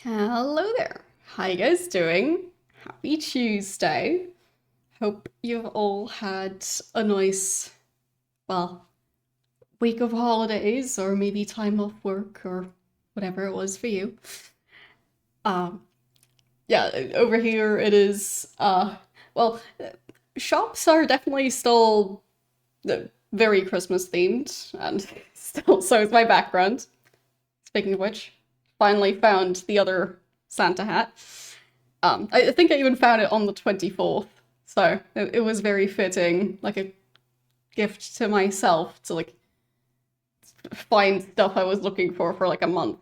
Hello there. How you guys doing? Happy Tuesday. Hope you've all had a nice, well, week of holidays or maybe time off work or whatever it was for you. Um, yeah, over here it is, well, shops are definitely still very Christmas themed and still so is my background. Speaking of which, finally found the other Santa hat. I think I even found it on the 24th, so it was very fitting, like a gift to myself to like find stuff I was looking for like a month.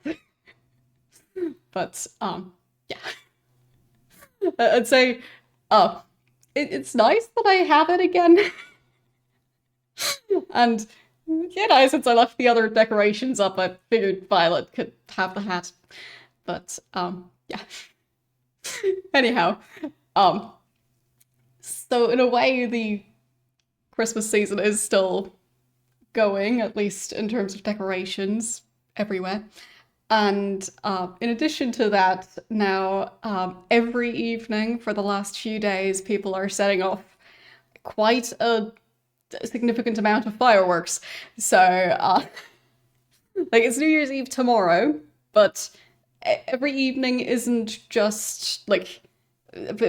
But yeah, I'd say it's nice that I have it again, and since I left the other decorations up, I figured Violet could have the hat. But yeah. Anyhow, um, so in a way, the Christmas season is still going, at least in terms of decorations everywhere. And in addition to that, now every evening for the last few days, people are setting off quite a significant amount of fireworks. So, like, it's New Year's Eve tomorrow, but every evening isn't just like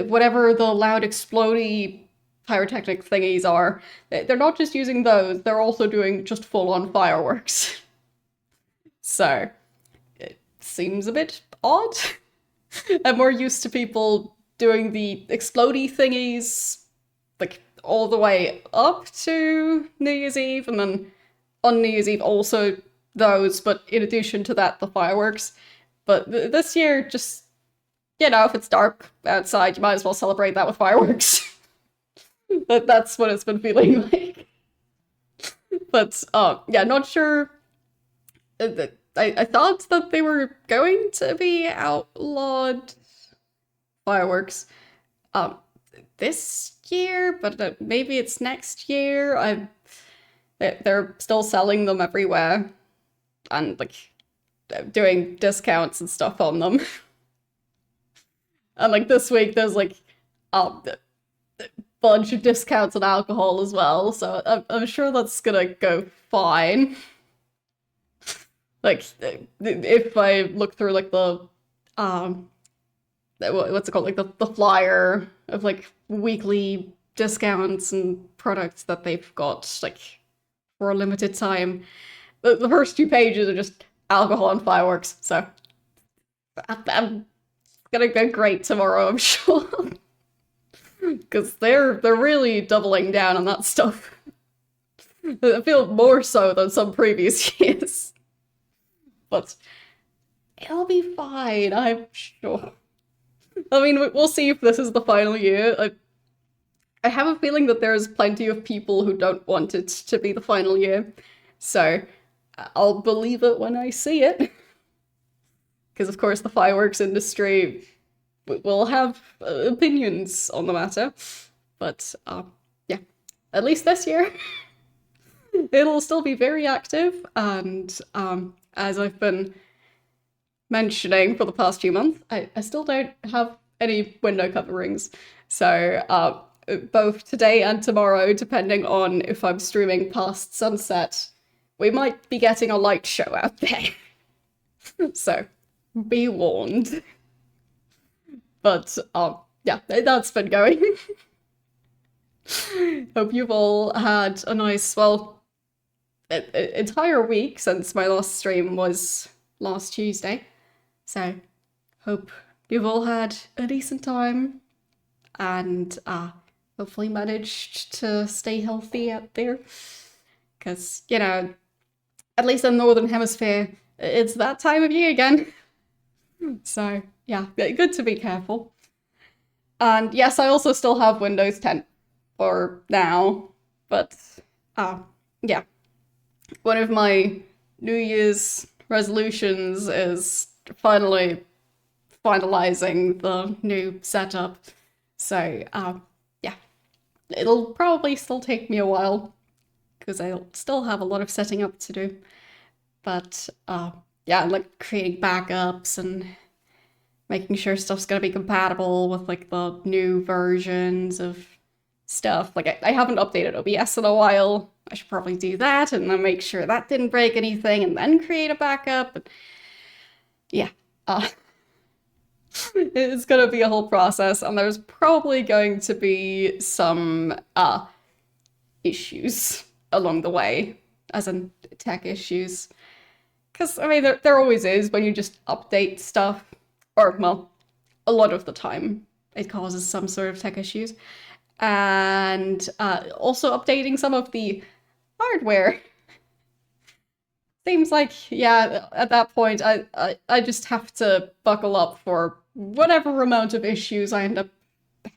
whatever the loud explodey pyrotechnic thingies are. They're not just using those, they're also doing just full on fireworks. So it seems a bit odd. I'm more used to people doing the explodey thingies like all the way up to New Year's Eve, and then on New Year's Eve also those, but in addition to that, the fireworks. But this year, just, if it's dark outside, you might as well celebrate that with fireworks. That's what it's been feeling like. But yeah, not sure. I thought that they were going to be outlawed fireworks um this year, but maybe it's next year. They're still selling them everywhere and like doing discounts and stuff on them. And like this week, there's like a bunch of discounts on alcohol as well, so I'm sure that's gonna go fine. Like if I look through like the um what's it called, like the flyer of like weekly discounts and products that they've got like for a limited time, the first two pages are just alcohol and fireworks. So I'm gonna go great tomorrow, I'm sure, because they're really doubling down on that stuff. I feel more so than some previous years, but it'll be fine, I'm sure. I mean, we'll see if this is the final year. I have a feeling that there's plenty of people who don't want it to be the final year, so I'll believe it when I see it. Because, of course, the fireworks industry will have opinions on the matter. But, yeah, at least this year, it'll still be very active. And as I've been mentioning for the past few months, I still don't have any window coverings. So, both today and tomorrow, depending on if I'm streaming past sunset, we might be getting a light show out there. So, be warned. But, yeah, that's been going. Hope you've all had a nice, well, entire week since my last stream was last Tuesday. So, hope you've all had a decent time and hopefully managed to stay healthy out there. Because, at least in the Northern Hemisphere, it's that time of year again. So, yeah, good to be careful. And yes, I also still have Windows 10 for now, but yeah, one of my New Year's resolutions is finally finalizing the new setup. So, yeah, it'll probably still take me a while because I'll still have a lot of setting up to do. But yeah, like creating backups and making sure stuff's gonna be compatible with like the new versions of stuff. Like I haven't updated OBS in a while. I should probably do that and then make sure that didn't break anything and then create a backup. But yeah, uh, it's gonna be a whole process, and there's probably going to be some issues along the way, as in tech issues. Because, I mean, there always is when you just update stuff, or, well, a lot of the time it causes some sort of tech issues. And also updating some of the hardware. Seems like, yeah, at that point, I just have to buckle up for whatever amount of issues I end up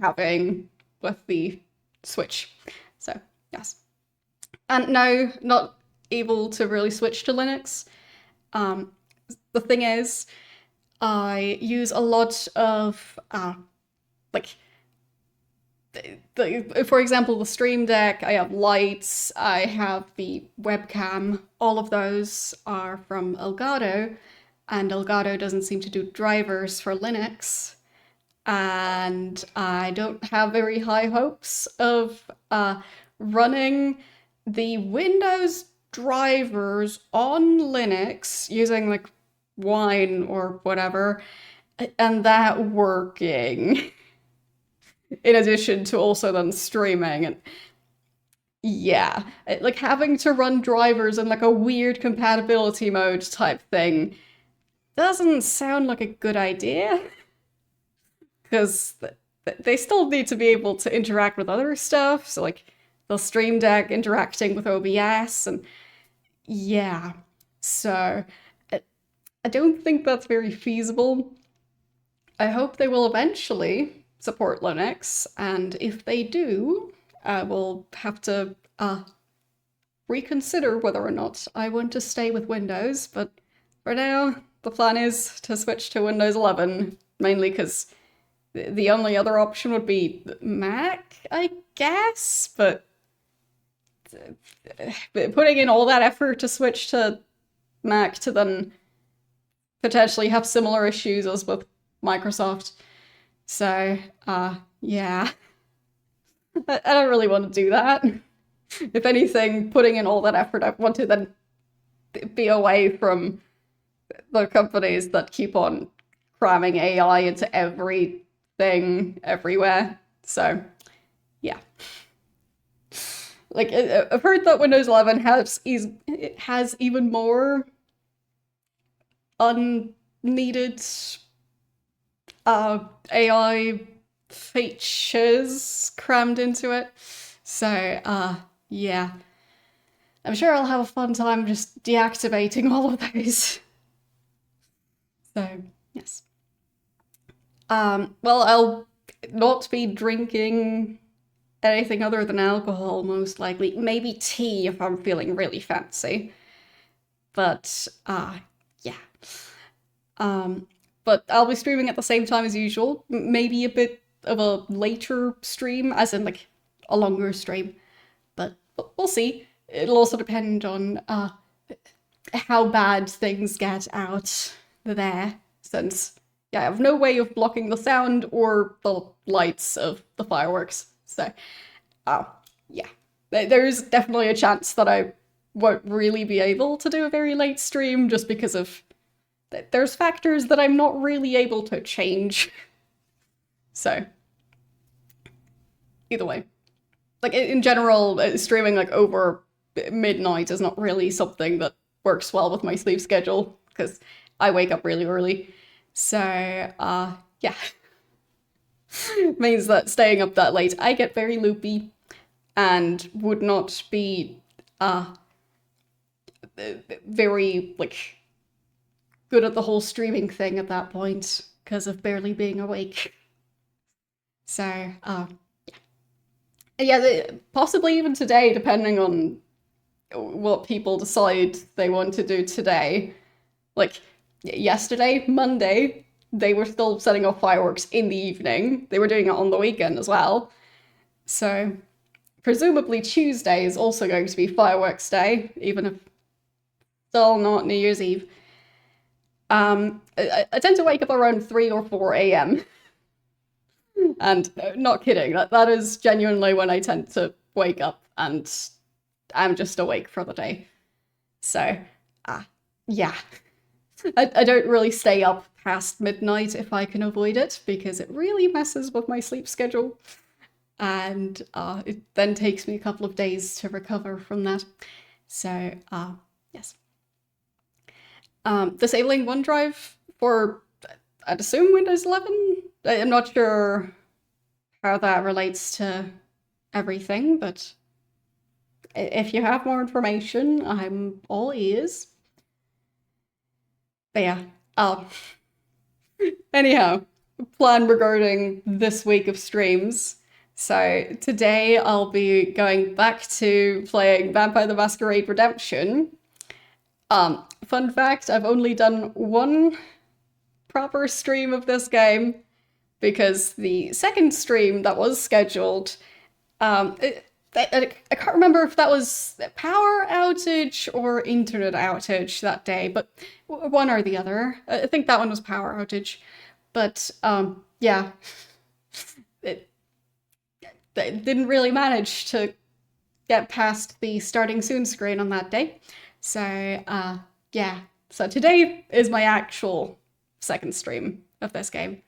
having with the Switch. So, yes. And no, not able to really switch to Linux. The thing is, I use a lot of, like, for example, the Stream Deck, I have lights, I have the webcam, all of those are from Elgato, and Elgato doesn't seem to do drivers for Linux, and I don't have very high hopes of running the Windows drivers on Linux using like Wine or whatever, and that working. In addition to also then streaming, and yeah, like having to run drivers in like a weird compatibility mode type thing doesn't sound like a good idea, because they still need to be able to interact with other stuff, so like the Stream Deck interacting with OBS, and yeah, so I don't think that's very feasible. I hope they will eventually support Linux, and if they do, we'll have to reconsider whether or not I want to stay with Windows, but for now, the plan is to switch to Windows 11, mainly because the only other option would be Mac, I guess, but putting in all that effort to switch to Mac to then potentially have similar issues as with Microsoft. So, yeah. I don't really want to do that. If anything, putting in all that effort, I want to then be away from the companies that keep on cramming AI into everything, everywhere. So, yeah. Like, I've heard that Windows 11 has even more unneeded AI features crammed into it. So, yeah. I'm sure I'll have a fun time just deactivating all of those. So, yes. Well, I'll not be drinking anything other than alcohol, most likely. Maybe tea if I'm feeling really fancy. But, yeah. But I'll be streaming at the same time as usual. Maybe a bit of a later stream, as in like a longer stream. But we'll see. It'll also depend on how bad things get out there, since yeah, I have no way of blocking the sound or the lights of the fireworks. So, yeah, there's definitely a chance that I won't really be able to do a very late stream just because of there's factors that I'm not really able to change. So, either way. Like, in general, streaming, like, over midnight is not really something that works well with my sleep schedule, because I wake up really early. So, yeah. Means that staying up that late, I get very loopy, and would not be, very, like, good at the whole streaming thing at that point because of barely being awake. So, yeah, possibly even today, depending on what people decide they want to do today. Like, yesterday, Monday, they were still setting off fireworks in the evening. They were doing it on the weekend as well. So, presumably Tuesday is also going to be fireworks day, even if still not New Year's Eve. I tend to wake up around 3 or 4 a.m. And not kidding, that is genuinely when I tend to wake up and I'm just awake for the day. So, yeah. I don't really stay up past midnight if I can avoid it, because it really messes with my sleep schedule. And it then takes me a couple of days to recover from that. So, yes. Disabling OneDrive for, I'd assume, Windows 11? I'm not sure how that relates to everything, but if you have more information, I'm all ears. But yeah, anyhow, plan regarding this week of streams. So today I'll be going back to playing Vampire the Masquerade Redemption. Fun fact, I've only done one proper stream of this game, because the second stream that was scheduled, I can't remember if that was power outage or internet outage that day, but one or the other. I think that one was power outage. But yeah, it didn't really manage to get past the starting soon screen on that day. So yeah, so today is my actual second stream of this game.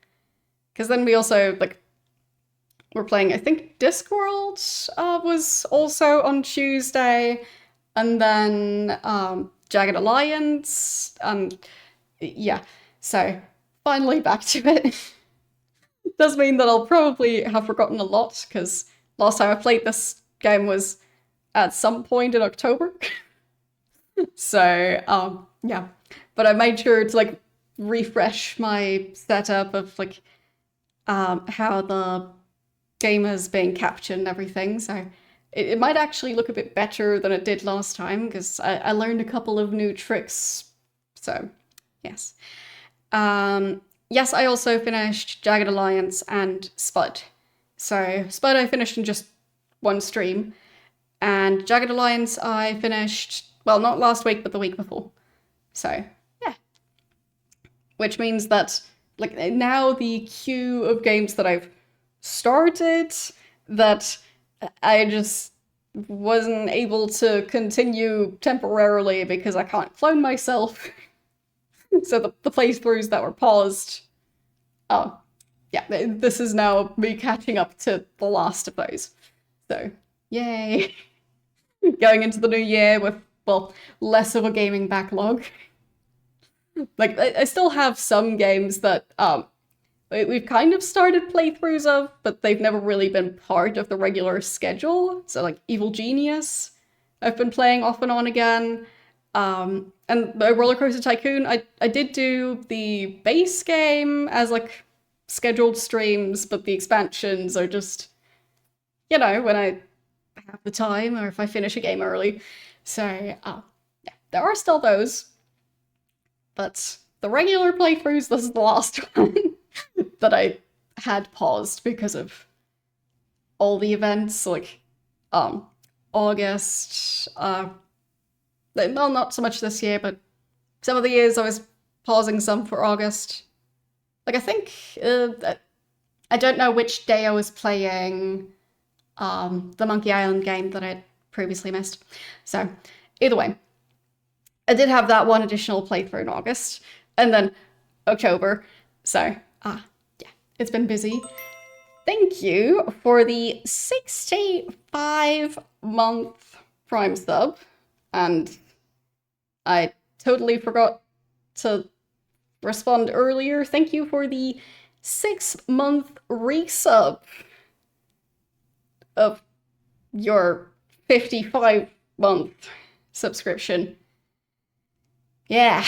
Because then we also, like, we're playing, I think Discworld was also on Tuesday, and then Jagged Alliance, and yeah, so finally back to it. Does mean that I'll probably have forgotten a lot, because last time I played this game was at some point in October. So, yeah. But I made sure to, like, refresh my setup of, like, how the game is being captured and everything, so it might actually look a bit better than it did last time, because I learned a couple of new tricks, so yes. Yes, I also finished Jagged Alliance and Spud. So Spud I finished in just one stream, and Jagged Alliance I finished, well, not last week, but the week before. So, yeah. Which means that, like, now the queue of games that I've started that I just wasn't able to continue temporarily because I can't clone myself. So the playthroughs that were paused, oh, yeah, this is now me catching up to the last of those. So, yay. Going into the new year with, well, less of a gaming backlog. Like, I still have some games that we've kind of started playthroughs of, but they've never really been part of the regular schedule. So, like, Evil Genius, I've been playing off and on again. And Roller Coaster Tycoon, I did do the base game as, like, scheduled streams, but the expansions are just, you know, when I have the time or if I finish a game early. So, yeah, there are still those. But the regular playthroughs, this is the last one that I had paused because of all the events, like August, well, not so much this year, but some of the years I was pausing some for August. Like, I think, I don't know which day I was playing the Monkey Island game that I'd previously missed. So, either way, I did have that one additional playthrough in August, and then October. So, yeah, it's been busy. Thank you for the 65-month Prime sub, and I totally forgot to respond earlier. Thank you for the 6-month resub of your 55-month subscription. Yeah.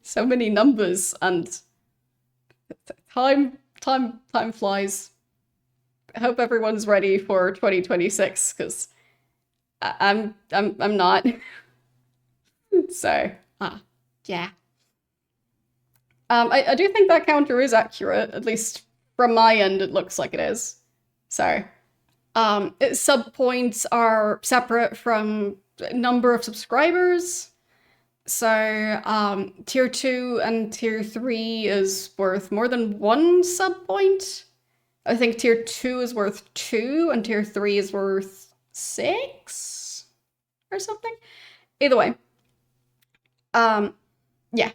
So many numbers, and time flies. I hope everyone's ready for 2026, because I'm not. So, yeah. I do think that counter is accurate, at least from my end it looks like it is. So, sub points are separate from number of subscribers. So, tier 2 and tier 3 is worth more than 1 sub point. I think tier 2 is worth 2, and tier 3 is worth 6 or something. Either way. Yeah.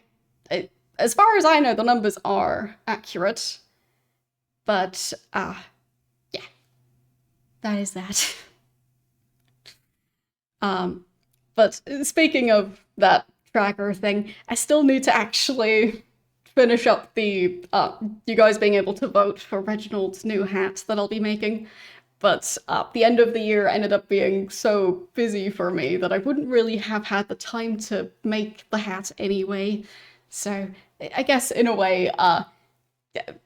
As far as I know, the numbers are accurate. But, yeah. That is that. But speaking of that tracker thing, I still need to actually finish up the you guys being able to vote for Reginald's new hat that I'll be making. But the end of the year ended up being so busy for me that I wouldn't really have had the time to make the hat anyway. So I guess in a way,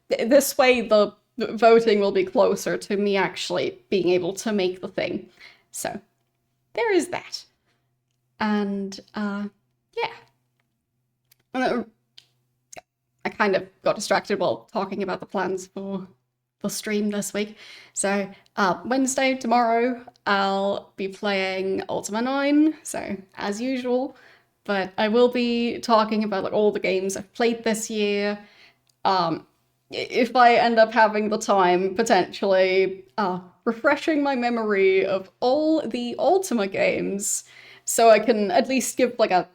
this way the voting will be closer to me actually being able to make the thing. So there is that. And yeah. I kind of got distracted while talking about the plans for the stream this week. So Wednesday, tomorrow, I'll be playing Ultima 9, so as usual. But I will be talking about like all the games I've played this year. If I end up having the time, potentially refreshing my memory of all the Ultima games, so I can at least give like a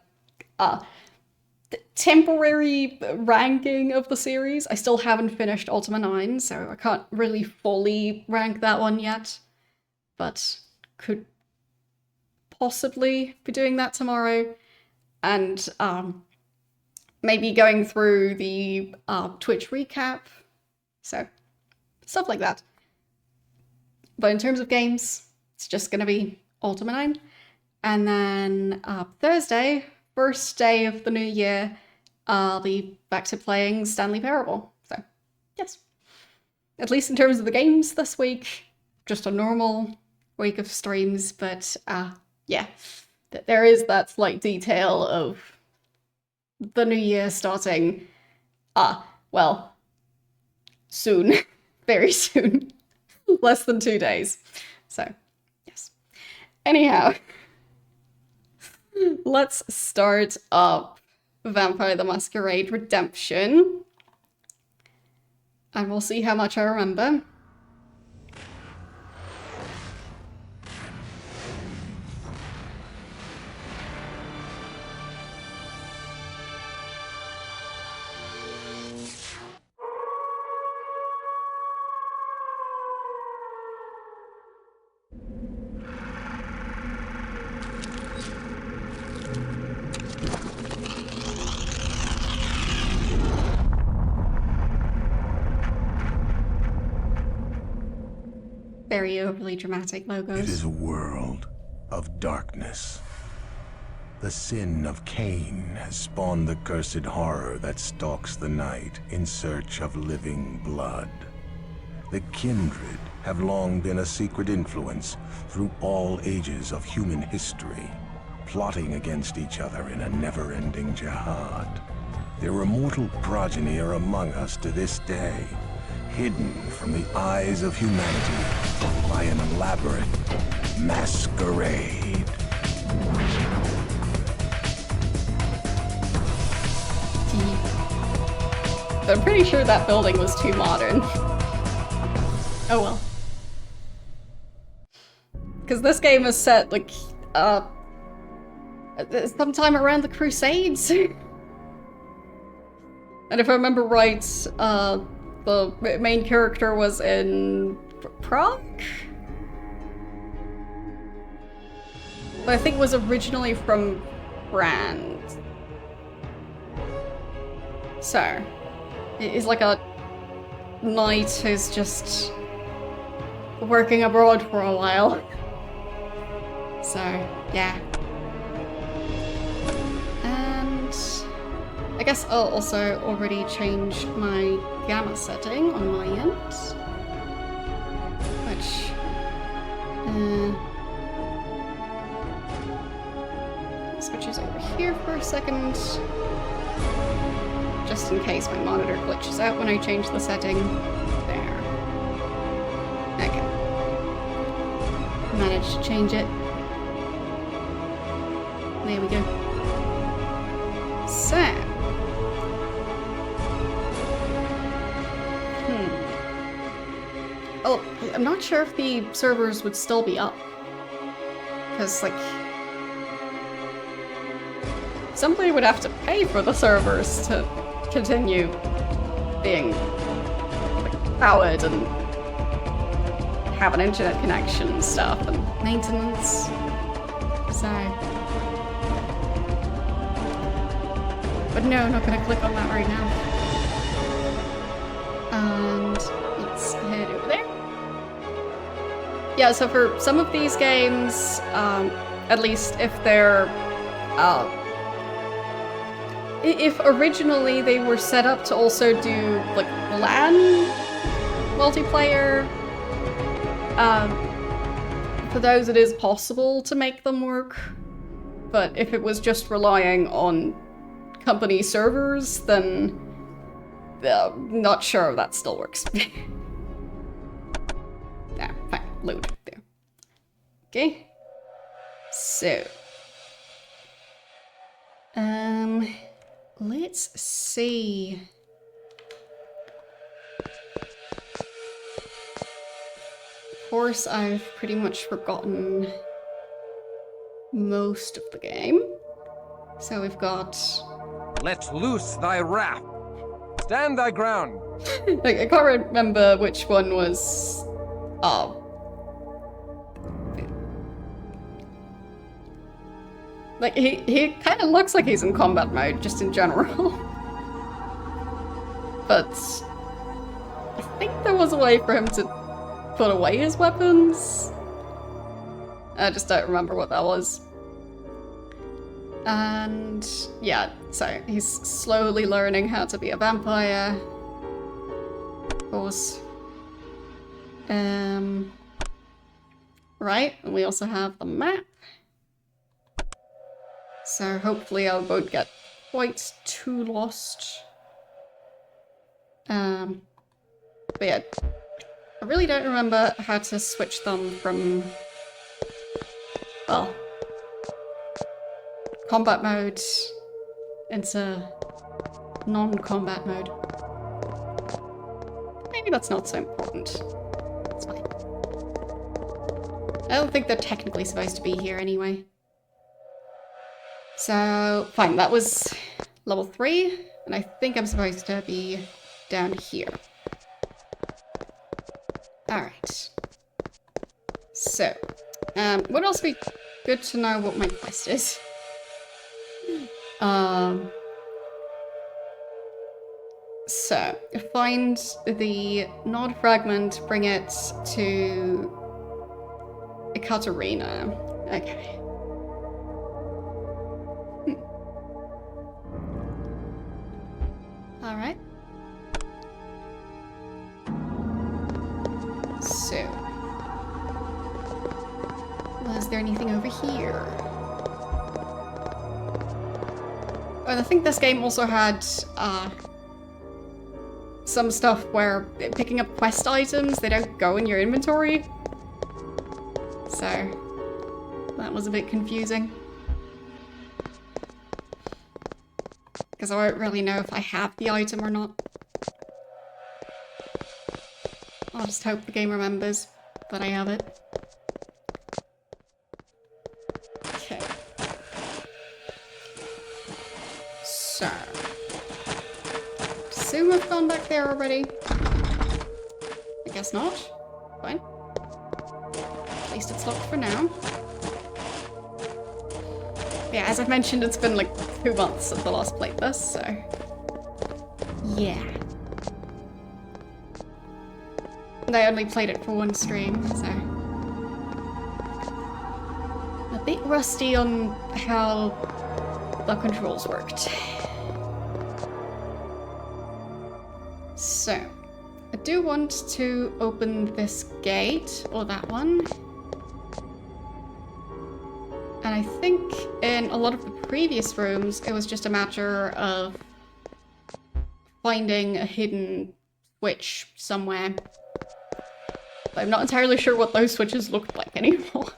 temporary ranking of the series. I still haven't finished Ultima 9, so I can't really fully rank that one yet, but could possibly be doing that tomorrow. And maybe going through the Twitch recap, so stuff like that. But in terms of games, it's just gonna be Ultima 9. And then Thursday, first day of the new year, I'll be back to playing Stanley Parable. So, yes. At least in terms of the games this week, just a normal week of streams, but yeah. There is that slight detail of the new year starting, well, soon. Very soon. Less than 2 days. So, yes. Anyhow, let's start up Vampire the Masquerade Redemption. And we'll see how much I remember. Very overly dramatic logos. It is a world of darkness. The sin of Cain has spawned the cursed horror that stalks the night in search of living blood. The kindred have long been a secret influence through all ages of human history, plotting against each other in a never-ending jihad. Their immortal progeny are among us to this day, hidden from the eyes of humanity by an elaborate masquerade. I'm pretty sure that building was too modern. Oh well. Because this game is set, like, sometime around the Crusades. And if I remember right, the main character was in Prague? But I think it was originally from France. So, he's like a knight who's just working abroad for a while. So, yeah. And I guess I'll also already change my gamma setting on my end. Which, switches over here for a second. Just in case my monitor glitches out when I change the setting. There. Okay. Managed to change it. There we go. So. Oh, I'm not sure if the servers would still be up. Because, like, somebody would have to pay for the servers to continue being like, powered and have an internet connection and stuff and maintenance. So. But no, I'm not going to click on that right now. And let's head over there. Yeah, so for some of these games, at least if they're, if originally they were set up to also do, like, LAN multiplayer, for those it is possible to make them work. But if it was just relying on company servers, then not sure if that still works. Yeah, fine. Load there. Okay. So. Let's see. Of course, I've pretty much forgotten most of the game. So we've got... Let loose thy wrath. Stand thy ground. I can't remember which one was... Like, he kind of looks like he's in combat mode, just in general. But... I think there was a way for him to put away his weapons. I just don't remember what that was. And... yeah, so he's slowly learning how to be a vampire. Of course. Right, and we also have the map. So hopefully I won't get quite too lost. But yeah, I really don't remember how to switch them from, well, combat mode into non-combat mode. Maybe that's not so important. It's fine. I don't think they're technically supposed to be here anyway. So, fine, that was level 3, and I think I'm supposed to be down here. Alright. So, would also be good to know what my quest is. So, find the Nod fragment, bring it to Ekaterina. Okay. Alright. So. Well, is there anything over here? Oh, I think this game also had, some stuff where picking up quest items, they don't go in your inventory. So, that was a bit confusing. Because I won't really know if I have the item or not. I'll just hope the game remembers that I have it. Okay. So. Assume I've gone back there already. I guess not. Fine. At least it's locked for now. Yeah, as I've mentioned, it's been like 2 months since I last played this, so... yeah. And I only played it for 1 stream, so... a bit rusty on how the controls worked. So, I do want to open this gate, or that one. And I think in a lot of the previous rooms, it was just a matter of finding a hidden switch somewhere. But I'm not entirely sure what those switches looked like anymore.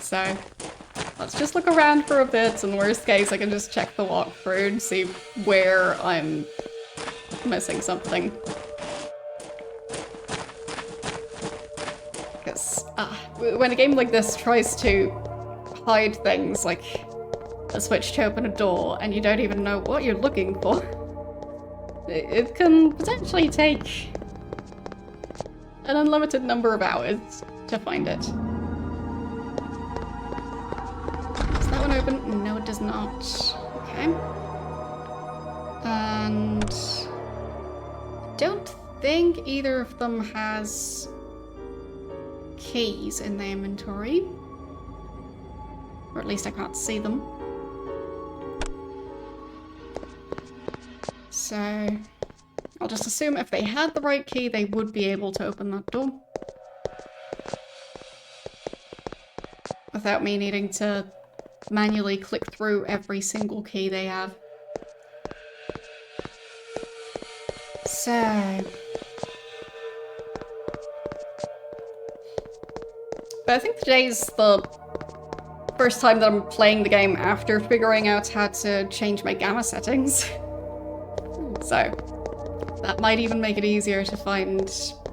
So, Let's just look around for a bit, and worst case I can just check the walkthrough and see where I'm missing something. Because when a game like this tries to hide things, like a switch to open a door, and you don't even know what you're looking for, it can potentially take an unlimited number of hours to find it. Is that one open? No, it does not. Okay. And I don't think either of them has keys in the inventory. Or at least I can't see them. So I'll just assume if they had the right key, they would be able to open that door. Without me needing to manually click through every single key they have. So... But I think today's the first time that I'm playing the game after figuring out how to change my gamma settings. So, that might even make it easier to find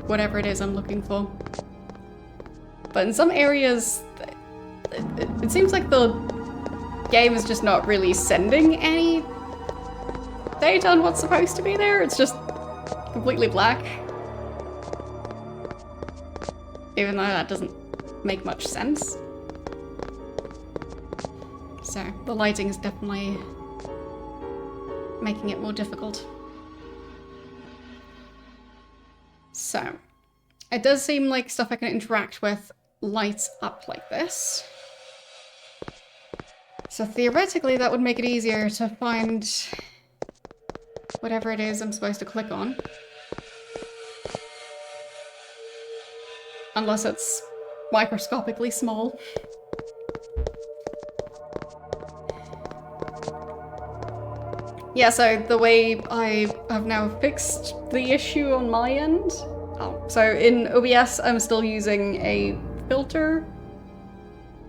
whatever it is I'm looking for. But in some areas, it seems like the game is just not really sending any data on what's supposed to be there. It's just completely black. Even though that doesn't make much sense. So, the lighting is definitely making it more difficult. So, it does seem like stuff I can interact with lights up like this. So theoretically that would make it easier to find whatever it is I'm supposed to click on. Unless it's microscopically small. Yeah, so the way I have now fixed the issue on my end. So in OBS, I'm still using a filter.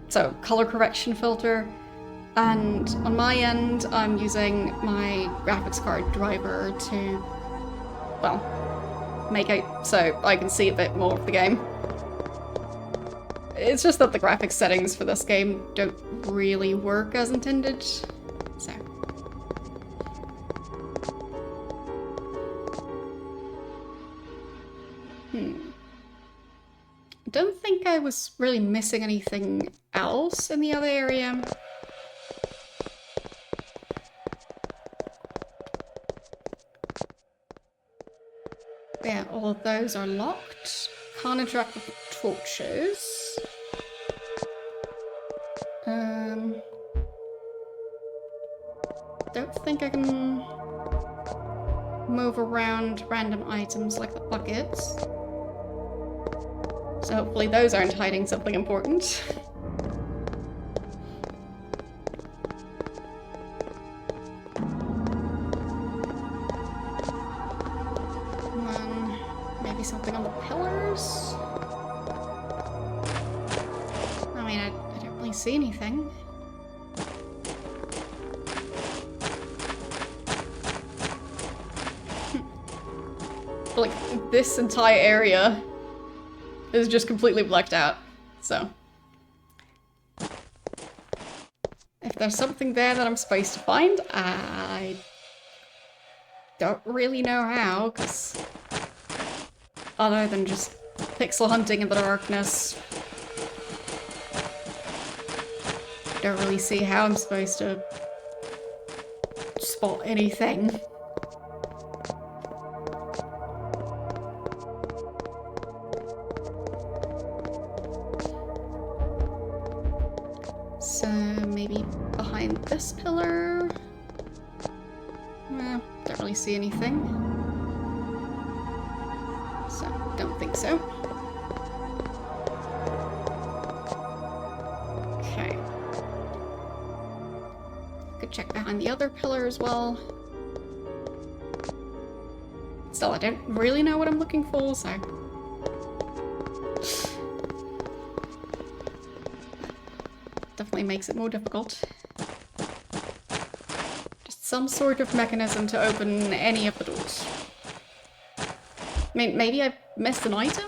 So, color correction filter. And on my end, I'm using my graphics card driver to, well, make it so I can see a bit more of the game. It's just that the graphics settings for this game don't really work as intended, so. I don't think I was really missing anything else in the other area. Yeah, all of those are locked. Can't interact with the torches. Don't think I can move around random items like the buckets. So hopefully those aren't hiding something important. And then maybe something on the pillars? I mean, I don't really see anything. But like, this entire area is just completely blacked out, so. If there's something there that I'm supposed to find, I don't really know how, because other than just pixel hunting in the darkness, don't really see how I'm supposed to spot anything. So maybe behind this pillar? Well, don't really see anything. So, don't think so. Okay. Could check behind the other pillar as well. Still, I don't really know what I'm looking for, so... definitely makes it more difficult. Just some sort of mechanism to open any of the doors. I mean, maybe I missed an item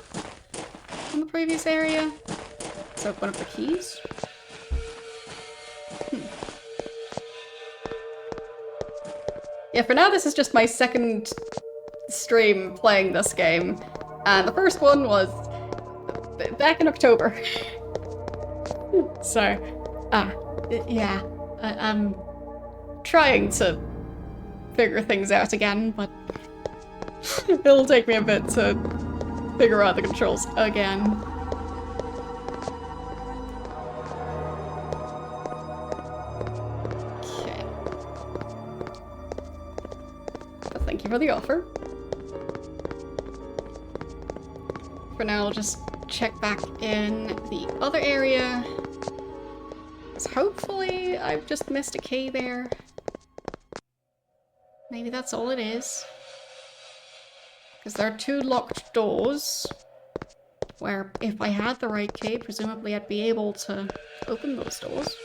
in the previous area? So one of the keys? Yeah, for now this is just my second stream playing this game. And the first one was back in October. So, yeah, I'm trying to figure things out again, but it'll take me a bit to figure out the controls again. Okay. Well, thank you for the offer. For now, I'll just check back in the other area. So hopefully I've just missed a key there. Maybe that's all it is. Because there are 2 locked doors, where if I had the right key, presumably I'd be able to open those doors.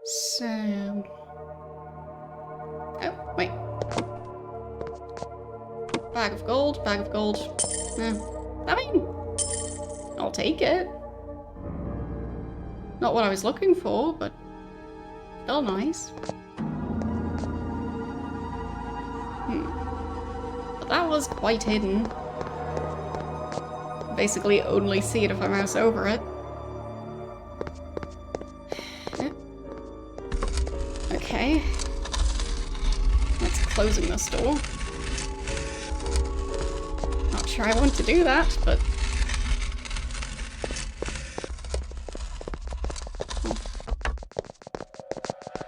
So... oh, wait. Bag of gold, bag of gold. I mean, I'll take it. Not what I was looking for, but still nice. But that was quite hidden. Basically only see it if I mouse over it. Okay. That's closing this door. Not sure I want to do that, but...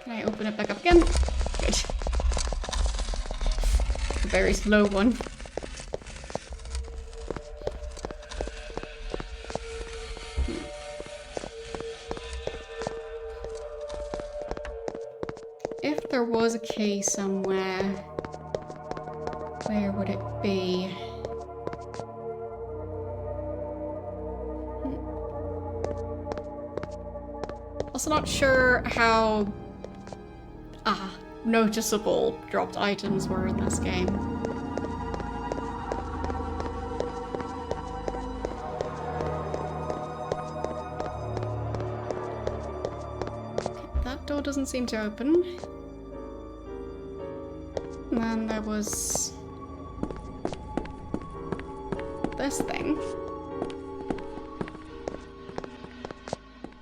Can I open it back up again? Good. A very slow one. If there was a key somewhere, where would it be? Also not sure how noticeable dropped items were in this game. Okay, that door doesn't seem to open. And then there was this thing.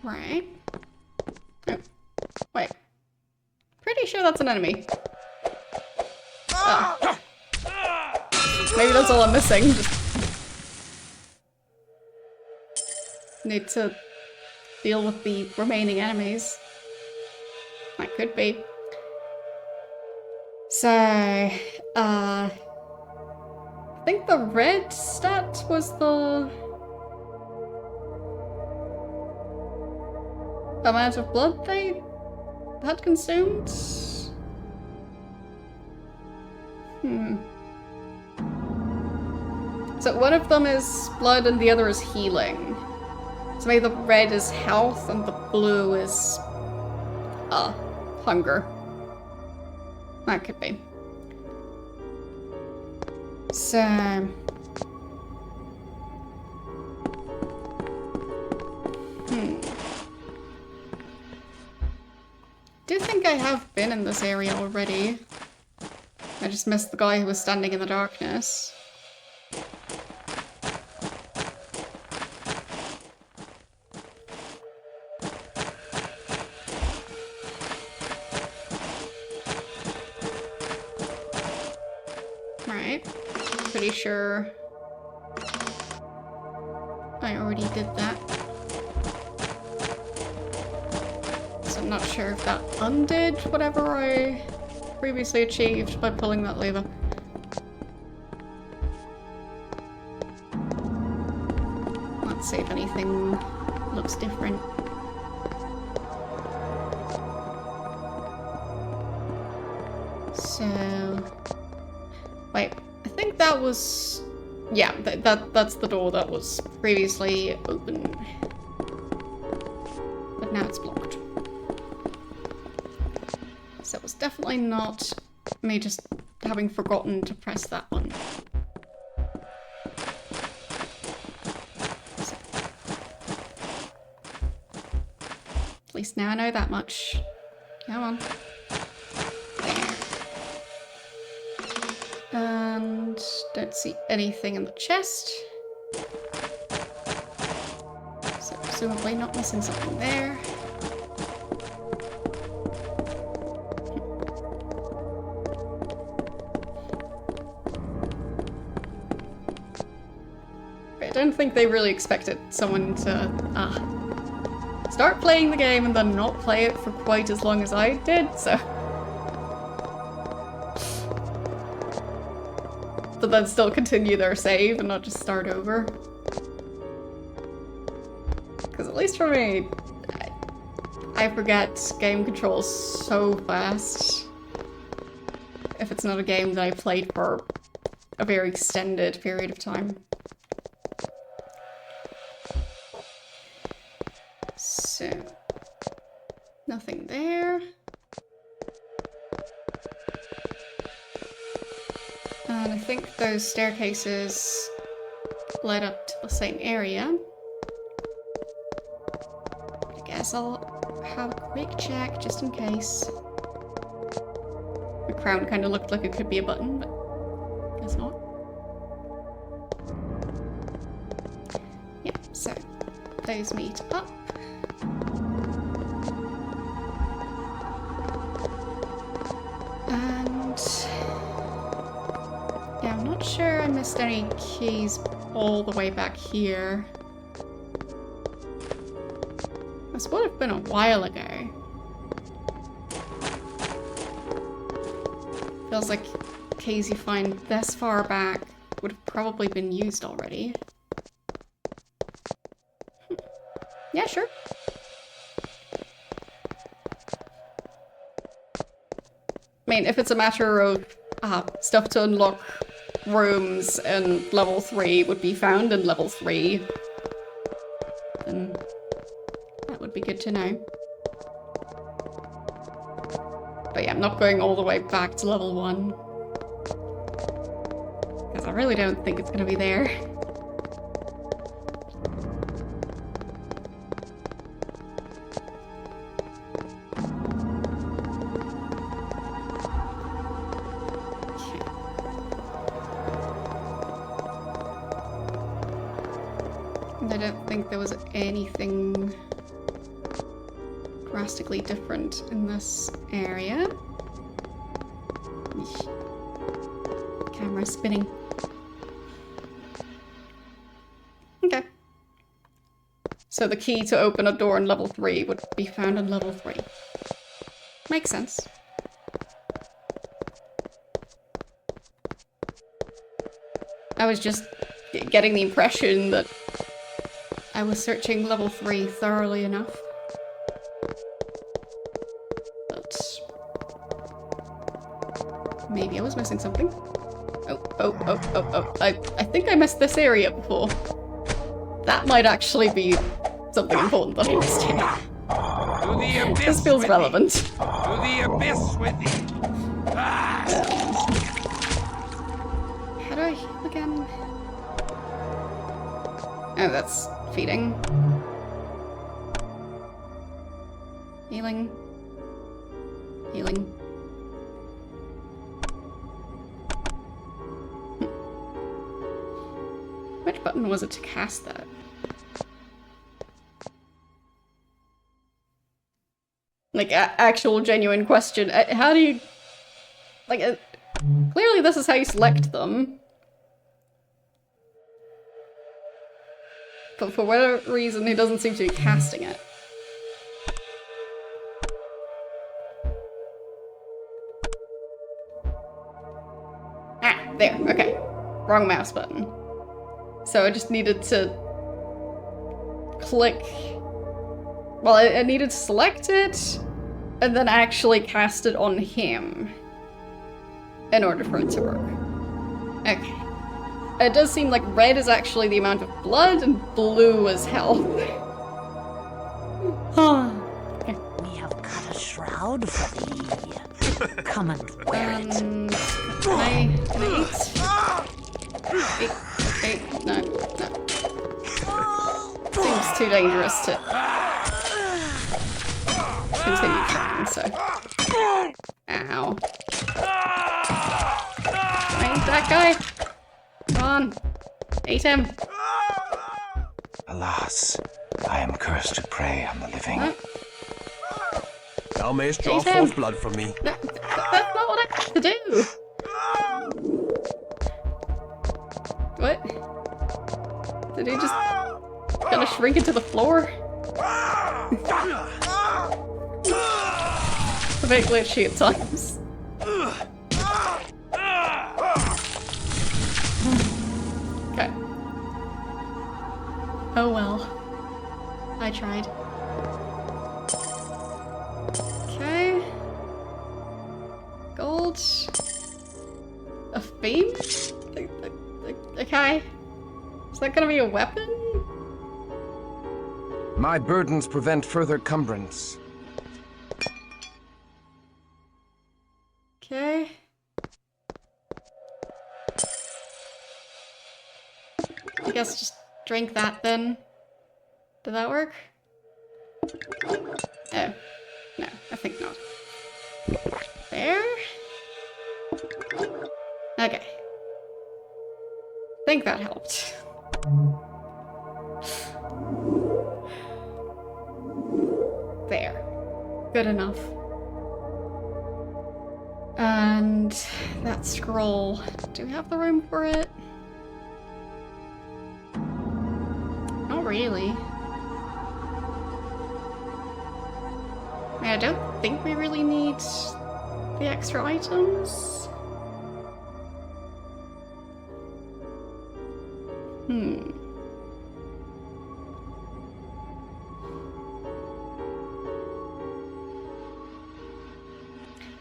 Right. Oh, wait. Pretty sure that's an enemy. Oh. Maybe that's all I'm missing. Just need to deal with the remaining enemies. That could be. So, I think the red stat was the amount of blood they had consumed? So one of them is blood and the other is healing. So maybe the red is health and the blue is hunger. That could be. So... do think I have been in this area already. I just missed the guy who was standing in the darkness. Right. Pretty sure I already did that. I'm not sure if that undid whatever I previously achieved by pulling that lever. Let's see if anything looks different. So... wait, I think that was Yeah, that's the door that was previously open. But now it's blocked. So it was definitely not me just having forgotten to press that one. So. At least now I know that much. Come on. And don't see anything in the chest. So presumably not missing something there. I don't think they really expected someone to start playing the game and then not play it for quite as long as I did, so... But then still continue their save and not just start over. Because at least for me, I forget game controls so fast. If it's not a game that I played for a very extended period of time. So, nothing there. And I think those staircases led up to the same area. I guess I'll have a quick check just in case. The crown kind of looked like it could be a button, but guess not. Yeah, so those meet up. And yeah, I'm not sure I missed any keys all the way back here. This would have been a while ago. Feels like keys you find this far back would have probably been used already. Yeah, sure. I mean, if it's a matter of stuff to unlock rooms and level 3 would be found in level 3, then that would be good to know. But yeah, I'm not going all the way back to level 1. Because I really don't think it's going to be there. I don't think there was anything drastically different in this area. Eesh. Camera spinning. Okay. So the key to open a door in level 3 would be found in level 3. Makes sense. I was just getting the impression that I was searching level 3 thoroughly enough. But maybe I was missing something. Oh. I think I missed this area before. That might actually be something important that I missed here. This feels relevant. To the abyss with thee! How do I heal again? Oh, that's feeding. Healing. Healing. Which button was it to cast that? Like, actual genuine question. How do you... Like, clearly this is how you select them. But for whatever reason, he doesn't seem to be casting it. Ah, there, okay. Wrong mouse button. So I just needed to click... Well, I needed to select it, and then actually cast it on him in order for it to work. Okay. It does seem like red is actually the amount of blood and blue is health. We have cut a shroud for thee. Come and wear it. Can I eat? Eat? No. Seems too dangerous to continue trying, so. Ow. Can I eat that guy? Come on. Eat him. Alas, I am cursed to prey on the living. No. Thou mayst draw Eat him. forth blood from me. That's not what I have to do. What? Did he just kind of shrink into the floor? A bit glitchy at times. Okay. Oh well. I tried. Okay. Gold. A theme? Okay. Is that gonna be a weapon? My burdens prevent further cumbrance. Okay. I guess just drink that then. Did that work? Oh. No, I think not. There? Okay. I think that helped. There. Good enough. And that scroll. Do we have the room for it? Not really. I don't think we really need the extra items.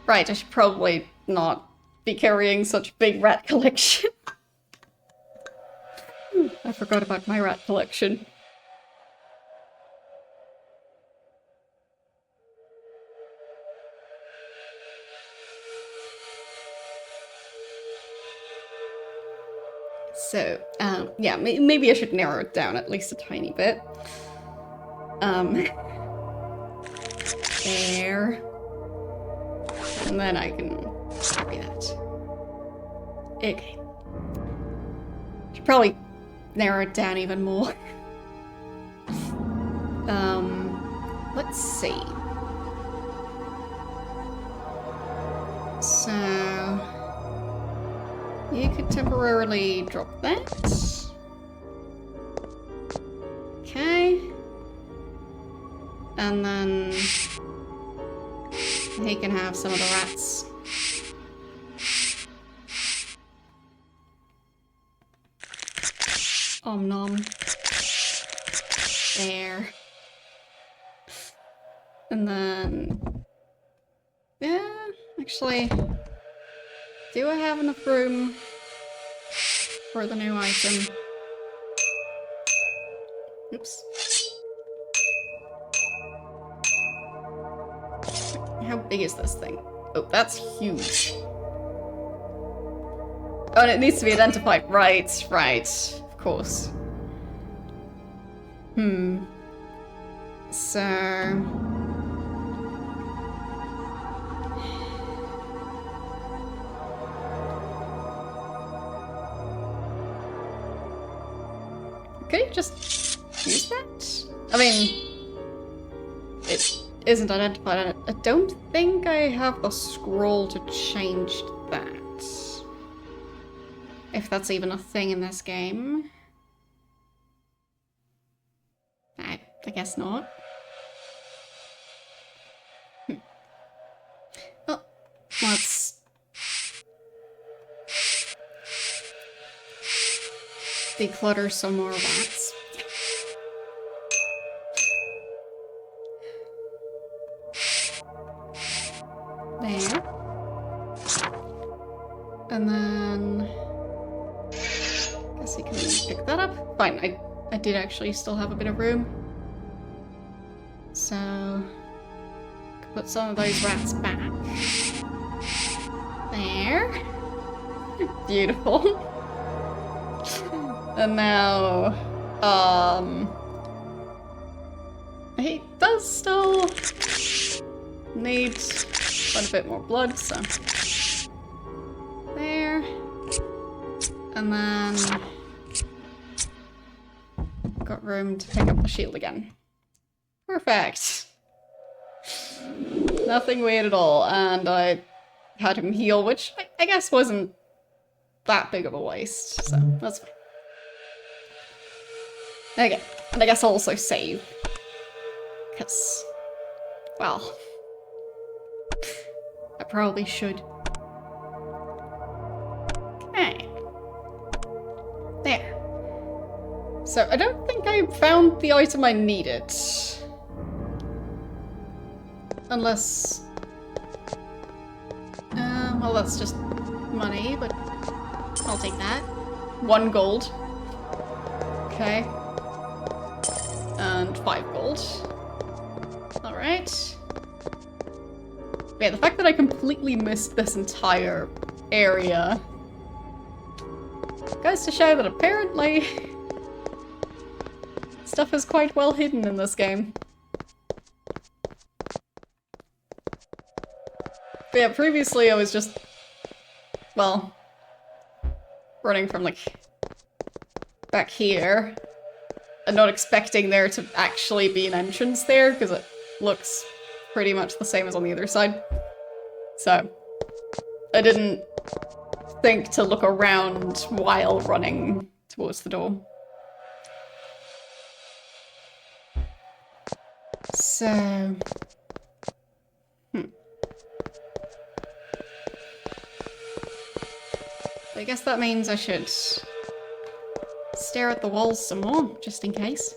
Right, I should probably not be carrying such a big rat collection. I forgot about my rat collection. So, yeah, maybe I should narrow it down at least a tiny bit. There. And then I can copy that. Okay. Should probably narrow it down even more. Let's see. So you could temporarily drop that. Okay. And then he can have some of the rats. Om nom. There. And then... yeah, actually... do I have enough room for the new item? Oops. How big is this thing? Oh, that's huge. Oh, and it needs to be identified. Right, right. Of course. So... could you just use that? I mean, it isn't identified, and I don't think I have the scroll to change that. If that's even a thing in this game. I guess not. Well, let's declutter some more rats. There. And then... So you can pick that up. Fine, I did actually still have a bit of room. So... put some of those rats back. There. Beautiful. And now... he does still need quite a bit more blood, so... there. And then... got room to pick up the shield again. Perfect. Nothing weird at all, and I had him heal, which I guess wasn't that big of a waste, so that's fine. Okay, and I guess I'll also save. Because, well, I probably should. Okay. There. So I don't think I found the item I needed. Unless... well, that's just money, but I'll take that. 1 gold. Okay. And 5 gold. Alright. Yeah, the fact that I completely missed this entire area goes to show that apparently stuff is quite well hidden in this game. But yeah, previously I was just, well, running from like back here and not expecting there to actually be an entrance there because it looks pretty much the same as on the other side. So I didn't think to look around while running towards the door. So... I guess that means I should stare at the walls some more, just in case.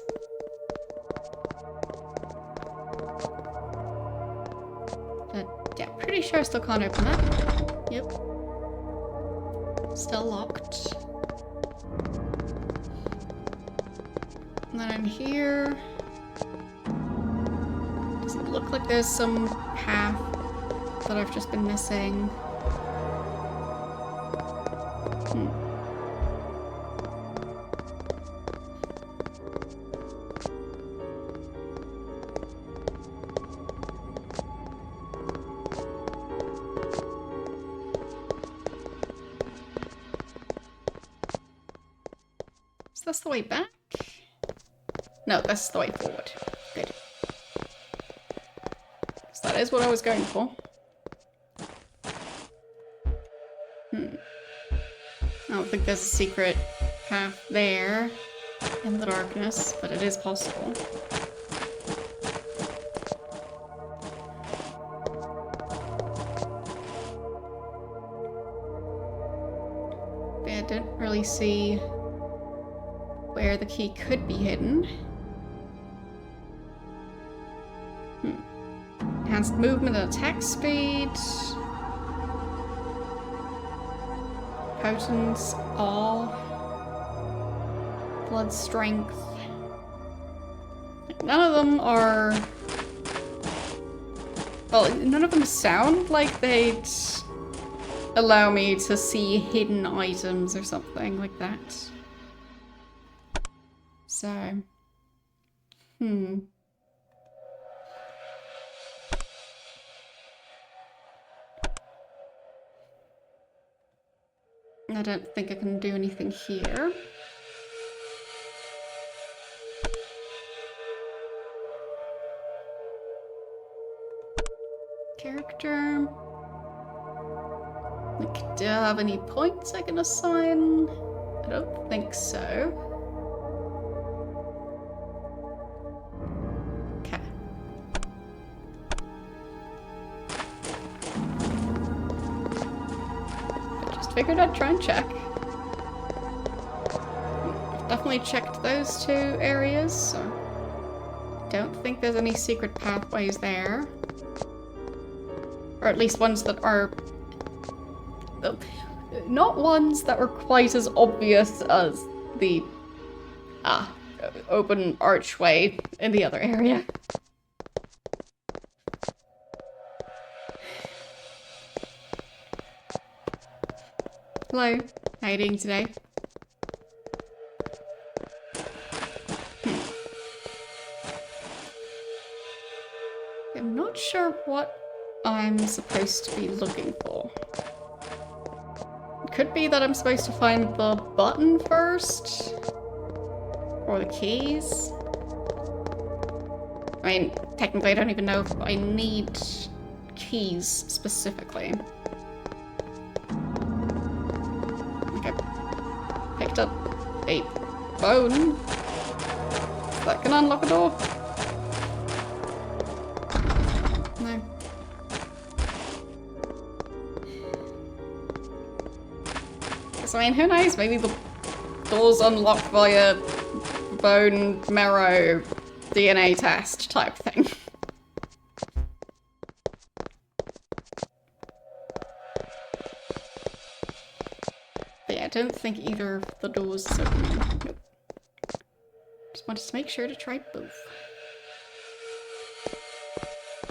But yeah, pretty sure I still can't open that. Yep. Still locked. And then in here... does it look like there's some path that I've just been missing? Is this the way back? No, this is the way forward. Good. So that is what I was going for. I don't think there's a secret path there in the darkness, but it is possible. But I didn't really see where the key could be hidden. Enhanced movement and attack speed. Potence, awe, blood strength. None of them are... well, none of them sound like they'd allow me to see hidden items or something like that. So... I don't think I can do anything here. Character. Like, do I have any points I can assign? I don't think so. Okay. Figured I'd try and check. Definitely checked those 2 areas, so don't think there's any secret pathways there. Or at least ones that are... not ones that are quite as obvious as the open archway in the other area. Hello, how you doing today? I'm not sure what I'm supposed to be looking for. It could be that I'm supposed to find the button first. Or the keys. I mean, technically I don't even know if I need keys specifically. Okay. Picked up a bone. That can unlock a door. No. So, I mean, who knows? Maybe the door's unlocked via bone marrow DNA test type thing. But yeah, I don't think either of the doors is opening. Nope. Just wanted to make sure to try both.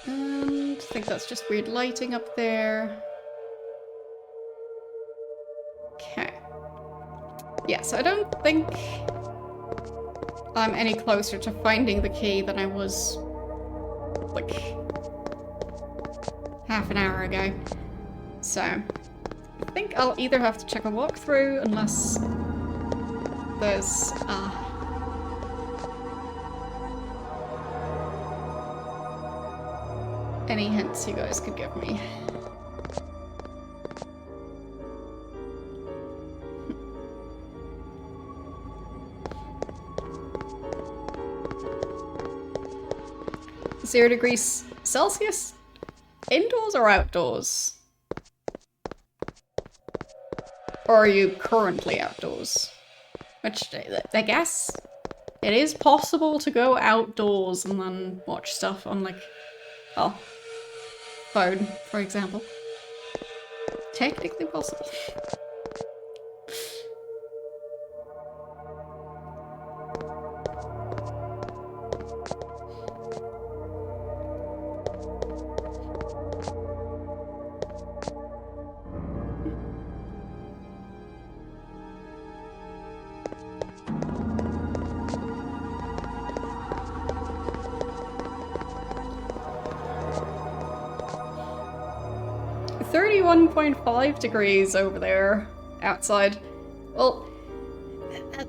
And I think that's just weird lighting up there. Okay. Yeah, so I don't think I'm any closer to finding the key than I was, like, half an hour ago. So, I think I'll either have to check a walkthrough unless there's, any hints you guys could give me. Zero degrees Celsius? Indoors or outdoors? Or are you currently outdoors? Which, I guess, it is possible to go outdoors and then watch stuff on, like, oh, phone, for example. Technically possible. .5 degrees over there, outside. Well,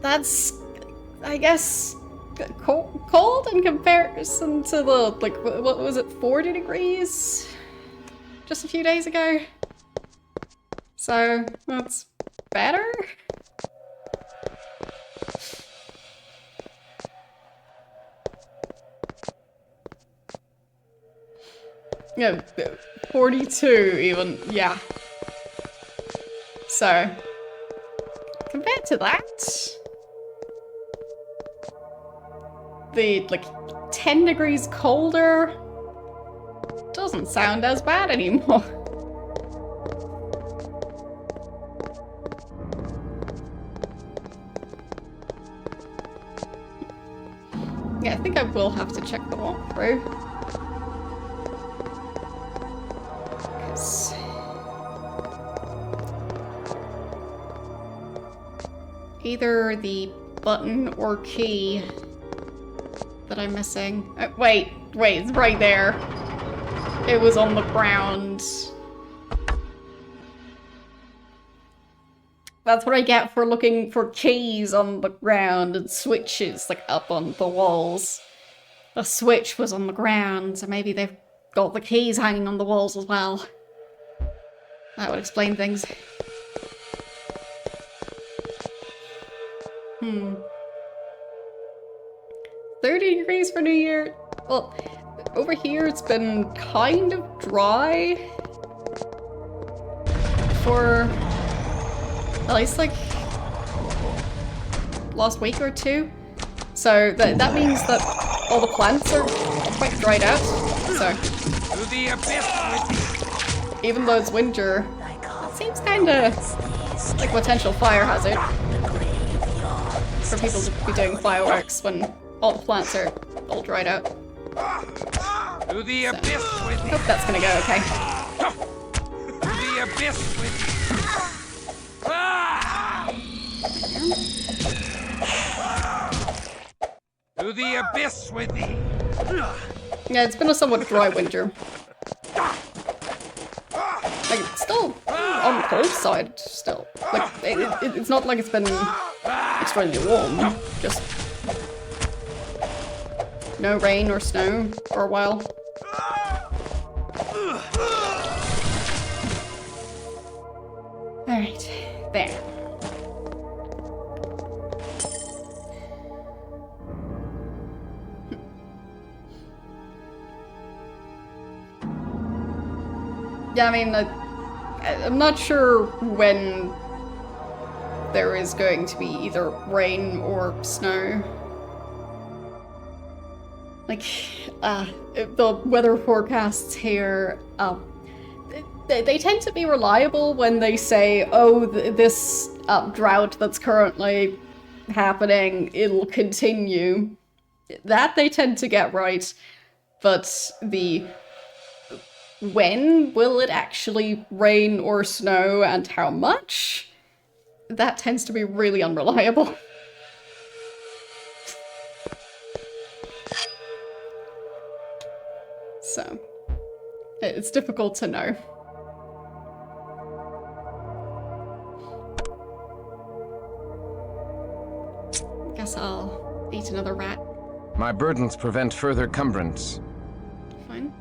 that's, I guess, cold in comparison to the, like, what was it, 40 degrees? Just a few days ago? So, that's better? Yeah, 42 even, yeah. So, compared to that, the, like, 10 degrees colder doesn't sound as bad anymore. Yeah, I think I will have to check the walkthrough. Either the button or key that I'm missing. Wait, it's right there. It was on the ground. That's what I get for looking for keys on the ground and switches, like, up on the walls. The switch was on the ground, so maybe they've got the keys hanging on the walls as well. That would explain things. 30 degrees for New Year? Well, over here it's been kind of dry for at least, like, last week or two. So that means that all the plants are quite dried out. So To the abyss! even though it's winter, it seems kinda like potential fire hazard. for people to be doing fireworks when all the plants are all dried out. To the abyss with Hope that's gonna go okay. To the abyss with To the abyss with thee! Yeah, it's been a somewhat dry winter. Like, it's still on the cold side, still. Like, it's not like it's been extremely warm, just no rain or snow for a while. Alright, there. Yeah, I mean, I'm not sure when there is going to be either rain or snow. Like, the weather forecasts here, they tend to be reliable when they say, oh, this drought that's currently happening, it'll continue. That they tend to get right, but the when will it actually rain or snow and how much? That tends to be really unreliable. So, it's difficult to know. Guess I'll eat another rat. My burdens prevent further cumbrance. Fine.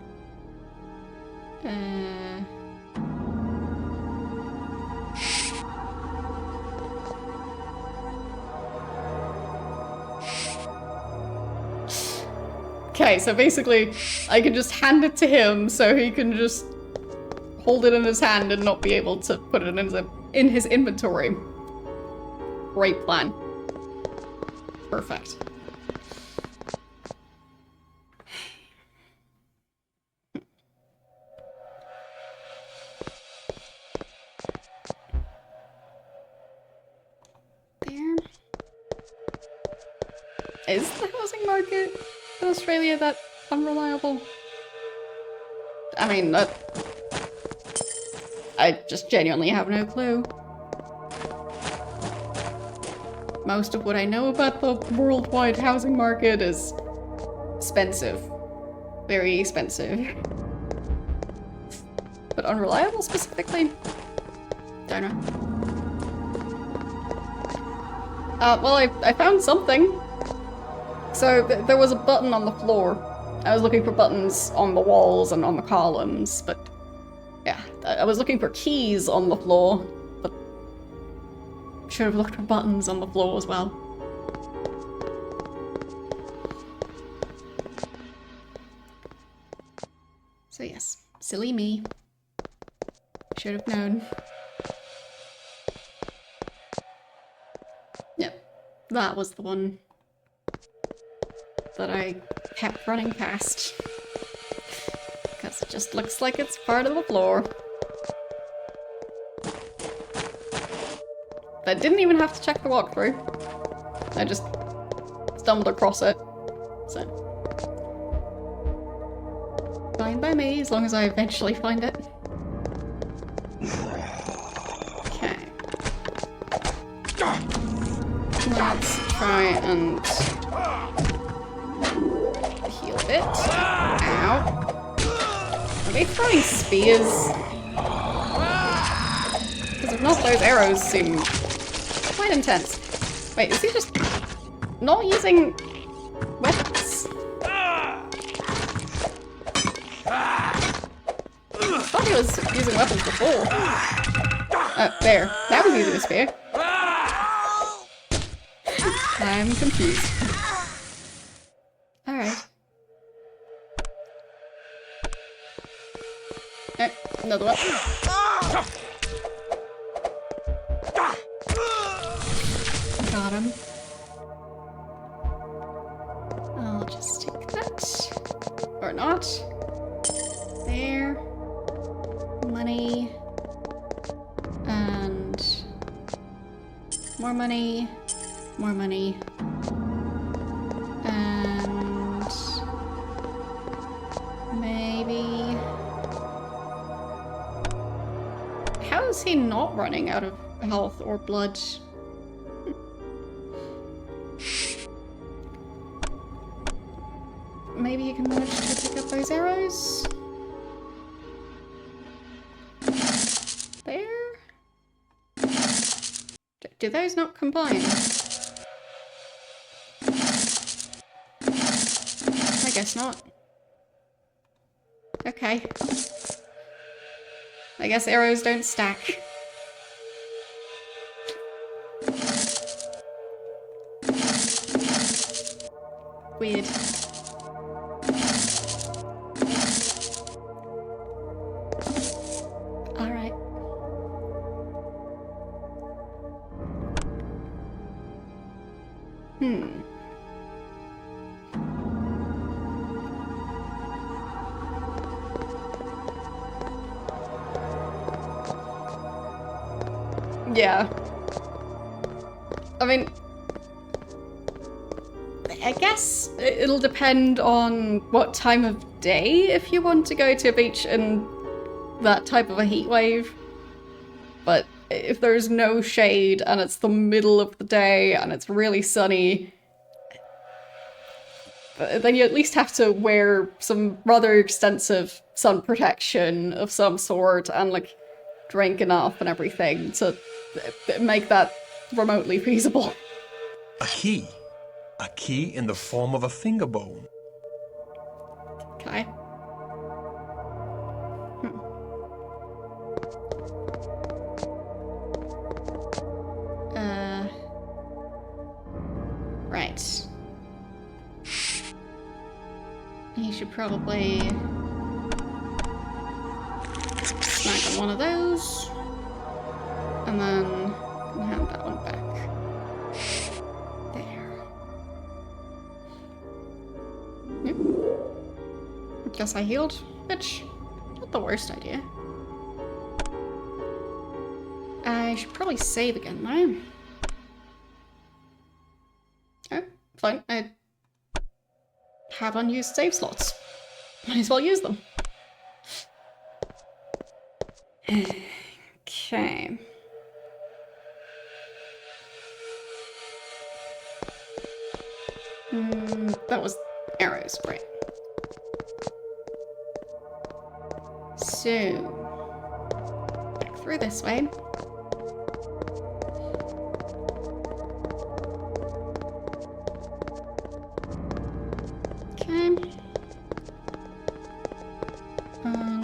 Okay, so basically, I can just hand it to him so he can just hold it in his hand and not be able to put it in his inventory. Great plan. Perfect. There. Is the housing market in Australia that unreliable? I mean, I just genuinely have no clue. Most of what I know about the worldwide housing market is expensive. Very expensive. But unreliable specifically? Don't know. Well, I found something. So there was a button on the floor. I was looking for buttons on the walls and on the columns, but yeah, I was looking for keys on the floor, but should have looked for buttons on the floor as well. So yes, silly me. Should have known. Yep, that was the one that I kept running past. Because it just looks like it's part of the floor. I didn't even have to check the walkthrough. I just stumbled across it. So. Fine by me, as long as I eventually find it. Okay. Let's try and heal a bit. Ow. Are they throwing spears? Because if not, those arrows seem quite intense. Wait, is he just not using weapons? I thought he was using weapons before. There. That was using a spear. I'm confused. Alright. Another one. Got him. I'll just take that. Or not. There. Money. And more money. more money. And maybe... How is he not running out of health or blood? Maybe you can manage to pick up those arrows? There? Do those not combine? I guess not. Okay. I guess arrows don't stack. Weird. Alright. Yeah. I mean, I guess it'll depend on what time of day if you want to go to a beach in that type of a heat wave. But if there's no shade and it's the middle of the day and it's really sunny, then you at least have to wear some rather extensive sun protection of some sort and like drink enough and everything to make that remotely feasible. A key. A key in the form of a finger bone. Okay. Right. You should probably snack on one of those. And then hand that one back. There. Yep. Guess I healed, which not the worst idea. I should probably save again though. Oh, fine. I have unused save slots. Might as well use them. Okay. That was arrows, right? So, back through this way. Okay. And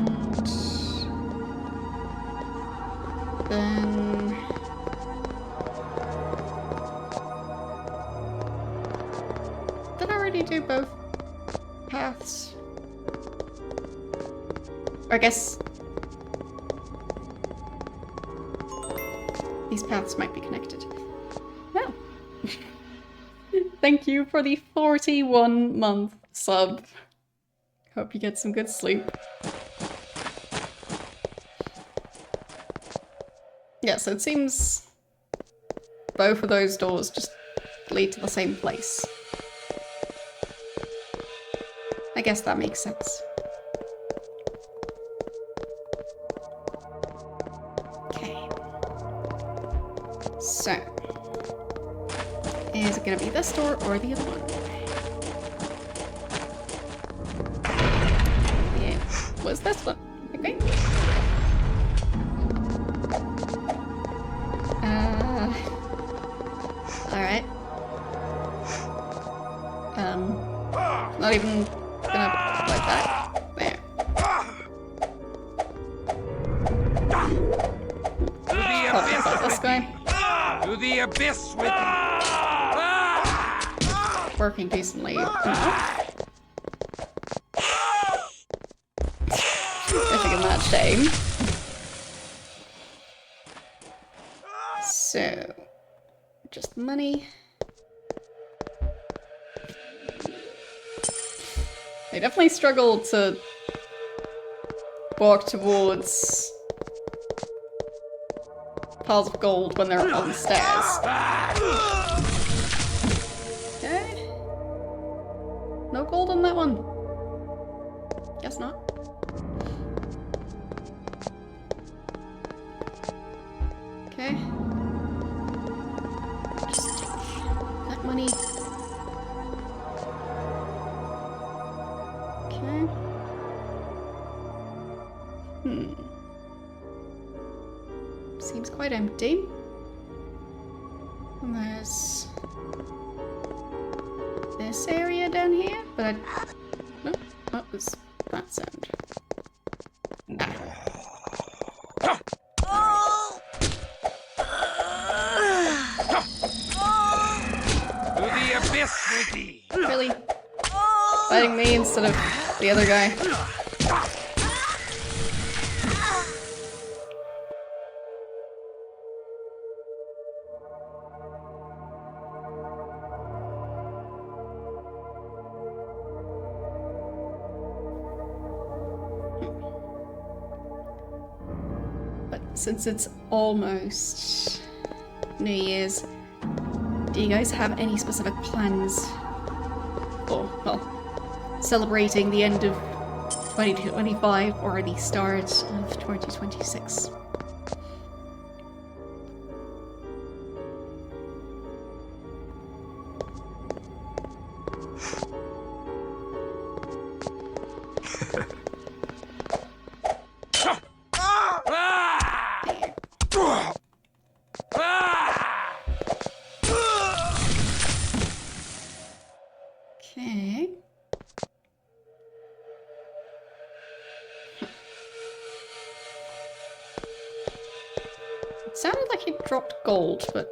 then did I already do both paths? Or I guess these paths might be connected. Well, thank you for the 41-month sub. Hope you get some good sleep. Yeah, so it seems both of those doors just lead to the same place. I guess that makes sense. Okay. So, is it gonna be this door or the other one? Yeah, was this one? Okay. Alright. Not even gonna like that. There. Probably about this guy. To the abyss with me! Working decently. If you can match to aim. So, just money. They definitely struggle to walk towards piles of gold when they're on the stairs. gold on that one? Guess not. Okay. Just take that money. Okay. Seems quite empty. And there's this area down here, but no, what was that sound? To the abyss with thee! Really? Fighting me instead of the other guy? Since it's almost New Year's, do you guys have any specific plans for, well, celebrating the end of 2025 or the start of 2026? Okay. It sounded like he dropped gold, but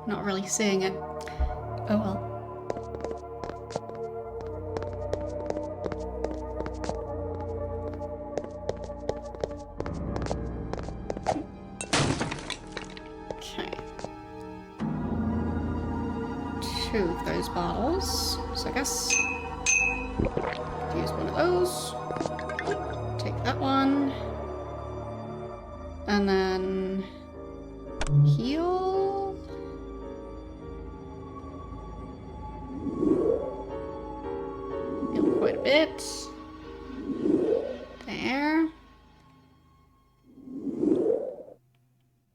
not really seeing it. Oh well. Two of those bottles, so I guess use one of those, take that one, and then heal. Heal quite a bit. There.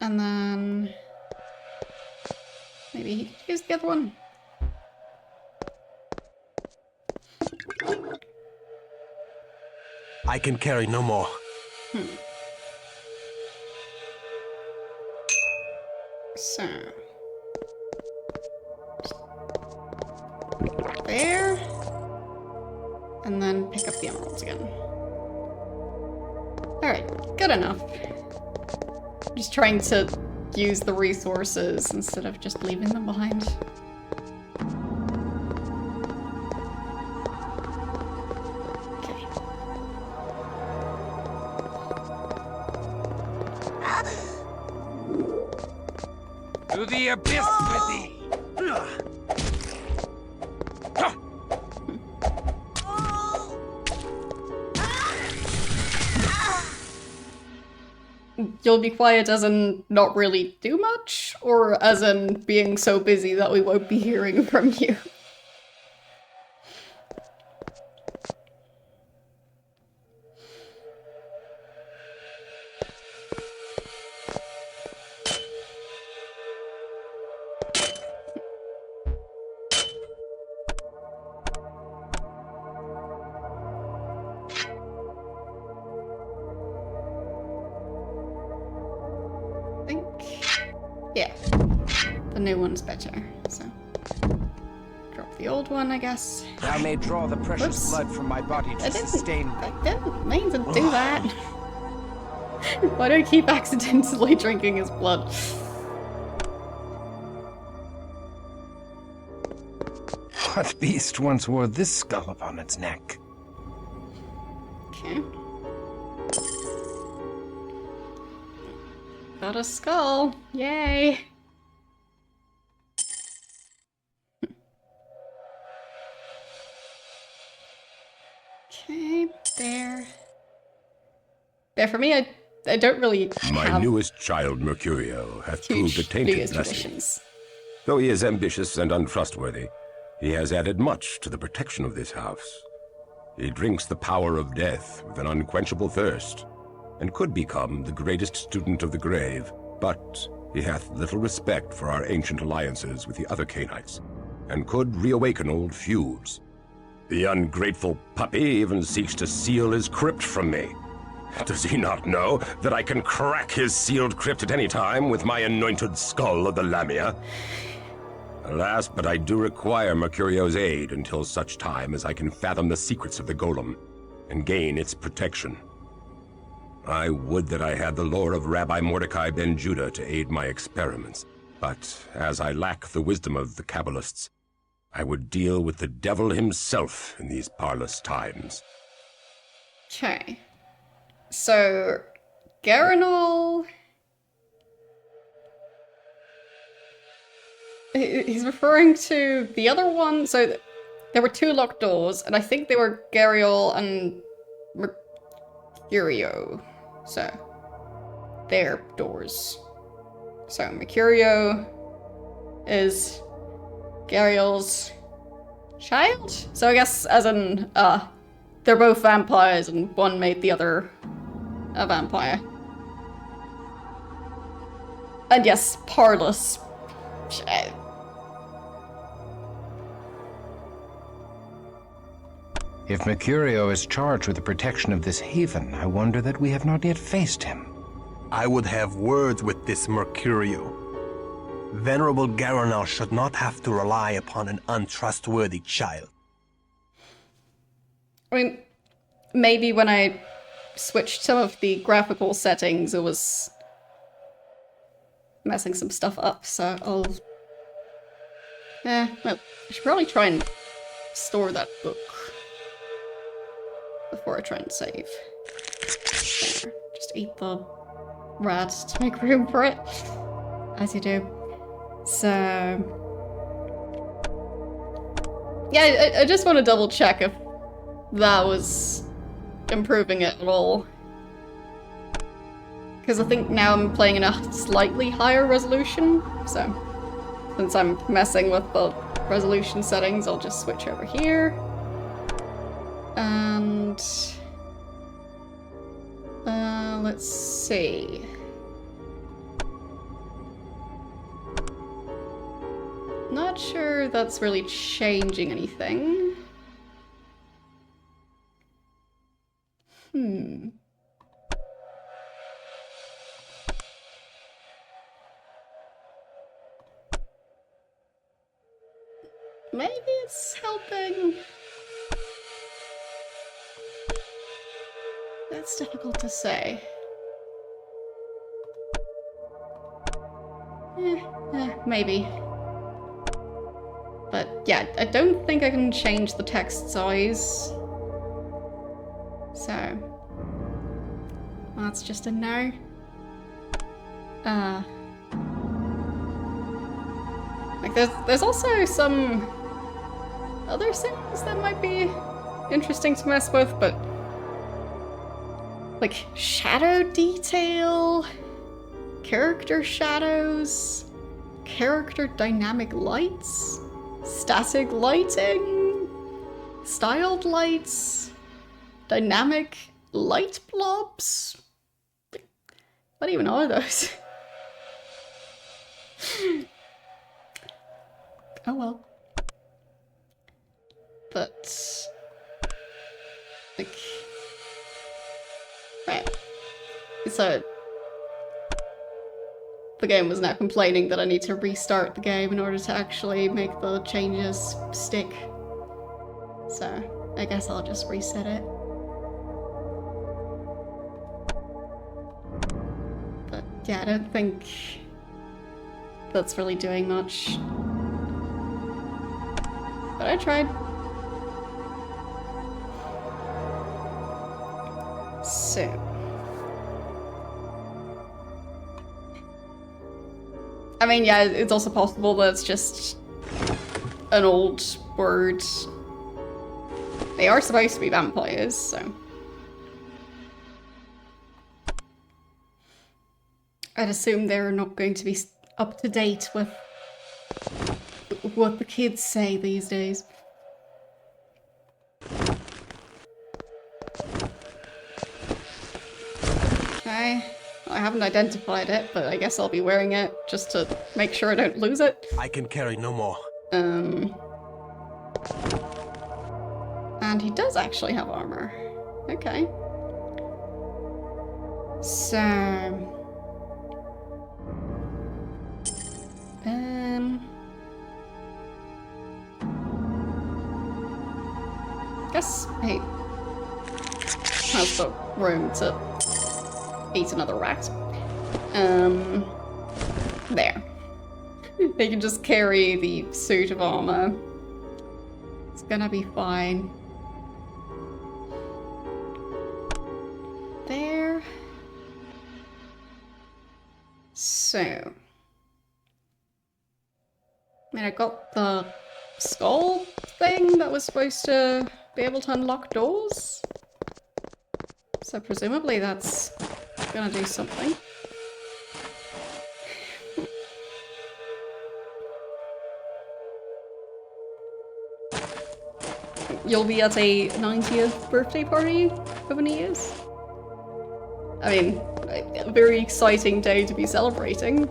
And then maybe he could use the other one. I can carry no more. So there, and then pick up the emeralds again. Alright, good enough. Just trying to use the resources instead of just leaving them behind. Okay. To the abyss with thee! You'll be quiet as in not really do much, or as in being so busy that we won't be hearing from you? Yeah, the new one's better, so drop the old one, I guess. Thou may draw the precious Whoops. blood from my body to sustain me. I didn't mean to do that. Why do I keep accidentally drinking his blood? What beast once wore this skull upon its neck? Okay. Got a skull. Yay. Okay, there. Yeah, for me, I don't really My have newest child, Mercurio, hath proved a huge New tainted Year's blessing. traditions. Though he is ambitious and untrustworthy, He has added much to the protection of this house. He drinks the power of death with an unquenchable thirst, and could become the greatest student of the grave, but he hath little respect for our ancient alliances with the other Canaanites, and could reawaken old feuds. The ungrateful puppy even seeks to seal his crypt from me. Does he not know that I can crack his sealed crypt at any time with my anointed skull of the Lamia? Alas, but I do require Mercurio's aid until such time as I can fathom the secrets of the golem and gain its protection. I would that I had the lore of Rabbi Mordecai ben Judah to aid my experiments, but as I lack the wisdom of the Kabbalists, I would deal with the devil himself in these parlous times. Okay. So, Garanol... He's referring to the other one. So, there were two locked doors, and I think they were Gariol and Mercurio. So, their doors. So, Mercurio is Gariol's child? So I guess as in, they're both vampires and one made the other a vampire. And yes, Parlous. If Mercurio is charged with the protection of this haven, I wonder that we have not yet faced him. I would have words with this Mercurio. Venerable Garanal should not have to rely upon an untrustworthy child. I mean, maybe when I switched some of the graphical settings, it was messing some stuff up, so I'll... well, I should probably try and store that book before I try and save. There. Just eat the rat to make room for it, as you do. So... yeah, I just want to double check if that was improving it at all. Because I think now I'm playing in a slightly higher resolution, so since I'm messing with the resolution settings, I'll just switch over here. And... let's see. Not sure that's really changing anything. Maybe it's helping. That's difficult to say. Maybe. But yeah, I don't think I can change the text size. So that's just a no. Like there's also some other things that might be interesting to mess with, but like shadow detail, character shadows, character dynamic lights, static lighting, styled lights, dynamic light blobs. What even are those? Oh well. But like, right. So the game was now complaining that I need to restart the game in order to actually make the changes stick. So I guess I'll just reset it. But yeah, I don't think that's really doing much. But I tried. So. I mean, yeah, it's also possible that it's just an old word. They are supposed to be vampires, so. I'd assume they're not going to be up to date with what the kids say these days. Okay. I haven't identified it, but I guess I'll be wearing it just to make sure I don't lose it. I can carry no more. And he does actually have armor. Okay. So... guess he has the room to eat another rat. There. He can just carry the suit of armor. It's gonna be fine. There. So. I mean, I got the skull thing that was supposed to be able to unlock doors. So presumably that's gonna do something. You'll be at a 90th birthday party over New Year's? I mean, a very exciting day to be celebrating.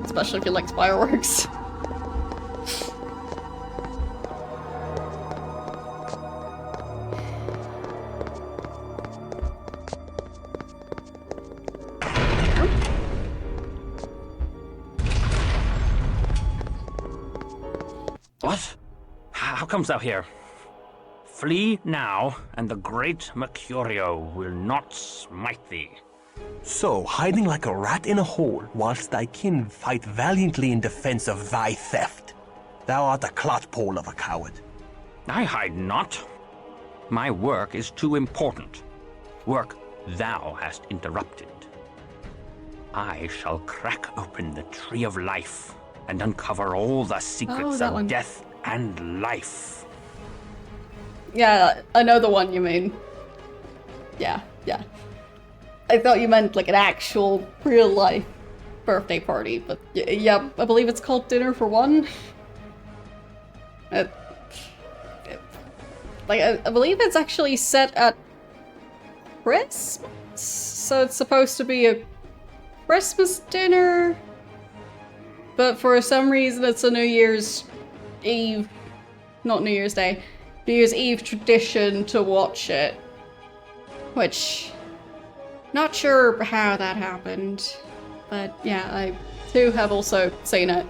Especially if you like fireworks. What? How comes thou here? Flee now, and the great Mercurio will not smite thee. So, hiding like a rat in a hole, whilst thy kin fight valiantly in defense of thy theft. Thou art a clotpole of a coward. I hide not. My work is too important. Work thou hast interrupted. I shall crack open the tree of life and uncover all the secrets that of one. death and life. Yeah, I know the one you mean. Yeah. I thought you meant like an actual, real-life birthday party, but yeah, I believe it's called Dinner for One. I believe it's actually set at Christmas, so it's supposed to be a Christmas dinner, but for some reason it's a New Year's Eve, not New Year's Day, New Year's Eve tradition to watch it, which, not sure how that happened, but yeah, I too have also seen it.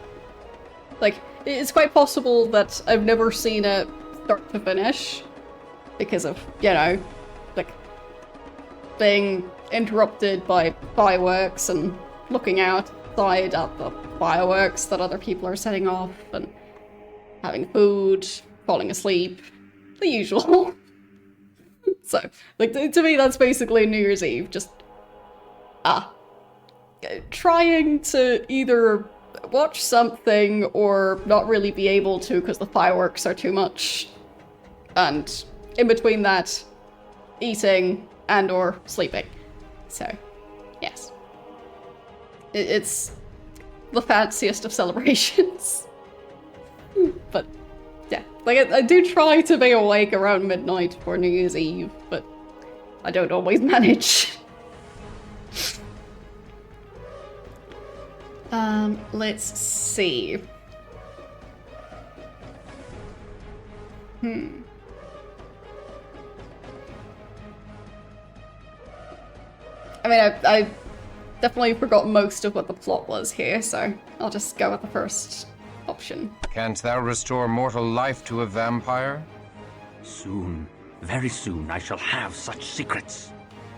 Like, it's quite possible that I've never seen it start to finish, because of, you know, like, being interrupted by fireworks and looking outside at the fireworks that other people are setting off, and having food, falling asleep, the usual. So, like, to me that's basically New Year's Eve, just, trying to either watch something or not really be able to because the fireworks are too much, and in between that, eating and or sleeping. So, yes. It's the fanciest of celebrations. But, yeah. Like, I do try to be awake around midnight for New Year's Eve, but I don't always manage. Let's see. I mean, I definitely forgot most of what the plot was here, so I'll just go with the first option. Canst thou restore mortal life to a vampire? Soon, very soon, I shall have such secrets.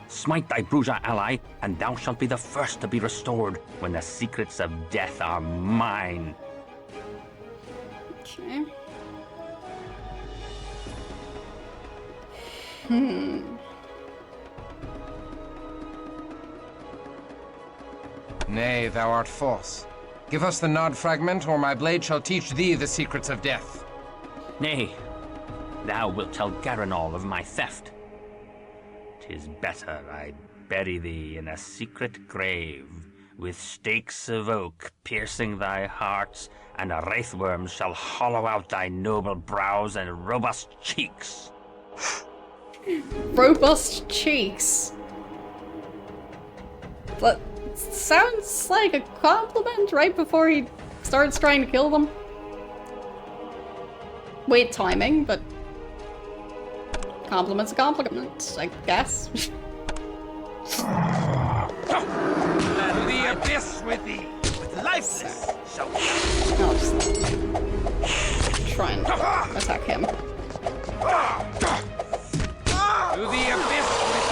Smite thy Bruja ally, and thou shalt be the first to be restored when the secrets of death are mine. Okay. Nay, thou art false. Give us the nod fragment, or my blade shall teach thee the secrets of death. Nay, thou wilt tell Garanol of my theft. 'Tis better I bury thee in a secret grave, with stakes of oak piercing thy hearts, and wraithworms shall hollow out thy noble brows and robust cheeks. Robust cheeks. That sounds like a compliment right before he starts trying to kill them. Weird timing, but compliment's a compliment, I guess. To the abyss with thee! With lifeless shall I'll just try and attack him. To the abyss with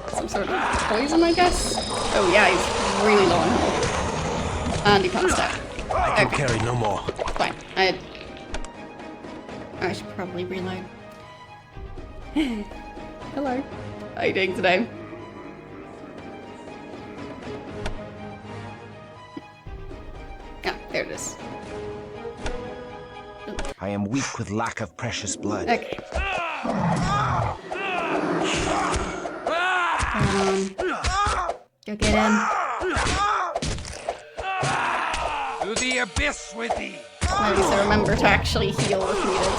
Some sort of poison, I guess? Oh yeah, he's really low on health. And he passed out. I can carry no more. Fine. I should probably reload. Hello. How are you doing today? Ah, there it is. I am weak with lack of precious blood. Okay. Go get him. To the abyss with thee! Maybe so remember to actually heal if needed.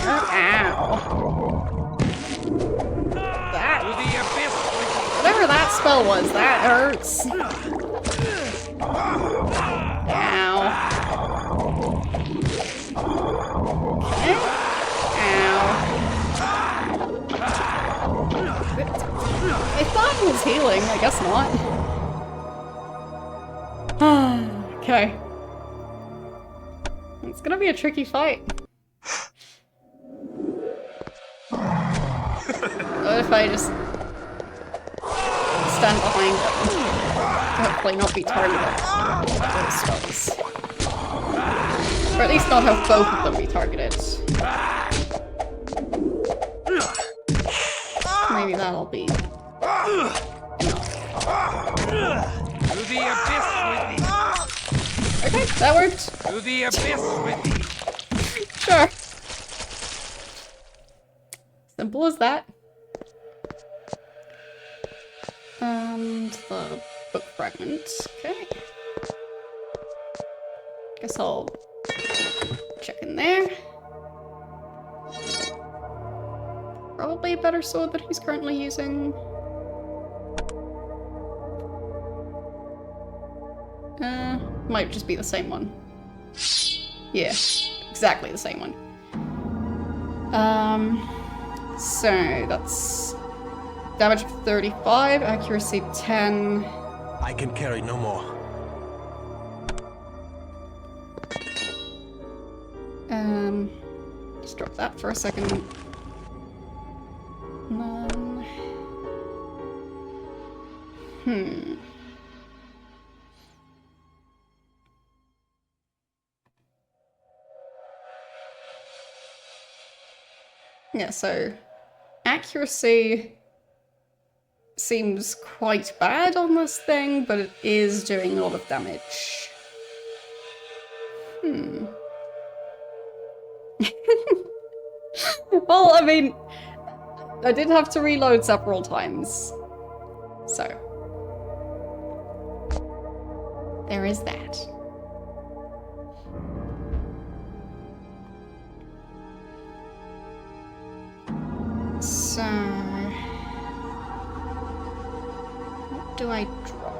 Ow. That. To the abyss with thee! Whatever that spell was, that hurts. Ow. Okay. Ow. I thought it was healing, I guess not. Okay. It's gonna be a tricky fight. What if I just stand behind them? Hopefully not be targeted by those spells. Or at least not have both of them be targeted. Maybe that'll be enough. To the abyss with thee! Okay, that worked. To the abyss with thee! Sure. Simple as that. And the book fragment. Okay. Guess I'll check in there. Probably a better sword that he's currently using. Might just be the same one. Yeah, exactly the same one. So that's damage of 35, accuracy 10. I can carry no more. Just drop that for a second. And then... Yeah, so accuracy seems quite bad on this thing, but it is doing a lot of damage. Well, I mean, I did have to reload several times. So, there is that. So, what do I drop?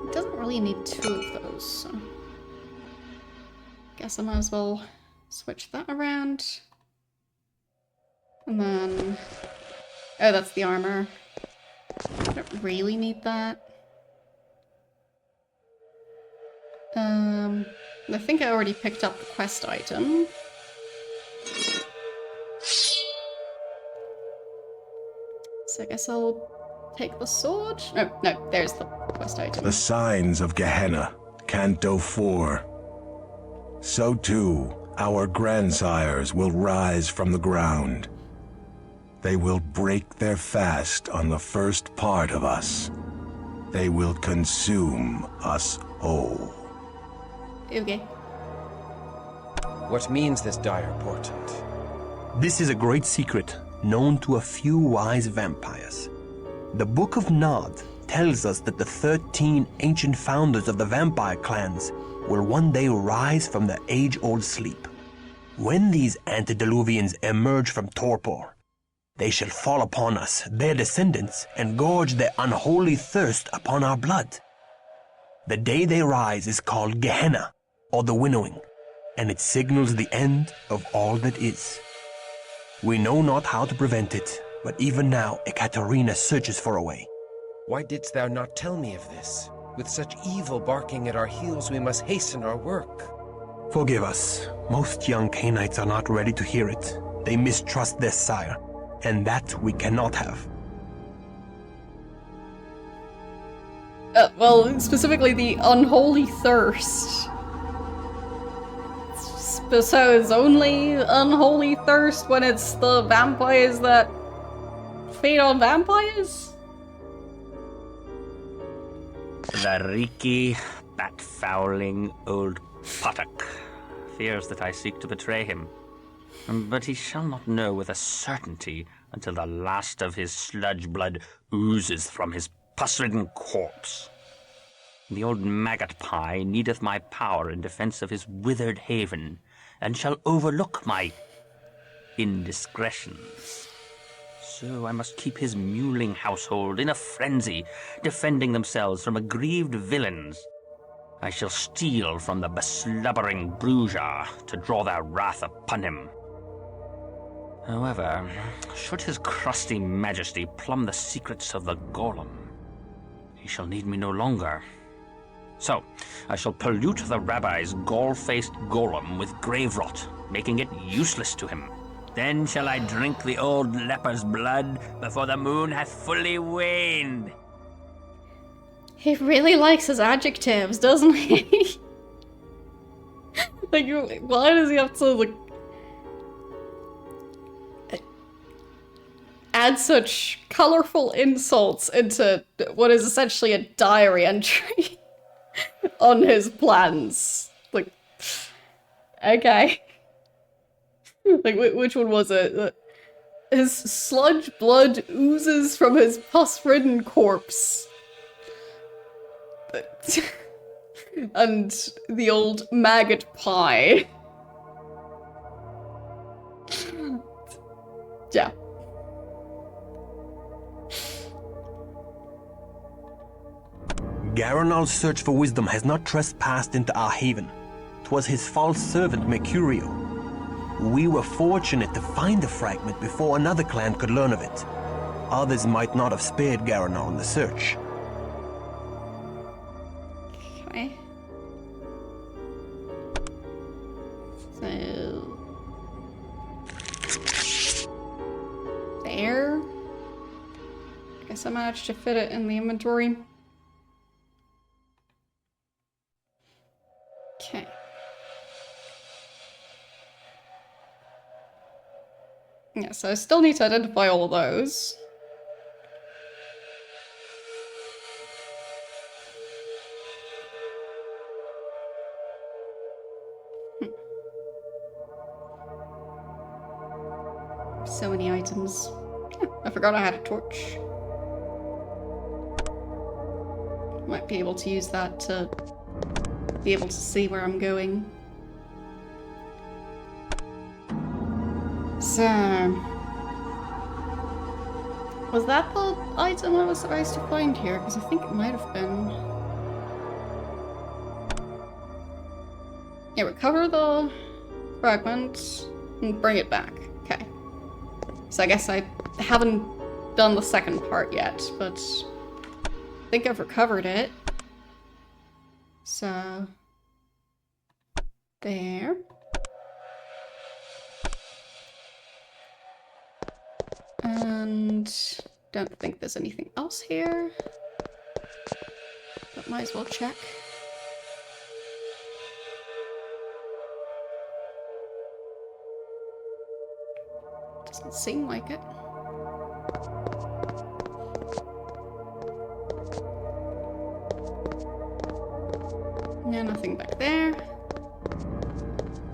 It doesn't really need two of those, so guess I might as well switch that around. And then... Oh, that's the armor. I don't really need that. I think I already picked up the quest item. So I guess I'll take the sword. Oh, no, there's the quest item. The signs of Gehenna, Canto 4. So too, our grandsires will rise from the ground. They will break their fast on the first part of us. They will consume us whole. Okay. What means this dire portent? This is a great secret known to a few wise vampires. The Book of Nod tells us that the 13 ancient founders of the vampire clans will one day rise from their age-old sleep. When these antediluvians emerge from torpor, they shall fall upon us, their descendants, and gorge their unholy thirst upon our blood. The day they rise is called Gehenna, or the Winnowing, and it signals the end of all that is. We know not how to prevent it, but even now Ekaterina searches for a way. Why didst thou not tell me of this? With such evil barking at our heels, we must hasten our work. Forgive us. Most young Cainites are not ready to hear it. They mistrust their sire, and that we cannot have. Well, specifically the unholy thirst. So it's only unholy thirst when it's the vampires that feed on vampires? The reeky, bat-fouling old puttock fears that I seek to betray him. But he shall not know with a certainty until the last of his sludge blood oozes from his pus-ridden corpse. The old maggot pie needeth my power in defense of his withered haven, and shall overlook my indiscretions. So I must keep his mewling household in a frenzy, defending themselves from aggrieved villains. I shall steal from the beslubbering Bruja to draw their wrath upon him. However, should his crusty majesty plumb the secrets of the golem, he shall need me no longer. So, I shall pollute the rabbi's gall-faced golem with grave rot, making it useless to him. Then shall I drink the old leper's blood before the moon hath fully waned. He really likes his adjectives, doesn't he? Like, why does he have to, like, add such colorful insults into what is essentially a diary entry on his plans? Like, okay. Like, which one was it? His sludge blood oozes from his pus-ridden corpse. And the old maggot pie. Yeah. Garanal's search for wisdom has not trespassed into our haven. 'Twas his false servant Mercurio. We were fortunate to find the fragment before another clan could learn of it. Others might not have spared Garanal in the search. Okay. So... there. I guess I managed to fit it in the inventory. Okay. Yeah, so I still need to identify all of those. So many items. I forgot I had a torch. Might be able to use that to be able to see where I'm going. So... was that the item I was supposed to find here? Because I think it might have been. Yeah, recover the fragment and bring it back. Okay. So I guess I haven't done the second part yet, but I think I've recovered it. So... there. And don't think there's anything else here, but might as well check. Doesn't seem like it. Yeah, nothing back there.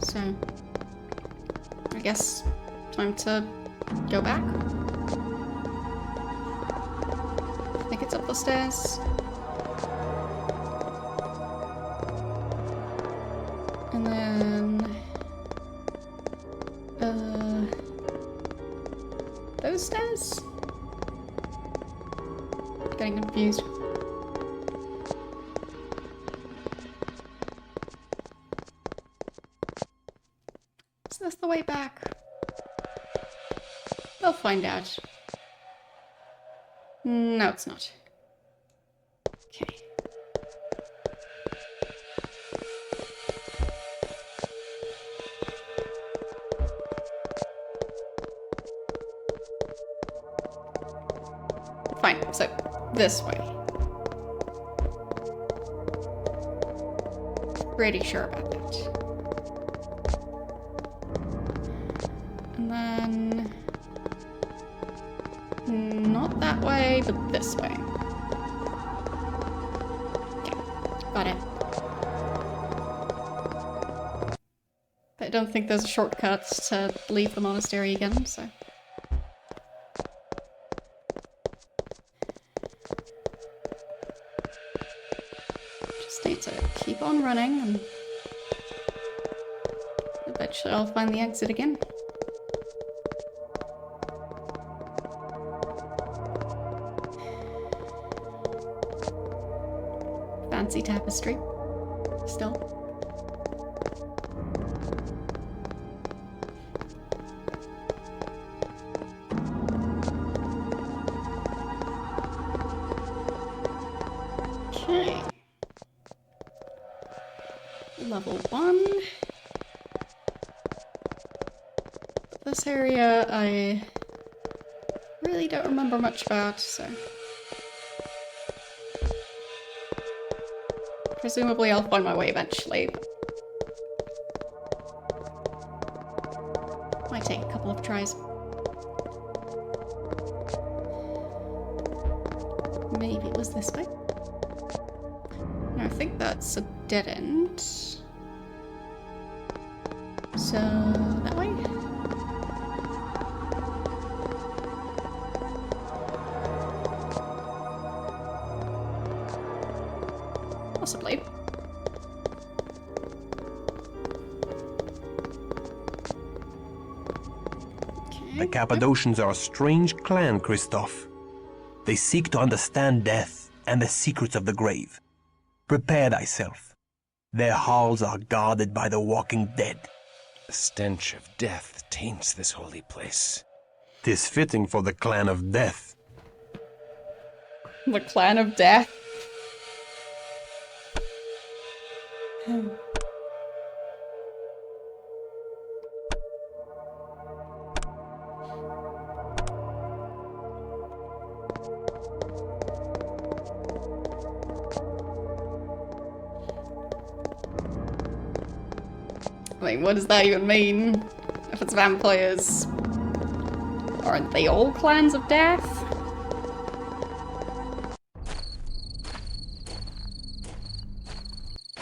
So, I guess time to go back. I think it's up the stairs. And then... those stairs? Getting confused. Is this the way back? We'll find out. No, it's not. Okay. Fine, so this way. Pretty sure about that. And then... not that way, but this way. Okay, got it. I don't think there's a shortcut to leave the monastery again, so... just need to keep on running, and eventually I'll find the exit again. Fancy tapestry. Still. Okay. Level 1. This area I really don't remember much about, so... presumably I'll find my way eventually. Might take a couple of tries. Maybe it was this way. No, I think that's a dead end. So, that way? Possibly. Okay. The Cappadocians are a strange clan, Christoph. They seek to understand death and the secrets of the grave. Prepare thyself. Their halls are guarded by the walking dead. The stench of death taints this holy place. 'Tis fitting for the clan of death. The clan of death. Like, what does that even mean? If it's vampires, aren't they all clans of death?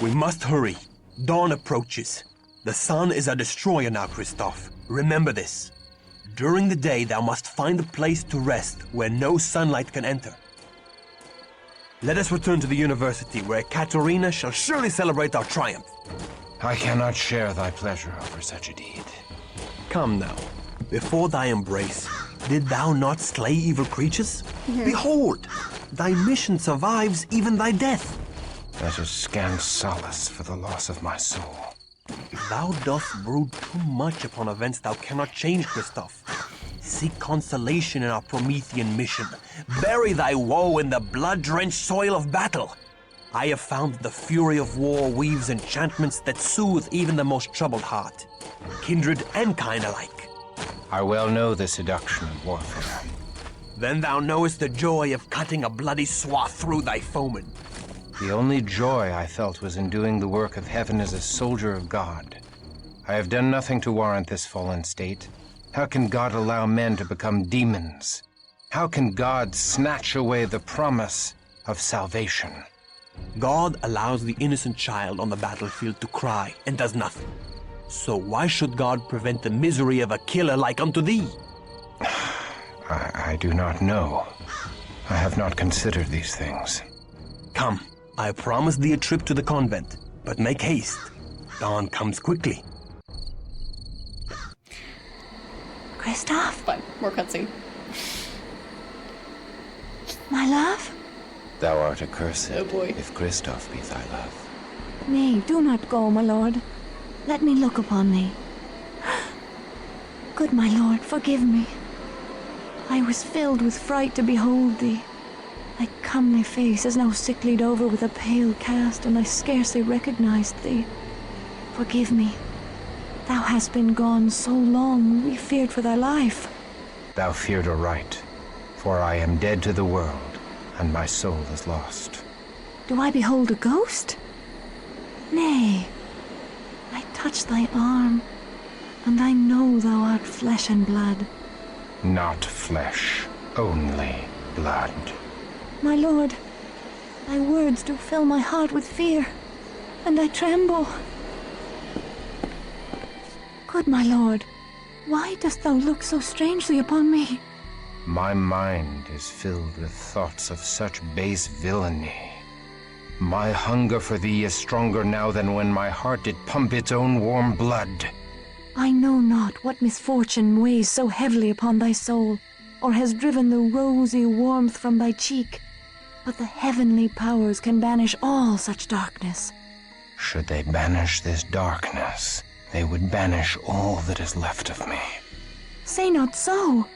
We must hurry. Dawn approaches. The sun is a destroyer now, Christoph. Remember this. During the day, thou must find a place to rest where no sunlight can enter. Let us return to the university, where Katerina shall surely celebrate our triumph. I cannot share thy pleasure over such a deed. Come now. Before thy embrace, did thou not slay evil creatures? Behold, thy mission survives even thy death. That is scant solace for the loss of my soul. Thou dost brood too much upon events thou cannot change, Christoph. Seek consolation in our Promethean mission. Bury thy woe in the blood-drenched soil of battle. I have found that the fury of war weaves enchantments that soothe even the most troubled heart. Kindred and kind alike. I well know the seduction of warfare. Then thou knowest the joy of cutting a bloody swath through thy foeman. The only joy I felt was in doing the work of heaven as a soldier of God. I have done nothing to warrant this fallen state. How can God allow men to become demons? How can God snatch away the promise of salvation? God allows the innocent child on the battlefield to cry and does nothing. So why should God prevent the misery of a killer like unto thee? I do not know. I have not considered these things. Come, I promise thee a trip to the convent, but make haste. Dawn comes quickly. Kristoff, Fine, more cutscene. my love? Thou art accursed, Oh boy. if Kristoff be thy love. Nay, do not go, my lord. Let me look upon thee. Good my lord, forgive me. I was filled with fright to behold thee. Thy comely face is now sicklied over with a pale cast, and I scarcely recognized thee. Forgive me. Thou hast been gone so long, we feared for thy life. Thou feared aright, for I am dead to the world, and my soul is lost. Do I behold a ghost? Nay. I touch thy arm, and I know thou art flesh and blood. Not flesh, only blood. My lord, thy words do fill my heart with fear, and I tremble. Good my lord, why dost thou look so strangely upon me? My mind is filled with thoughts of such base villainy. My hunger for thee is stronger now than when my heart did pump its own warm blood. I know not what misfortune weighs so heavily upon thy soul, or has driven the rosy warmth from thy cheek, but the heavenly powers can banish all such darkness. Should they banish this darkness, they would banish all that is left of me. Say not so.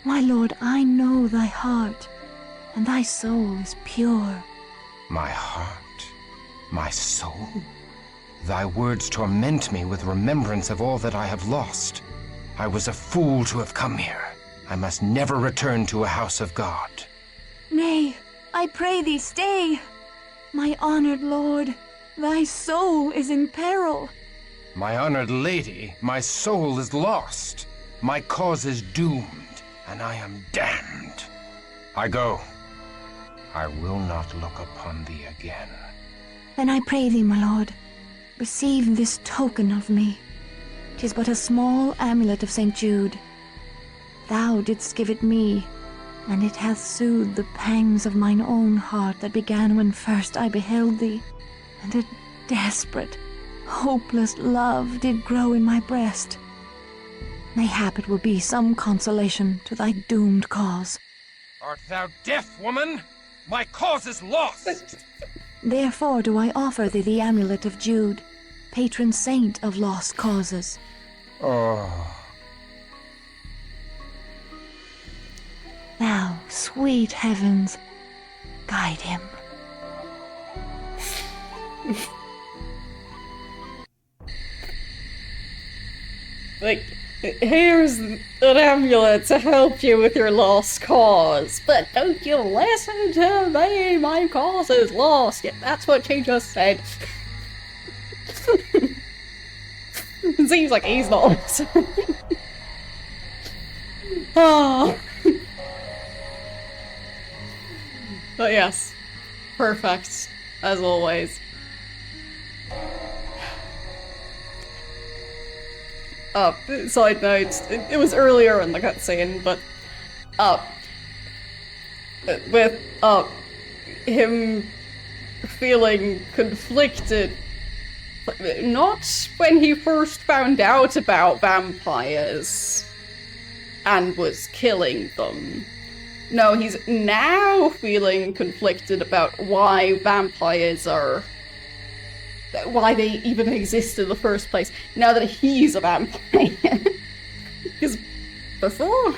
My lord, I know thy heart, and thy soul is pure. My heart, my soul? Thy words torment me with remembrance of all that I have lost. I was a fool to have come here. I must never return to a house of God. Nay, I pray thee stay. My honored lord, thy soul is in peril. My honored lady, my soul is lost. My cause is doomed, and I am damned. I go. I will not look upon thee again. Then I pray thee, my lord, receive this token of me. 'Tis but a small amulet of St. Jude. Thou didst give it me, and it hath soothed the pangs of mine own heart that began when first I beheld thee, and a desperate, hopeless love did grow in my breast. Mayhap it will be some consolation to thy doomed cause. Art thou deaf, woman? My cause is lost! Therefore do I offer thee the amulet of Jude, patron saint of lost causes. Oh. Thou, sweet heavens, guide him. Like, here's an amulet to help you with your lost cause, but don't you listen to me, my cause is lost. Yeah, that's what she just said. It seems like he's not listening. Oh. But yes, perfect, as always. Side note, it was earlier in the cutscene, but, with, him feeling conflicted, not when he first found out about vampires and was killing them. No, he's now feeling conflicted about why vampires are... why they even exist in the first place, now that he's a vampire. Because before,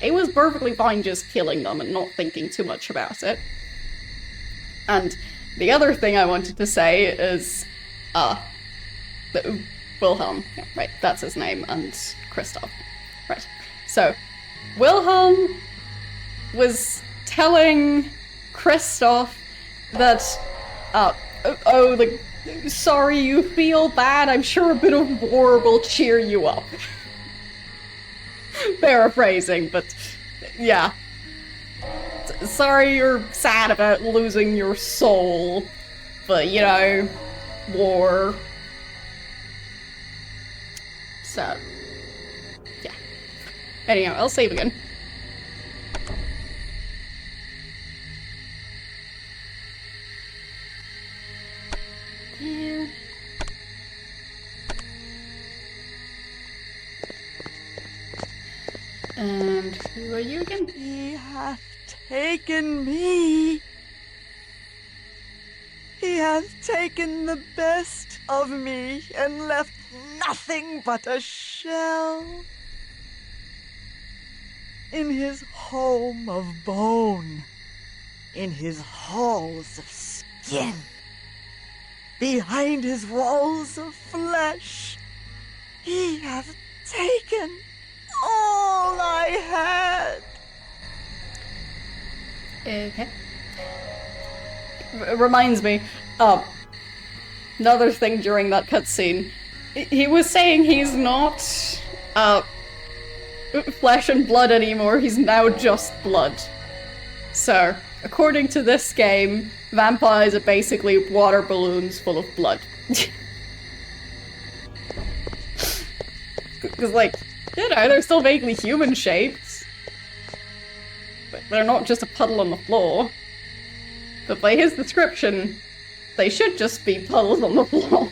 it was perfectly fine just killing them and not thinking too much about it. And the other thing I wanted to say is, Wilhelm, yeah, right, that's his name, and Kristoff. Right. So, Wilhelm was telling Kristoff that, sorry you feel bad, I'm sure a bit of war will cheer you up. Paraphrasing, but yeah. sorry you're sad about losing your soul, but you know, war. So, yeah. Anyhow, I'll save again. There. And who are you again? He hath taken me. He hath taken the best of me and left nothing but a shell. In his home of bone, in his halls of skin, behind his walls of flesh, he hath taken all I had. Okay. Reminds me, another thing during that cutscene. He was saying he's not, flesh and blood anymore, he's now just blood. So, according to this game, vampires are basically water balloons full of blood. Because, like, you know, they're still vaguely human shaped. But they're not just a puddle on the floor. But by his description, they should just be puddles on the floor.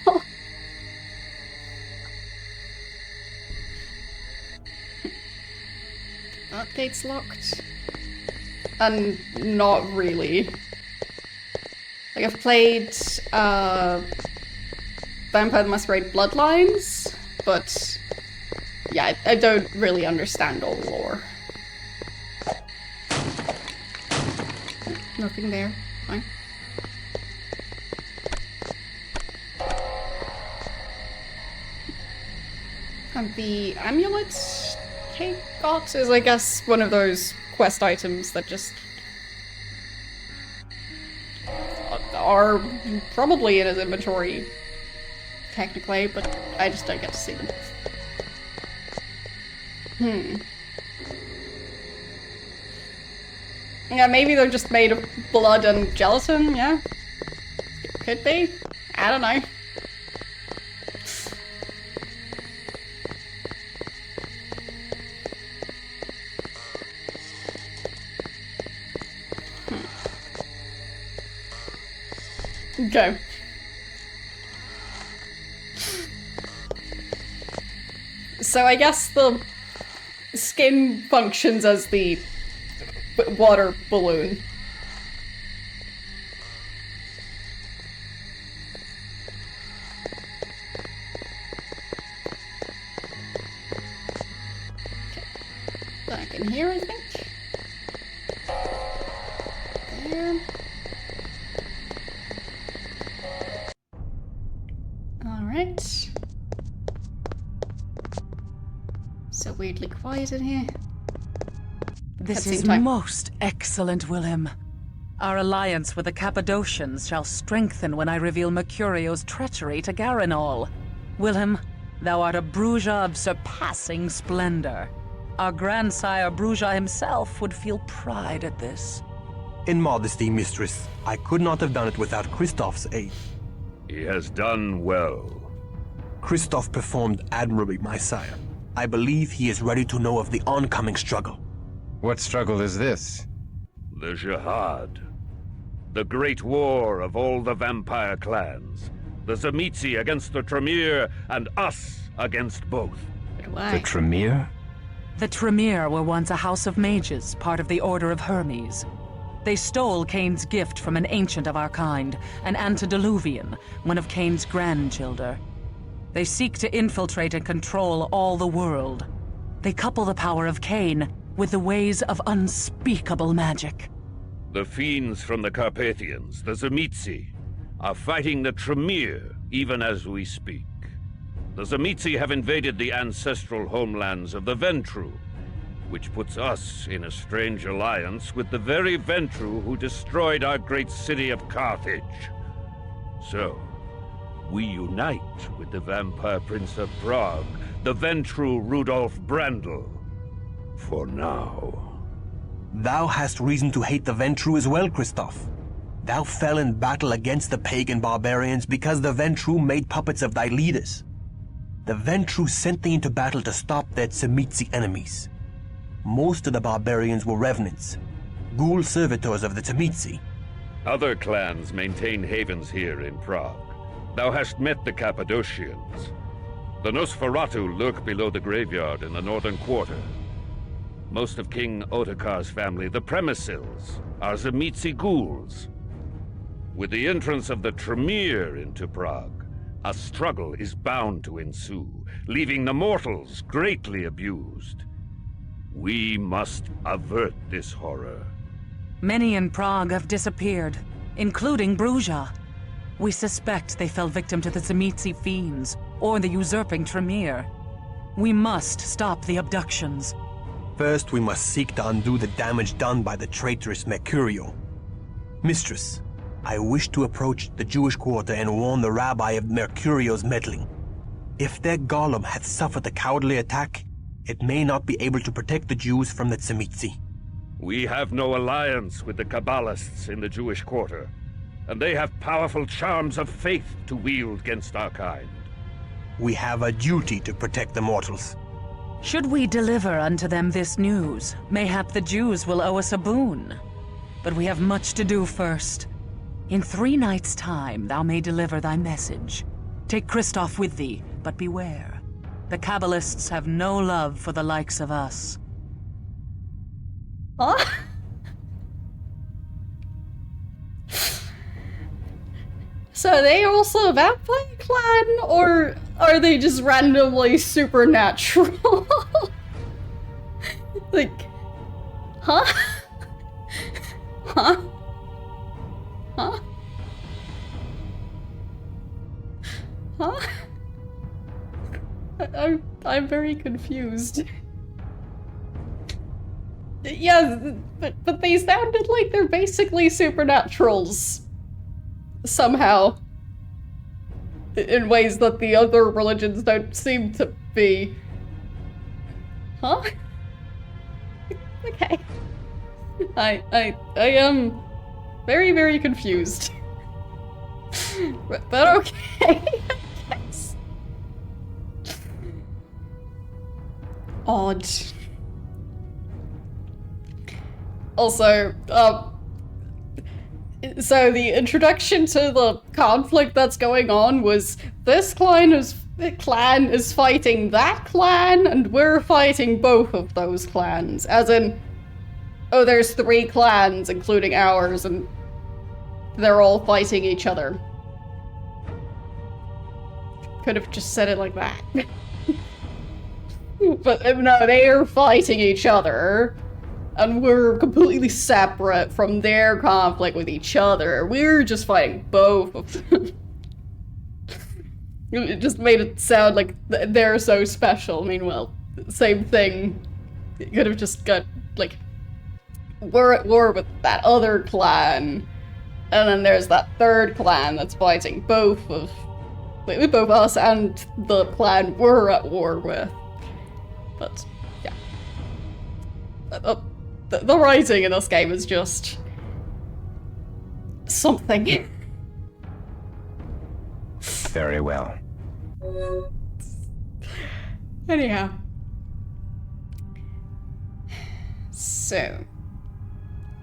That gate's locked. And not really. Like, I've played, Vampire the Masquerade Bloodlines, but yeah, I don't really understand all the lore. Nothing there. Fine. And the amulet Kate got is, I guess, one of those quest items that just are probably in his inventory, technically, but I just don't get to see them. Yeah, maybe they're just made of blood and gelatin, yeah? Could be. I don't know. Okay. So I guess the skin functions as the water balloon. Okay. Back in here, I think. There. Alright. So weirdly quiet in here. This Cutscene is time. most excellent, Wilhelm. Our alliance with the Cappadocians shall strengthen when I reveal Mercurio's treachery to Garanol. Wilhelm, thou art a Bruja of surpassing splendor. Our grandsire Bruja himself would feel pride at this. In modesty, mistress, I could not have done it without Christoph's aid. He has done well. Christoph performed admirably, my sire. I believe he is ready to know of the oncoming struggle. What struggle is this? The Jihad. The great war of all the vampire clans. The Tzimisce against the Tremere, and us against both. But why? The Tremere? The Tremere were once a house of mages, part of the Order of Hermes. They stole Cain's gift from an ancient of our kind, an antediluvian, one of Cain's grandchildren. They seek to infiltrate and control all the world. They couple the power of Cain with the ways of unspeakable magic. The fiends from the Carpathians, the Tzimisce, are fighting the Tremere even as we speak. The Tzimisce have invaded the ancestral homelands of the Ventru, which puts us in a strange alliance with the very Ventru who destroyed our great city of Carthage. So, we unite with the Vampire Prince of Prague, the Ventru Rudolf Brandl. For now. Thou hast reason to hate the Ventru as well, Christoph. Thou fell in battle against the pagan barbarians because the Ventru made puppets of thy leaders. The Ventru sent thee into battle to stop their Tzimisce enemies. Most of the barbarians were revenants, ghoul servitors of the Tzimisce. Other clans maintain havens here in Prague. Thou hast met the Cappadocians. The Nosferatu lurk below the graveyard in the northern quarter. Most of King Ottokar's family, the Premisils, are Tzimisce ghouls. With the entrance of the Tremere into Prague, a struggle is bound to ensue, leaving the mortals greatly abused. We must avert this horror. Many in Prague have disappeared, including Bruja. We suspect they fell victim to the Tzimisce fiends, or the usurping Tremere. We must stop the abductions. First, we must seek to undo the damage done by the traitorous Mercurio. Mistress, I wish to approach the Jewish quarter and warn the rabbi of Mercurio's meddling. If their golem hath suffered a cowardly attack, it may not be able to protect the Jews from the Tzimisce. We have no alliance with the Kabbalists in the Jewish quarter, and they have powerful charms of faith to wield against our kind. We have a duty to protect the mortals. Should we deliver unto them this news, mayhap the Jews will owe us a boon. But we have much to do first. In 3 nights' time thou may deliver thy message. Take Christoph with thee, but beware. The Kabbalists have no love for the likes of us. Huh? So are they also a vampire clan, or are they just randomly supernatural? Like, huh? Huh? Huh? Huh? I'm very confused. Yeah, but they sounded like they're basically supernaturals. Somehow. In ways that the other religions don't seem to be. Huh? Okay. I am very, very confused. but okay, I guess. Odd. Also, so the introduction to the conflict that's going on was this clan is fighting that clan, and we're fighting both of those clans. As in, oh, there's 3 clans, including ours, and they're all fighting each other. Could have just said it like that. But no, they are fighting each other. And we're completely separate from their conflict with each other. We're just fighting both of them. It just made it sound like they're so special. Meanwhile, same thing. You could have just got, like, we're at war with that other clan. And then there's that 3rd clan that's fighting both us and the clan we're at war with. But, yeah. The writing in this game is just something. Very well. Anyhow. So,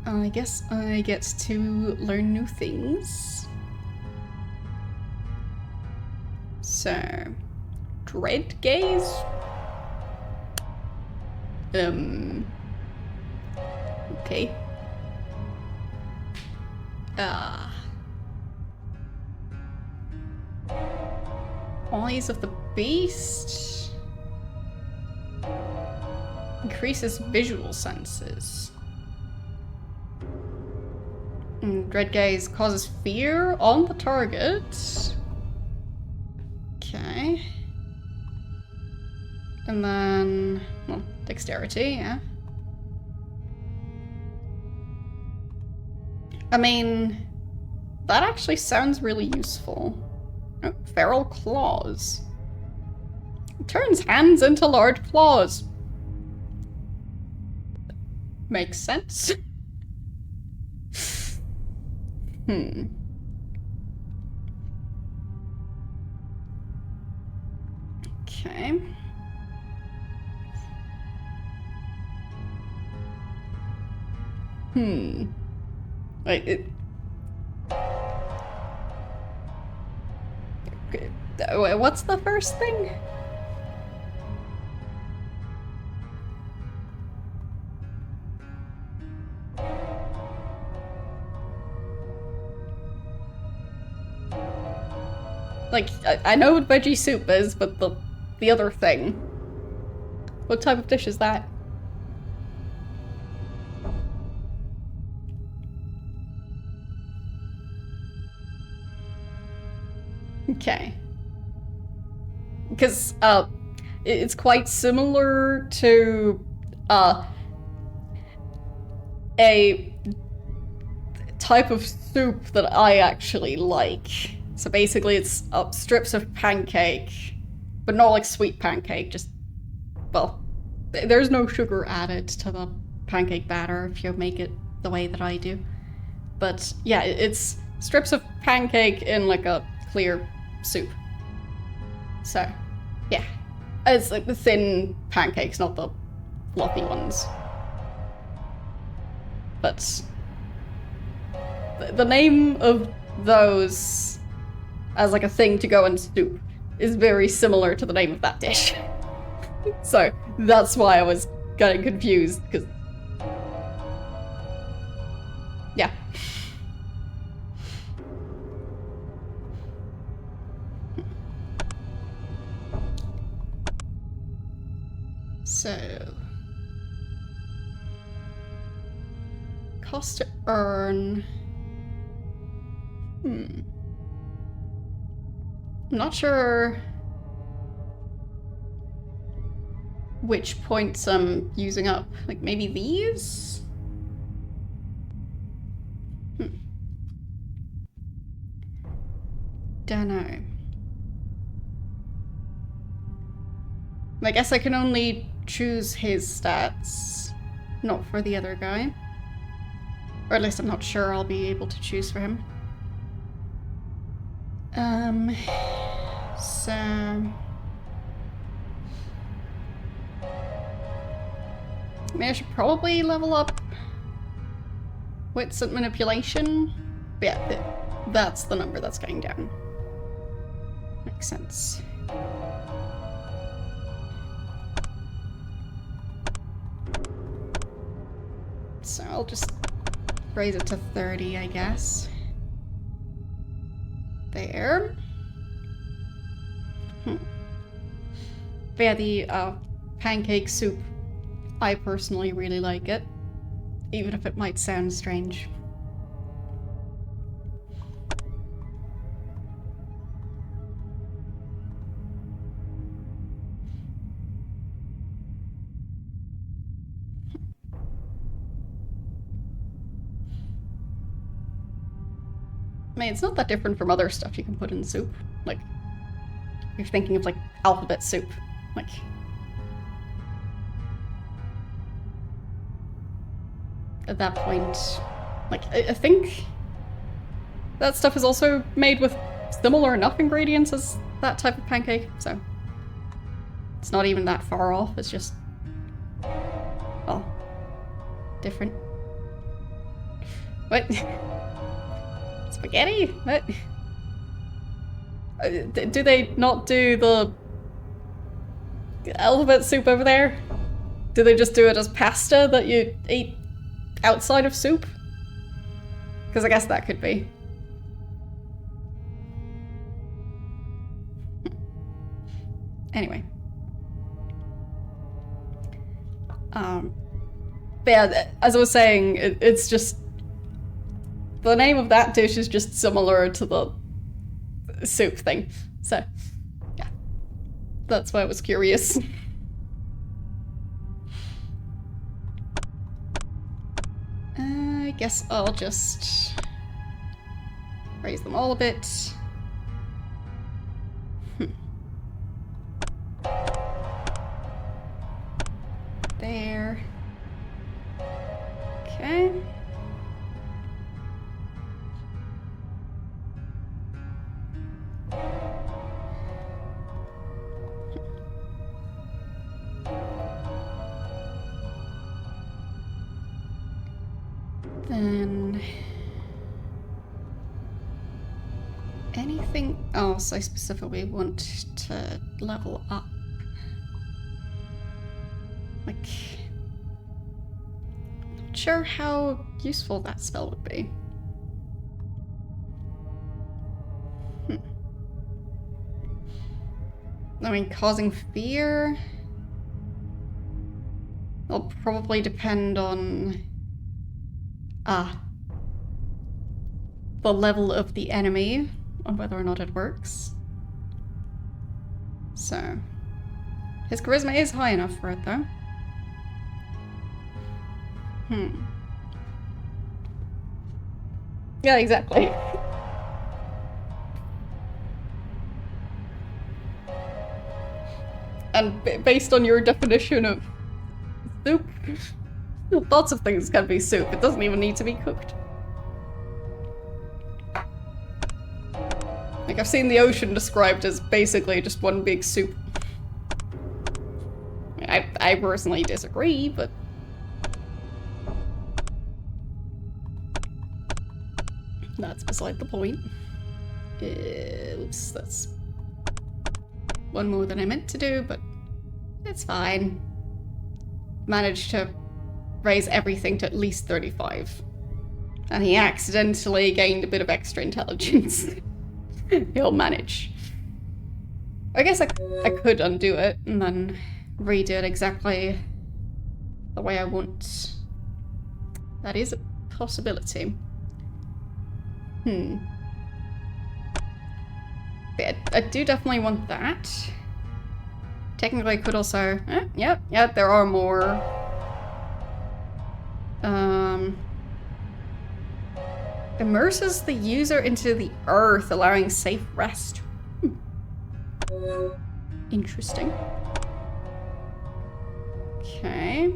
I guess I get to learn new things. So, Dread Gaze? Okay. Eyes of the Beast. Increases visual senses. Dread Gaze causes fear on the target. Okay. And then, well, dexterity, yeah. I mean, that actually sounds really useful. Oh, feral claws. It turns hands into large claws. makes sense. Okay. Wait, what's the first thing? Like, I know what veggie soup is, but the other thing. What type of dish is that? Okay. Because, it's quite similar to, a type of soup that I actually like. So basically it's strips of pancake, but not like sweet pancake, just, well, there's no sugar added to the pancake batter if you make it the way that I do. But yeah, it's strips of pancake in like a clear soup. So, yeah. It's like the thin pancakes, not the fluffy ones. But the name of those as like a thing to go in soup is very similar to the name of that dish. So that's why I was getting confused, because yeah. So cost to earn. I'm not sure which points I'm using up. Like maybe these? Dunno. I guess I can only choose his stats, not for the other guy. Or at least I'm not sure I'll be able to choose for him. So... I mean, I should probably level up wits and manipulation. But yeah, that's the number that's going down. Makes sense. So I'll just raise it to 30, I guess. There. But yeah, the pancake soup, I personally really like it, even if it might sound strange. I mean, it's not that different from other stuff you can put in soup. Like, you're thinking of, like, alphabet soup. Like... At that point, like, I think that stuff is also made with similar enough ingredients as that type of pancake, so it's not even that far off, it's just, well, different. What? Spaghetti? What? Do they not do the alphabet soup over there? Do they just do it as pasta that you eat outside of soup? Because I guess that could be. Anyway. But yeah, as I was saying, it's just... The name of that dish is just similar to the soup thing. So, yeah. That's why I was curious. I guess I'll just raise them all a bit. There. Okay. Then anything else I specifically want to level up? Like, not sure how useful that spell would be. I mean, causing fear will probably depend on the level of the enemy, on whether or not it works. So, his charisma is high enough for it, though. Yeah, exactly. And based on your definition of soup, lots of things can be soup. It doesn't even need to be cooked. Like, I've seen the ocean described as basically just one big soup. I personally disagree, but... that's beside the point. Oops, that's one more than I meant to do, but it's fine. Managed to raise everything to at least 35. And he accidentally gained a bit of extra intelligence. He'll manage. I guess I could undo it and then redo it exactly the way I want. That is a possibility. But I do definitely want that. Technically, I could also... yeah, there are more. Immerses the user into the earth, allowing safe rest. Interesting. Okay.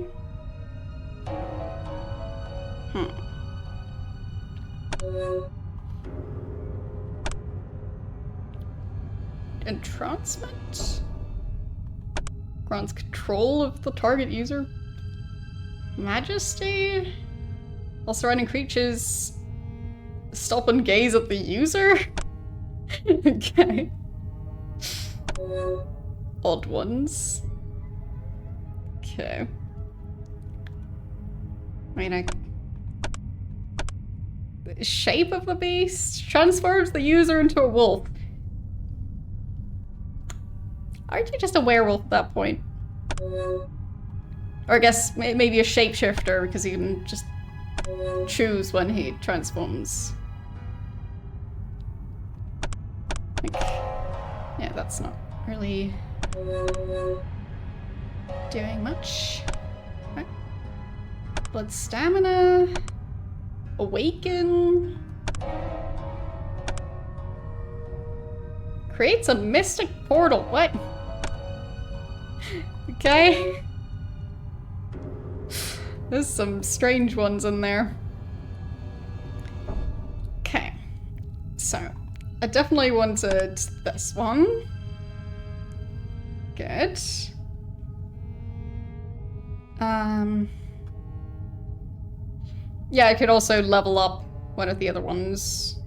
Entrancement? Grants control of the target user. Majesty? All surrounding creatures stop and gaze at the user? Okay. Odd ones. Okay. I mean, the shape of the beast transforms the user into a wolf. Aren't you just a werewolf at that point? Or I guess maybe a shapeshifter, because he can just choose when he transforms. Like, yeah, that's not really doing much. Right. Blood stamina. Awaken. Creates a mystic portal. What? Okay. There's some strange ones in there. Okay. So, I definitely wanted this one. Good. Yeah, I could also level up one of the other ones.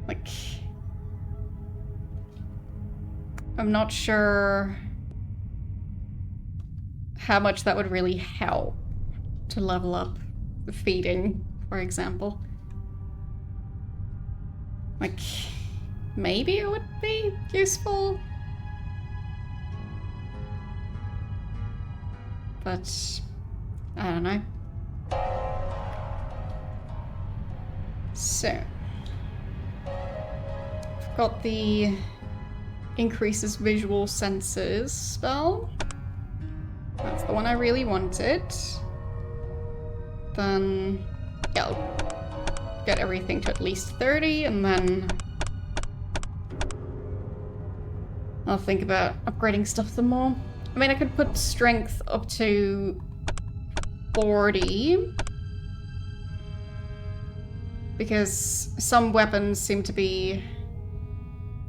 Like... I'm not sure how much that would really help to level up the feeding, for example. Like, maybe it would be useful? But, I don't know. So, I've got the increases visual senses spell. That's the one I really wanted. Then, yeah, I'll get everything to at least 30, and then I'll think about upgrading stuff some more. I mean, I could put strength up to 40. Because some weapons seem to be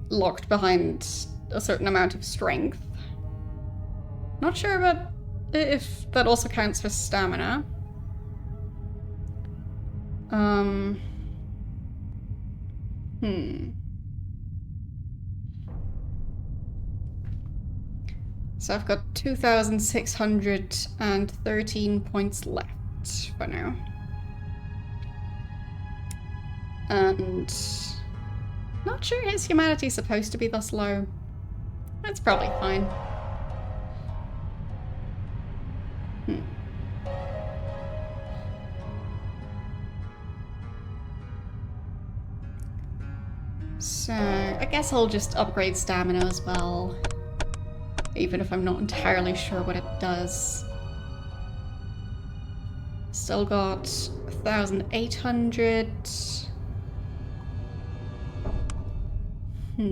locked behind a certain amount of strength. Not sure about if that also counts for stamina. So I've got 2,613 points left for now. And not sure his humanity's supposed to be this low. That's probably fine. So I guess I'll just upgrade stamina as well. Even if I'm not entirely sure what it does. Still got 1,800. Yeah,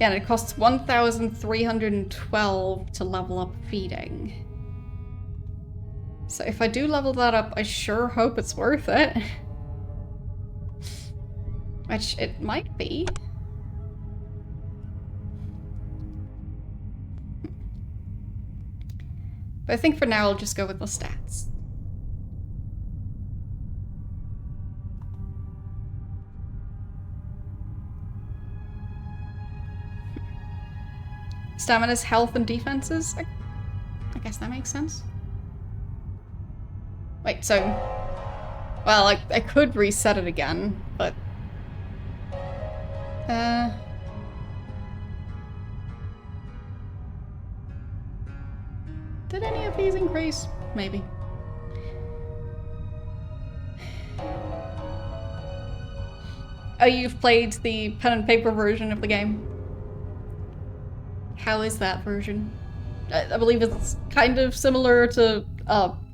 and it costs 1,312 to level up feeding. So if I do level that up, I sure hope it's worth it. Which it might be. But I think for now I'll just go with the stats. Stamina's health and defenses? I guess that makes sense. Wait, so... Well, I could reset it again, but... Did any of these increase? Maybe. Oh, you've played the pen and paper version of the game? How is that version? I believe it's kind of similar to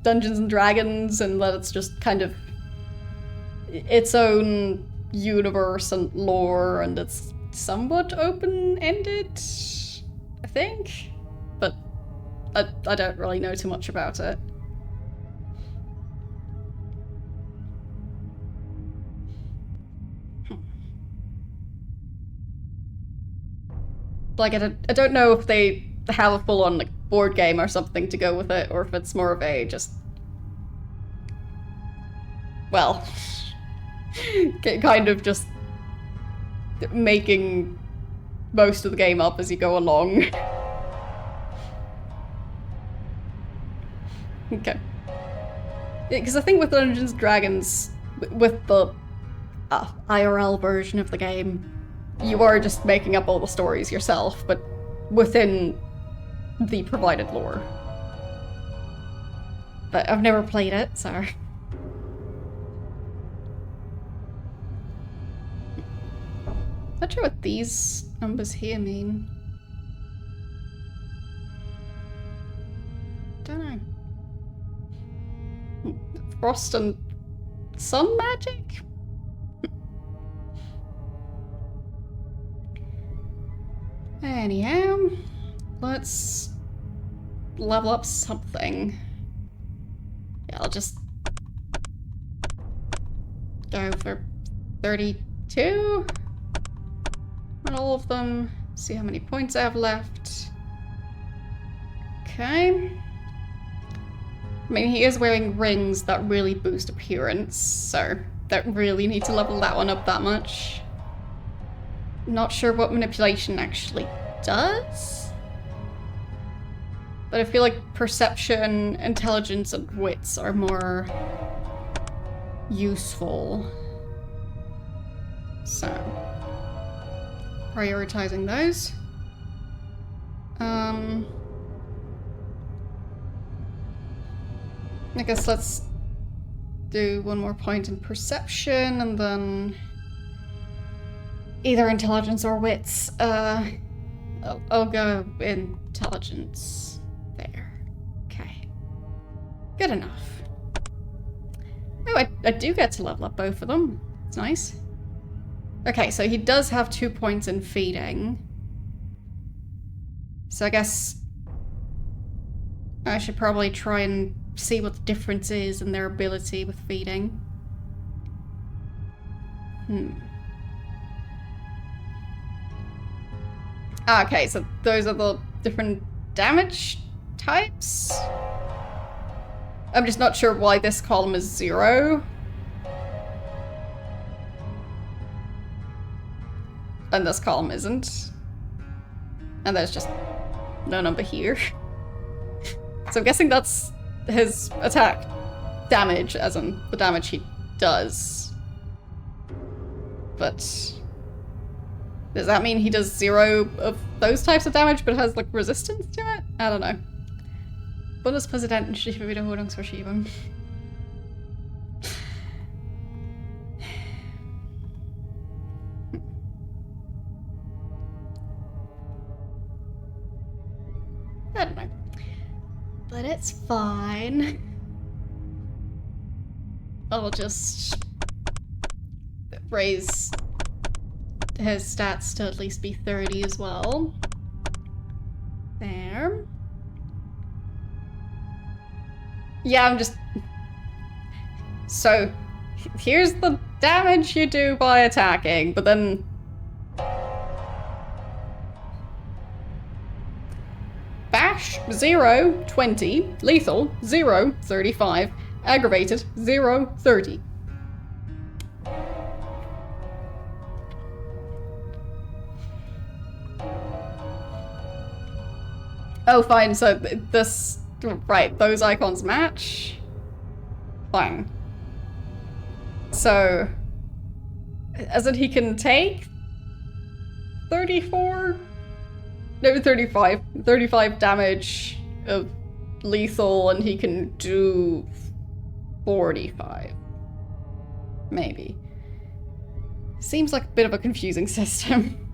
Dungeons and Dragons, and that it's just kind of its own universe and lore, and it's somewhat open-ended, I think? But I don't really know too much about it. Like, I don't know if they have a full-on like board game or something to go with it, or if it's more of a just... Well... kind of just... making most of the game up as you go along. Okay. Because I think with Dungeons & Dragons, with the IRL version of the game, you are just making up all the stories yourself, but within the provided lore. But I've never played it, so... Not sure what these numbers here mean. Don't know. Frost and sun magic? Anyhow, let's level up something. Yeah, I'll just go for 32 on all of them. See how many points I have left. Okay. I mean, he is wearing rings that really boost appearance, so don't really need to level that one up that much. Not sure what manipulation actually does, but I feel like perception, intelligence, and wits are more useful. So, prioritizing those. I guess let's do one more point in perception, and then either intelligence or wits. I'll go intelligence there. Okay. Good enough. Oh, I do get to level up both of them. It's nice. Okay, so he does have 2 points in feeding. So I guess I should probably try and see what the difference is in their ability with feeding. Okay, so those are the different damage types. I'm just not sure why this column is 0. And this column isn't. And there's just no number here. So I'm guessing that's his attack damage, as in the damage he does. But does that mean he does 0 of those types of damage but has like resistance to it? I don't know. Bundespräsidenten Wiederholungsverschiebung. I don't know. But it's fine. I'll just raise his stats to at least be 30 as well. There. Yeah, I'm just... So, here's the damage you do by attacking, but then... Bash, 0, 20. Lethal, 0, 35. Aggravated, 0, 30. Oh, fine, so this... Right, those icons match. Fine. So... As in he can take... 34? No, 35. 35 damage of lethal, and he can do 45. Maybe. Seems like a bit of a confusing system.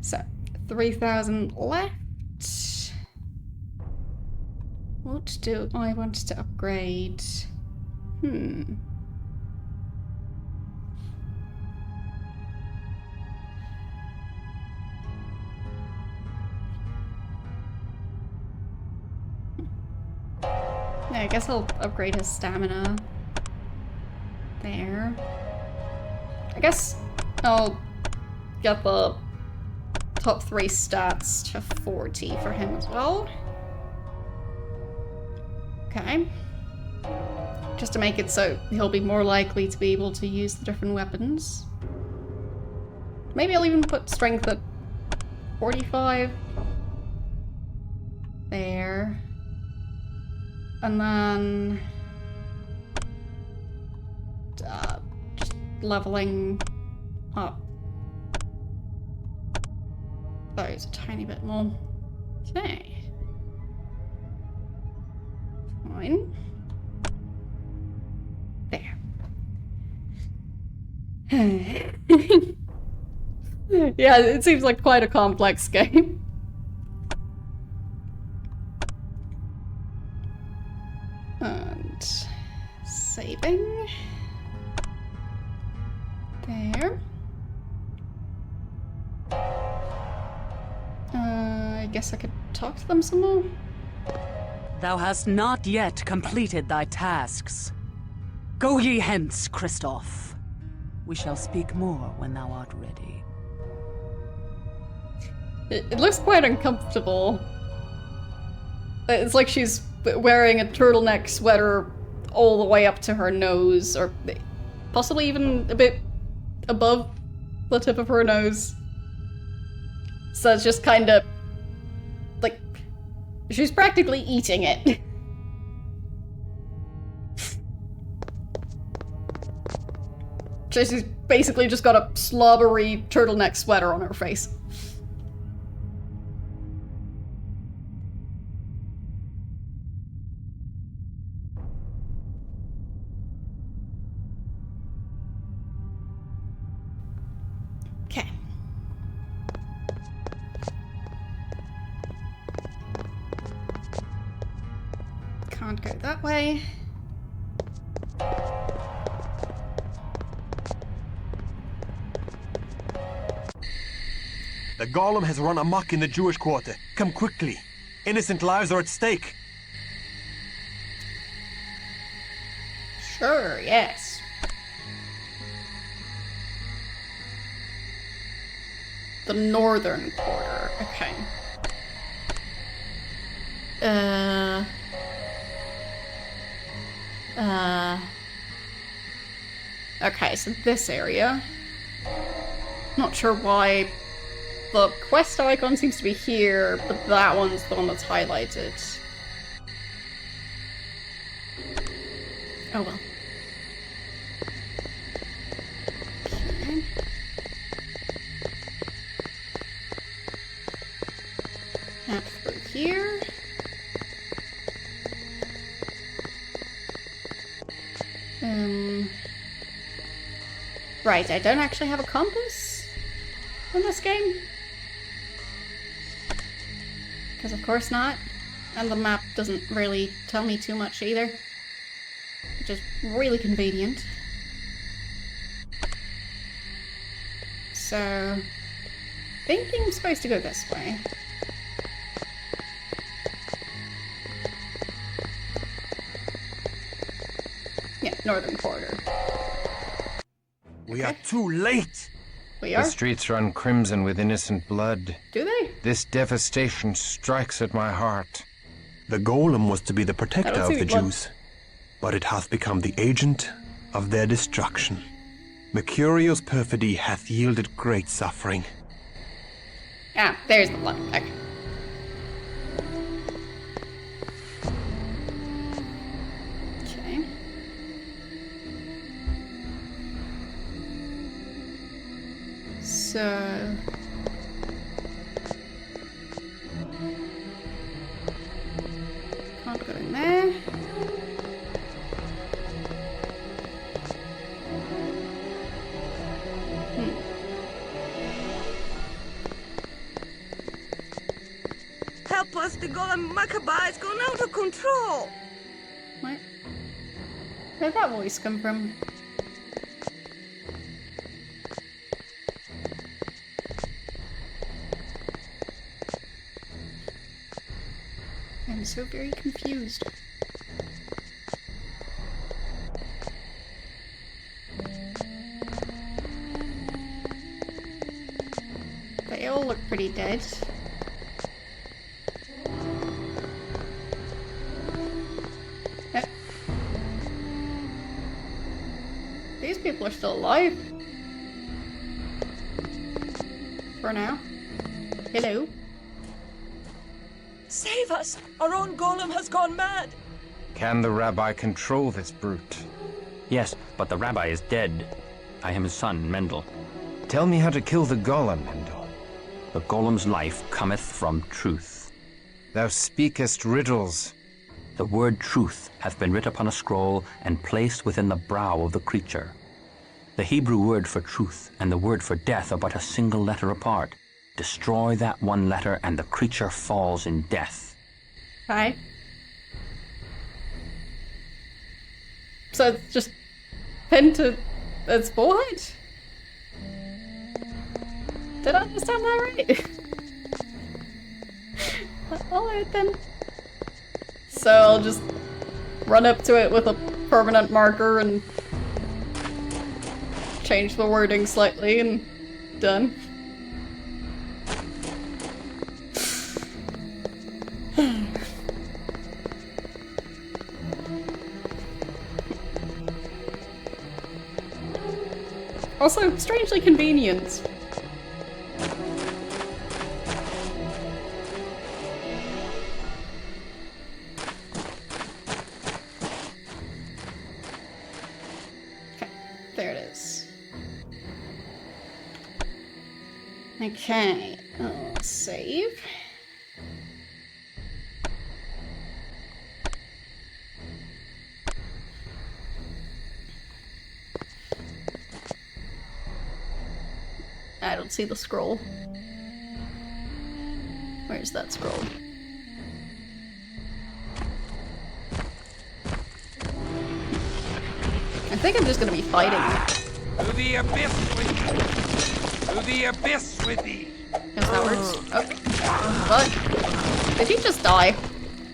So, 3,000 left. What do I want to upgrade? Yeah, I guess I'll upgrade his stamina. There. I guess I'll get the top 3 stats to 40 for him as well. Okay. Just to make it so he'll be more likely to be able to use the different weapons. Maybe I'll even put strength at 45. There. And then... just leveling up those a tiny bit more. Okay. Fine. There. Yeah, it seems like quite a complex game. And saving. There. I guess I could talk to them some more. Thou hast not yet completed thy tasks. Go ye hence, Kristoff. We shall speak more when thou art ready. It looks quite uncomfortable. It's like she's wearing a turtleneck sweater all the way up to her nose, or possibly even a bit above the tip of her nose. So it's just kind of like she's practically eating it. She's basically just got a slobbery turtleneck sweater on her face. Okay. Can't go that way. The golem has run amok in the Jewish quarter. Come quickly. Innocent lives are at stake. Sure, yes. The northern quarter. Okay. Okay, so this area. Not sure why the quest icon seems to be here, but that one's the one that's highlighted. Oh well. Okay. Up through here. Right, I don't actually have a compass in this game. Because of course not. And the map doesn't really tell me too much either. Which is really convenient. So, I think I'm supposed to go this way. Yeah, northern quarter. We are too late! We are? The streets run crimson with innocent blood. Do they? This devastation strikes at my heart. The golem was to be the protector of the blood. Jews, but it hath become the agent of their destruction. Mercurio's perfidy hath yielded great suffering. Ah, there's the blood. Okay. Okay. So... can't go in there. Help us, the golem Macabre is gone out of control! What? Where'd that voice come from? I'm so very confused. They all look pretty dead. Yep. These people are still alive. For now. Hello. Save us! Our own golem has gone mad! Can the rabbi control this brute? Yes, but the rabbi is dead. I am his son, Mendel. Tell me how to kill the golem, Mendel. The golem's life cometh from truth. Thou speakest riddles. The word truth hath been writ upon a scroll and placed within the brow of the creature. The Hebrew word for truth and the word for death are but a single letter apart. Destroy that one letter and the creature falls in death. Hi. So it's just pinned to its forehead? Did I understand that right? Alright then. So I'll just run up to it with a permanent marker and change the wording slightly and done. Also, strangely convenient. Okay, there it is. Okay, I'll save. I don't see the scroll. Where's that scroll? I think I'm just gonna be fighting. To the abyss with thee! To the abyss with thee! Yes, that works. Okay. But Did he just die?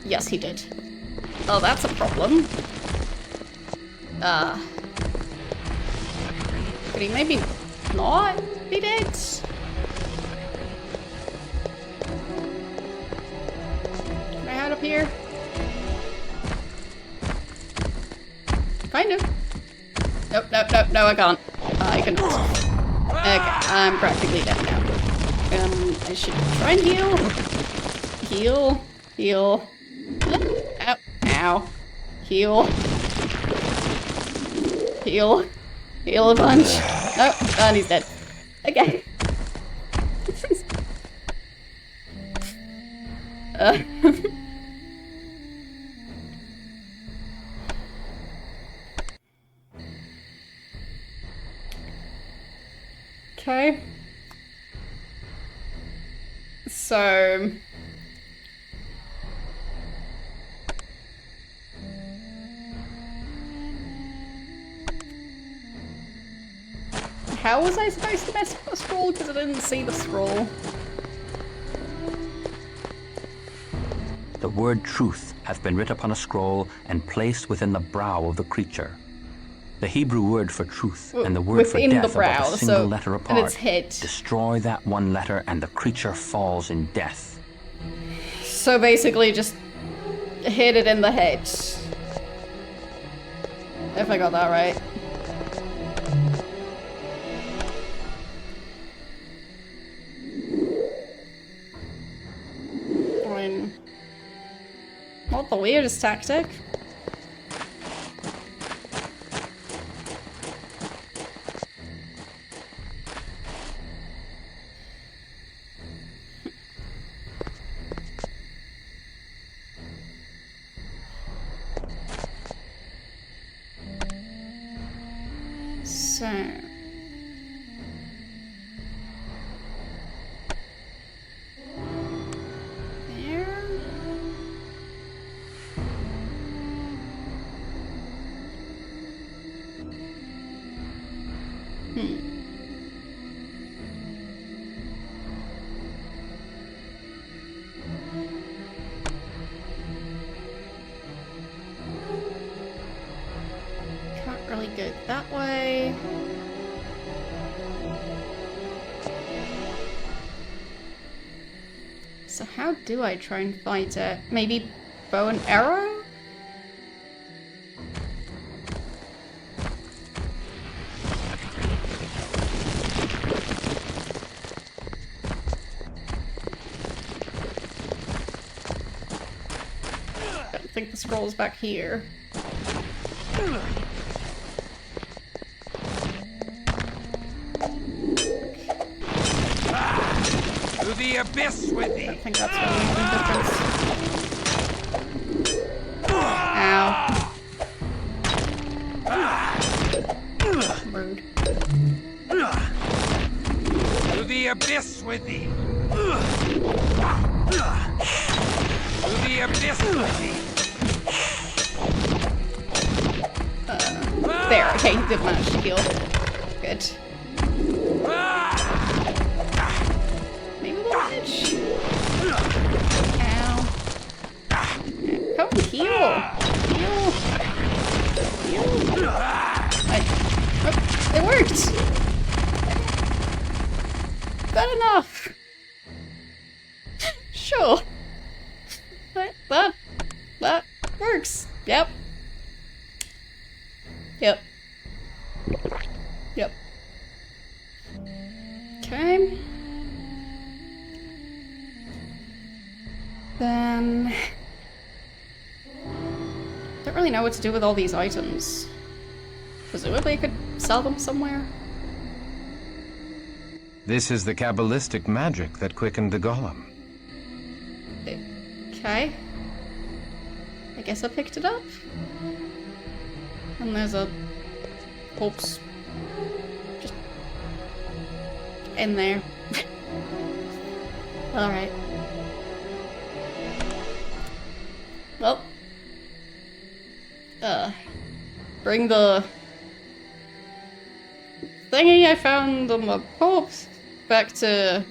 Yes, he did. Oh, that's a problem. Could he maybe not be dead? Can I hide up here? Kind of. Nope, no, I can't. I cannot. Okay, I'm practically dead now. I should try and heal. Heal. Ow, ow. Heal a bunch. Oh, and he's dead. Okay. Okay. So... How was I supposed to mess with the scroll? Because I didn't see the scroll. The word truth hath been writ upon a scroll and placed within the brow of the creature. The Hebrew word for truth and the word for Within death the brow, are but a single so letter in apart. its head. Destroy that one letter and the creature falls in death. So basically just hit it in the head. If I got that right. I mean, not the weirdest tactic. So... There... Can't really go that way. So how do I try and fight it? Maybe bow and arrow? I think the scroll's back here. To the abyss with thee! I think that's gonna make a difference. Ow. Rude. To the abyss with thee! To the abyss with thee! There, okay, he did manage to heal. Good. Maybe a little edge. Ow. Come heal. Heal. Oh, it worked. Good enough. Sure. That works. Yep. Okay. Then... Don't really know what to do with all these items. Presumably I could sell them somewhere. This is the Kabbalistic magic that quickened the golem. Okay. I guess I picked it up. And there's a corpse just in there. Alright. Well. Bring the thingy I found on the corpse back to...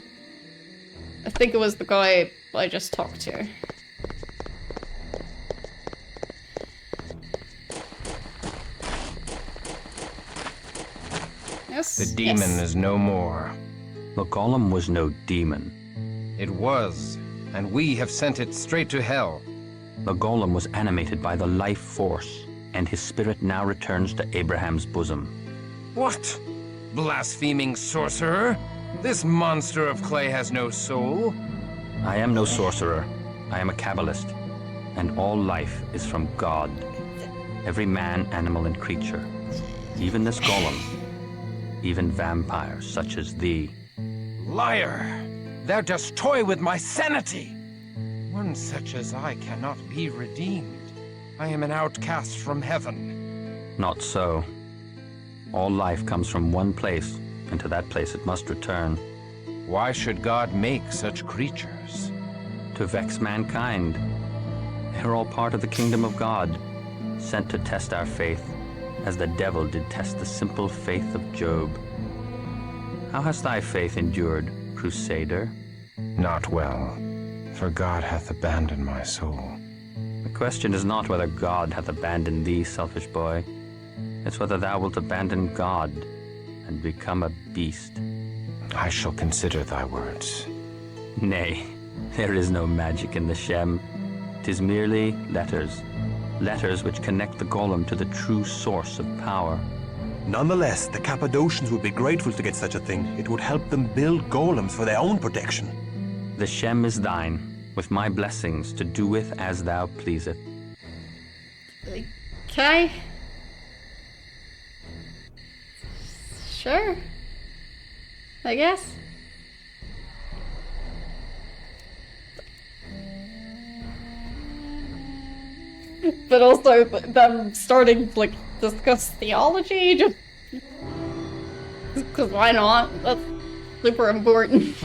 I think it was the guy I just talked to. Yes. The demon yes. is no more. The golem was no demon. It was, and we have sent it straight to hell. The golem was animated by the life force, and his spirit now returns to Abraham's bosom. What? Blaspheming sorcerer? This monster of clay has no soul. I am no sorcerer. I am a Kabbalist, and all life is from God. Every man, animal, and creature, even this golem, even vampires such as thee. Liar! Thou dost toy with my sanity! One such as I cannot be redeemed. I am an outcast from heaven. Not so. All life comes from one place, and to that place it must return. Why should God make such creatures? To vex mankind. They're all part of the kingdom of God, sent to test our faith, as the devil did test the simple faith of Job. How has thy faith endured, Crusader? Not well, for God hath abandoned my soul. The question is not whether God hath abandoned thee, selfish boy. It's whether thou wilt abandon God and become a beast. I shall consider thy words. Nay, there is no magic in the Shem. 'Tis merely letters. Letters which connect the golem to the true source of power. Nonetheless, the Cappadocians would be grateful to get such a thing. It would help them build golems for their own protection. The Shem is thine, with my blessings to do with as thou pleaseth. Okay. Sure. I guess. But also them starting to, like, discuss theology, just because why not? That's super important.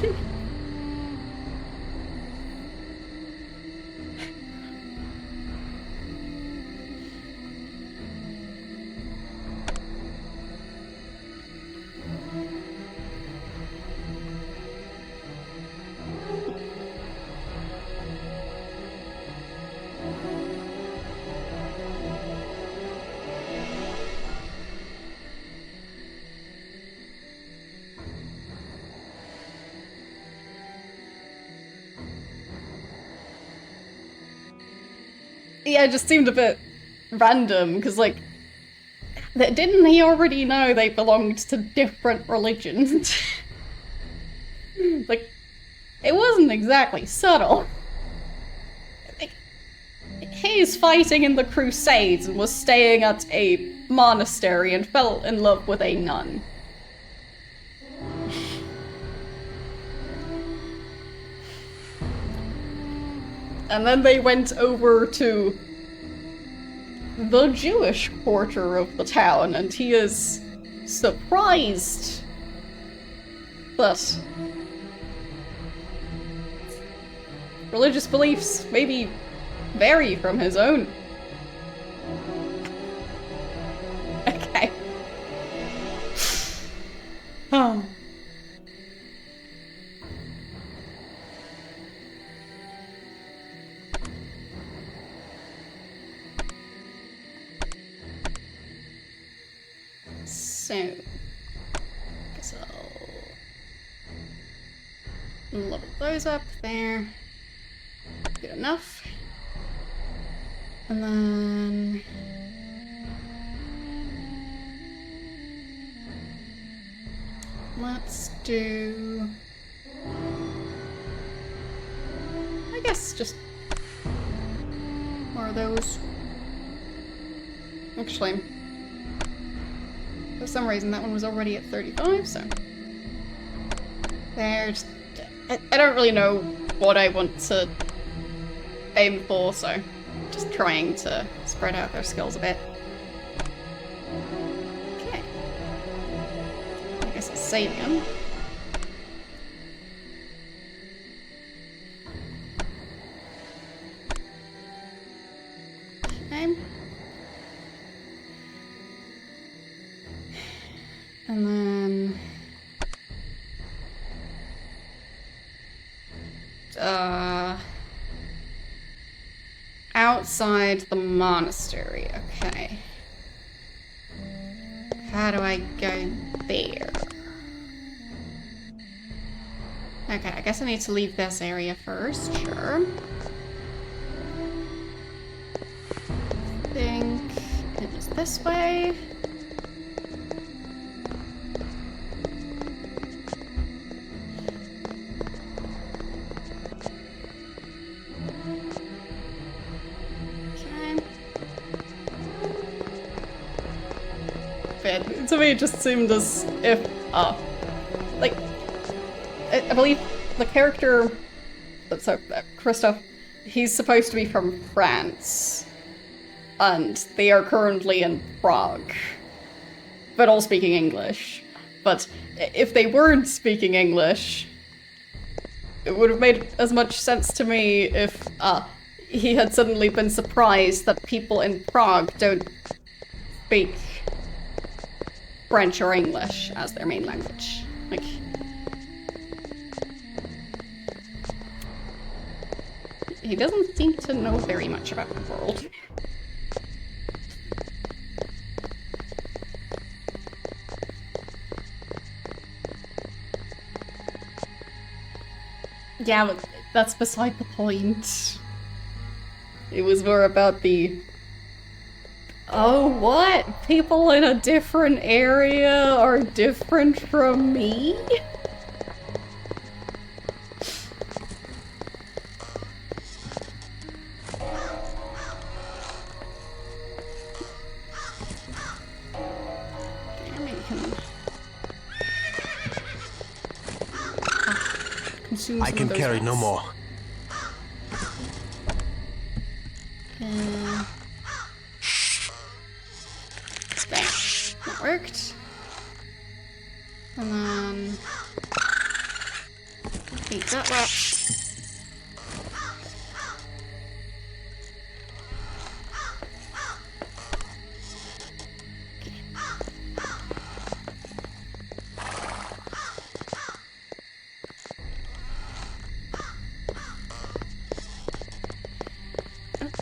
Yeah, it just seemed a bit random, because, like, didn't he already know they belonged to different religions? Like, it wasn't exactly subtle. Like, he's fighting in the Crusades and was staying at a monastery and fell in love with a nun. And then they went over to the Jewish quarter of the town, and he is surprised that religious beliefs maybe vary from his own. Okay. Oh. So, guess I'll level those up there. Good enough. And then let's do, I guess, just more of those. Actually, for some reason, that one was already at 35, so there's. I don't really know what I want to aim for, so just trying to spread out their skills a bit. Okay. I guess I'll save him. Okay. And then outside the monastery, okay. How do I go there? Okay, I guess I need to leave this area first, sure. I think it was this way. To me, it just seemed as if, like, I believe the character, so Christoph, he's supposed to be from France, and they are currently in Prague, but all speaking English. But if they weren't speaking English, it would have made as much sense to me if he had suddenly been surprised that people in Prague don't speak French or English as their main language. Like, he doesn't seem to know very much about the world. Yeah, but that's beside the point. It was more about the... Oh, what? People in a different area are different from me? I can carry no more. There. That worked. And then... eat that up.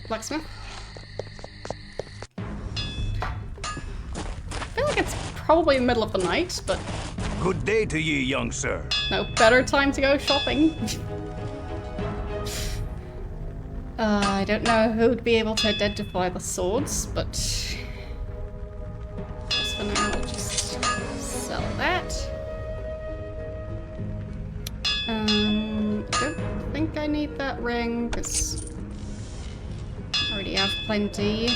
Blacksmith. I feel like it's probably the middle of the night, but... Good day to you, young sir. No better time to go shopping. I don't know who'd be able to identify the swords, but... just for now, we'll just sell that. I don't think I need that ring, because... I already have plenty.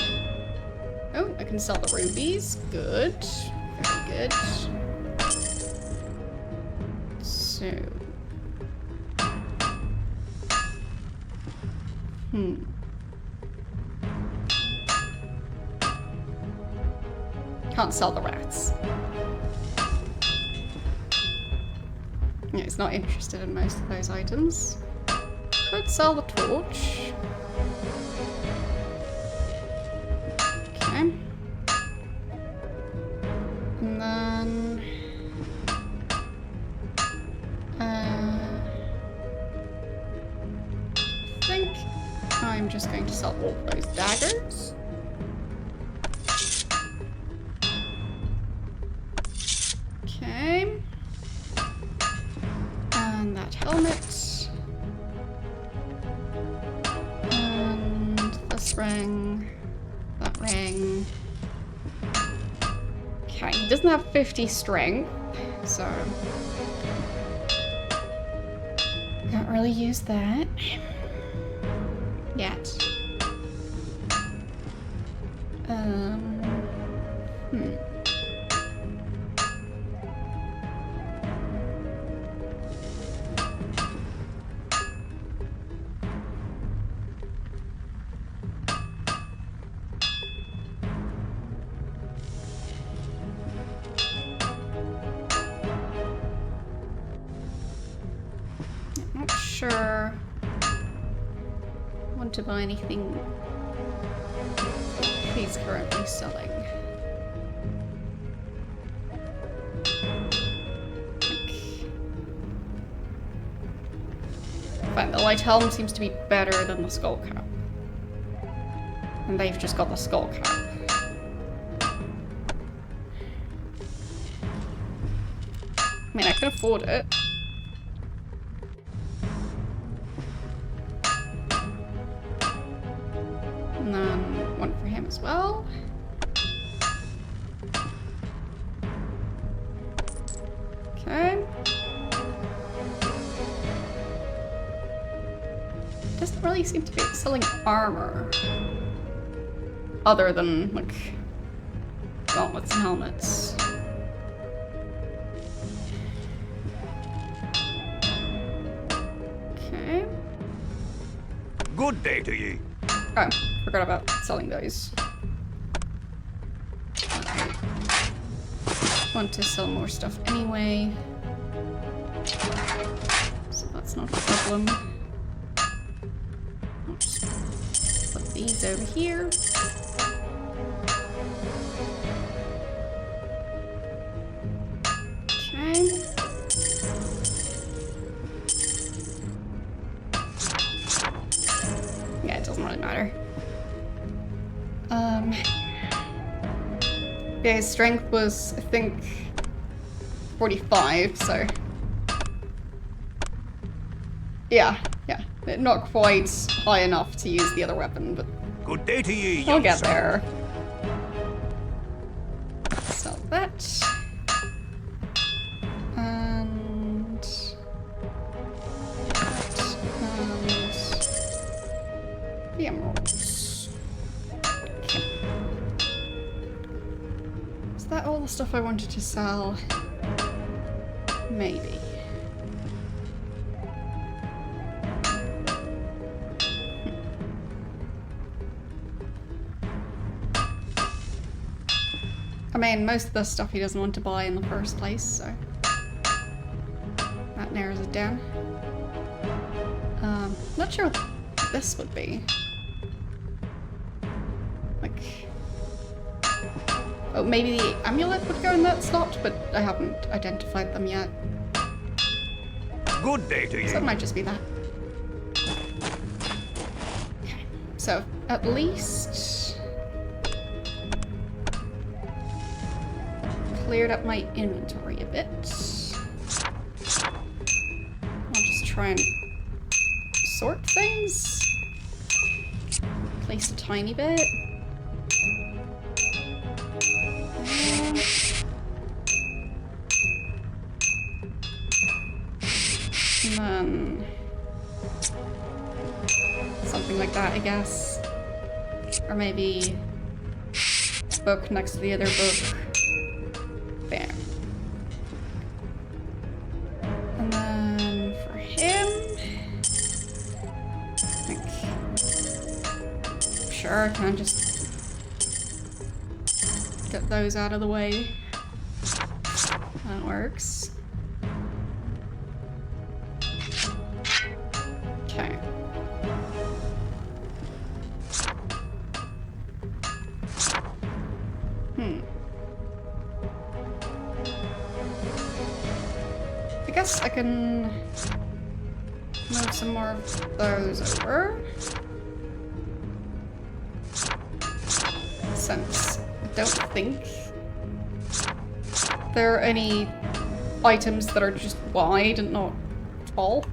Oh, I can sell the rubies. Good. Very good. So... Can't sell the rats. Yeah, he's not interested in most of those items. Could sell the torch. Okay. And then... I think I'm just going to sell all those daggers. Okay. And that helmet. And this ring. That ring. Okay, he doesn't have 50 strength, so... can't really use that. Yet. Not sure I want to buy anything he's currently selling. Fine, the light helm seems to be better than the skull cap. And they've just got the skull cap. I mean, I can afford it. And then one for him as well. Okay. Doesn't really seem to be selling armor. Other than, like, gauntlets and helmets. Okay. Good day to ye. Oh, forgot about selling those. Want to sell more stuff anyway. So that's not a problem. I'll just put these over here. Okay. Yeah, it doesn't really matter. Yeah, his strength was, I think, 45, so... Yeah. Not quite high enough to use the other weapon, but... Good day to ye, I'll get there. Sell that. And... the emeralds. Okay. Is that all the stuff I wanted to sell? Maybe. I mean, most of the stuff he doesn't want to buy in the first place, so that narrows it down. Not sure what this would be. Like, oh, maybe the amulet would go in that slot, but I haven't identified them yet. Good day to you. So that might just be that. Okay, so at least cleared up my inventory a bit. I'll just try and sort things. Place a tiny bit. And then something like that, I guess. Or maybe book next to the other book. There. And then for him, like, sure, can I just get those out of the way? That works. Okay. I guess I can move some more of those over. Since I don't think there are any items that are just wide and not tall.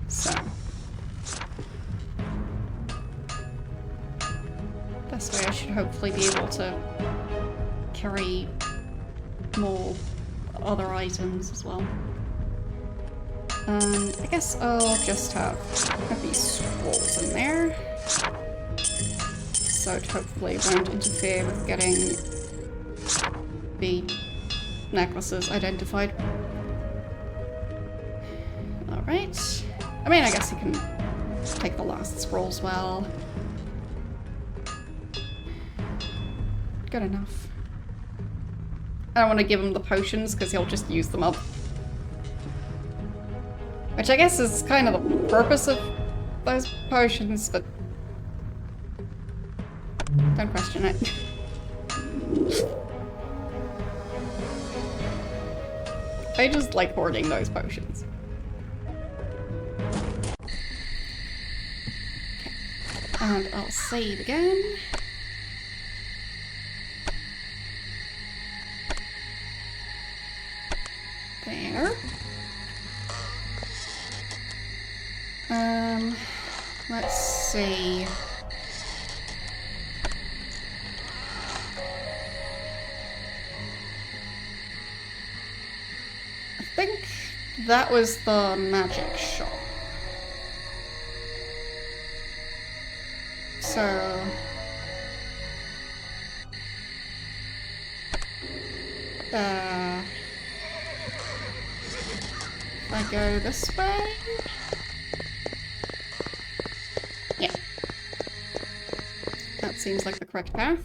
So this way I should hopefully be able to carry more other items as well. And I guess I'll just have these scrolls in there. So it hopefully won't interfere with getting the necklaces identified. Alright. I mean, I guess you can take the last scroll as well. Good enough. I don't want to give him the potions because he'll just use them up. Which I guess is kind of the purpose of those potions, but don't question it. I just like hoarding those potions. Okay. And I'll save again. There. Let's see. I think that was the magic shop. So... if I go this way? Yeah. That seems like the correct path.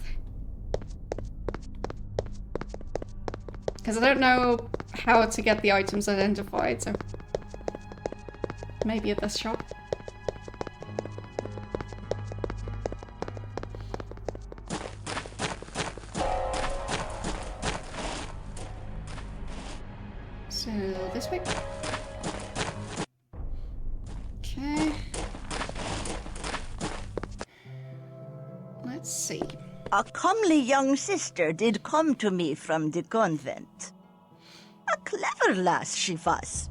Because I don't know how to get the items identified, so... maybe at this shop. So, this way? Okay. Let's see. A comely young sister did come to me from the convent. A clever lass she was,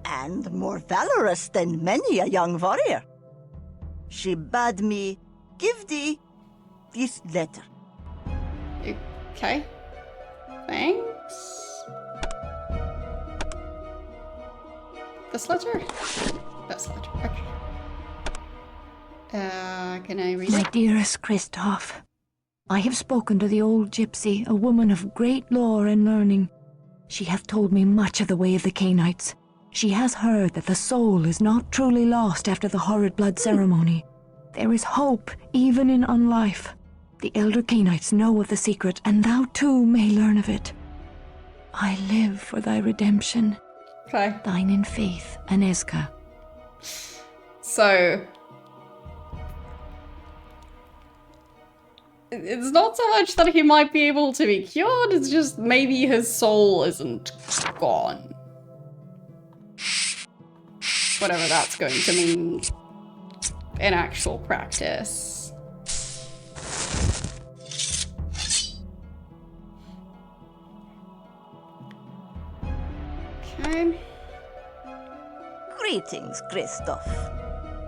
and more valorous than many a young warrior. She bade me give thee this letter. Okay. Thanks. This letter? This letter, okay. Can I read My it? dearest Christoph, I have spoken to the old gypsy, a woman of great lore and learning. She hath told me much of the way of the Cainites. She has heard that the soul is not truly lost after the horrid blood ceremony. There is hope even in unlife. The elder Cainites know of the secret, and thou too may learn of it. I live for thy redemption. Okay. Thine in faith, Aneska. So... it's not so much that he might be able to be cured, it's just maybe his soul isn't gone. Whatever that's going to mean in actual practice. Okay. Greetings, Christoph.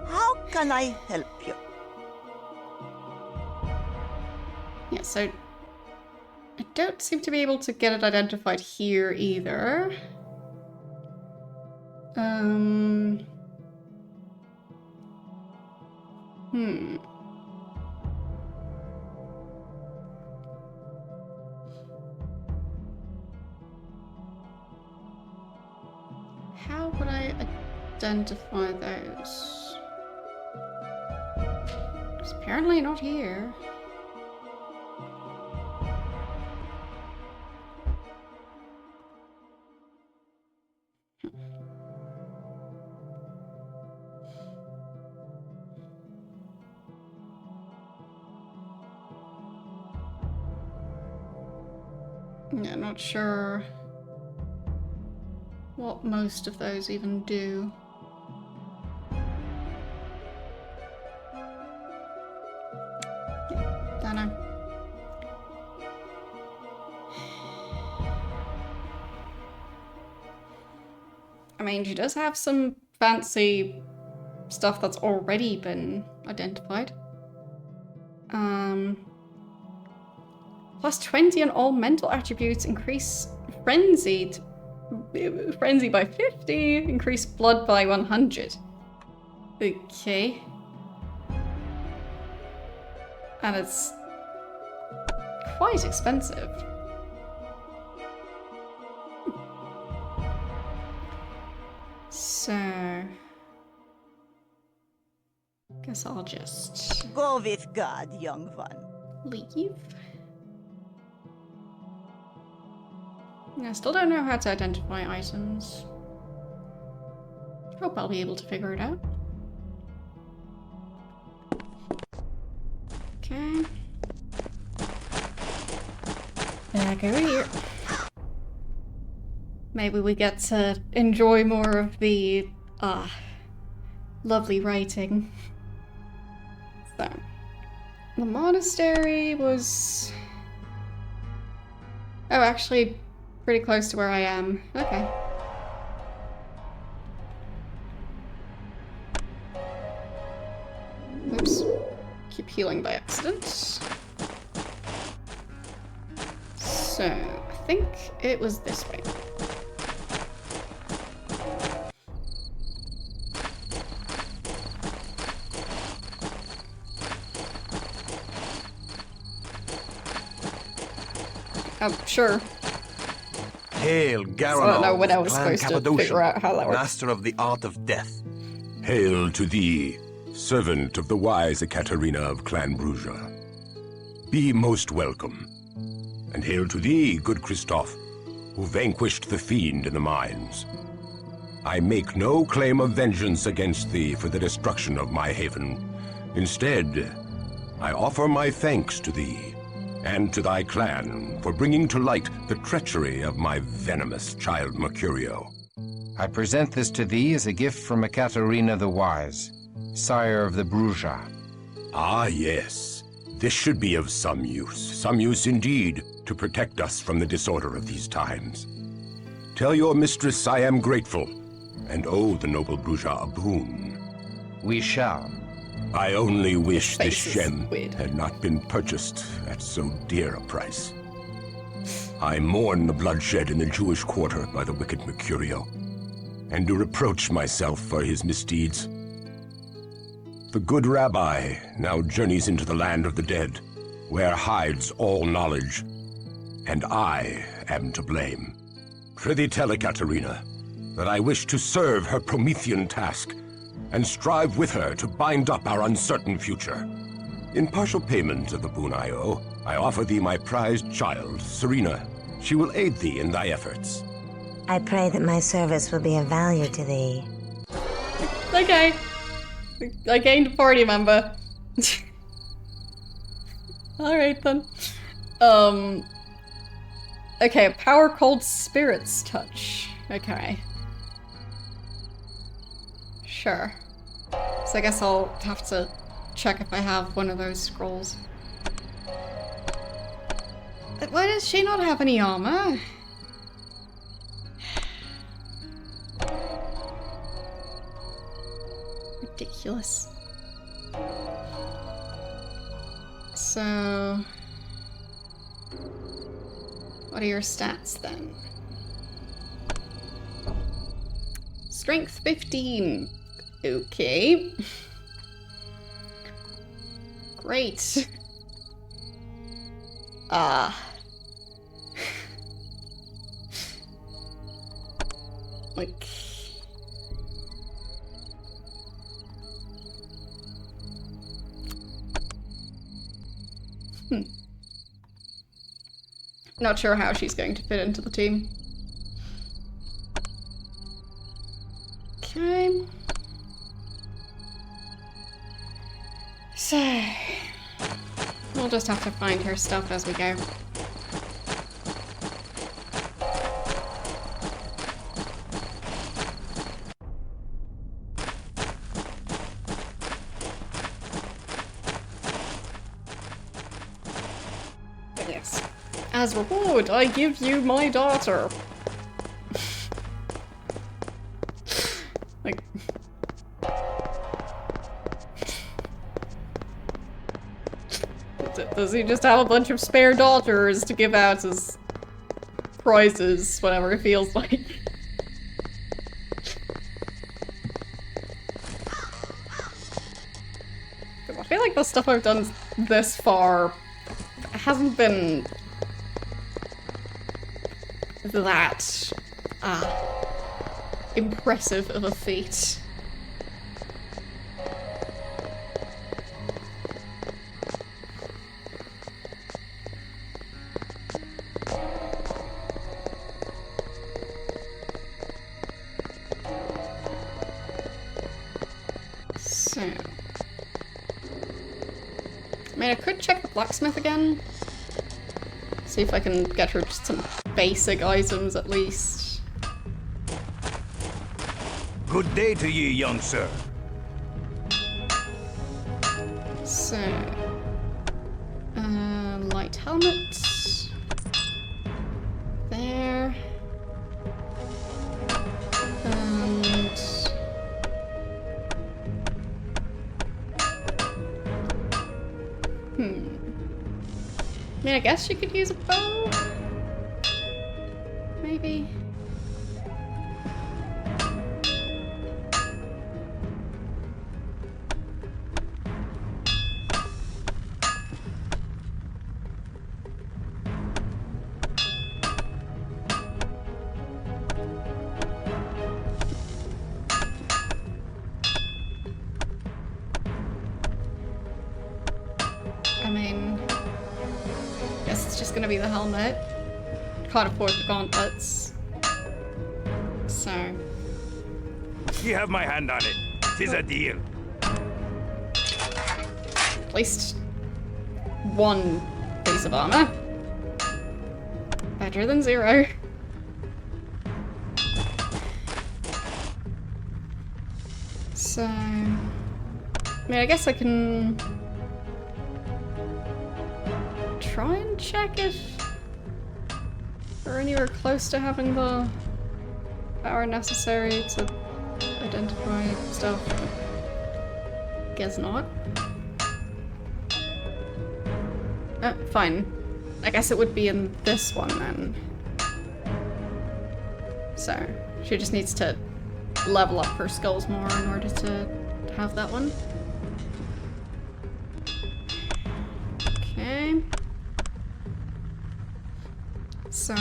How can I help you? Yeah, so I don't seem to be able to get it identified here either. How would I identify those? It's apparently not here. Yeah, not sure what most of those even do. Yeah, don't know. I mean, she does have some fancy stuff that's already been identified. Plus 20 on all mental attributes, increase frenzy by 50, increase blood by 100. Okay. And it's quite expensive. So... guess I'll just... go with God, young one. Leave. I still don't know how to identify items. Hope I'll be able to figure it out. Okay. Back over here. Maybe we get to enjoy more of the lovely writing. So, the monastery was... oh, actually, pretty close to where I am. Okay. healing by accident. So, I think it was this way. Oh, sure. Hail, I don't know Garanov, when I was Clan supposed to figure out how that works. master of the art of death. Hail to thee, servant of the wise Ekaterina of Clan Bruja. Be most welcome. And hail to thee, good Christoph, who vanquished the fiend in the mines. I make no claim of vengeance against thee for the destruction of my haven. Instead, I offer my thanks to thee and to thy clan for bringing to light the treachery of my venomous child Mercurio. I present this to thee as a gift from Ekaterina the Wise, sire of the Bruja. Ah, yes. This should be of some use indeed, to protect us from the disorder of these times. Tell your mistress I am grateful, and owe the noble Bruja a boon. We shall. I only wish this Face is gem weird. had not been purchased at so dear a price. I mourn the bloodshed in the Jewish quarter by the wicked Mercurio, and do reproach myself for his misdeeds. The good rabbi now journeys into the land of the dead, where hides all knowledge, and I am to blame. Prithee tell Ekaterina that I wish to serve her Promethean task, and strive with her to bind up our uncertain future. In partial payment of the boon I owe, I offer thee my prized child, Serena. She will aid thee in thy efforts. I pray that my service will be of value to thee. Okay. I gained a party member. Alright then. Okay, a power called Spirit's Touch. Okay. Sure. So I guess I'll have to check if I have one of those scrolls. But why does she not have any armor? Ridiculous. So... what are your stats then? Strength 15. Okay. Great. Like... Not sure how she's going to fit into the team. Okay. So... we'll just have to find her stuff as we go. But yes. As reward, I give you my daughter. Like... does he just have a bunch of spare daughters to give out as prizes whenever it feels like? I feel like the stuff I've done this far hasn't been that impressive of a feat. So... I mean, I could check the blacksmith again. See if I can get her just some basic items at least. Good day to ye, young sir. So... light helmet. There. And... mean, I guess she could use a bow? Maybe? I mean, guess it's just gonna be the helmet. Can't afford the gauntlets. So. You have my hand on it. 'Tis a deal. At least one piece of armor. Better than 0. So. I mean, I guess I can try and check if we're anywhere close to having the power necessary to identify stuff. Guess not. Oh, fine. I guess it would be in this one then. So, she just needs to level up her skulls more in order to have that one. Okay. So...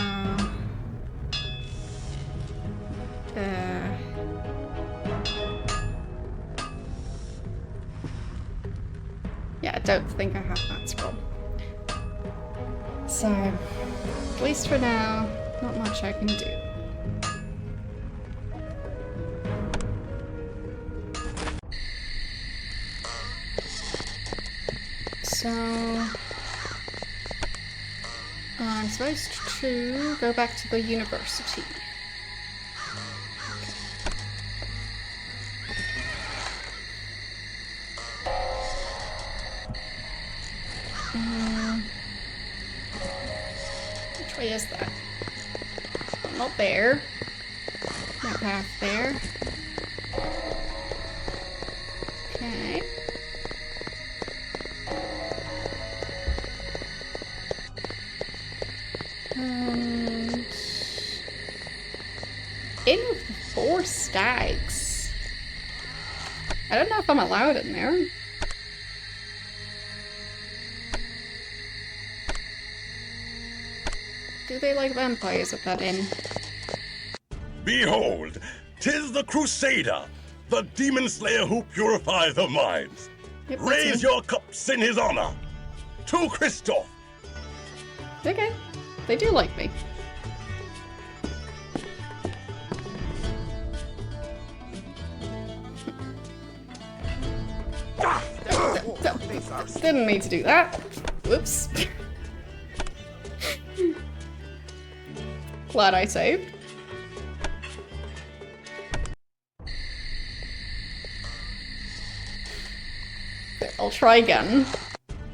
yeah, I don't think I have that scroll. So, at least for now, not much I can do. So, I'm supposed to go back to the university. Which way is that? Oh, not there. That path there. Okay. And in with the 4 stags. I don't know if I'm allowed in there. Do they like vampires at that inn? Behold, 'tis the Crusader, the demon slayer who purifies the minds. Yep, Raise your cups in his honor. To Christoph. Okay, they do like me. Didn't need to do that. Whoops. Glad I saved. I'll try again.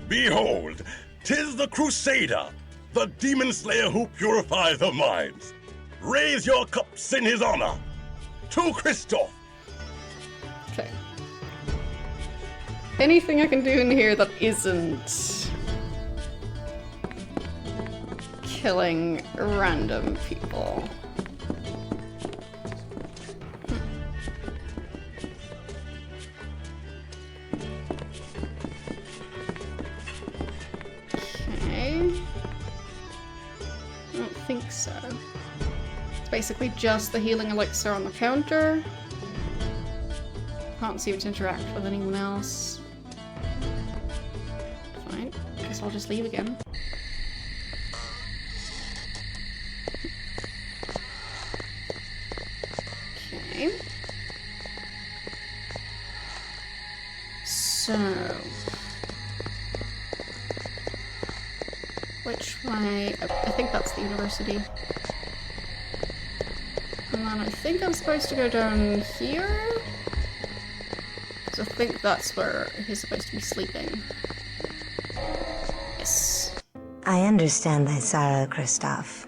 Behold, 'tis the Crusader, the demon slayer who purifies the minds. Raise your cups in his honor. To Christoph. Okay. Anything I can do in here that isn't killing random people. Okay. I don't think so. It's basically just the healing elixir on the counter. Can't seem to interact with anyone else. Fine. Guess I'll just leave again. Okay. So... which way? I think that's the university. And then I think I'm supposed to go down here? Because I think that's where he's supposed to be sleeping. Yes. I understand thy sorrow, Christoph.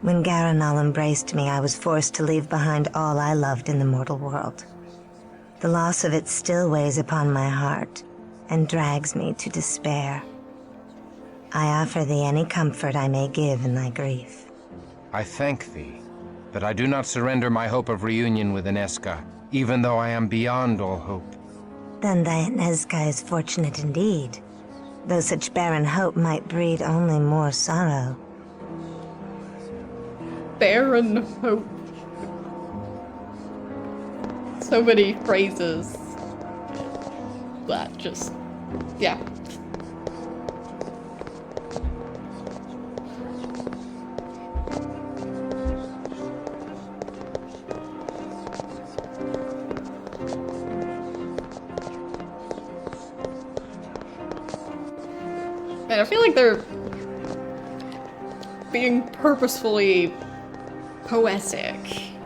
When Garanal embraced me, I was forced to leave behind all I loved in the mortal world. The loss of it still weighs upon my heart and drags me to despair. I offer thee any comfort I may give in thy grief. I thank thee, but I do not surrender my hope of reunion with Inesca, even though I am beyond all hope. Then thy Inesca is fortunate indeed, though such barren hope might breed only more sorrow. Barren hope. So many phrases that just, yeah. Man, I feel like they're being purposefully poetic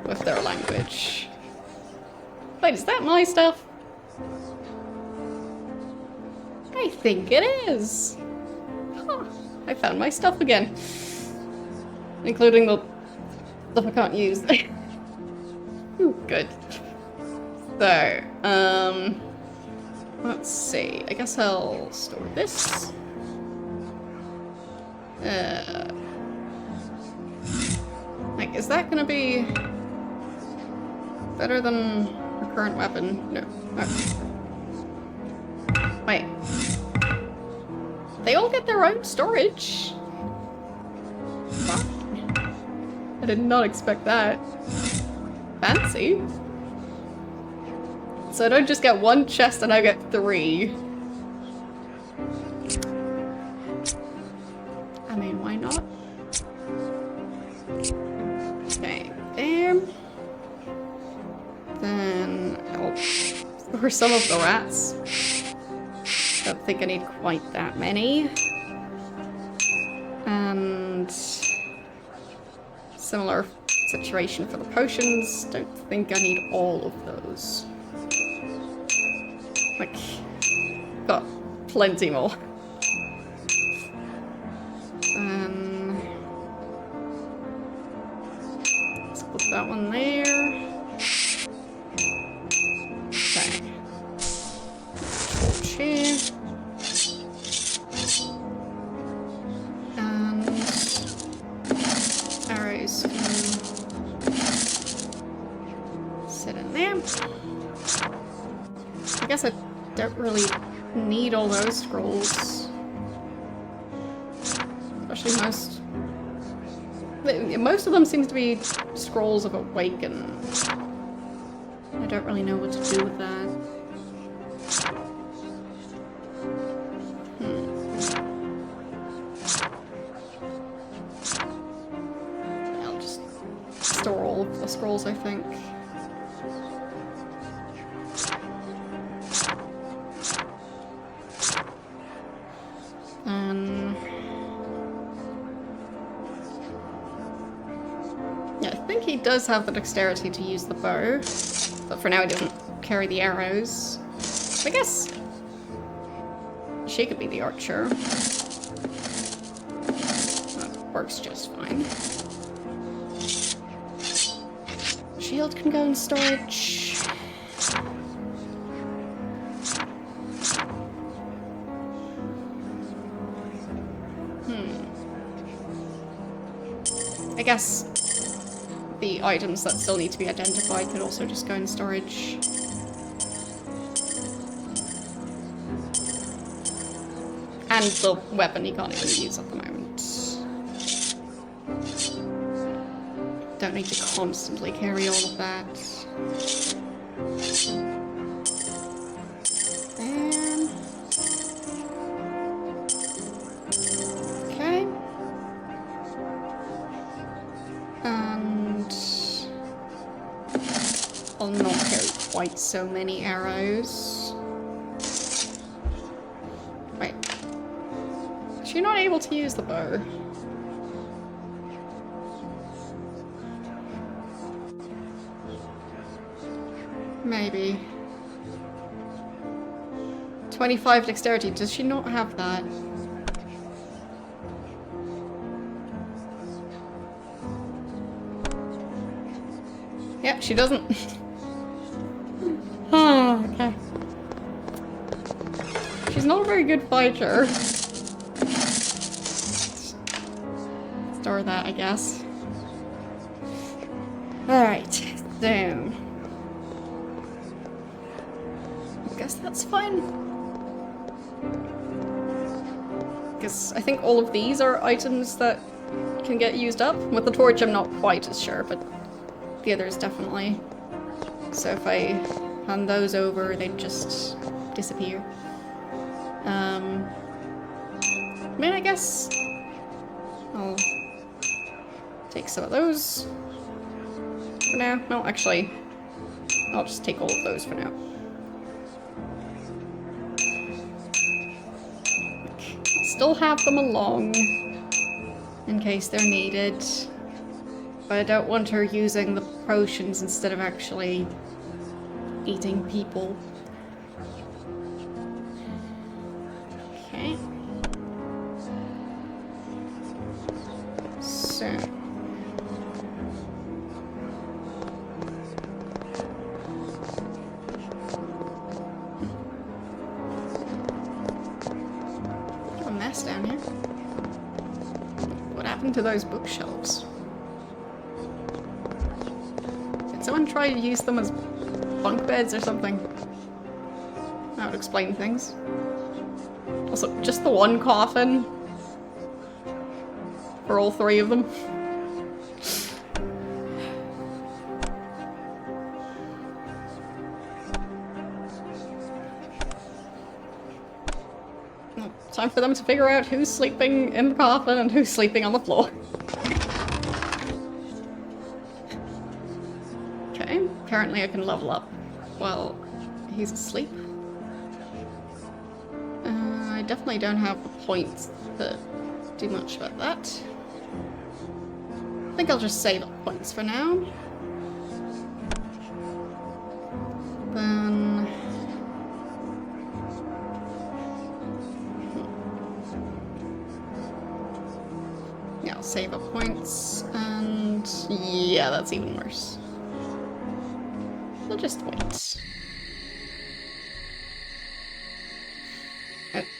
with their language. Wait, is that my stuff? I think it is. Huh. I found my stuff again. Including the stuff I can't use. Ooh, good. So, let's see. I guess I'll store this. Like, is that gonna be better than her current weapon? No. Wait. They all get their own storage. Fuck. I did not expect that. Fancy. So I don't just get one chest and I get 3. I mean, why not? Okay, there. Then I'll store some of the rats. Don't think I need quite that many. And similar situation for the potions. Don't think I need all of those. Like, got plenty more. Let's put that one there. Okay. Torch here. And arrows can sit in there. I guess I don't really need all those scrolls. Especially most of them seem to be scrolls of awaken. I don't really know what to do with that. I'll just store all of the scrolls, I think. He does have the dexterity to use the bow, but for now he doesn't carry the arrows. I guess she could be the archer. That works just fine. Shield can go in storage. I guess the items that still need to be identified could also just go in storage. And the weapon he can't even use at the moment. Don't need to constantly carry all of that. Okay. I'll not carry quite so many arrows. Wait. Is she not able to use the bow? Maybe. 25 dexterity. Does she not have that? Yep, she doesn't. Oh, okay. She's not a very good fighter. Store that, I guess. Alright, so... I guess that's fine. Because I think all of these are items that can get used up. With the torch, I'm not quite as sure, but the others definitely. So if I hand those over, they just disappear. I mean, I guess I'll take some of those for now. No, actually, I'll just take all of those for now. Still have them along in case they're needed, but I don't want her using the potions instead of actually eating people. Okay. So. Got a mess down here. What happened to those bookshelves? Did someone try to use them as bunk beds or something? That would explain things. Also, just the one coffin? For all three of them? Well, time for them to figure out who's sleeping in the coffin and who's sleeping on the floor. Okay, apparently I can level up while he's asleep. I definitely don't have the points to do much about that. I think I'll just save up points for now. Then... yeah, I'll save up points, and yeah, that's even worse. I'll just wait.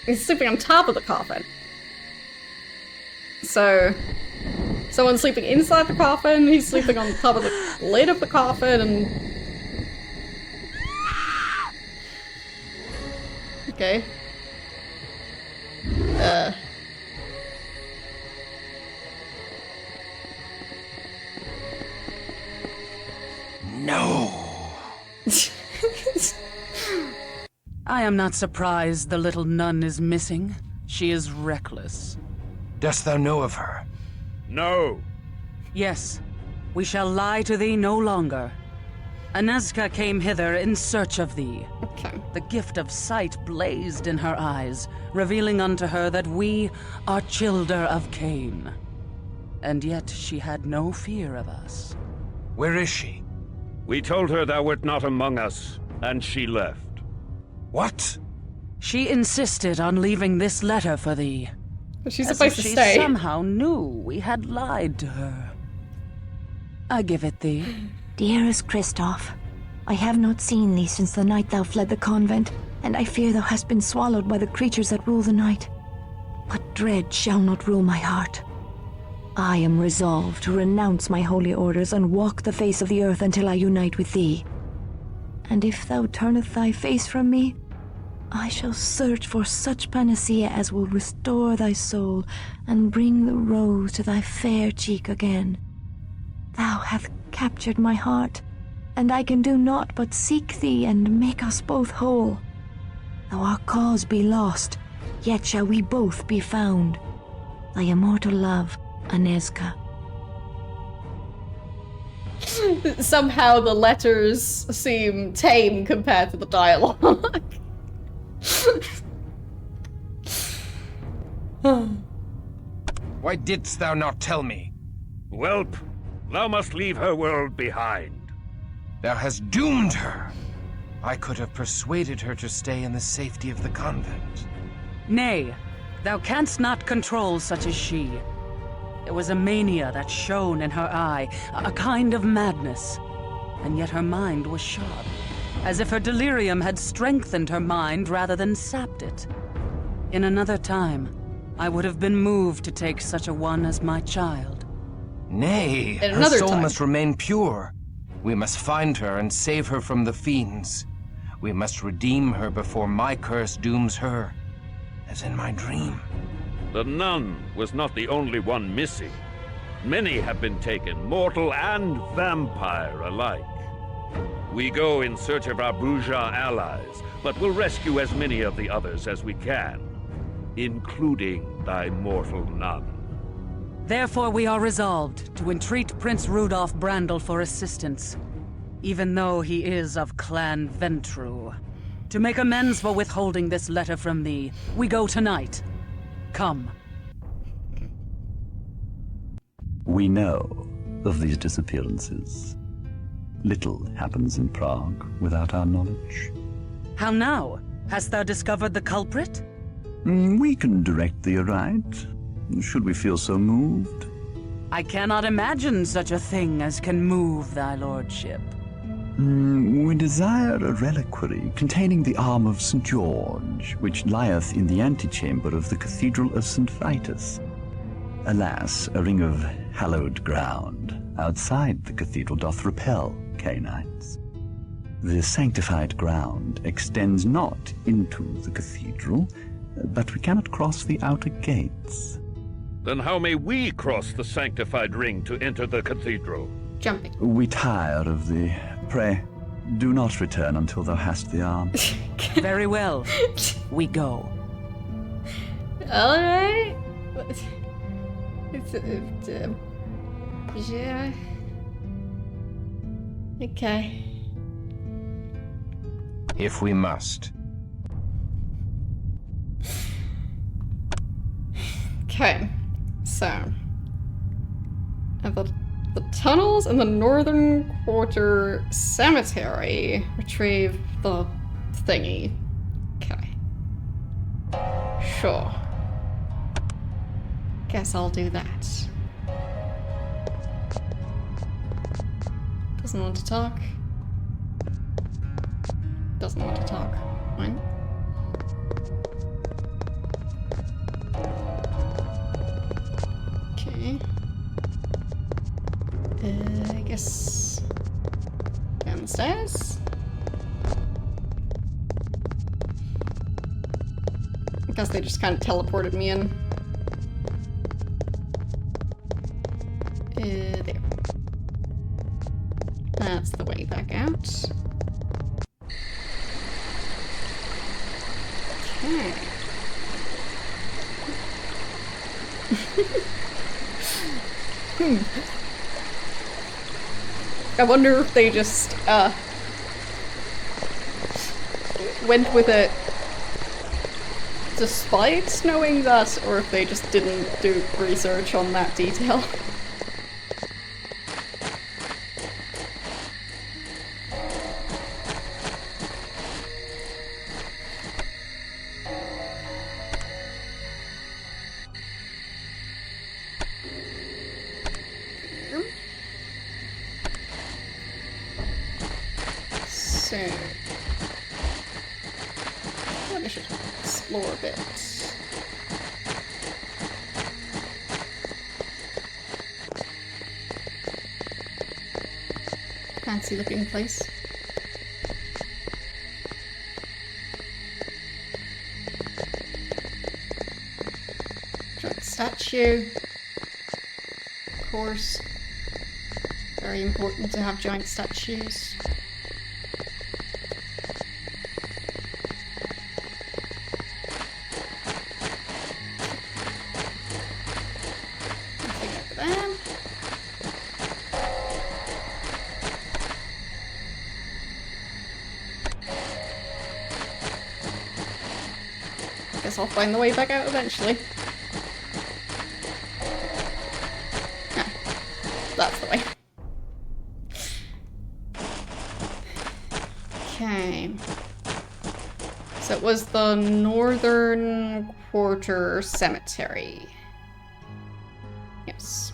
He's sleeping on top of the coffin. So, someone's sleeping inside the coffin, he's sleeping on top of the lid of the coffin, and... okay. No! I am not surprised the little nun is missing. She is reckless. Dost thou know of her? No. Yes, we shall lie to thee no longer. Anezka came hither in search of thee. Okay. The gift of sight blazed in her eyes, revealing unto her that we are childer of Cain. And yet she had no fear of us. Where is she? We told her thou wert not among us, and she left. What? She insisted on leaving this letter for thee. But she's as supposed if to she stay. somehow knew we had lied to her. I give it thee. Dearest Kristoff, I have not seen thee since the night thou fled the convent, and I fear thou hast been swallowed by the creatures that rule the night. But dread shall not rule my heart. I am resolved to renounce my holy orders and walk the face of the earth until I unite with thee. And if thou turneth thy face from me, I shall search for such panacea as will restore thy soul and bring the rose to thy fair cheek again. Thou hast captured my heart, and I can do naught but seek thee and make us both whole. Though our cause be lost, yet shall we both be found. Thy immortal love, Anezka. Somehow the letters seem tame compared to the dialogue. Why didst thou not tell me? Whelp, thou must leave her world behind. Thou hast doomed her. I could have persuaded her to stay in the safety of the convent. Nay, thou canst not control such as she. There was a mania that shone in her eye, a kind of madness. And yet her mind was sharp, as if her delirium had strengthened her mind rather than sapped it. In another time, I would have been moved to take such a one as my child. Nay, At her another soul time. must remain pure. We must find her and save her from the fiends. We must redeem her before my curse dooms her, as in my dream. The nun was not the only one missing. Many have been taken, mortal and vampire alike. We go in search of our Bourgeois allies, but will rescue as many of the others as we can, including thy mortal nun. Therefore we are resolved to entreat Prince Rudolph Brandel for assistance, even though he is of Clan Ventru. To make amends for withholding this letter from thee, we go tonight. Come. We know of these disappearances. Little happens in Prague without our knowledge. How now? Hast thou discovered the culprit? We can direct thee aright, should we feel so moved. I cannot imagine such a thing as can move thy lordship. We desire a reliquary containing the arm of St. George, which lieth in the antechamber of the Cathedral of St. Vitus. Alas, a ring of hallowed ground outside the cathedral doth repel canines. The sanctified ground extends not into the cathedral, but we cannot cross the outer gates. Then how may we cross the sanctified ring to enter the cathedral? Jumping. We tire of thee. Pray, do not return until thou hast the arm. Very well. We go. Alright. Yeah. Okay. If we must. Okay. So. At the tunnels in the northern quarter cemetery, retrieve the thingy. Okay. Sure. Guess I'll do that. Doesn't want to talk. Doesn't want to talk. Fine. Okay. I guess downstairs. I guess they just kind of teleported me in. There. That's the way back out. Okay. I wonder if they just, went with it despite knowing that, or if they just didn't do research on that detail. So, I should explore a bit. Fancy looking place. Giant statue. Of course. Very important to have giant statues. Guess I'll find the way back out eventually. Ah, that's the way. Okay. So it was the northern quarter cemetery. Yes.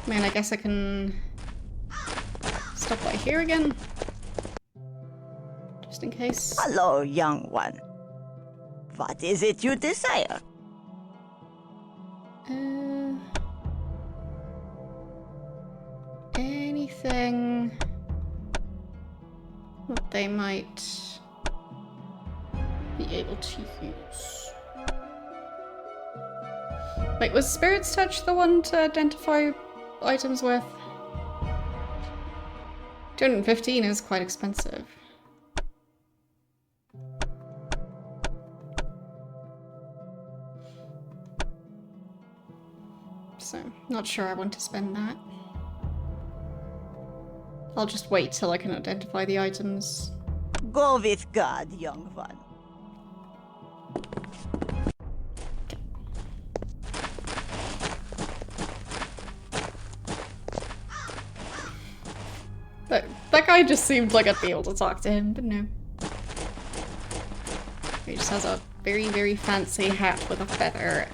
Man, I guess I can stop by here again. Just in case. Hello, young one. What is it you desire? Anything that they might be able to use. Wait, was Spirit's Touch the one to identify items with? 215 is quite expensive. So, not sure I want to spend that. I'll just wait till I can identify the items. Go with God, young one. That guy just seemed like I'd be able to talk to him, but no. He just has a very, very fancy hat with a feather.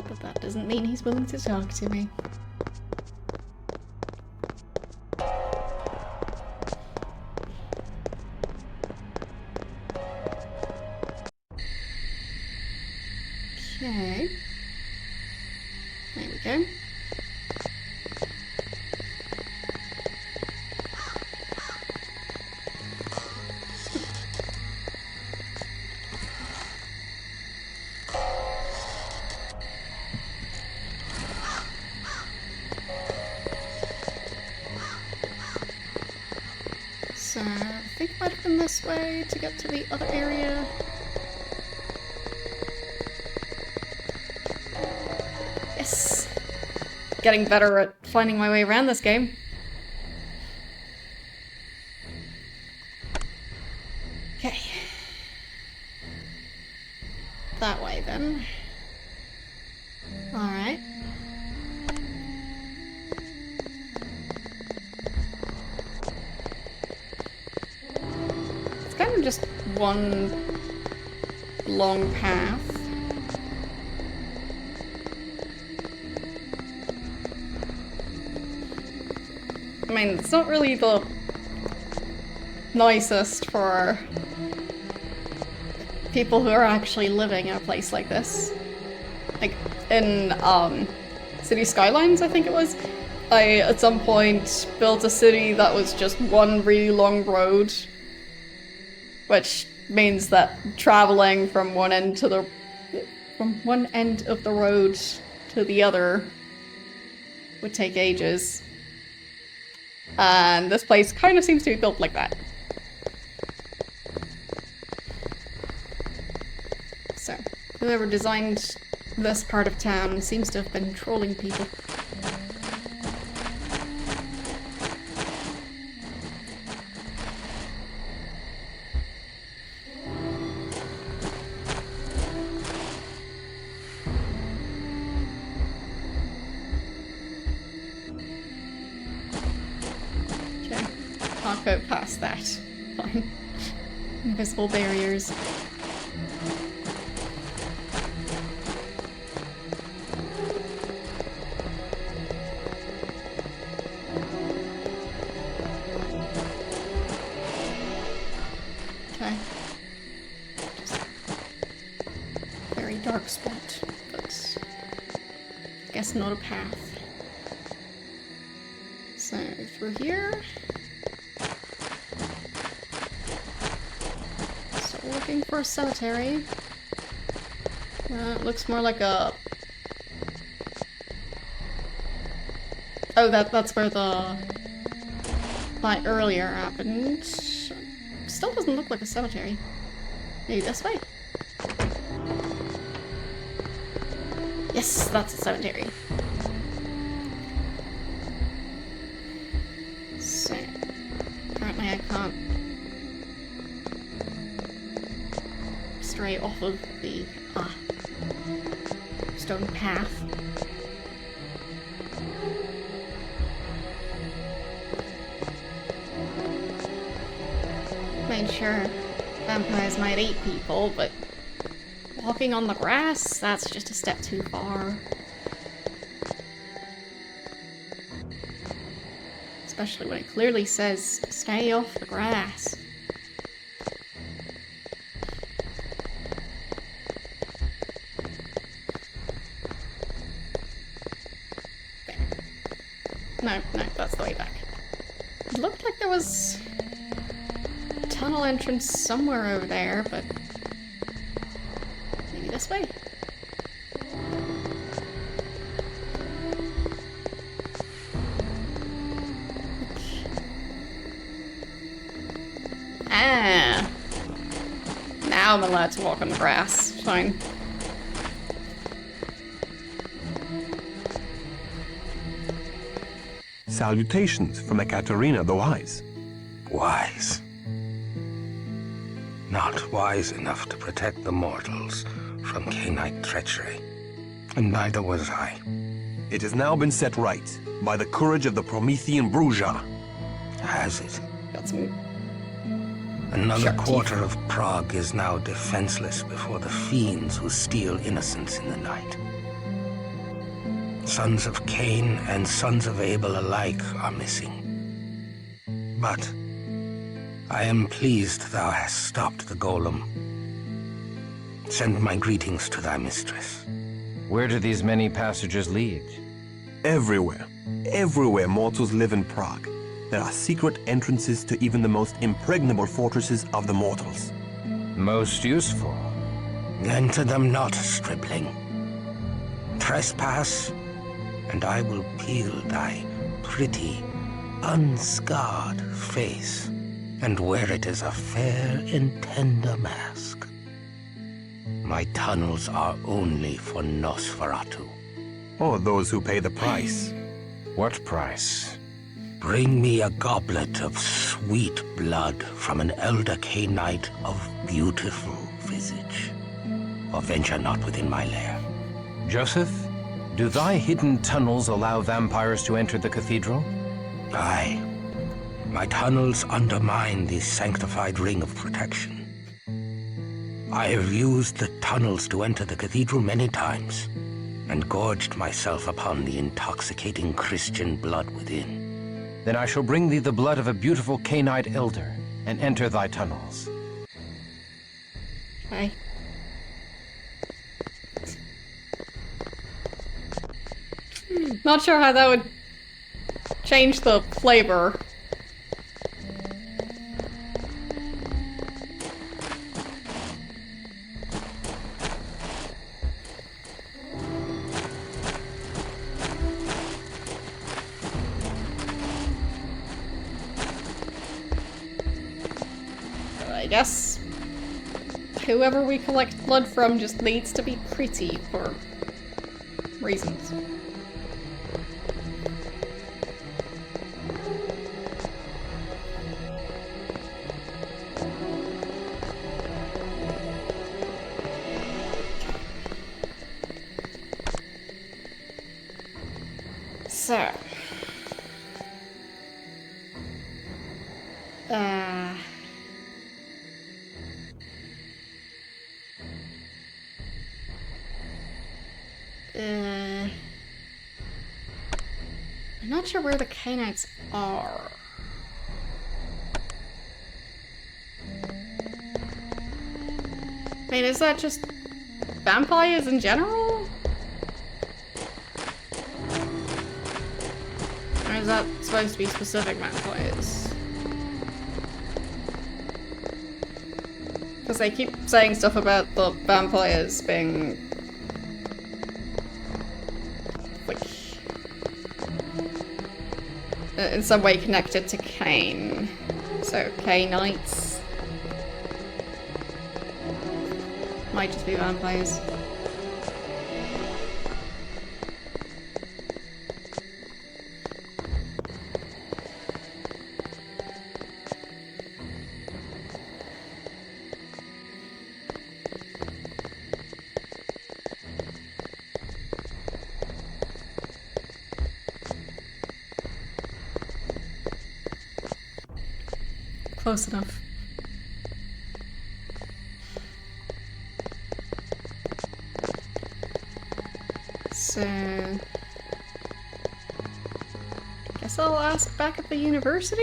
But that doesn't mean he's willing to talk to me. Okay. There we go. So, I think it might have been this way to get to the other area. Yes! Getting better at finding my way around this game. Okay. That way then. Alright. It's kind of just one long path. I mean, it's not really the nicest for people who are actually living in a place like this. Like, in, City Skylines, I think it was, I, at some point, built a city that was just one really long road, which means that traveling from one end of the road to the other would take ages. And this place kind of seems to be built like that. So, whoever designed this part of town seems to have been trolling people. Can't go past that. Fine. Invisible barriers. Okay. Just very dark spot, but I guess not a path. So through here. Looking for a cemetery. It looks more like a... Oh, that's where the fight earlier happened. Still doesn't look like a cemetery. Maybe this way? Yes, that's a cemetery. So, apparently I can't stray off of the stone path. Made sure vampires might eat people, but walking on the grass, that's just a step too far. Especially when it clearly says, stay off the grass. that's the way back. It looked like there was a tunnel entrance somewhere over there, but maybe this way? Ah! Now I'm allowed to walk on the grass. Fine. Salutations from Ekaterina the Wise. Wise. Not wise enough to protect the mortals from Cainite treachery. And neither was I. It has now been set right by the courage of the Promethean Bruja. Has it? Got some Another sharp quarter of Prague is now defenseless before the fiends who steal innocence in the night. Sons of Cain and sons of Abel alike are missing. But I am pleased thou hast stopped the golem. Send my greetings to thy mistress. Where do these many passages lead? Everywhere. Everywhere mortals live in Prague, there are secret entrances to even the most impregnable fortresses of the mortals. Most useful. Enter them not, stripling. Trespass, and I will peel thy pretty, unscarred face and wear it as a fair and tender mask. My tunnels are only for Nosferatu. Or those who pay the price. What price? Bring me a goblet of sweet blood from an elder Cainite of beautiful visage, or venture not within my lair. Joseph, do thy hidden tunnels allow vampires to enter the cathedral? Aye. My tunnels undermine the sanctified ring of protection. I have used the tunnels to enter the cathedral many times, and gorged myself upon the intoxicating Christian blood within. Then I shall bring thee the blood of a beautiful Cainite elder, and enter thy tunnels. Okay. Not sure how that would change the flavor. I guess whoever we collect blood from just needs to be pretty for reasons. So. I'm not sure where the Cainites are. I mean, is that just vampires in general? Or is that supposed to be specific vampires? Because they keep saying stuff about the vampires being like in some way connected to Cain. So Cainites might just be vampires. Close enough. So, guess I'll ask back at the university?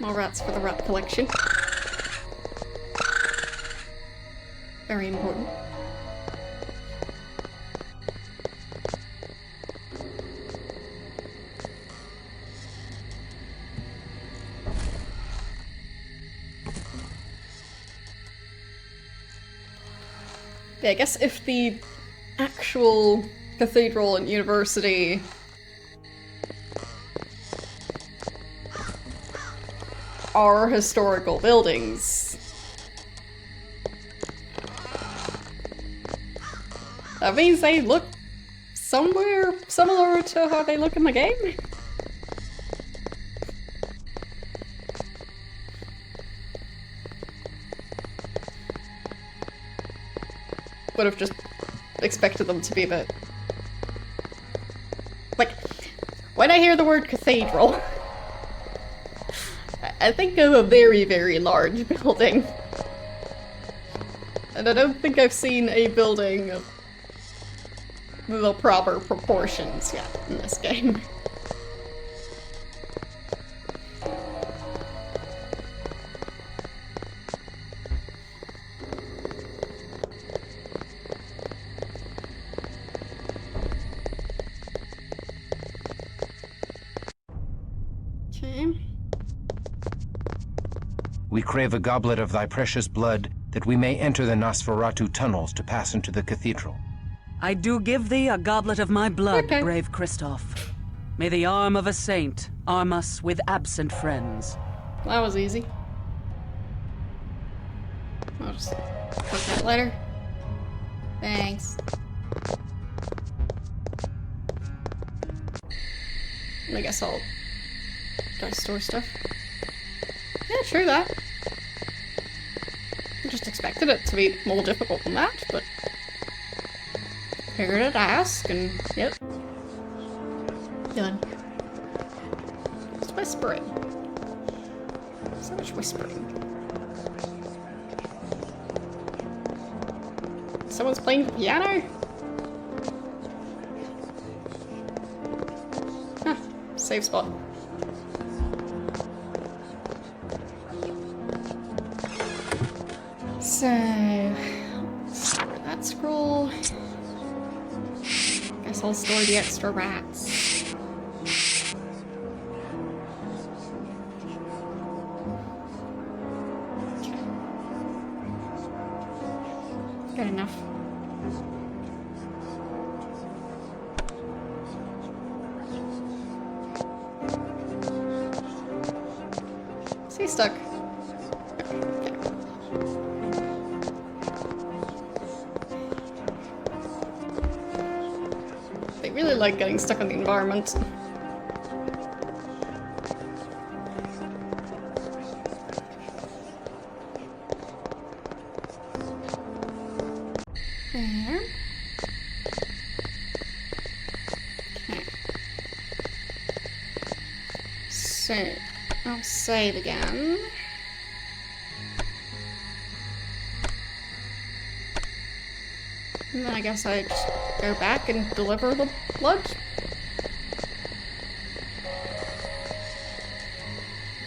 More rats for the rat collection. Very important. Yeah, I guess if the actual cathedral and university are historical buildings, that means they look somewhere similar to how they look in the game. Would have just expected them to be a bit... Like, when I hear the word cathedral, I think of a very, very large building. And I don't think I've seen a building of the proper proportions yet in this game. We crave a goblet of thy precious blood, that we may enter the Nosferatu tunnels to pass into the cathedral. I do give thee a goblet of my blood, brave Christoph. May the arm of a saint arm us with absent friends. That was easy. I'll just put that later. Thanks. I guess I'll go store stuff. Yeah, true that. I just expected it to be more difficult than that, but figured I'd ask, and yep. Done. It's whispering. So much whispering. Someone's playing the piano? Huh. Save spot. So, store that scroll. Guess I'll store the extra rats. Good enough. Is he stuck? They really like getting stuck in the environment. There. Okay. So, I'll save again. And then I guess I just go back and deliver the blood.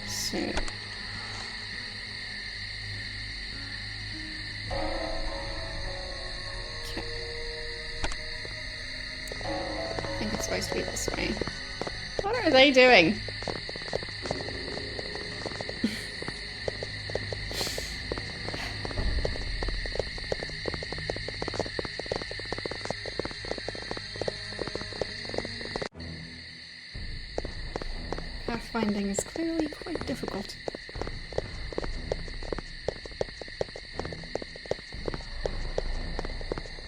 So. Okay. I think it's supposed to be this way. What are they doing? Pathfinding is clearly quite difficult.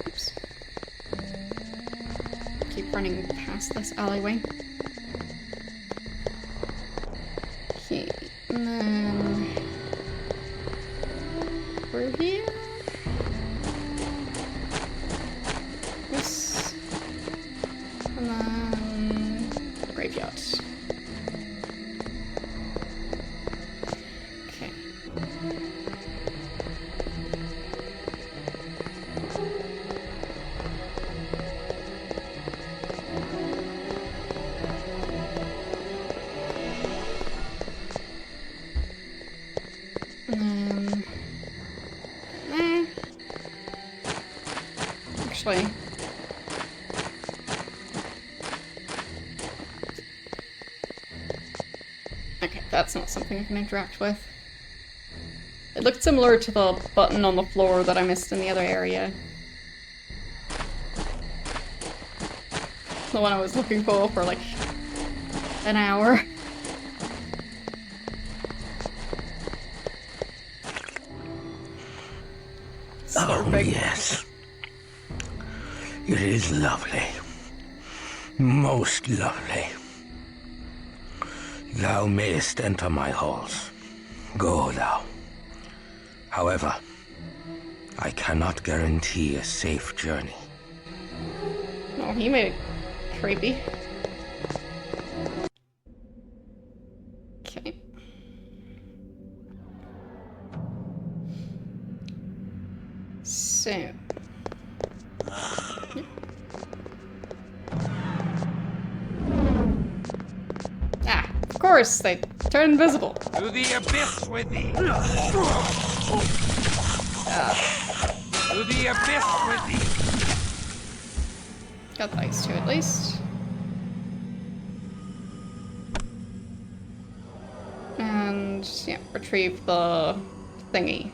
Oops. Keep running past this alleyway. Okay, and then we're here. This, and then the graveyard. actually. Okay, that's not something I can interact with. It looked similar to the button on the floor that I missed in the other area. The one I was looking for like an hour. Yes. It is lovely. Most lovely. Thou mayest enter my halls. Go thou. However, I cannot guarantee a safe journey. Oh, he made it creepy. Okay. So. Ah, of course, they turn invisible. To the abyss with thee! To the abyss with thee! Got those two at least. And, yeah, retrieve the thingy.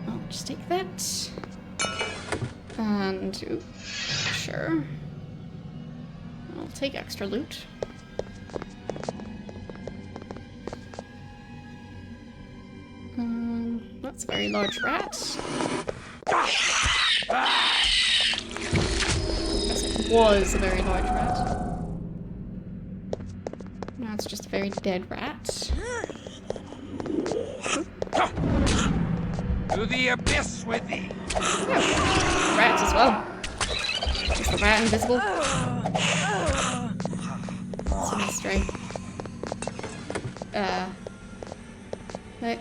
I'll just take that. And, ooh, sure. I'll take extra loot. That's a very large rat. Guess it was a very large rat. Now it's just a very dead rat. To the abyss with thee! Oh, rats as well. Is the rat invisible? It's a mystery. Right.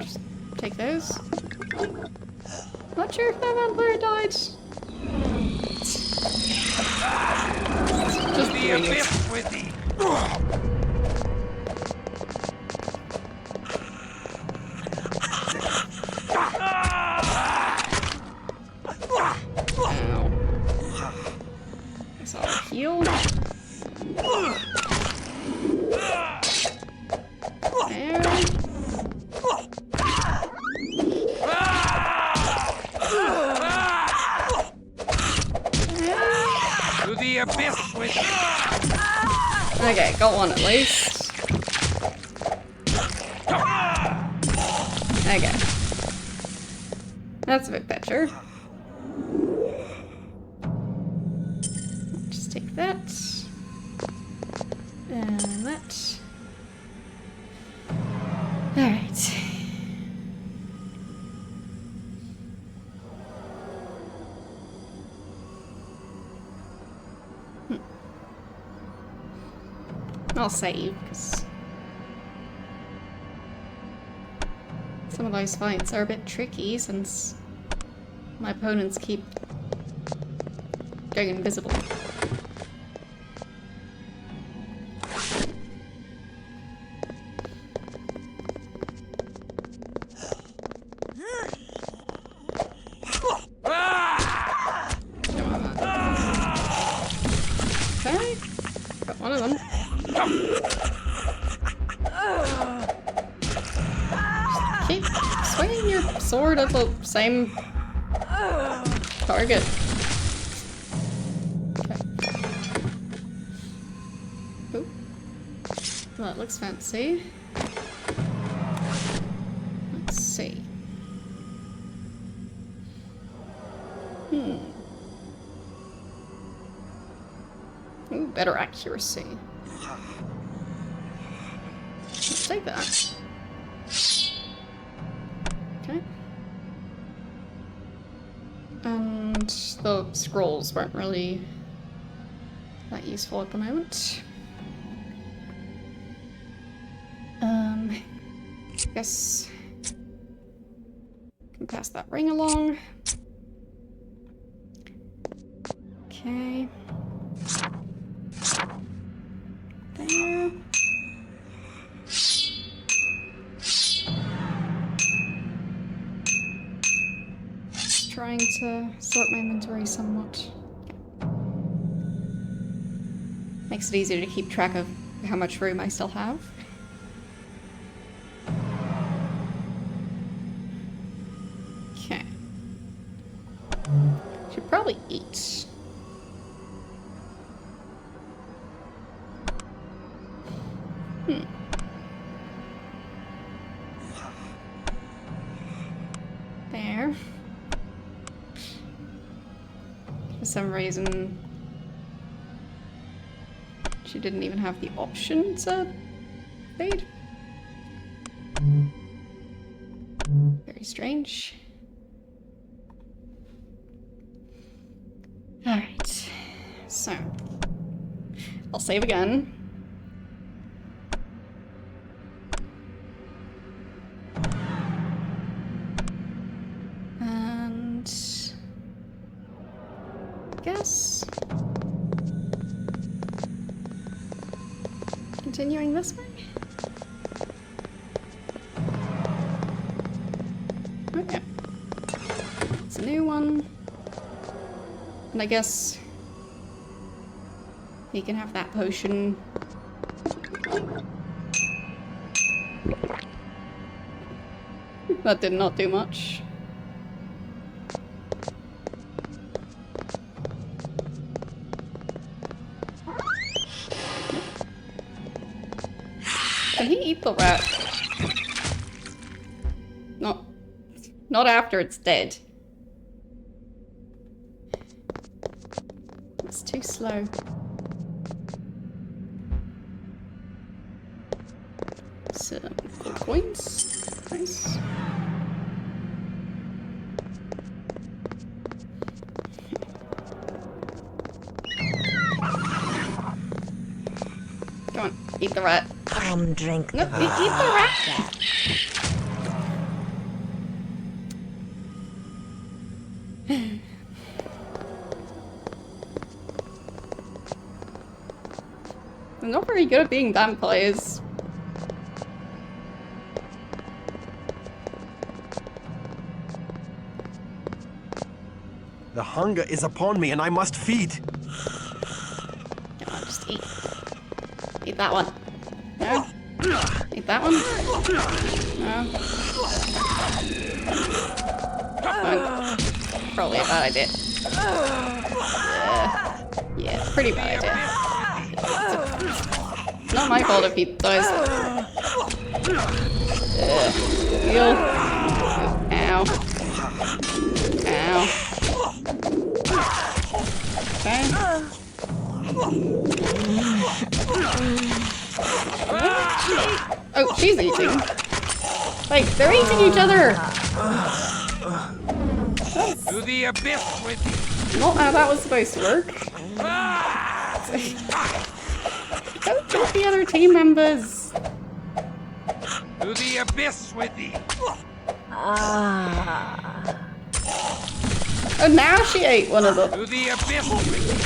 Just take those. Not sure if that vampire died. Just the abyss with thee! Guess I'll heal. There. To the abyss with thee! Okay, got one at least. Okay. That's a bit better. Just take that. And that. Alright. I'll save, because some of those fights are a bit tricky since my opponents keep going invisible. Okay, got one of them. Keep swinging your sword at the same target. Okay. Ooh. That looks fancy. Let's see. Ooh, better accuracy. Let's take that. Okay. And the scrolls weren't really that useful at the moment. Guess can pass that ring along. Okay. There. trying to sort my inventory somewhat. Makes it easier to keep track of how much room I still have. Okay. Should probably eat. There. For some reason, she didn't even have the option to feed. Very strange. Alright. So, I'll save again. And I guess continuing this way. Okay. It's a new one. And I guess he can have that potion. That did not do much. Can he eat the rat? Not after it's dead. It's too slow. Some gold coins. Nice. Come on, eat the rat. Come drink no, the eat the rat. They're not very good at being vampires. The hunger is upon me and I must feed. Come on, just eat. Eat that one. No? Eat that one? No? Probably a bad idea. Yeah, pretty bad idea. It's not my fault if he dies. Heal. Ow. Ow. Okay. Oh, she's eating. Like, they're eating each other! To the abyss with you! Not how that was supposed to work. Don't kill the other team members! To the abyss with thee! Oh, now she ate one of them. To the abyss with thee!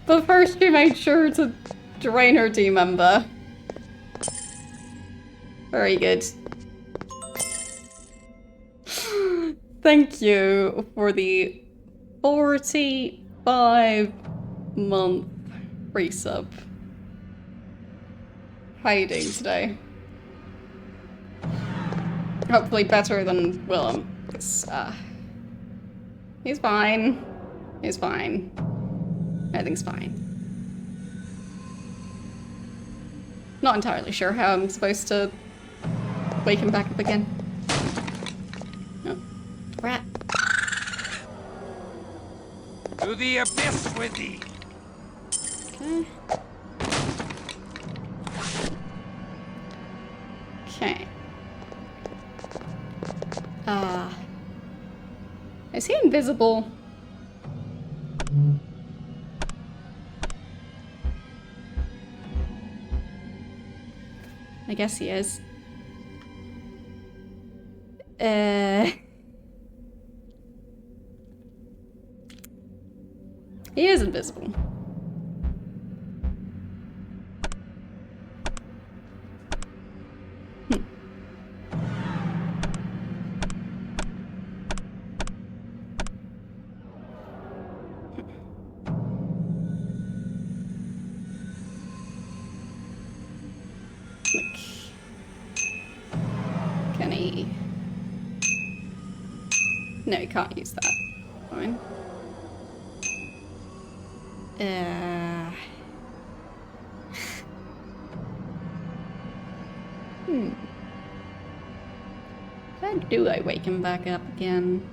But first she made sure to drain her team member. Very good. Thank you for the 45-month resub. How you doing today? Hopefully better than Willem. He's fine. He's fine. Everything's fine. Not entirely sure how I'm supposed to wake him back up again. No. Rat. To the abyss with thee! Okay. Is he invisible? I guess he is. He is invisible. key. No, you can't use that. Fine. How do I wake him back up again?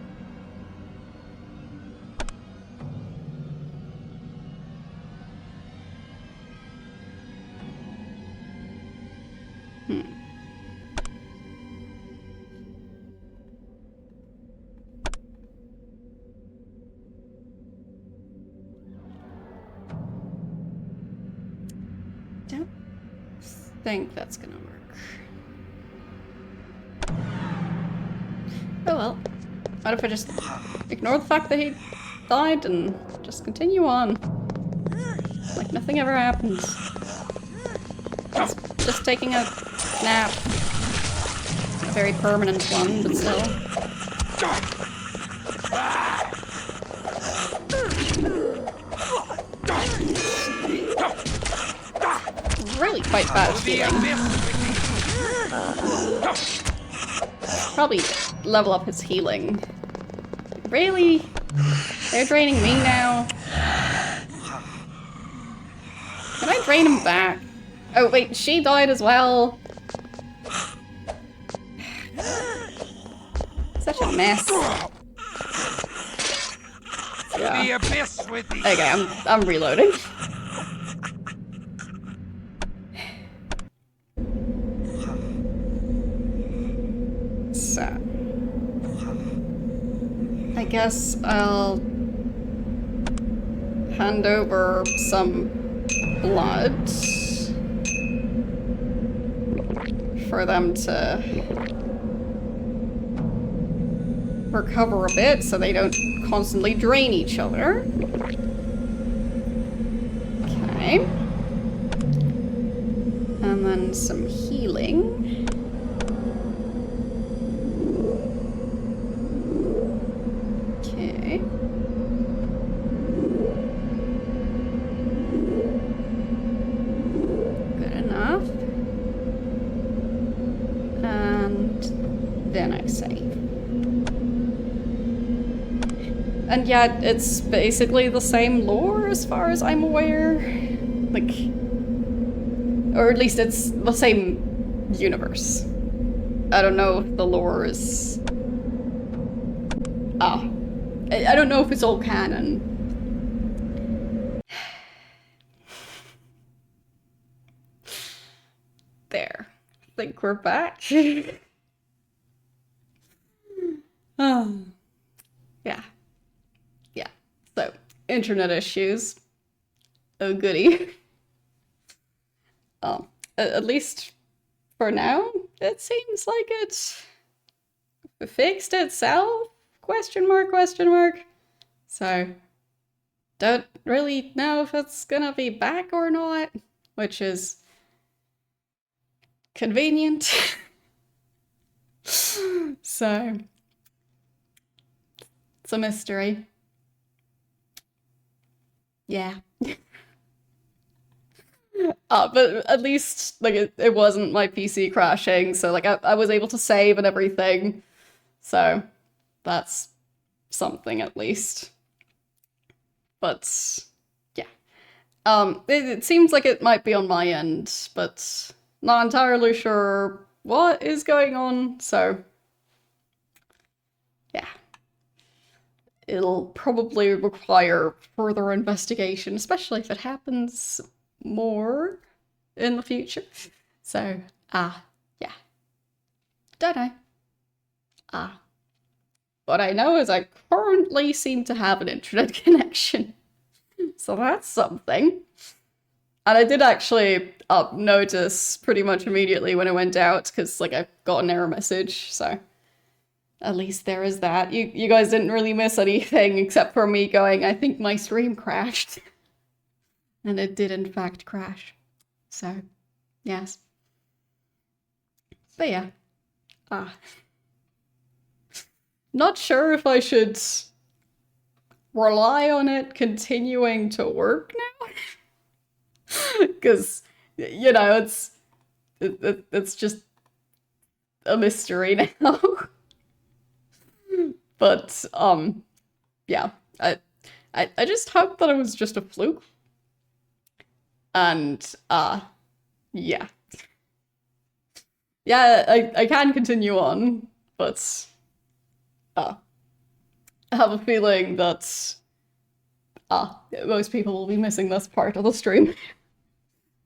Don't think that's gonna work. Oh well. What if I just ignore the fact that he died and just continue on? Like nothing ever happened. Just taking a nap. A very permanent one, but still. Really quite bad feeling. Probably level up his healing. Really? They're draining me now? Can I drain him back? Oh wait, she died as well. Such a mess. Yeah. The abyss with thee. Okay, I'm reloading. So I guess I'll hand over some blood for them to recover a bit so they don't constantly drain each other. Okay. And then some healing. Okay. Good enough. And then I save. And yeah, it's basically the same lore as far as I'm aware. Like, or at least it's the same universe. I don't know if the lore is... I don't know if it's all canon. There. I think we're back. Oh. Yeah. Yeah. So, internet issues. Oh goody. At least for now, it seems like it fixed itself? Question mark, question mark. So, don't really know if it's gonna be back or not, which is convenient. So, it's a mystery. Yeah. But at least, like, it wasn't my PC crashing, so, like, I was able to save and everything. So, that's something at least. But, yeah. It seems like it might be on my end, but not entirely sure what is going on, so... yeah. It'll probably require further investigation, especially if it happens more in the future. So, yeah. Don't know. What I know is I currently seem to have an internet connection. So that's something. And I did actually notice pretty much immediately when I went out, because, like, I got an error message, so... at least there is that. You guys didn't really miss anything except for me going, I think my stream crashed. And it did in fact crash. So, yes. But yeah. Not sure if I should rely on it continuing to work now. Because, you know, it's just a mystery now. But yeah, I just hope that it was just a fluke. And yeah. Yeah, I can continue on, but I have a feeling that most people will be missing this part of the stream.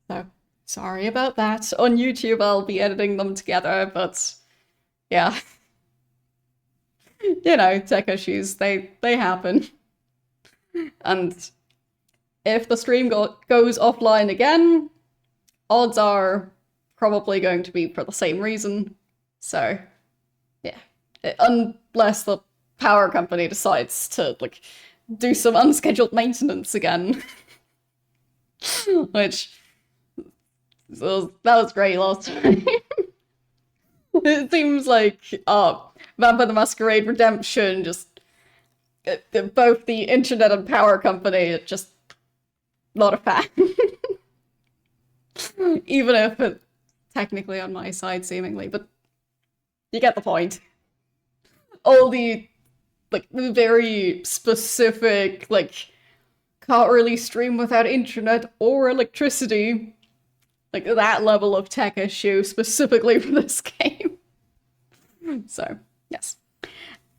So sorry about that. On YouTube I'll be editing them together, but yeah. You know, tech issues, they happen. And if the stream goes offline again, odds are probably going to be for the same reason. So, yeah. Unless the power company decides to, like, do some unscheduled maintenance again. Which, that was great last time. It seems like, Vampire the Masquerade Redemption just both the internet and power company are just not a fan. Even if it's technically on my side, seemingly, but you get the point. All the, like, very specific, like, can't really stream without internet or electricity. Like, that level of tech issue specifically for this game. So, yes.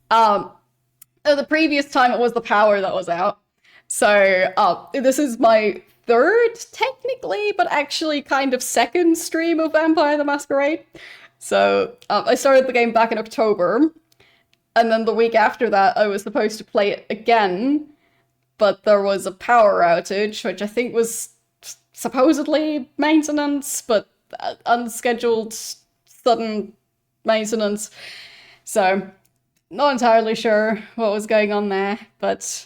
The previous time it was the power that was out. So, this is my third, technically, but actually kind of second stream of Vampire the Masquerade. So, I started the game back in October, and then the week after that I was supposed to play it again, but there was a power outage, which I think was supposedly maintenance, but unscheduled, sudden maintenance. So, not entirely sure what was going on there, but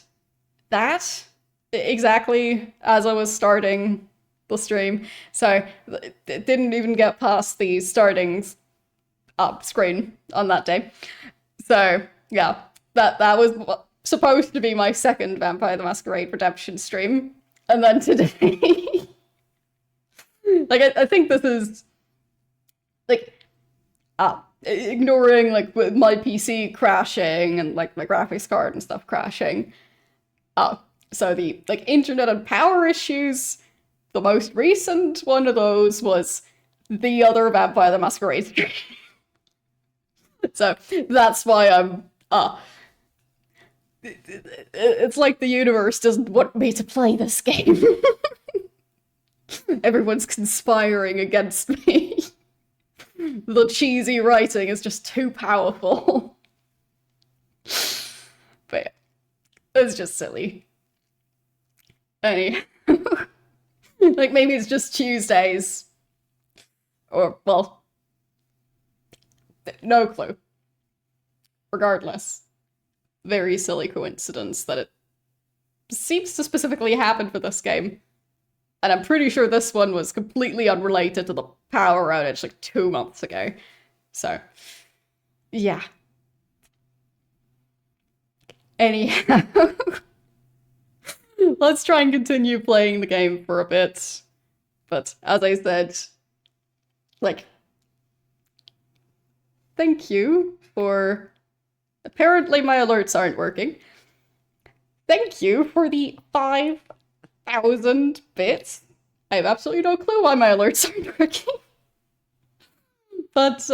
that, exactly as I was starting the stream, so it didn't even get past the starting screen on that day. So, yeah, that was supposed to be my second Vampire the Masquerade Redemption stream, and then today... like, I think this is, like, ignoring, like, with my PC crashing and, like, my graphics card and stuff crashing. So the, like, internet and power issues, the most recent one of those was the other Vampire the Masquerade stream. So that's why I'm, it's like the universe doesn't want me to play this game. Everyone's conspiring against me. The cheesy writing is just too powerful. But yeah, it's just silly. Anyhow. Like, maybe it's just Tuesdays. Or, well, no clue. Regardless, very silly coincidence that it seems to specifically happen for this game. And I'm pretty sure this one was completely unrelated to the power outage like 2 months ago. So, yeah. Anyhow, let's try and continue playing the game for a bit. But as I said, like, thank you for... Apparently my alerts aren't working. Thank you for the 5,000 bits. I have absolutely no clue why my alerts aren't working. But,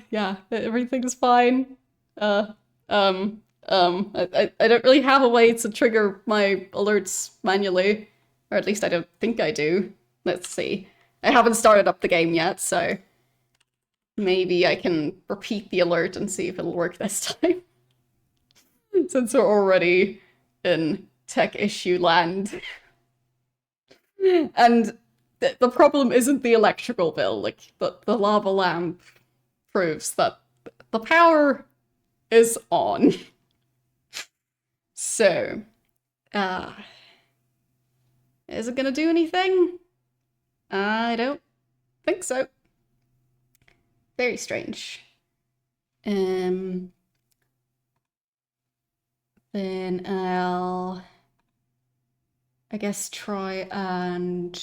yeah, everything's fine. I don't really have a way to trigger my alerts manually. Or at least I don't think I do. Let's see. I haven't started up the game yet, so... maybe I can repeat the alert and see if it'll work this time. Since we're already in tech issue land. And the problem isn't the electrical bill, like, the lava lamp proves that the power is on. So, is it gonna do anything? I don't think so. Very strange. Then I'll, I guess, try and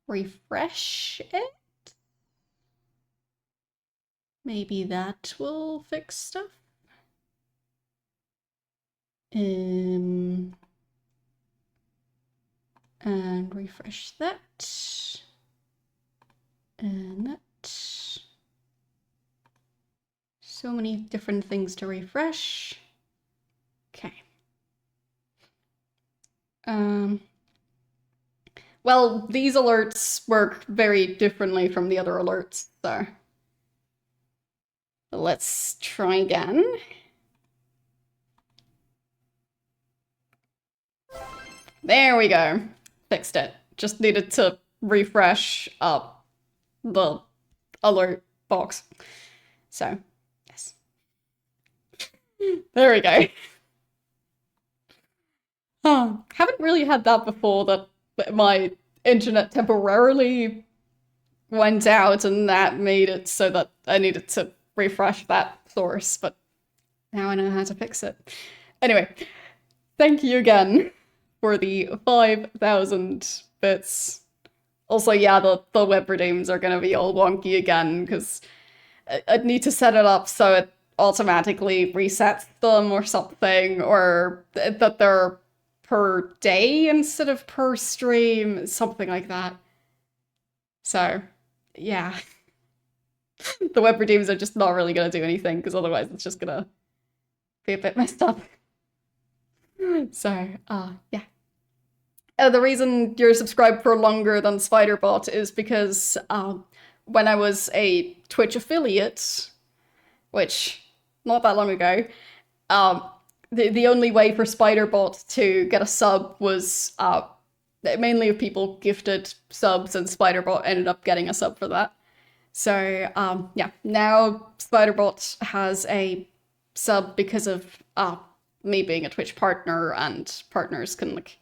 refresh it. Maybe that will fix stuff. And refresh that. And that. So many different things to refresh. Okay. Well, these alerts work very differently from the other alerts, so let's try again. There we go. Fixed it. Just needed to refresh up the alert box. So, yes. There we go. Oh, haven't really had that before, that my internet temporarily went out and that made it so that I needed to refresh that source, but now I know how to fix it. Anyway, thank you again for the 5,000 bits. Also, yeah, the web redeems are gonna be all wonky again, because I'd need to set it up so it automatically resets them or something, or that they're per day instead of per stream, something like that. So, yeah. The web redeems are just not really gonna do anything, because otherwise it's just gonna be a bit messed up. So, yeah. The reason you're subscribed for longer than SpiderBot is because when I was a Twitch affiliate, which not that long ago, the only way for SpiderBot to get a sub was mainly if people gifted subs, and SpiderBot ended up getting a sub for that. So yeah, now SpiderBot has a sub because of me being a Twitch partner, and partners can like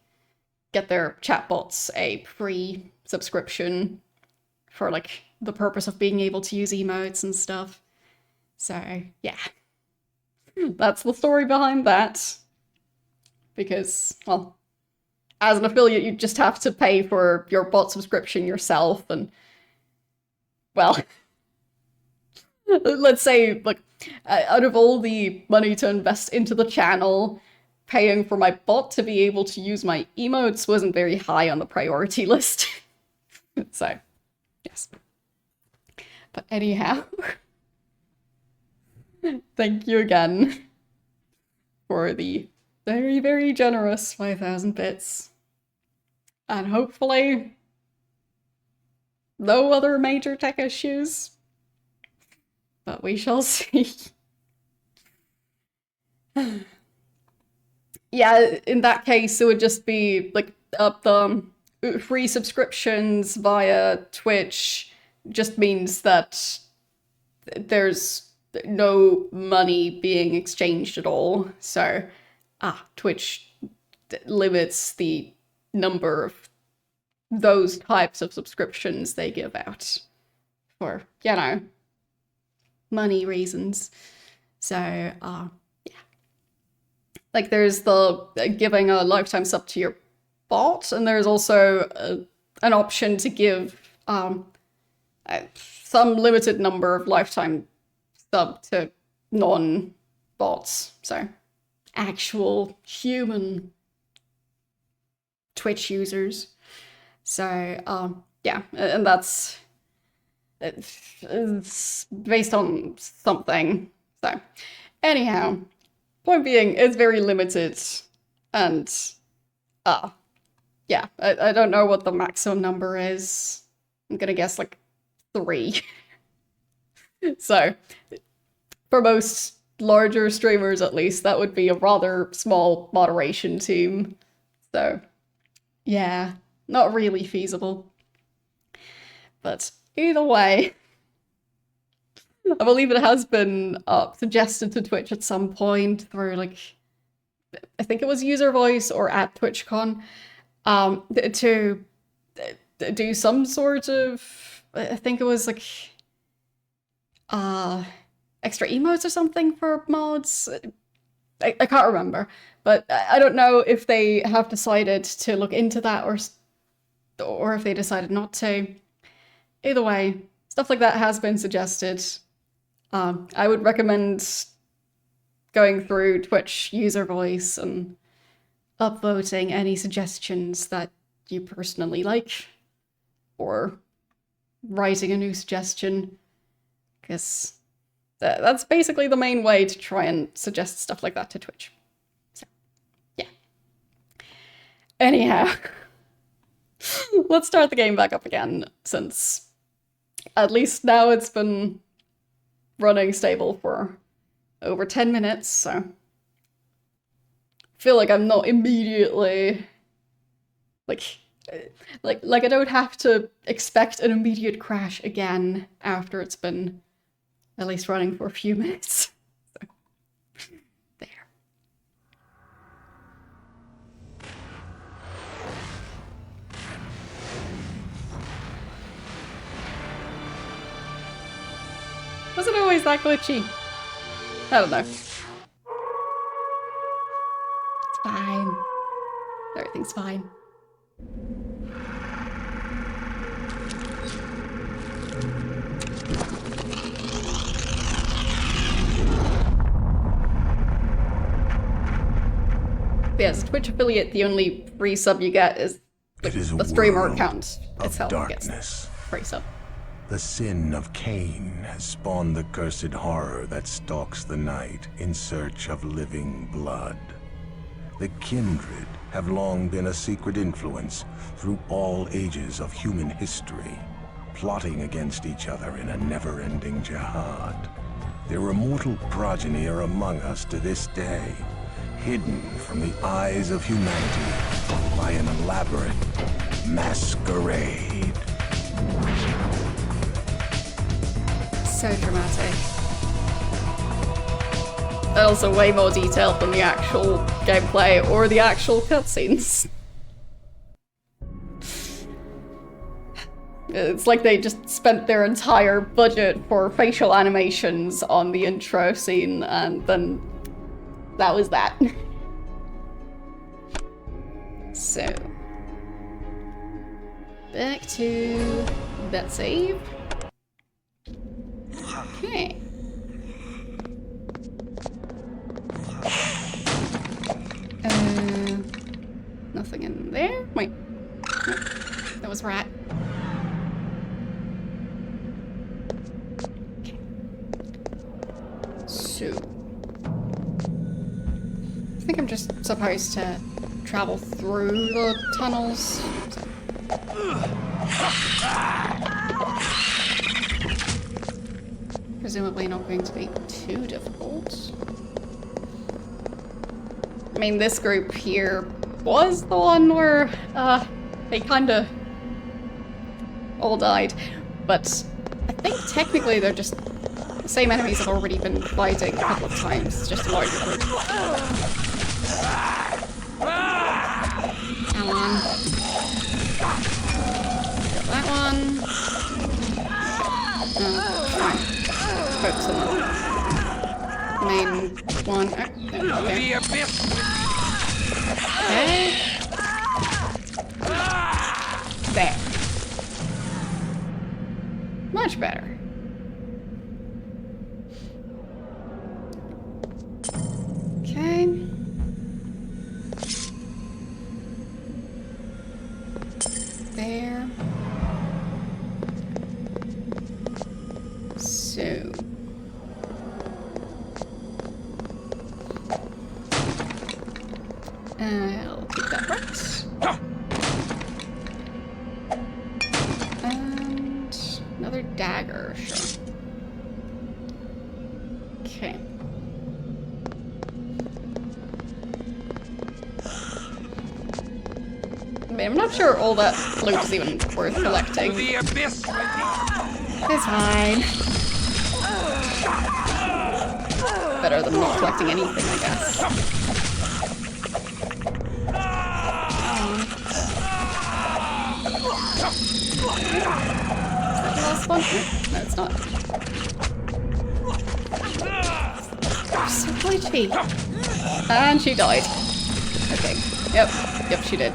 get their chatbots a free subscription for like the purpose of being able to use emotes and stuff. So yeah, that's the story behind that. Because, well, as an affiliate, you just have to pay for your bot subscription yourself, and well, let's say, like, out of all the money to invest into the channel, paying for my bot to be able to use my emotes wasn't very high on the priority list. So, yes. But anyhow, thank you again for the very, very generous 5,000 bits. And hopefully, no other major tech issues. But we shall see. Yeah, in that case, it would just be like the free subscriptions via Twitch just means that there's no money being exchanged at all. So, Twitch limits the number of those types of subscriptions they give out for, you know, money reasons. So, yeah. Like, there's the giving a lifetime sub to your bot, and there's also an option to give some limited number of lifetime sub to non-bots. So, actual human Twitch users. So, yeah, and that's it's based on something. So, anyhow, point being, it's very limited, and yeah, I don't know what the maximum number is. I'm gonna guess like 3. So, for most larger streamers at least, that would be a rather small moderation team. So, yeah, not really feasible. But either way, I believe it has been suggested to Twitch at some point through, like, I think it was user voice or at TwitchCon, to do some sort of, I think it was like extra emotes or something for mods. I can't remember, but I don't know if they have decided to look into that or if they decided not to. Either way, stuff like that has been suggested. I would recommend going through Twitch user voice and upvoting any suggestions that you personally like, or writing a new suggestion, because that's basically the main way to try and suggest stuff like that to Twitch. So, yeah. Anyhow, let's start the game back up again, since at least now it's been running stable for over 10 minutes, so I feel like I'm not immediately like I don't have to expect an immediate crash again after it's been at least running for a few minutes. So, there. Was it always that glitchy? I don't know. It's fine. Everything's fine. Yeah, as a Twitch affiliate, the only free sub you get is the streamer account itself gets free sub. The sin of Cain has spawned the cursed horror that stalks the night in search of living blood. The kindred have long been a secret influence through all ages of human history, plotting against each other in a never-ending jihad. Their immortal progeny are among us to this day, hidden from the eyes of humanity by an elaborate masquerade. So dramatic. And also way more detailed than the actual gameplay or the actual cutscenes. It's like they just spent their entire budget for facial animations on the intro scene, and then that was that. So, back to that save. Okay. Nothing in there? Wait. No, that was rat. Okay. So, I think I'm just supposed to travel through the tunnels. So. Presumably not going to be too difficult. I mean, this group here was the one where they kinda all died, but I think technically they're just the same enemies have already been fighting a couple of times. It's just a larger group. Come on. Got that one. Fine. Focus on the main one. Oh, okay. Okay. There. Much better. Okay. There. So. I'll keep that right. And another dagger, sure. Okay. I mean, I'm not sure all that loot is even worth collecting. It's fine. Better than not collecting anything, I guess. Is that the last one? No, it's not. So glitchy. And she died. Okay. Yep, she did.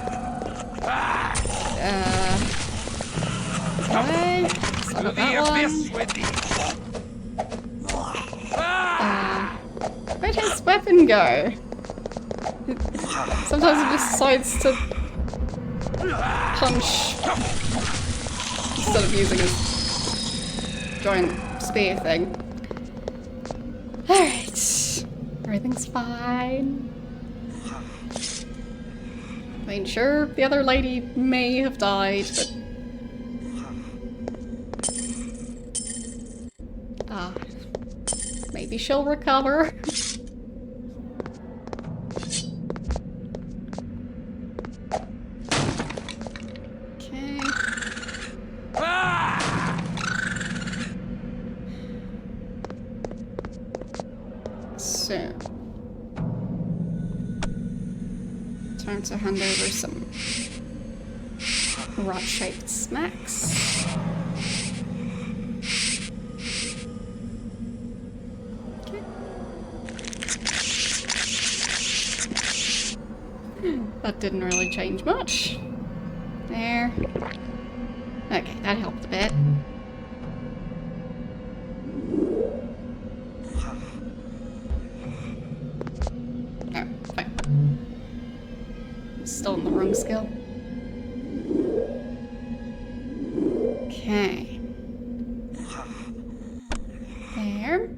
Okay. So I got that one. Where'd his weapon go? Sometimes it just decides to punch instead of using his giant spear thing. Alright. Everything's fine. I mean, sure, the other lady may have died, but... maybe she'll recover. Okay. So... time to hand over some rat-shaped smacks. Okay. That didn't really change much. There. Okay, that helped a bit. Oh, fine. Still in the wrong skill. Okay. There.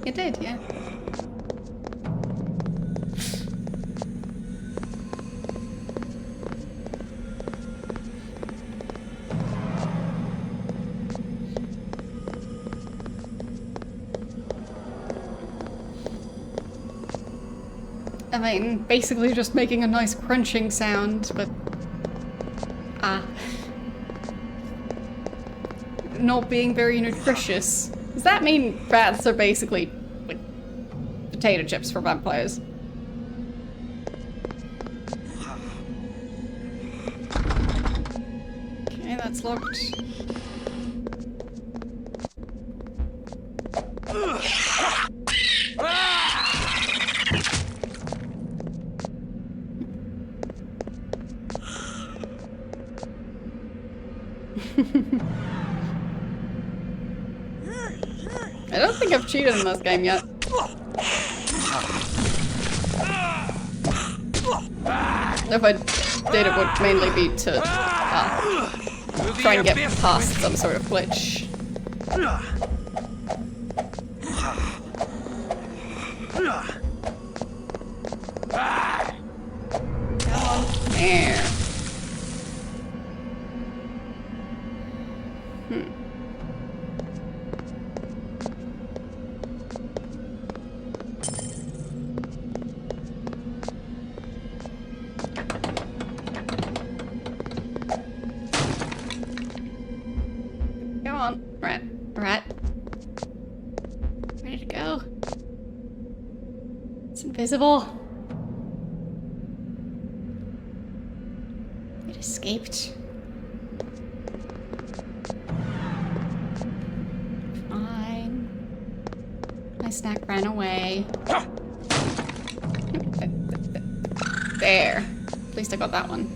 It did, yeah. I mean, basically just making a nice crunching sound, but... not being very nutritious. Does that mean rats are basically, like, potato chips for vampires? Okay, that's locked. I don't think I've cheated in this game yet. If I did, it would mainly be to try and get past some sort of glitch. There. Come on, rat. Where did it go? It's invisible. It escaped. Fine. My snack ran away. There. At least I got that one.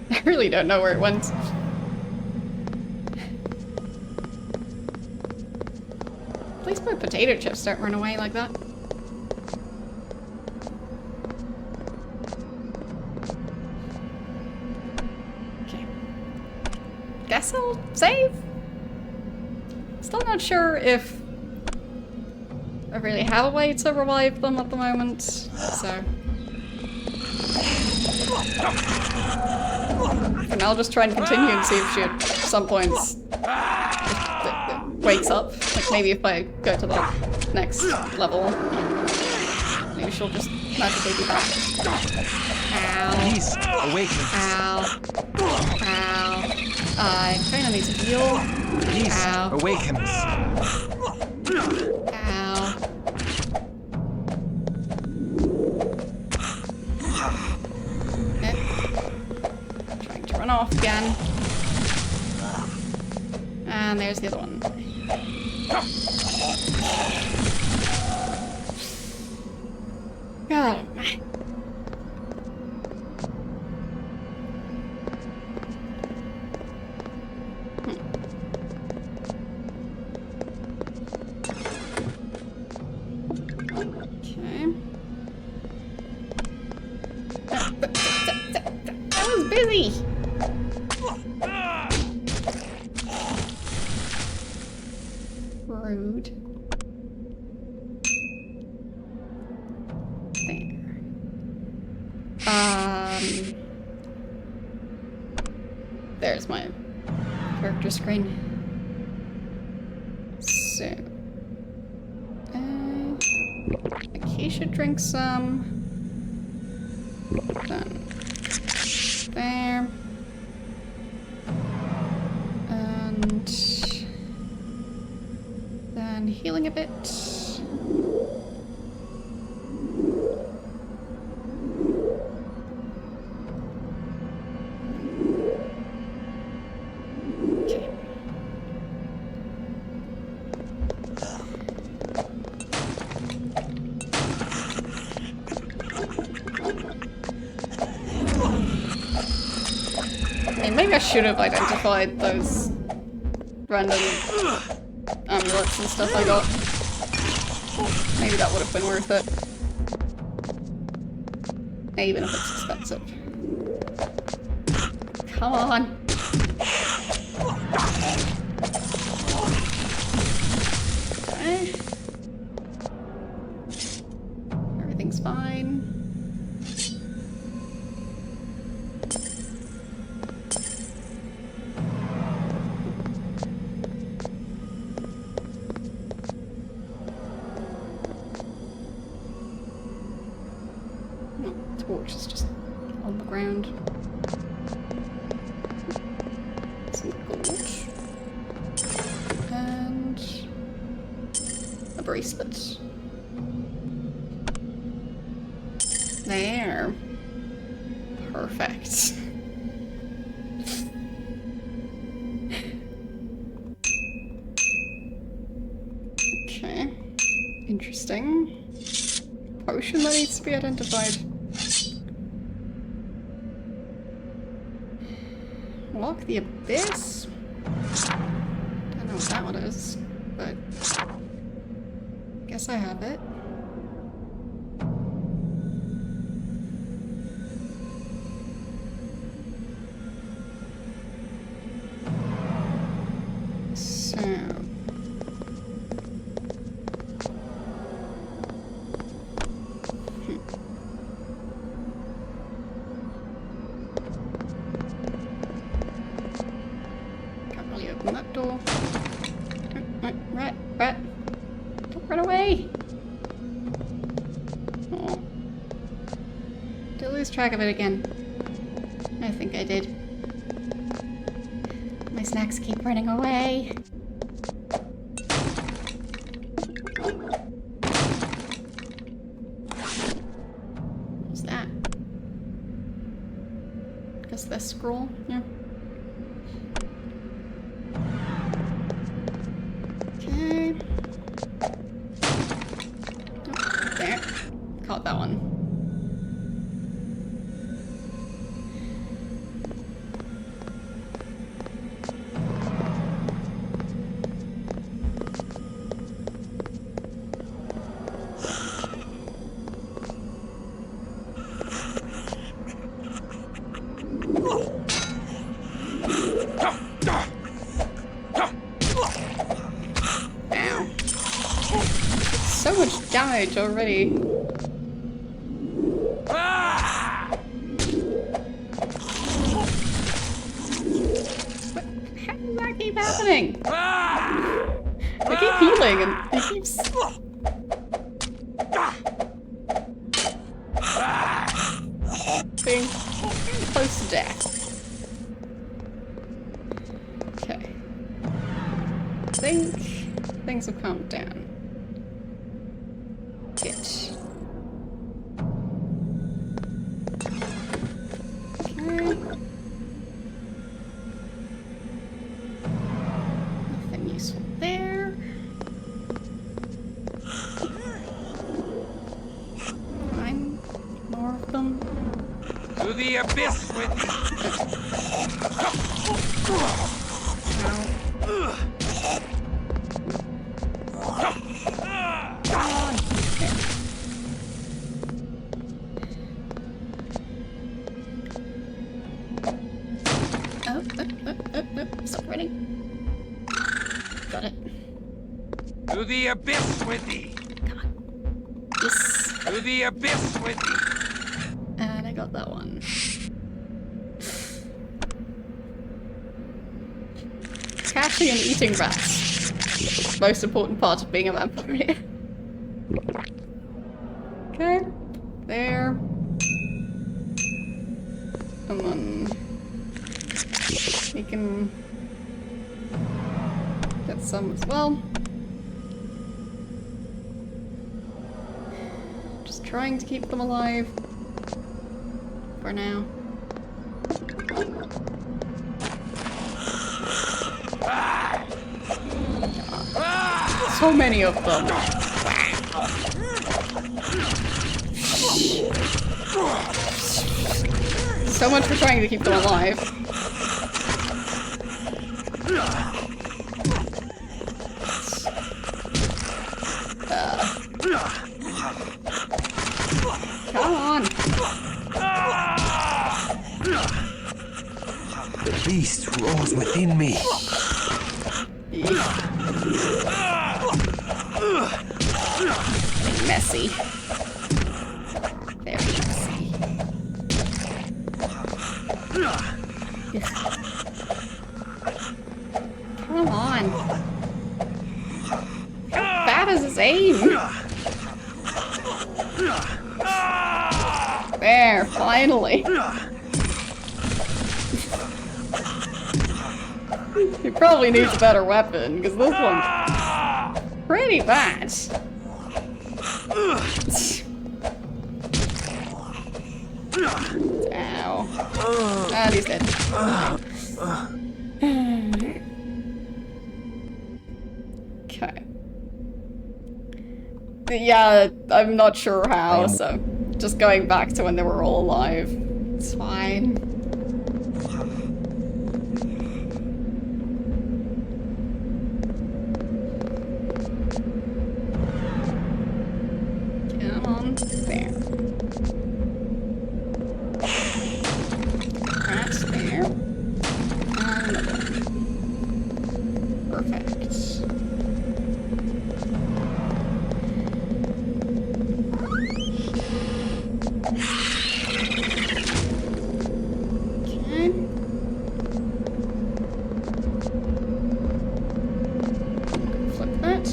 I really don't know where it went. At least my potato chips don't run away like that. Okay. Guess I'll save? Still not sure if I really have a way to revive them at the moment, so... For now, I'll just try and continue and see if she at some points wakes up. Like maybe if I go to the next level, maybe she'll just magically be back. Ow. Please, awaken. Ow. Ow. I kinda need to heal. Please, Ow. awaken. Ow. Okay. Trying to run off again. And there's the other one. God. Okay. I was busy. Rude. There's my character screen. So, Acacia drink some. Then there. And then healing a bit. Maybe I should have identified those random amulets and stuff I got. Maybe that would have been worth it. Even if it's expensive. Come on. Okay. Everything's fine. Torch is just on the ground. Some gold. And a bracelet. There. Perfect. Okay. Interesting. Potion that needs to be identified. Lock the Abyss? Don't know what that one is, but guess I have it. So can't really open that door. Rat! Don't run away! Oh. Did I lose track of it again? I think I did. My snacks keep running away. What's that? Guess the scroll? Yeah. Okay. Oh, there. Caught that one. So much damage already. What? How does that keep happening? I keep healing and it keeps... being close to death. Okay. I think things have calmed down. Get. Okay. Nothing useful there. the abyss with thee! Stop running. Got it. To the abyss with thee! Come on. Yes. To the abyss with thee! And I got that one. Catching and eating rats. Most important part of being a vampire. Okay. There. And then we can get some as well. Just trying to keep them alive for now. So many of them. So much for trying to keep them alive. Come on. The beast roars within me. Messy. Very messy. Come on. How bad is his aim? There, finally. He probably needs a better weapon, because this one's pretty bad. Ow. And he's dead. Okay. Yeah, I'm not sure how, so just going back to when they were all alive. It's fine. Come on, there. That's there. And another one. Perfect. Okay. Flip that.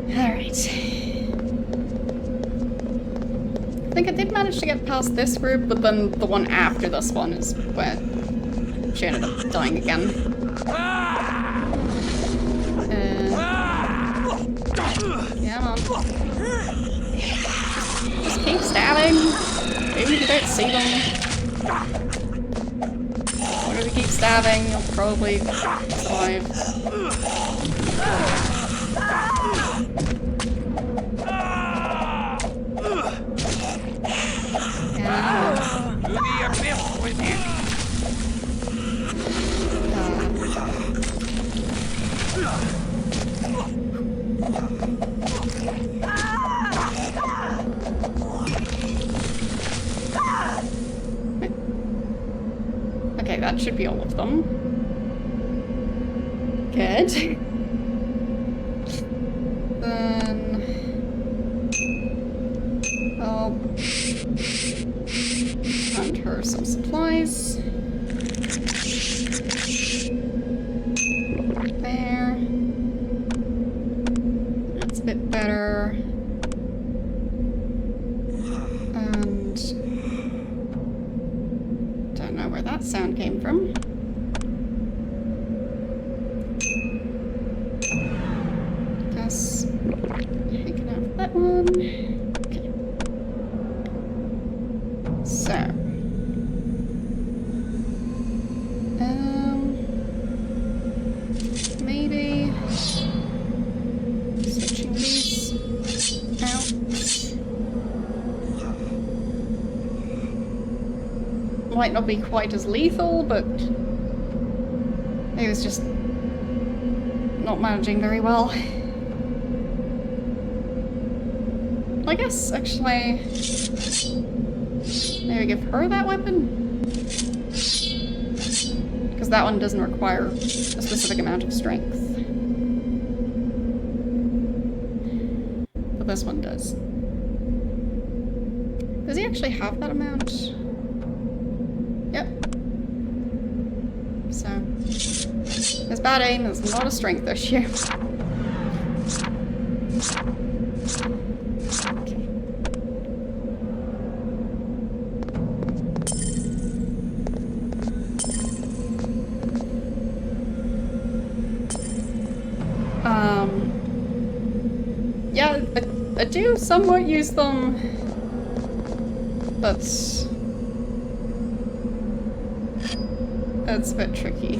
Alright. I think I did manage to get past this group, but then the one after this one is where she ended up dying again. Come on. Just keep stabbing. Even if you don't see them. Or if you keep stabbing, you'll probably survive. To the abyss with thee! Okay, that should be all of them. Good. Then I'll hand her some supplies. There. That's a bit better. And don't know where that sound came from. Guess I can have that one. Okay. So. Maybe switching these out. might not be quite as lethal, but he was just not managing very well. I guess, actually, maybe give her that weapon? Because that one doesn't require a specific amount of strength. But this one does. Does he actually have that amount? Yep. So, his bad aim is not a strength issue. Yeah, I do somewhat use them, but it's a bit tricky.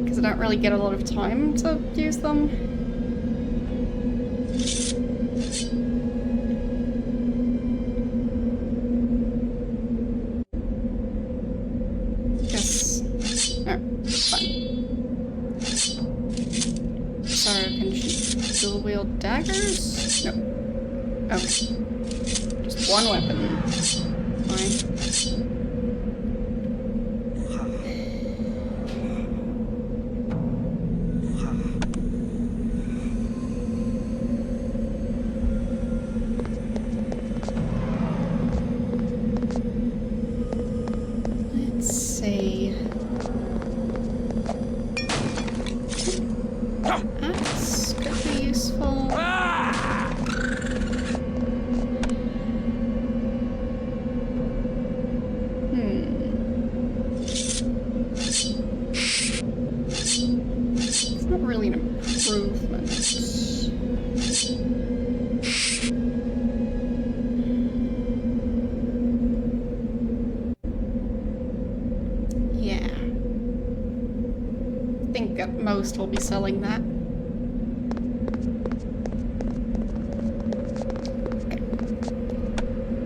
Because I don't really get a lot of time to use them. Daggers? No. Okay. Just one weapon. Fine. Let's see. Axe could be useful. It's not really an improvement. Yeah. I think at most we'll be selling that.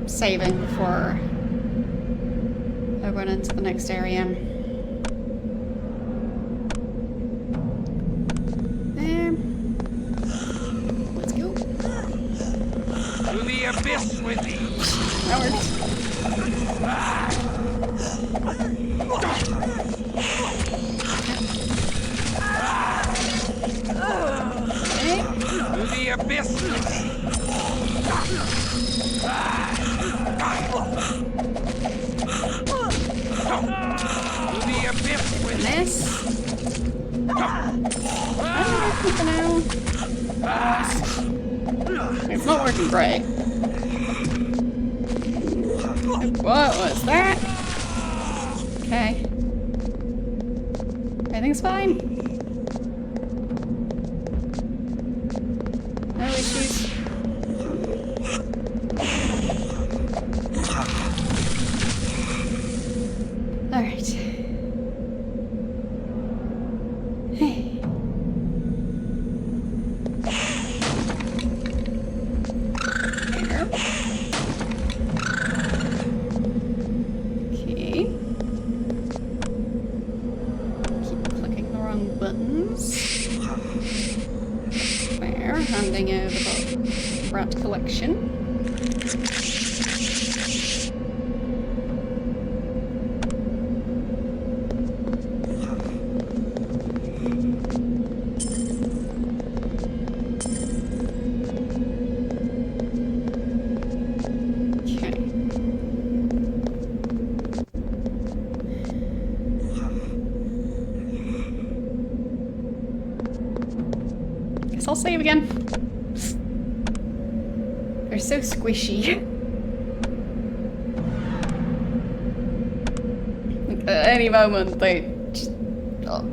Saving before I run into the next area. Let's go. To the abyss with thee. That works. Okay. To the abyss with thee. To the abyss with this. For now. It's not working great. What was that? Okay. Everything's fine. No issues. Alright. Hey. Okay. Keep clicking the wrong buttons. There, handing over the rat collection. I'll save again. They're so squishy. Like, at any moment they just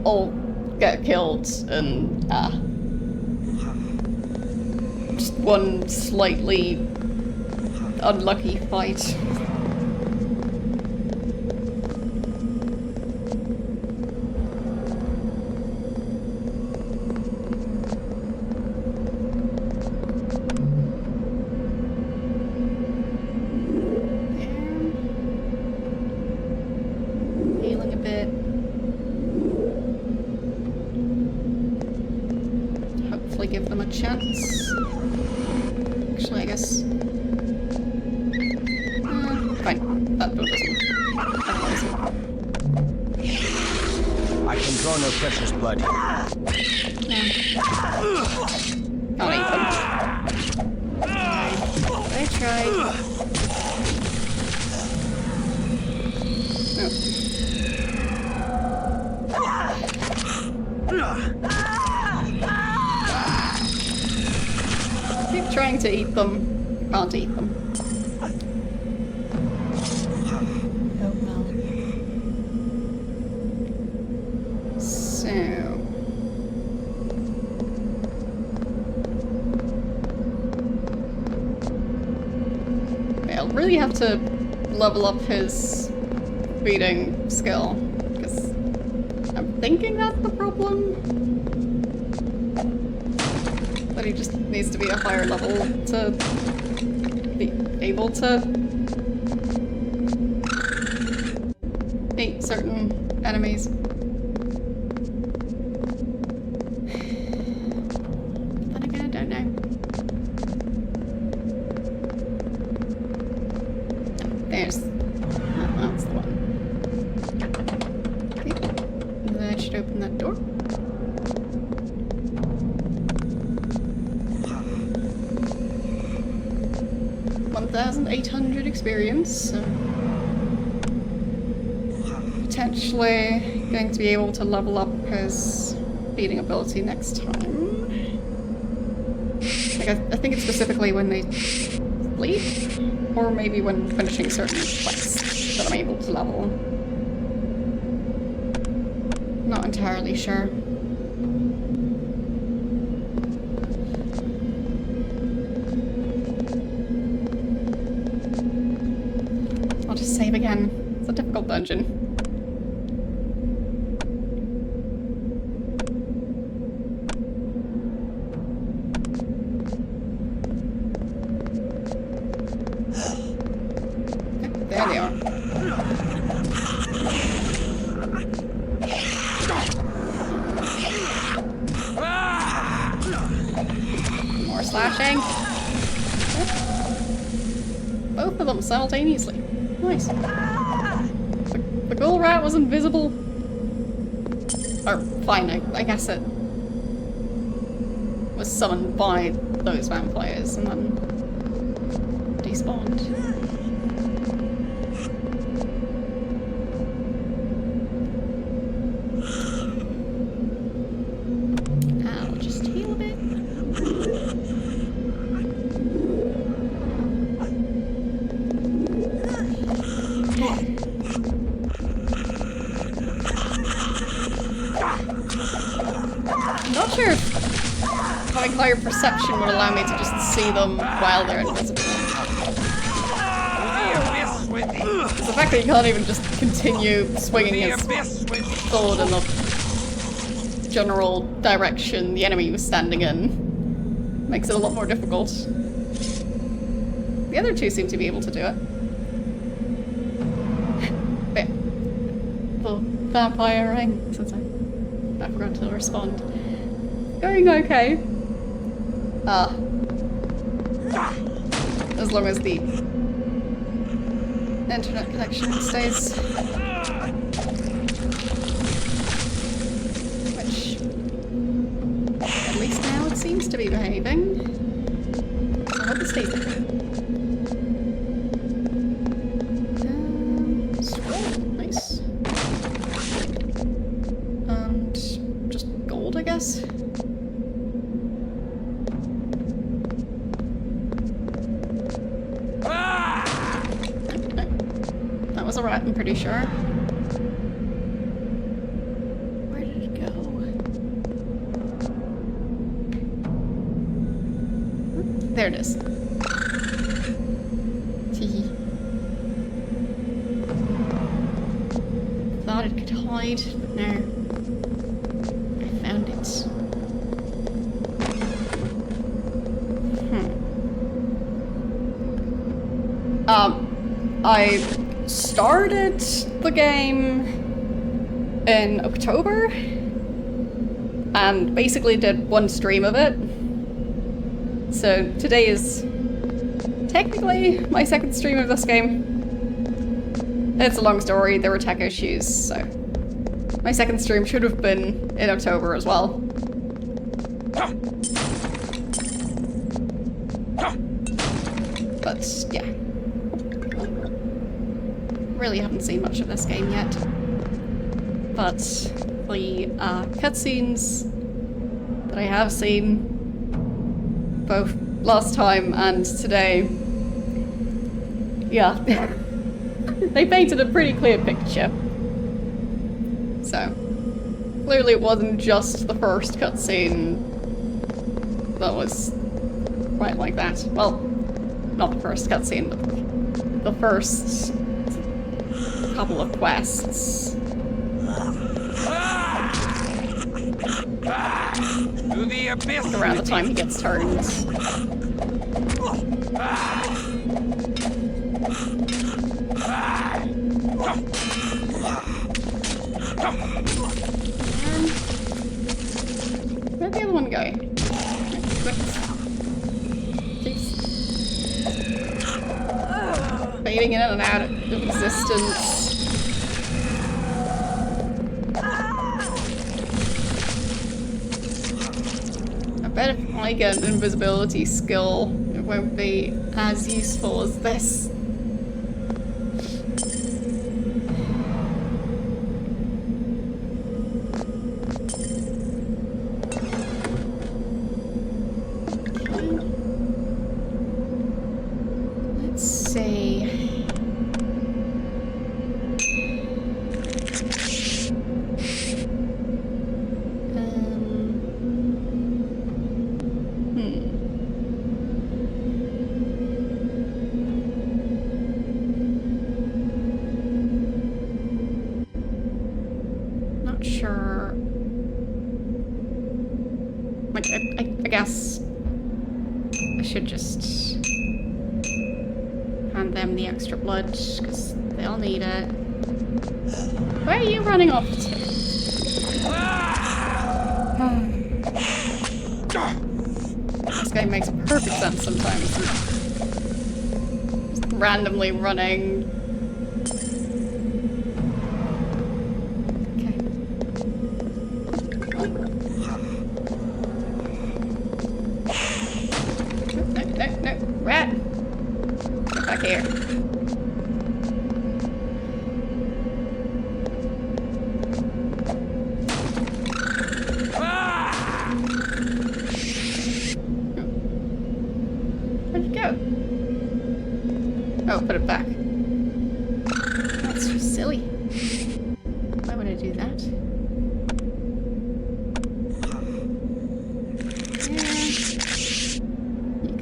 all get killed and just one slightly unlucky fight. potentially give them a chance. Actually, I guess... fine. That doesn't... I can draw no precious blood here. I'll eat them. I tried. Keep trying to eat them. Can't eat them. Oh well. So... I'll really have to level up his feeding skill, because I'm thinking that's the problem. That he just needs to be a higher level to be able to eat certain enemies. But again, I don't know. There's... that's the one. Okay. That should open that door. $1,800 experience, so... potentially going to be able to level up his feeding ability next time. Like, I think it's specifically when they sleep, or maybe when finishing certain quests that I'm able to level. Not entirely sure. I'll just save again. It's a difficult dungeon. There they are. More slashing. Both of them simultaneously. Nice. The ghoul rat was invisible. Or, fine, I guess it was summoned by those vampires and then despawned. I'll just heal a bit. I'm not sure if having higher perception would allow me to just see them while they're invisible. Because the fact that he can't even just continue swinging his sword in the general direction the enemy was standing in makes it a lot more difficult. The other two seem to be able to do it. But yeah. The vampire ring, since I forgot to respond. Going okay. As long as the internet connection stays. Which, at least now it seems to be behaving. So I hope it stays like that. Nice. And just gold, I guess. That was a rat, I'm pretty sure. Where did it go? There it is. Teehee. Thought it could hide, but no. I found it. I started the game in October and basically did one stream of it So today is technically my second stream of this game. It's a long story, there were tech issues, so my second stream should have been in October as well. But yeah. Really haven't seen much of this game yet. But the cutscenes that I have seen, both last time and today, yeah, they painted a pretty clear picture. So, clearly it wasn't just the first cutscene that was quite like that. Well, not the first cutscene, but the first couple of quests. To the abyss! Around the time he gets turned. Where'd the other one go? Keeps fading in and out of existence. I bet if I get an invisibility skill, it won't be as useful as this. Let's see. Not sure. Like, I guess I should just hand them the extra blood, because they'll need it. Where are you running off to? This game makes perfect sense sometimes. Just randomly running. No, rat! Get back here. Where'd it go? Oh, put it back. That's just silly. Why would I do that?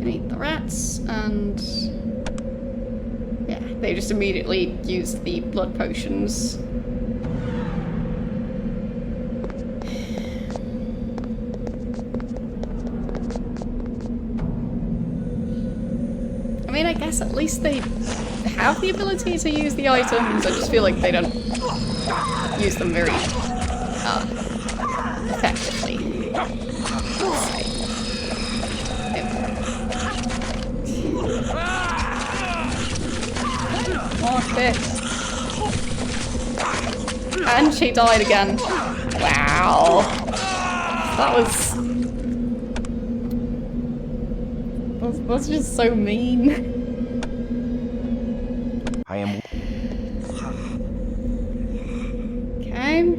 Eat the rats, and yeah, they just immediately use the blood potions. I mean, I guess at least they have the ability to use the items. I just feel like they don't use them very effectively. Oh, shit. And she died again. Wow. That's just so mean. I am... Okay.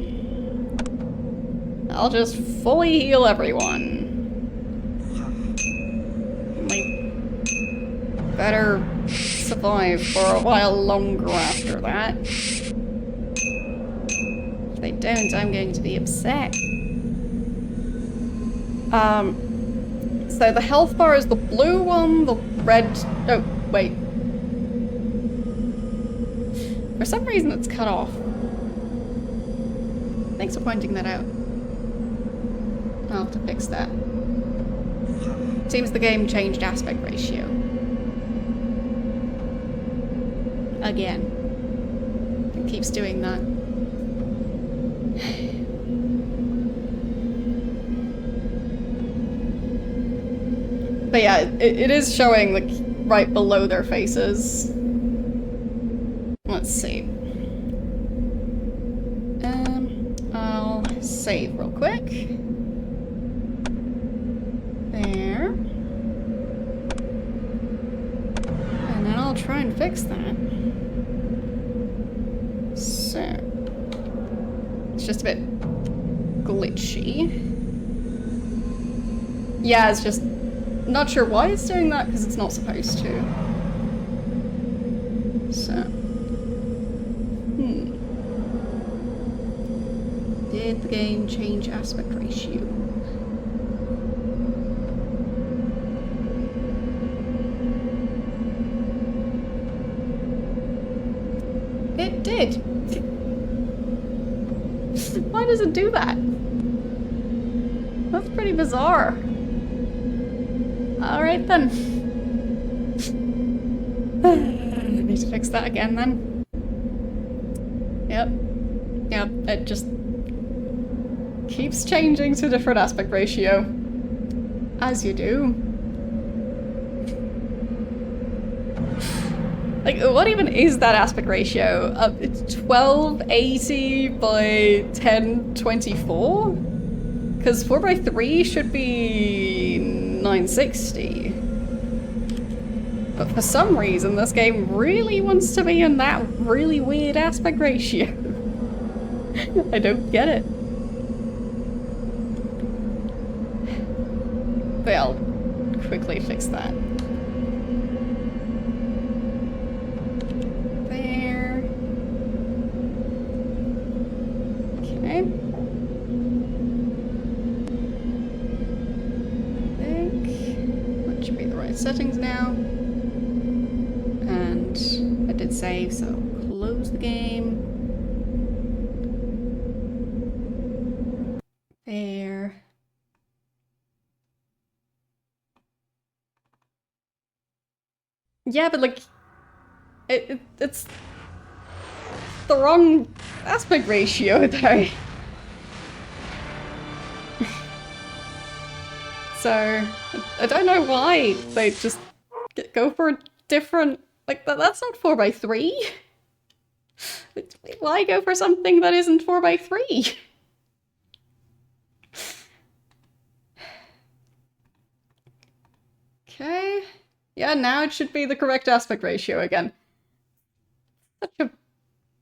I'll just fully heal everyone. Like, better survive for a while longer after that. If they don't, I'm going to be upset. So the health bar is the blue one, the red... Oh, wait. For some reason it's cut off. Thanks for pointing that out. I'll have to fix that. Seems the game changed aspect ratio. Again. It keeps doing that. But yeah, it is showing, like, right below their faces. Let's see. I'll save real quick. There. And then I'll try and fix that. So. It's just a bit glitchy. Yeah, it's just not sure why it's doing that because it's not supposed to. So. Did the game change aspect ratio? It did. Why does it do that? That's pretty bizarre. Alright then. I need to fix that again then. Yep. Yep, it just keeps changing to different aspect ratio. As you do. Like, what even is that aspect ratio? It's 1280 by 1024? Because 4:3 should be 960. But for some reason, this game really wants to be in that really weird aspect ratio. I don't get it. But I'll quickly fix that. There. Okay. I think that should be the right settings now. And I did save, so close the game. There. Yeah, but like, it's the wrong aspect ratio though. So, I don't know why they just go for a different, like, that's not 4:3. Why go for something that isn't 4:3? Okay. Yeah, now it should be the correct aspect ratio again. Such a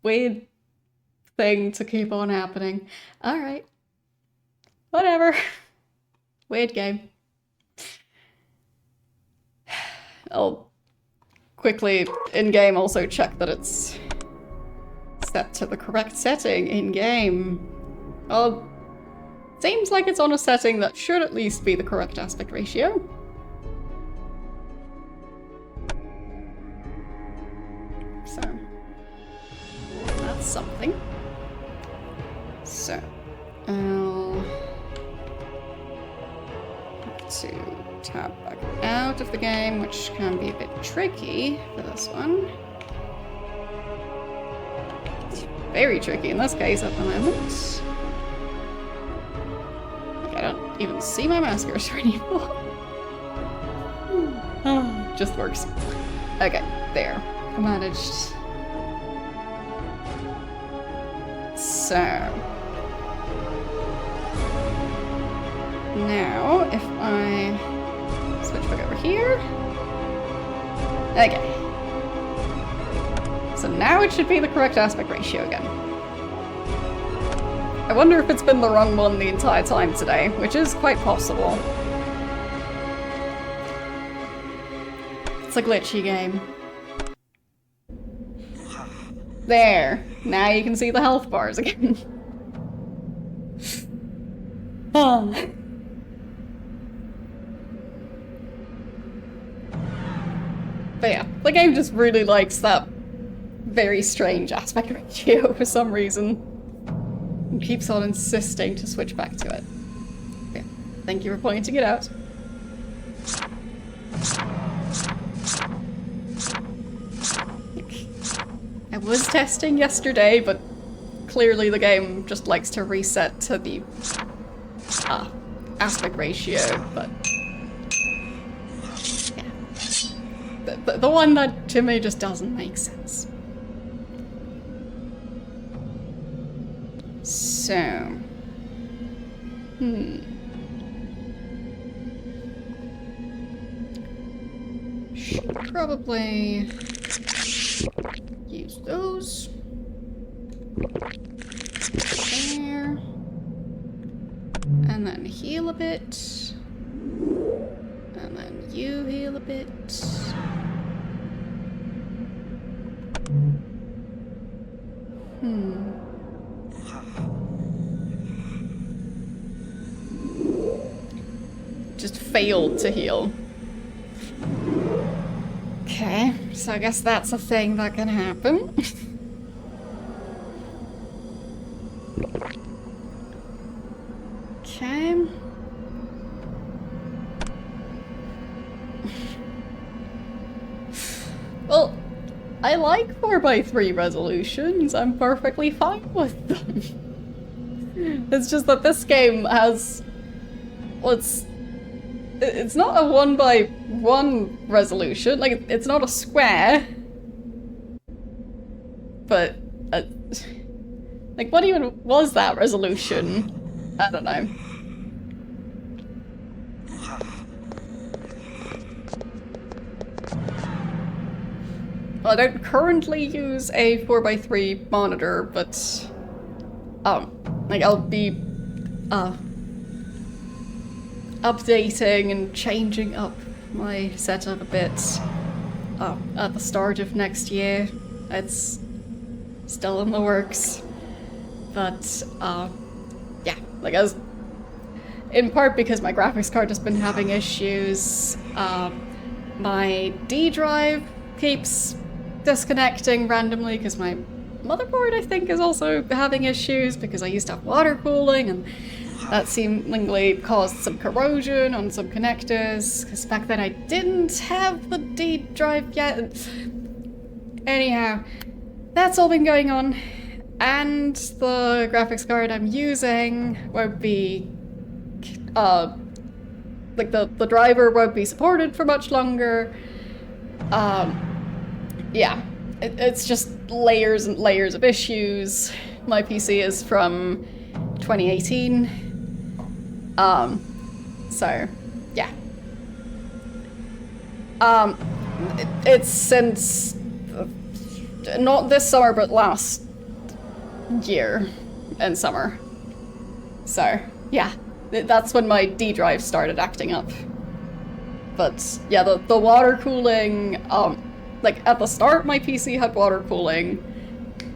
weird thing to keep on happening. Alright. Whatever. Weird game. I'll quickly, in-game, also check that it's set to the correct setting in-game. Oh, seems like it's on a setting that should at least be the correct aspect ratio. So, that's something. So, I'll have to tab back out of the game, which can be a bit tricky for this one. It's very tricky in this case at the moment. Like, I don't even see my mouse cursor anymore. Oh, just works. Okay, there. I managed. So now if I switch back over here. Okay. So now it should be the correct aspect ratio again. I wonder if it's been the wrong one the entire time today, which is quite possible. It's a glitchy game. There. Now you can see the health bars again. Oh. But yeah, the game just really likes that very strange aspect ratio for some reason. And keeps on insisting to switch back to it. Yeah, thank you for pointing it out. I was testing yesterday, but clearly the game just likes to reset to the aspect ratio, but the one that to me just doesn't make sense. So, should probably use those. There. And then heal a bit. And then you heal a bit. Just failed to heal. Okay, so I guess that's a thing that can happen. Okay. Well, I like 4x3 resolutions. I'm perfectly fine with them. It's just that this game has... well, it's not a 1x1 resolution. Like, it's not a square. But... like, what even was that resolution? I don't know. Well, I don't currently use a 4x3 monitor, but like I'll be updating and changing up my setup a bit at the start of next year. It's still in the works, but yeah, like as in part because my graphics card has been having issues. My D drive keeps disconnecting randomly because my motherboard, I think, is also having issues because I used to have water cooling, and that seemingly caused some corrosion on some connectors, because back then I didn't have the D drive yet. Anyhow, that's all been going on, and the graphics card I'm using won't be, like the driver won't be supported for much longer. Yeah, it's just layers and layers of issues. My PC is from 2018. So, yeah. It's since, not this summer, but last year in summer. So, yeah, that's when my D drive started acting up. But, yeah, the water cooling, like, at the start, my PC had water cooling,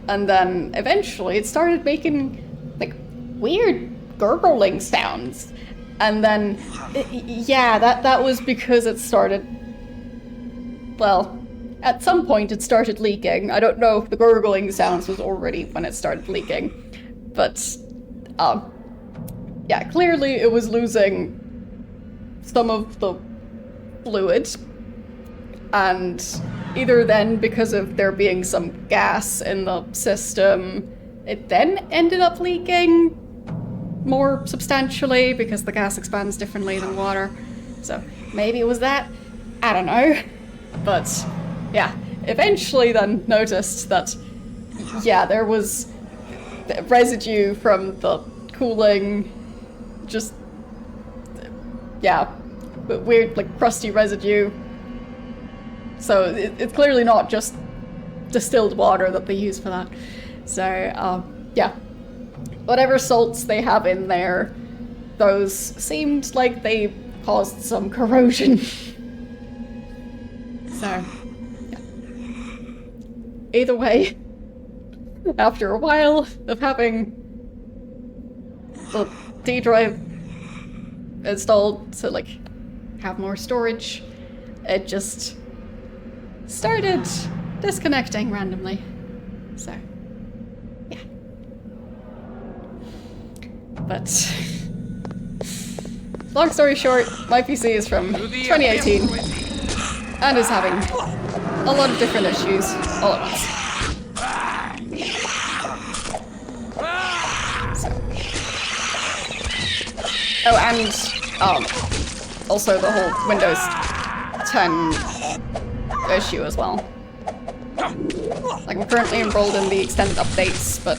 and then eventually it started making, like, weird gurgling sounds. And then, yeah, that was because it started, well, at some point it started leaking. I don't know if the gurgling sounds was already when it started leaking, but, yeah, clearly it was losing some of the fluid, and either then, because of there being some gas in the system, it then ended up leaking more substantially because the gas expands differently than water. So maybe it was that, I don't know. But yeah, eventually then noticed that, yeah, there was residue from the cooling, just, yeah, weird, like, crusty residue. So it's clearly not just distilled water that they use for that. So, yeah. Whatever salts they have in there, those seemed like they caused some corrosion. So, yeah. Either way, after a while of having the D drive installed to, like, have more storage, it just started disconnecting randomly. So, yeah. But long story short, my PC is from 2018 and is having a lot of different issues all at once. So. Oh, and also the whole Windows 10 issue as well. Like, I'm currently enrolled in the extended updates, but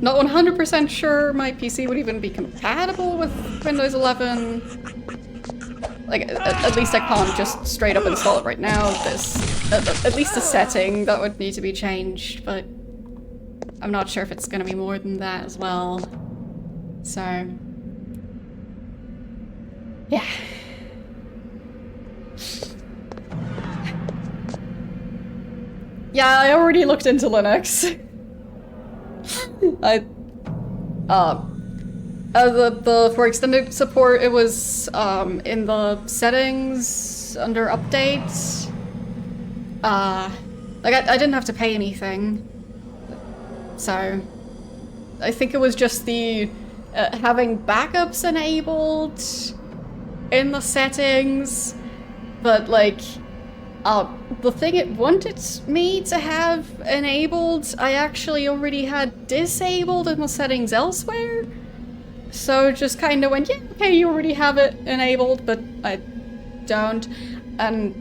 not 100% sure my PC would even be compatible with Windows 11. Like, at least I can't just straight up install it right now. There's at least a setting that would need to be changed, but I'm not sure if it's gonna be more than that as well. So, yeah. Yeah, I already looked into Linux. For extended support, it was in the settings under updates. Like I didn't have to pay anything, so I think it was just the having backups enabled in the settings, but like the thing it wanted me to have enabled, I actually already had disabled in the settings elsewhere. So just kind of went, yeah, okay, you already have it enabled, but I don't. And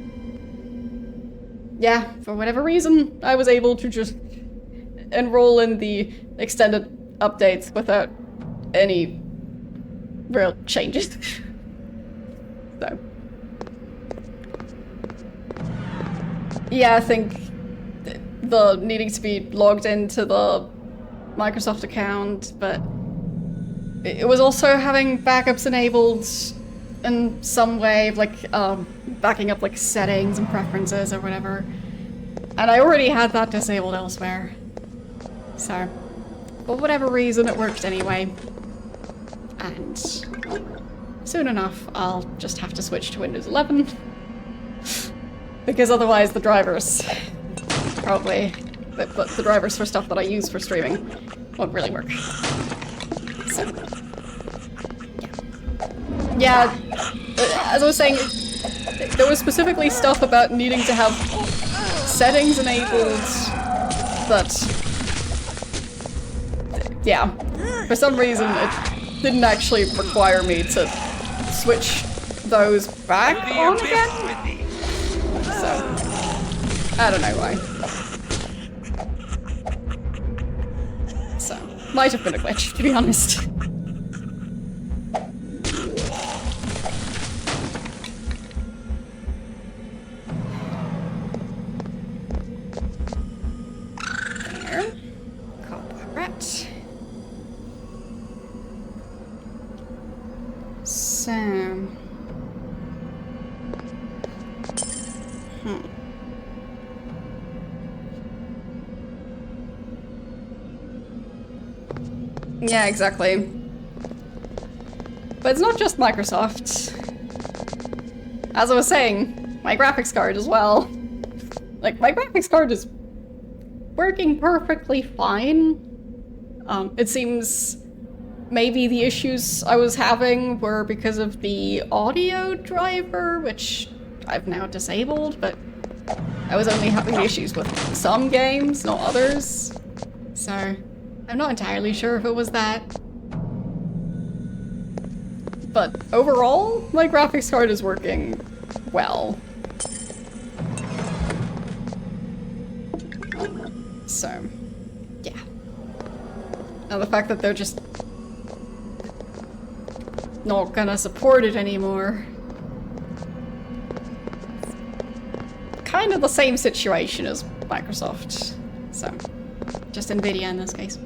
yeah, for whatever reason, I was able to just enroll in the extended updates without any real changes. So. Yeah, I think the needing to be logged into the Microsoft account, but it was also having backups enabled in some way, like backing up like settings and preferences or whatever. And I already had that disabled elsewhere. So, for whatever reason, it worked anyway. And soon enough, I'll just have to switch to Windows 11. Because otherwise the drivers, probably, the drivers for stuff that I use for streaming won't really work. So, yeah, as I was saying, there was specifically stuff about needing to have settings enabled that, yeah, for some reason it didn't actually require me to switch those back on again. So, I don't know why. So, might have been a glitch, to be honest. There. Cobweb. So... Yeah, exactly. But it's not just Microsoft. As I was saying, my graphics card as well. Like, my graphics card is working perfectly fine. It seems maybe the issues I was having were because of the audio driver, which I've now disabled, but I was only having issues with some games, not others. So, I'm not entirely sure if it was that. But overall, my graphics card is working well. So, yeah. Now the fact that they're just not gonna support it anymore. Kind of the same situation as Microsoft. So, just Nvidia in this case.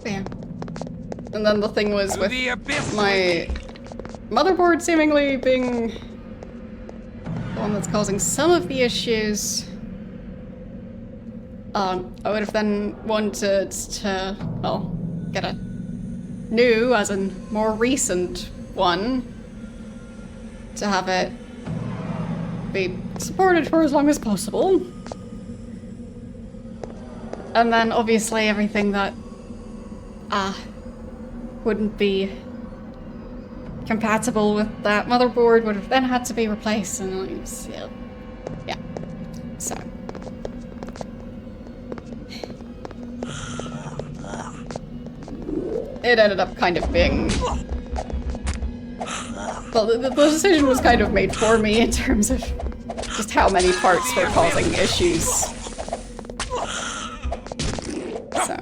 Yeah. And then the thing was with my motherboard seemingly being the one that's causing some of the issues. I would have then wanted to, well, get a new, as in more recent one, to have it be supported for as long as possible. And then obviously everything that wouldn't be compatible with that motherboard would have then had to be replaced, and it was, yeah. So. It ended up kind of being... Well, the decision was kind of made for me in terms of just how many parts were causing issues. So.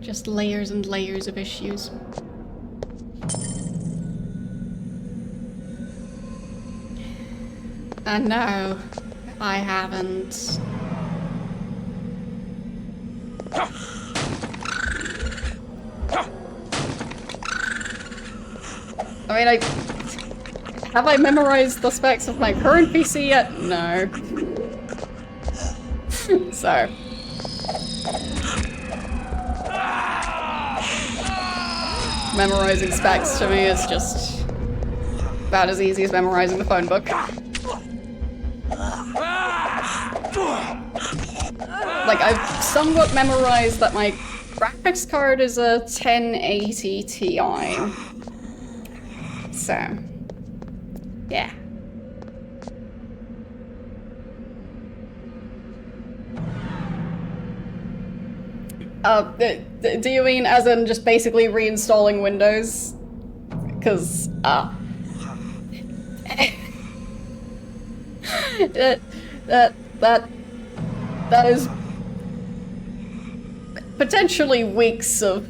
Just layers and layers of issues. And no, I haven't. I mean, have I memorized the specs of my current PC yet? No. So. Memorizing specs to me is just about as easy as memorizing the phone book. Like, I've somewhat memorized that my graphics card is a 1080 Ti. So, yeah. Do you mean as in just basically reinstalling Windows? Because, that is potentially weeks of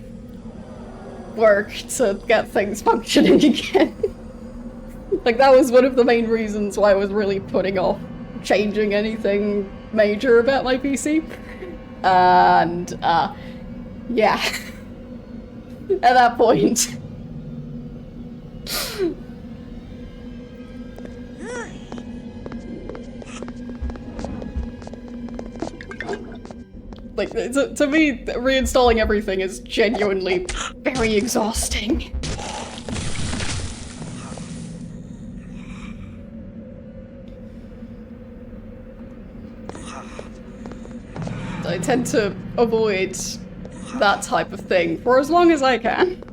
work to get things functioning again. Like, that was one of the main reasons why I was really putting off changing anything major about my PC. And, yeah. At that point. Like, to me, reinstalling everything is genuinely very exhausting. I tend to avoid that type of thing for as long as I can.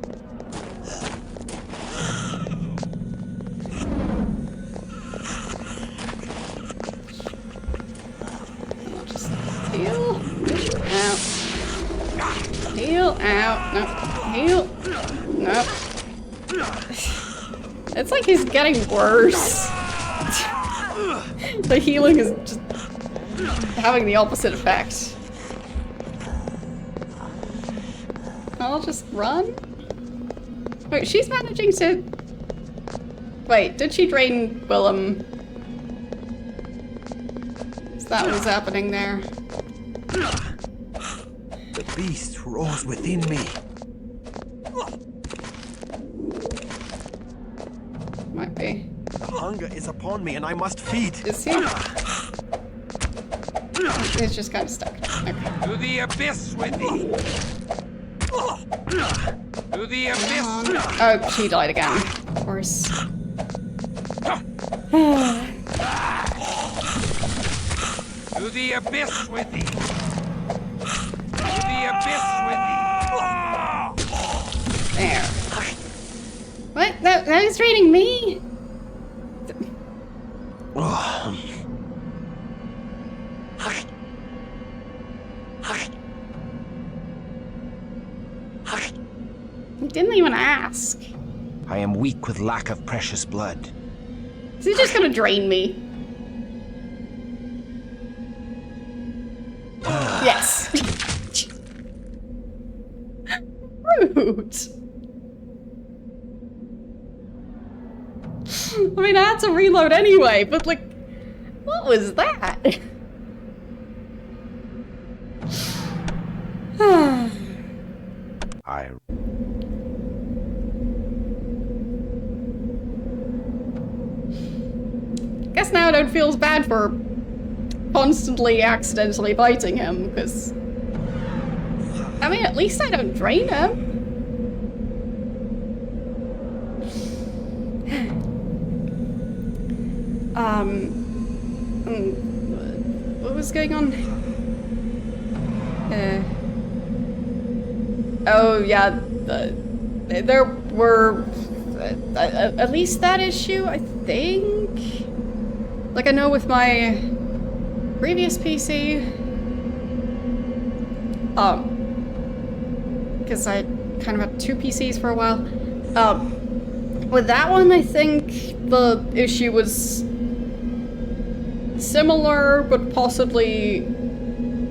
I'll just heal out. Heal out. No. Heal. No. It's like he's getting worse. The healing is just having the opposite effect. I'll just run? Wait, she's managing to... Wait, did she drain Willem? Is that what's happening there? The beast roars within me. Might be. The hunger is upon me and I must feed. Is he? It's just kind of stuck. Okay. To the abyss with thee! To the abyss! Oh, she died again. Of course. To the abyss with thee! To the abyss with thee! There. What? That was draining me? He didn't even ask. I am weak with lack of precious blood. Is he just gonna drain me? Yes. Rude. I mean, I had to reload anyway, but like, what was that? Guess now I don't feel as bad for constantly accidentally biting him, because... I mean, at least I don't drain him. What was going on? Oh yeah, there were at least that issue, I think. Like I know with my previous PC, because I kind of had 2 PCs for a while. With that one, I think the issue was similar, but possibly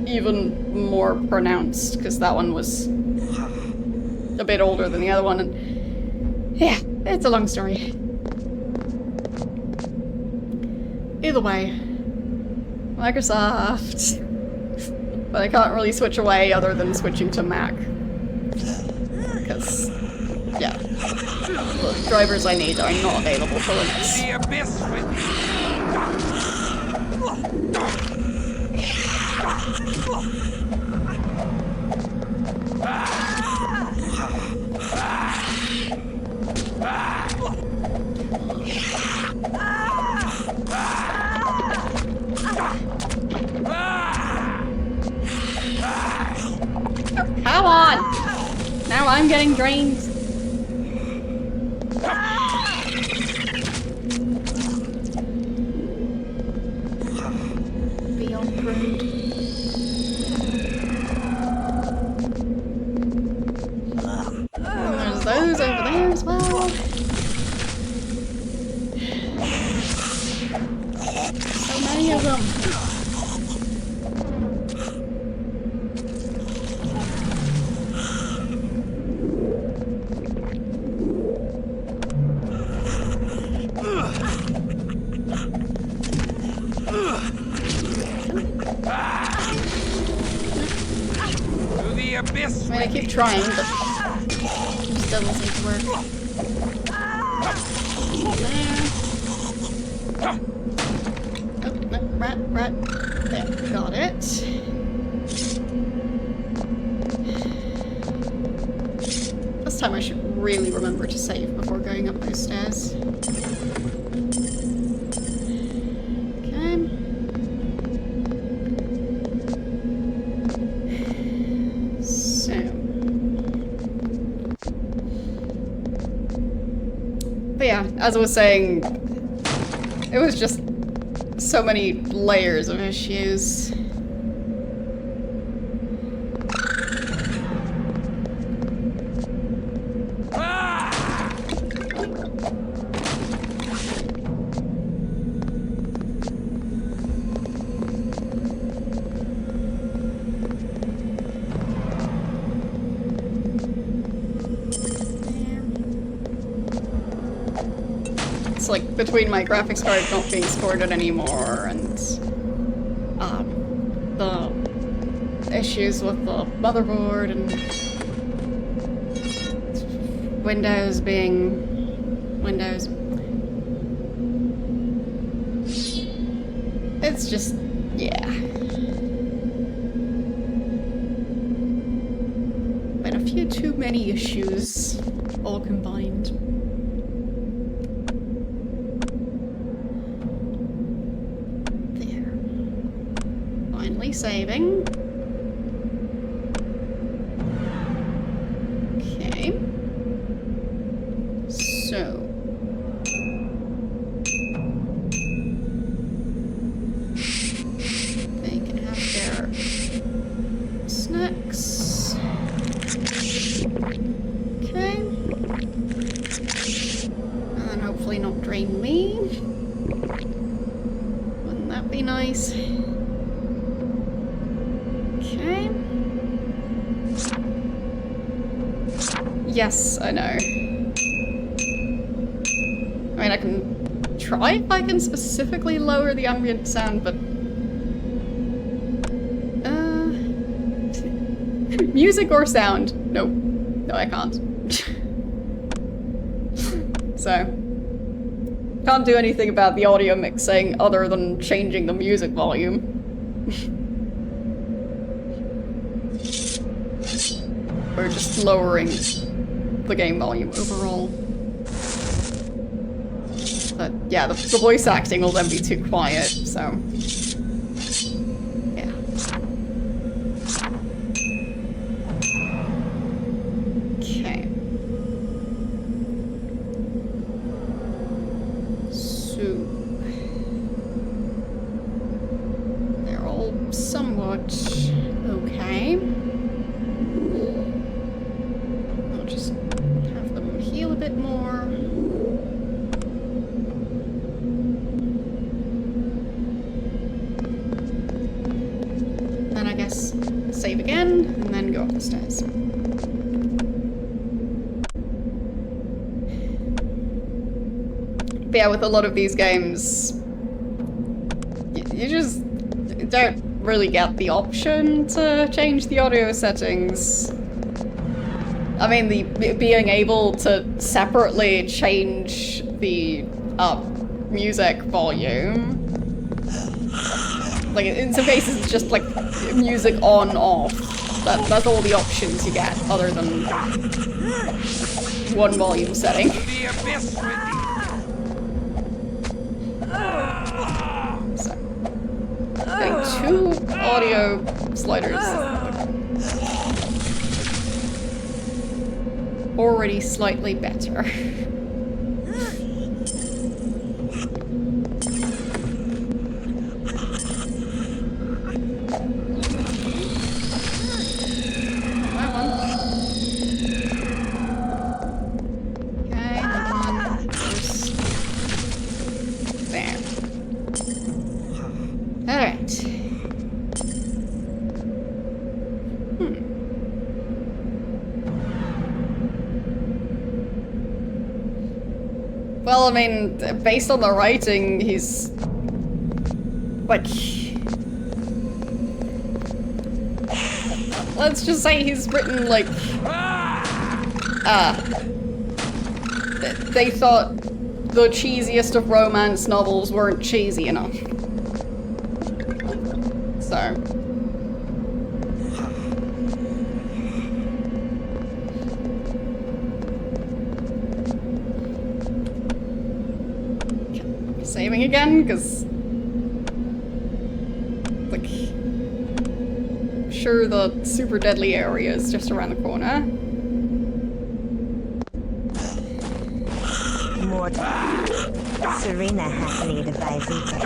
even more pronounced, because that one was a bit older than the other one, and yeah, it's a long story. Either way, Microsoft. But I can't really switch away other than switching to Mac. Because, yeah, the drivers I need are not available for Linux. The abyss with Come on! Now I'm getting drained. Beyond rude. There's those over there as well. So many of them. I mean, I keep trying, but it just doesn't seem to work. There. Oh, no, rat. There, got it. This time I should really remember to save before going up those stairs. Yeah, as I was saying, it was just so many layers of issues. It's like between my graphics card not being supported anymore and the issues with the motherboard and Windows being Windows. It's just, yeah. Been a few too many issues all combined. Saving. Okay. So. They can have their snacks. Okay. And then hopefully not drain me. Wouldn't that be nice? Yes, I know. I mean, I can try if I can specifically lower the ambient sound, but... music or sound? No. No, I can't. So... can't do anything about the audio mixing other than changing the music volume. Or just lowering the game volume overall. But yeah, the voice acting will then be too quiet, so... yeah. Okay. So... they're all somewhat okay. I'll just have them heal a bit more. Then I guess save again, and then go up the stairs. But yeah, with a lot of these games, you just don't really get the option to change the audio settings. I mean, being able to separately change the music volume. Like, in some cases, it's just like music on, off. That's all the options you get, other than one volume setting. So, getting 2 audio sliders. Already slightly better. Well, I mean, based on the writing, he's... like... let's just say he's written, like... they thought the cheesiest of romance novels weren't cheesy enough. So... saving again, because like, sure, the super deadly area is just around the corner. Mortal. Serena hath need of thy vision.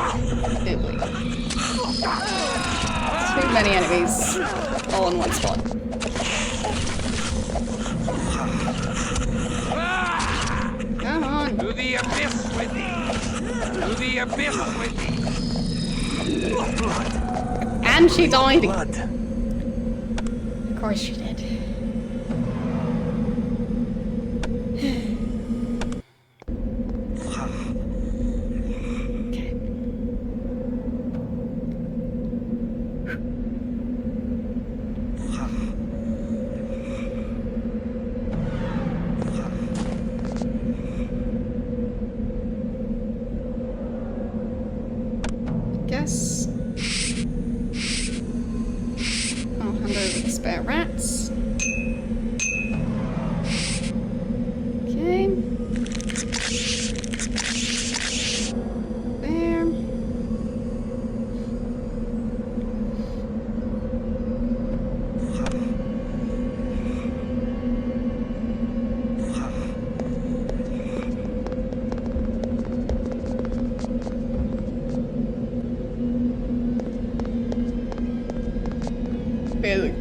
Too many enemies all in one spot. Come on. To the abyss with thee! To the abyss with thee! And she died. Blood. Of course she did.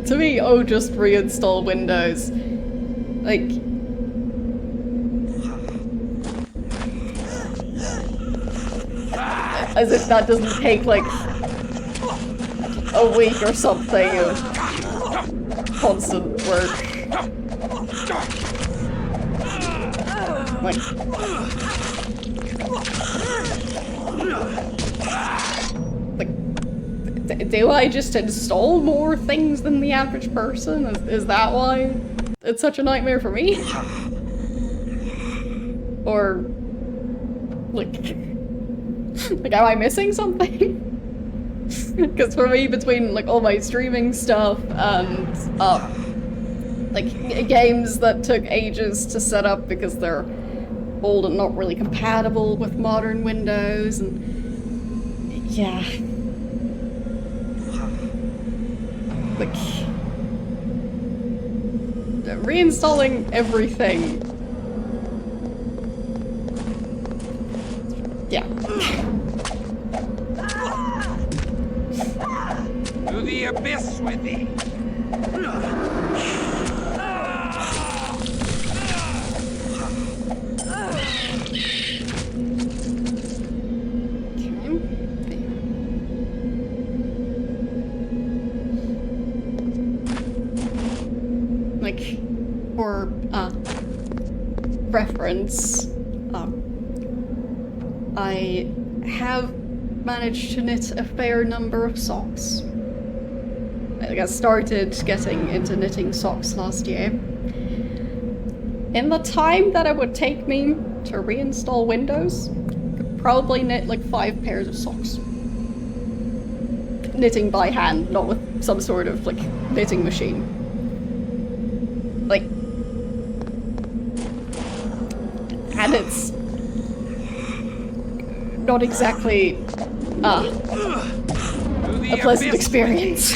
To me, oh, just reinstall Windows. Like... as if that doesn't take, like, a week or something of constant work. Like... do I just install more things than the average person? Is that why it's such a nightmare for me? Or... like... like, am I missing something? Because for me, between, like, all my streaming stuff and, like, games that took ages to set up because they're old and not really compatible with modern Windows, and yeah. Like, reinstalling everything. Yeah. To the abyss with thee! Like, for reference, I have managed to knit a fair number of socks. I got started getting into knitting socks last year. In the time that it would take me to reinstall Windows, I could probably knit like 5 pairs of socks. Knitting by hand, not with some sort of like knitting machine. Like, and it's not exactly a pleasant experience.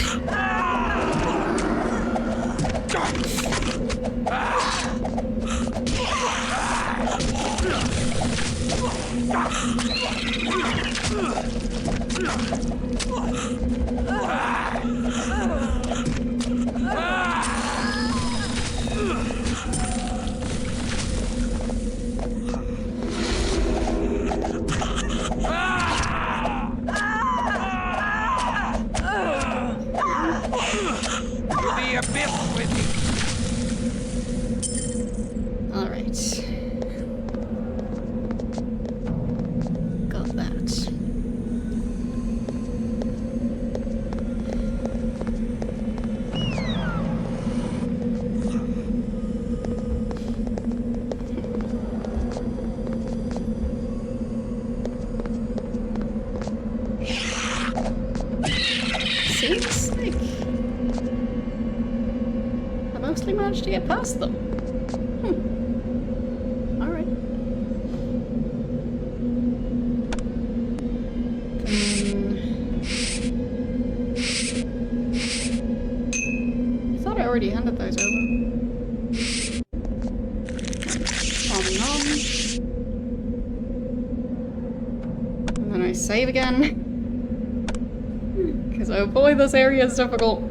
Alright. Got that. Seems like I mostly managed to get past them. Alright. I thought I already handed those over. Nom. And then I save again. Because oh boy, this area is difficult.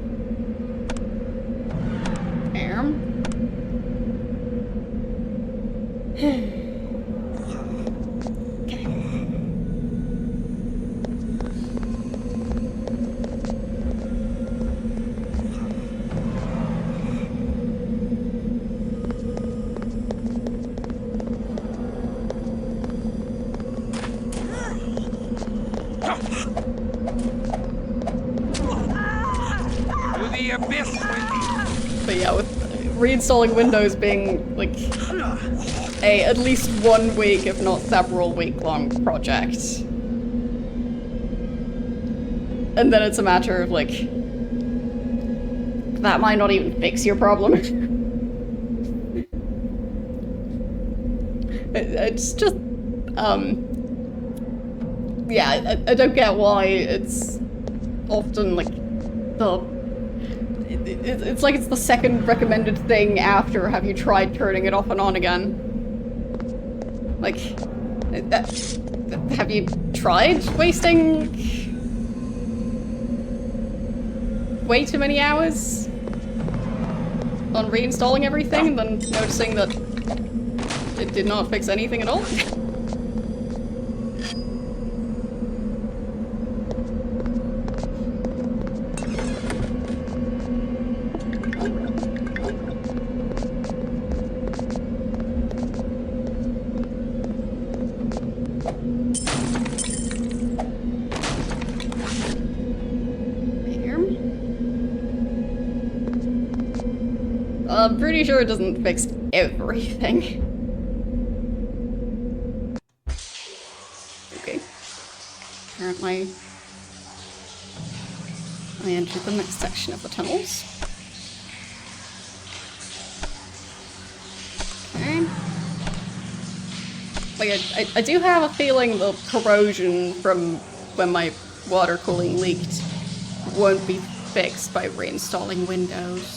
But yeah, with reinstalling Windows being like a at least 1 week, if not several week-long project. And then it's a matter of like, that might not even fix your problem. It's just, yeah, I don't get why it's often like it's like it's the second recommended thing after have you tried turning it off and on again. Like, have you tried wasting way too many hours on reinstalling everything and then noticing that it did not fix anything at all? I'm pretty sure it doesn't fix everything. Okay. Apparently, I entered the next section of the tunnels. Okay. Like, I do have a feeling the corrosion from when my water cooling leaked won't be fixed by reinstalling Windows.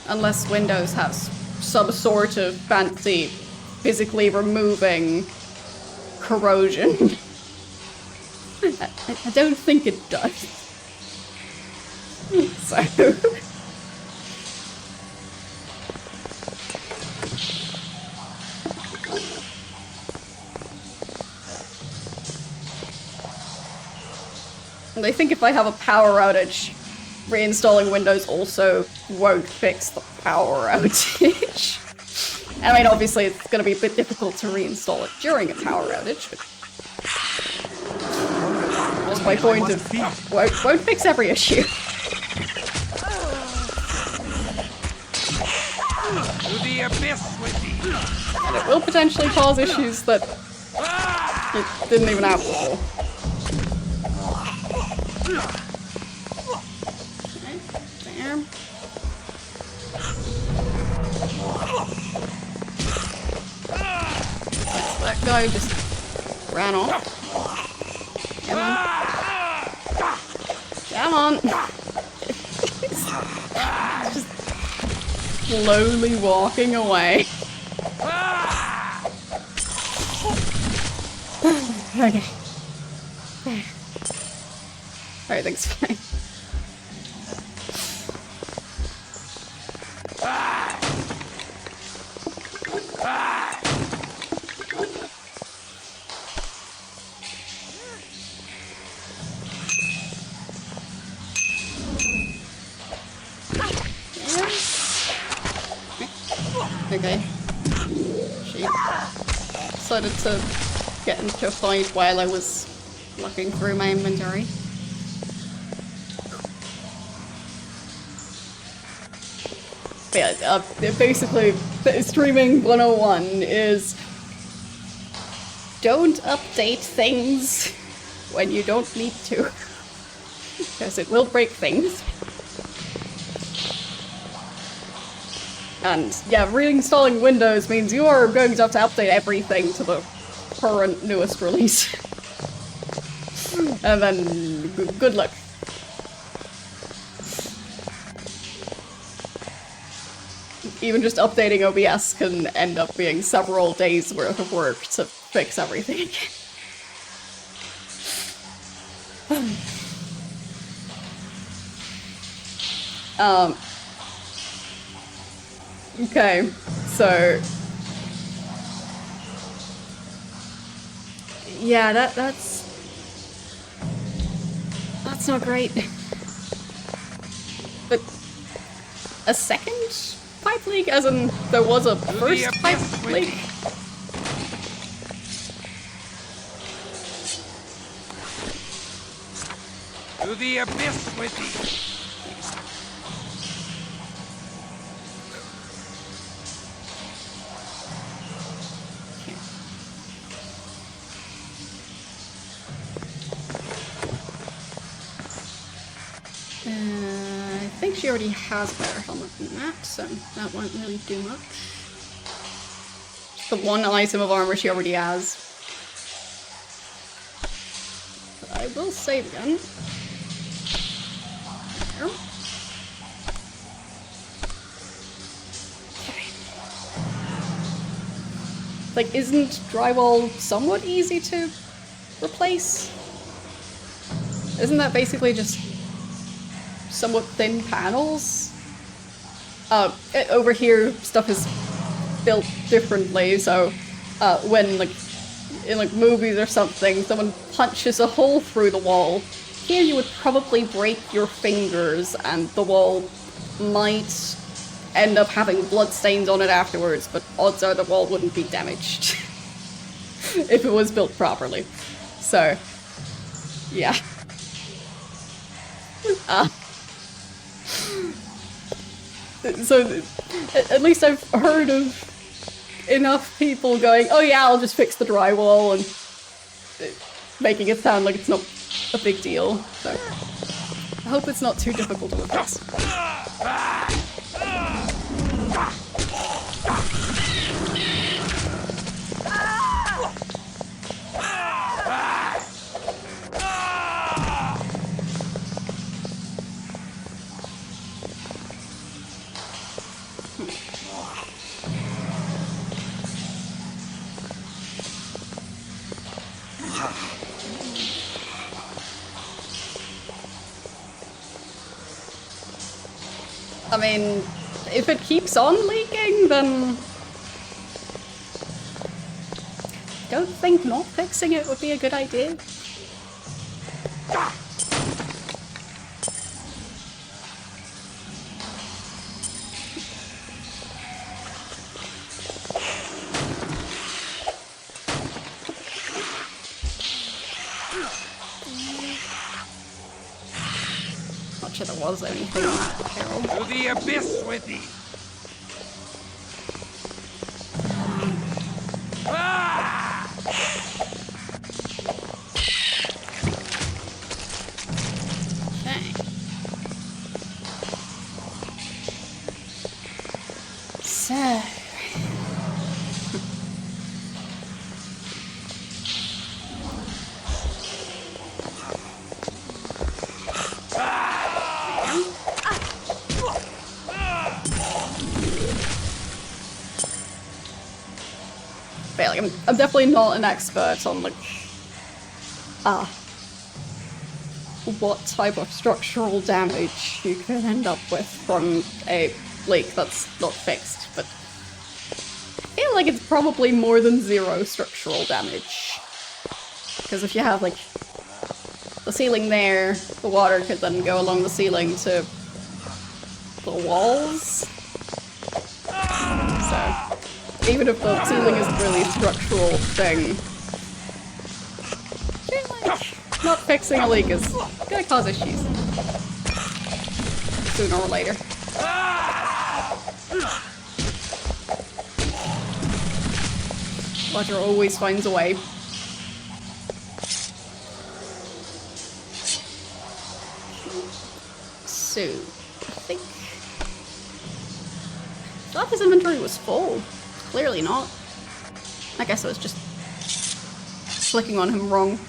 Unless Windows has some sort of fancy physically removing corrosion. I don't think it does. So... And I think if I have a power outage, reinstalling Windows also won't fix the power outage. I mean, obviously it's going to be a bit difficult to reinstall it during a power outage, but... Just my point of... Won't fix every issue. To the abyss with thee! And it will potentially cause issues that it didn't even have before. Okay, there. That guy just ran off. Come on. Come on. Just slowly walking away. Okay. Everything's fine. Okay. She decided to get into a fight while I was looking through my inventory. But yeah, basically, streaming 101 is don't update things when you don't need to, because it will break things. And yeah, reinstalling Windows means you are going to have to update everything to the current newest release. And then good luck. Even just updating OBS can end up being several days worth of work to fix everything again. Okay, so yeah, that's not great. But a second pipe leak, as in there was a first pipe leak? To the abyss with thee! I think she already has a better helmet than that, so that won't really do much. Just the one item of armor she already has. But I will save again. There. Okay. Like, isn't drywall somewhat easy to replace? Isn't that basically just somewhat thin panels? Over here, stuff is built differently, so when, like, in, like, movies or something, someone punches a hole through the wall, here you would probably break your fingers and the wall might end up having bloodstains on it afterwards, but odds are the wall wouldn't be damaged if it was built properly. So, yeah. So, at least I've heard of enough people going, oh yeah, I'll just fix the drywall, and making it sound like it's not a big deal. So, I hope it's not too difficult to fix. I mean, if it keeps on leaking, then don't think not fixing it would be a good idea. Not sure there was anything on that barrel. To the abyss with thee! Okay. So... But, like, I'm definitely not an expert on, like, what type of structural damage you can end up with from a leak that's not fixed, but I feel like it's probably more than 0 structural damage. Because if you have, like, the ceiling there, the water could then go along the ceiling to the walls. So, even if the ceiling isn't really a structural thing, I feel like not fixing a leak is gonna cause issues. Sooner or later. Water always finds a way. So, I think... I thought his inventory was full. Clearly not. I guess I was just clicking on him wrong.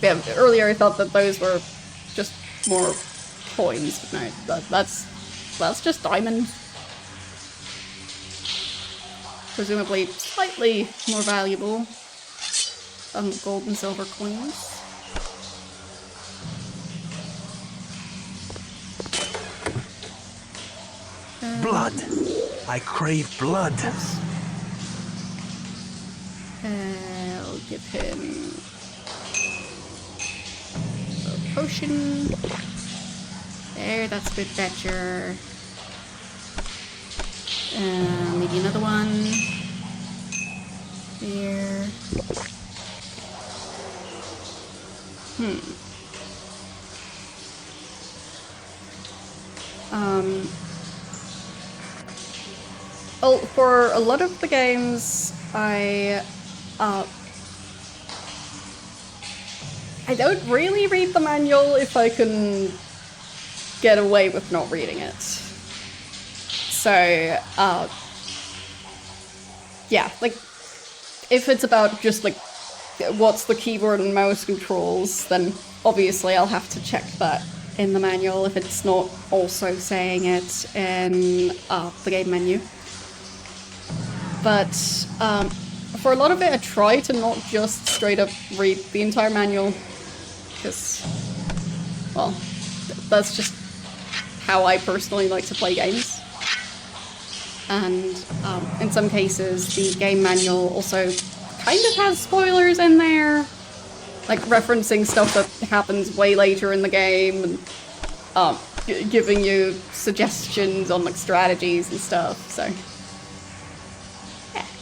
Yeah, earlier I thought that those were just more coins, but no, that's just diamond. Presumably slightly more valuable than gold and silver coins. Blood! I crave blood! I'll give him a potion. There, that's a bit better. Maybe another one. There. Well, for a lot of the games, I don't really read the manual if I can get away with not reading it. So, yeah, like, if it's about just, like, what's the keyboard and mouse controls, then obviously I'll have to check that in the manual if it's not also saying it in the game menu. But for a lot of it, I try to not just straight up read the entire manual, because, well, that's just how I personally like to play games. And in some cases, the game manual also kind of has spoilers in there, like referencing stuff that happens way later in the game, and giving you suggestions on like strategies and stuff, so...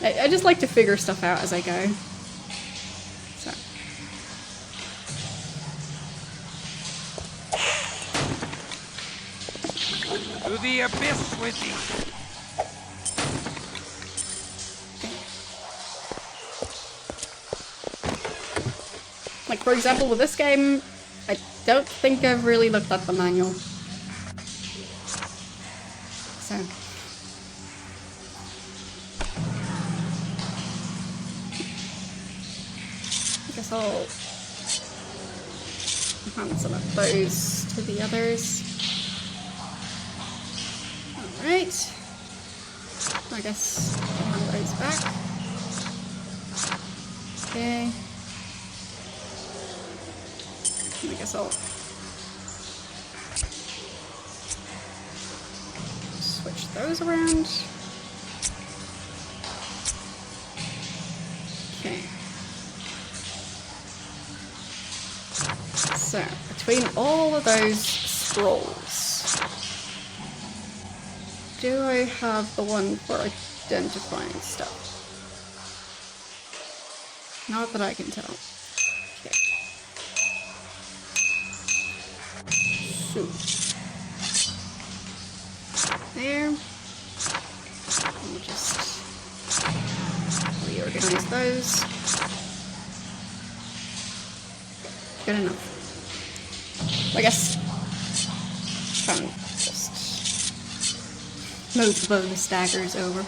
I just like to figure stuff out as I go. So. To the abyss with thee! Like, for example, with this game, I don't think I've really looked at the manual. So... I guess I'll hand some of those to the others. Alright. I guess I'll hand those back. Okay. I guess I'll switch those around. Okay. So, between all of those scrolls, do I have the one for identifying stuff? Not that I can tell. Okay. So, there. We'll just reorganize those. Good enough. I guess can just move the bonus daggers over.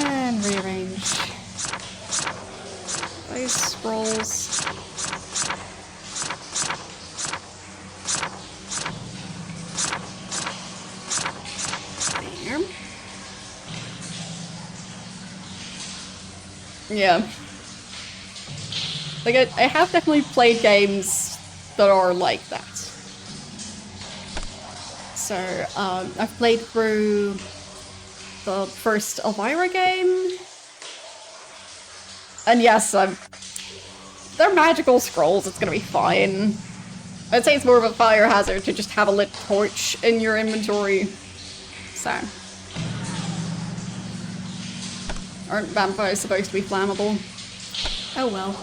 And rearrange those scrolls. There. Yeah. Like, I have definitely played games that are like that. So, I've played through the first Elvira game. And yes, they're magical scrolls, it's gonna be fine. I'd say it's more of a fire hazard to just have a lit torch in your inventory. So. Aren't vampires supposed to be flammable? Oh well.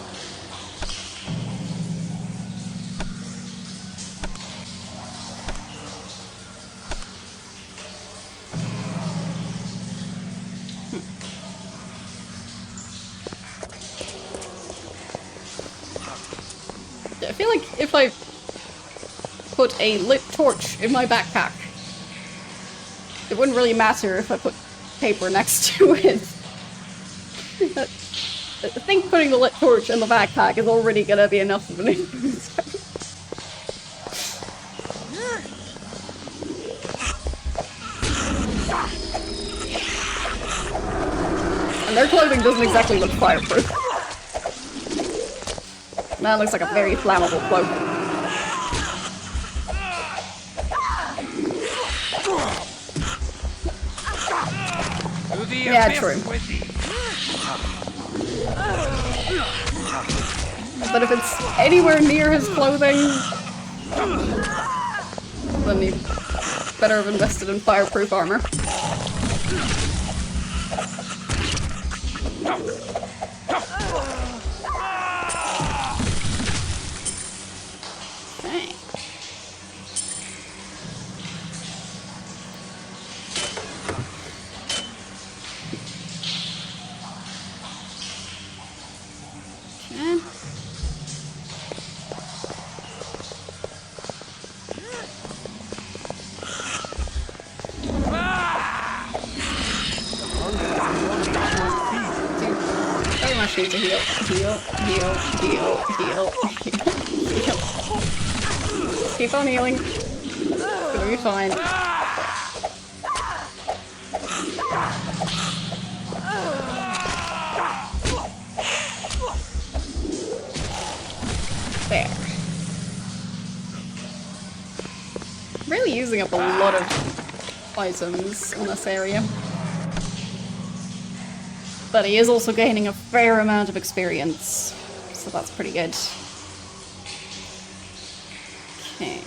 I feel like if I put a lit torch in my backpack, it wouldn't really matter if I put paper next to it. I think putting the lit torch in the backpack is already gonna be enough of an influence. And their clothing doesn't exactly look fireproof. That looks like a very flammable cloak. Yeah, true. But if it's anywhere near his clothing, then he better have invested in fireproof armor. Okay. Okay. Very much need to heal. Heal. Keep on healing. It's gonna be fine. There. Really using up a lot of items in this area. But he is also gaining a fair amount of experience, so that's pretty good. Okay.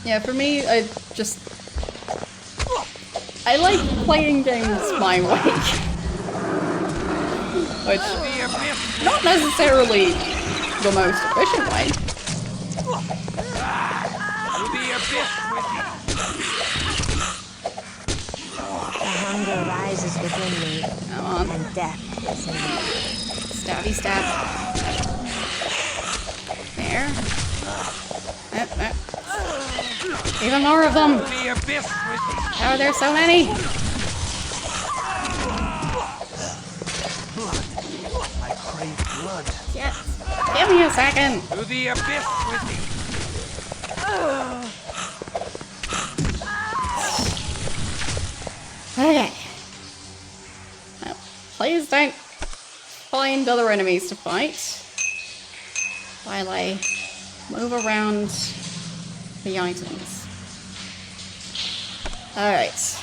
Yeah, for me, I like playing games my way. Which, not necessarily the most efficient way. The hunger hunger rises within me, Come on. and death is in me. Stabby stab. There. Even more of them! How are there so many? I crave blood. Yes. Give me a second. To the abyss with thee. Okay. Now, please don't find other enemies to fight while I move around the items. Alright.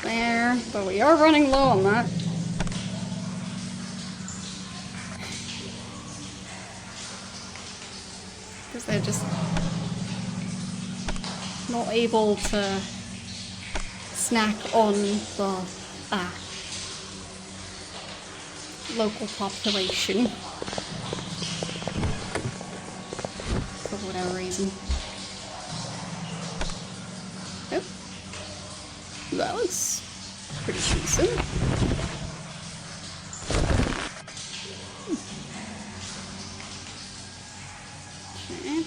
There, but we are running low on that. Because they're just not able to snack on the local population for whatever reason. Oh, that looks pretty decent. Okay.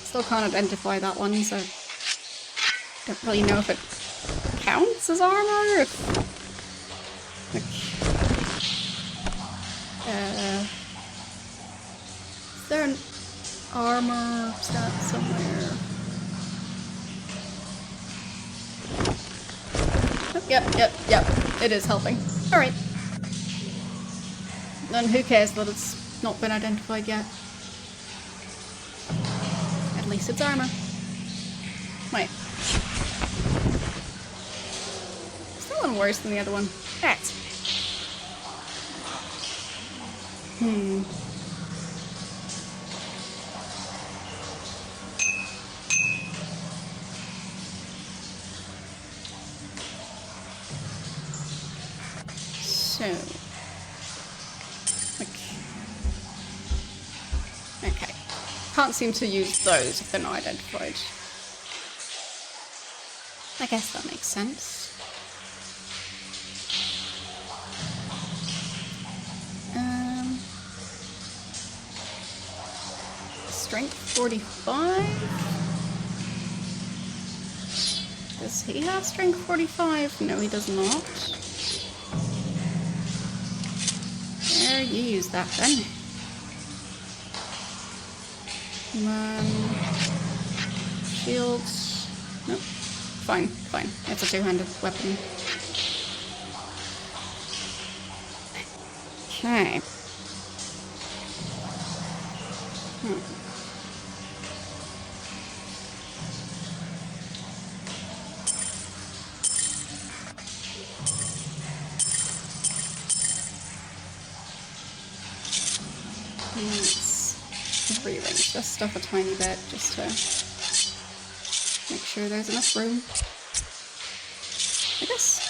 Still can't identify that one, so don't really know if it counts as armor. Is there an armor stat somewhere? Oh, yep. It is helping. Alright. Then who cares that it's not been identified yet? At least it's armor. Wait. Is that one worse than the other one? That's So, okay. Can't seem to use those if they're not identified. I guess that makes sense. Strength 45? Does he have strength 45? No, he does not. There, you use that then. Shields. Nope. Fine. It's a two-handed weapon. Okay. Let's rearrange this stuff a tiny bit just to make sure there's enough room. I guess.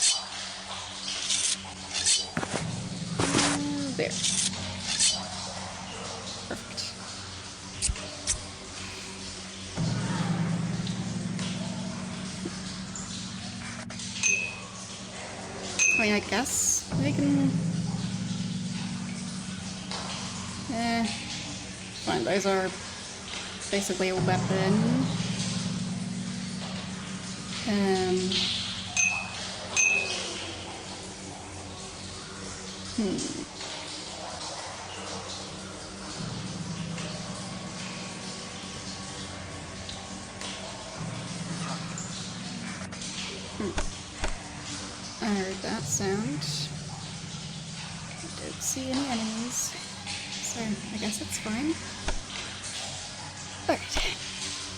There. Perfect. I mean, I guess we can... Fine, those are basically a weapon. I heard that sound. I don't see any enemies. So, I guess it's fine. Alright.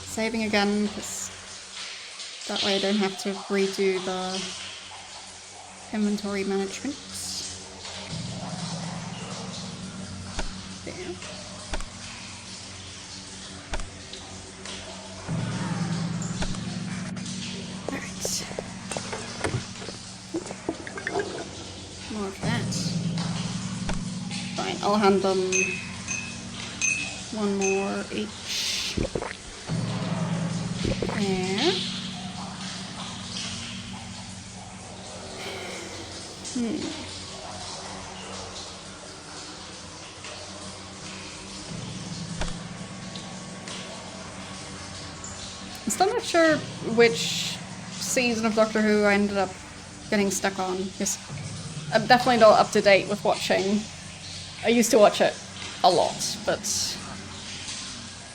Saving again, because that way I don't have to redo the inventory management. There. Alright. More of that. Fine, I'll hand them One more each. There. I'm still not sure which season of Doctor Who I ended up getting stuck on, because I'm definitely not up to date with watching. I used to watch it a lot, but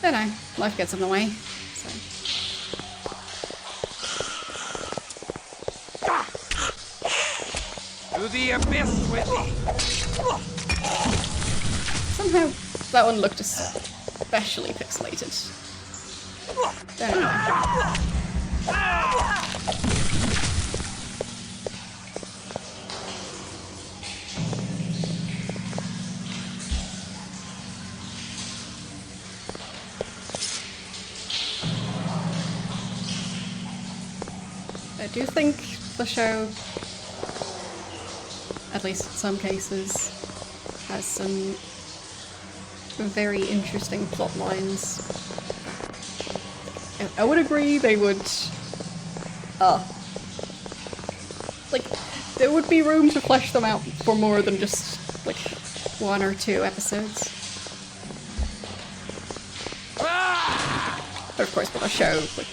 you know, life gets in the way. So. To the abyss with thee! Somehow that one looked especially pixelated. Don't know. I do think the show, at least in some cases, has some very interesting plot lines. I would agree they would, like, there would be room to flesh them out for more than just, like, 1 or 2 episodes. But of course, with a show, like,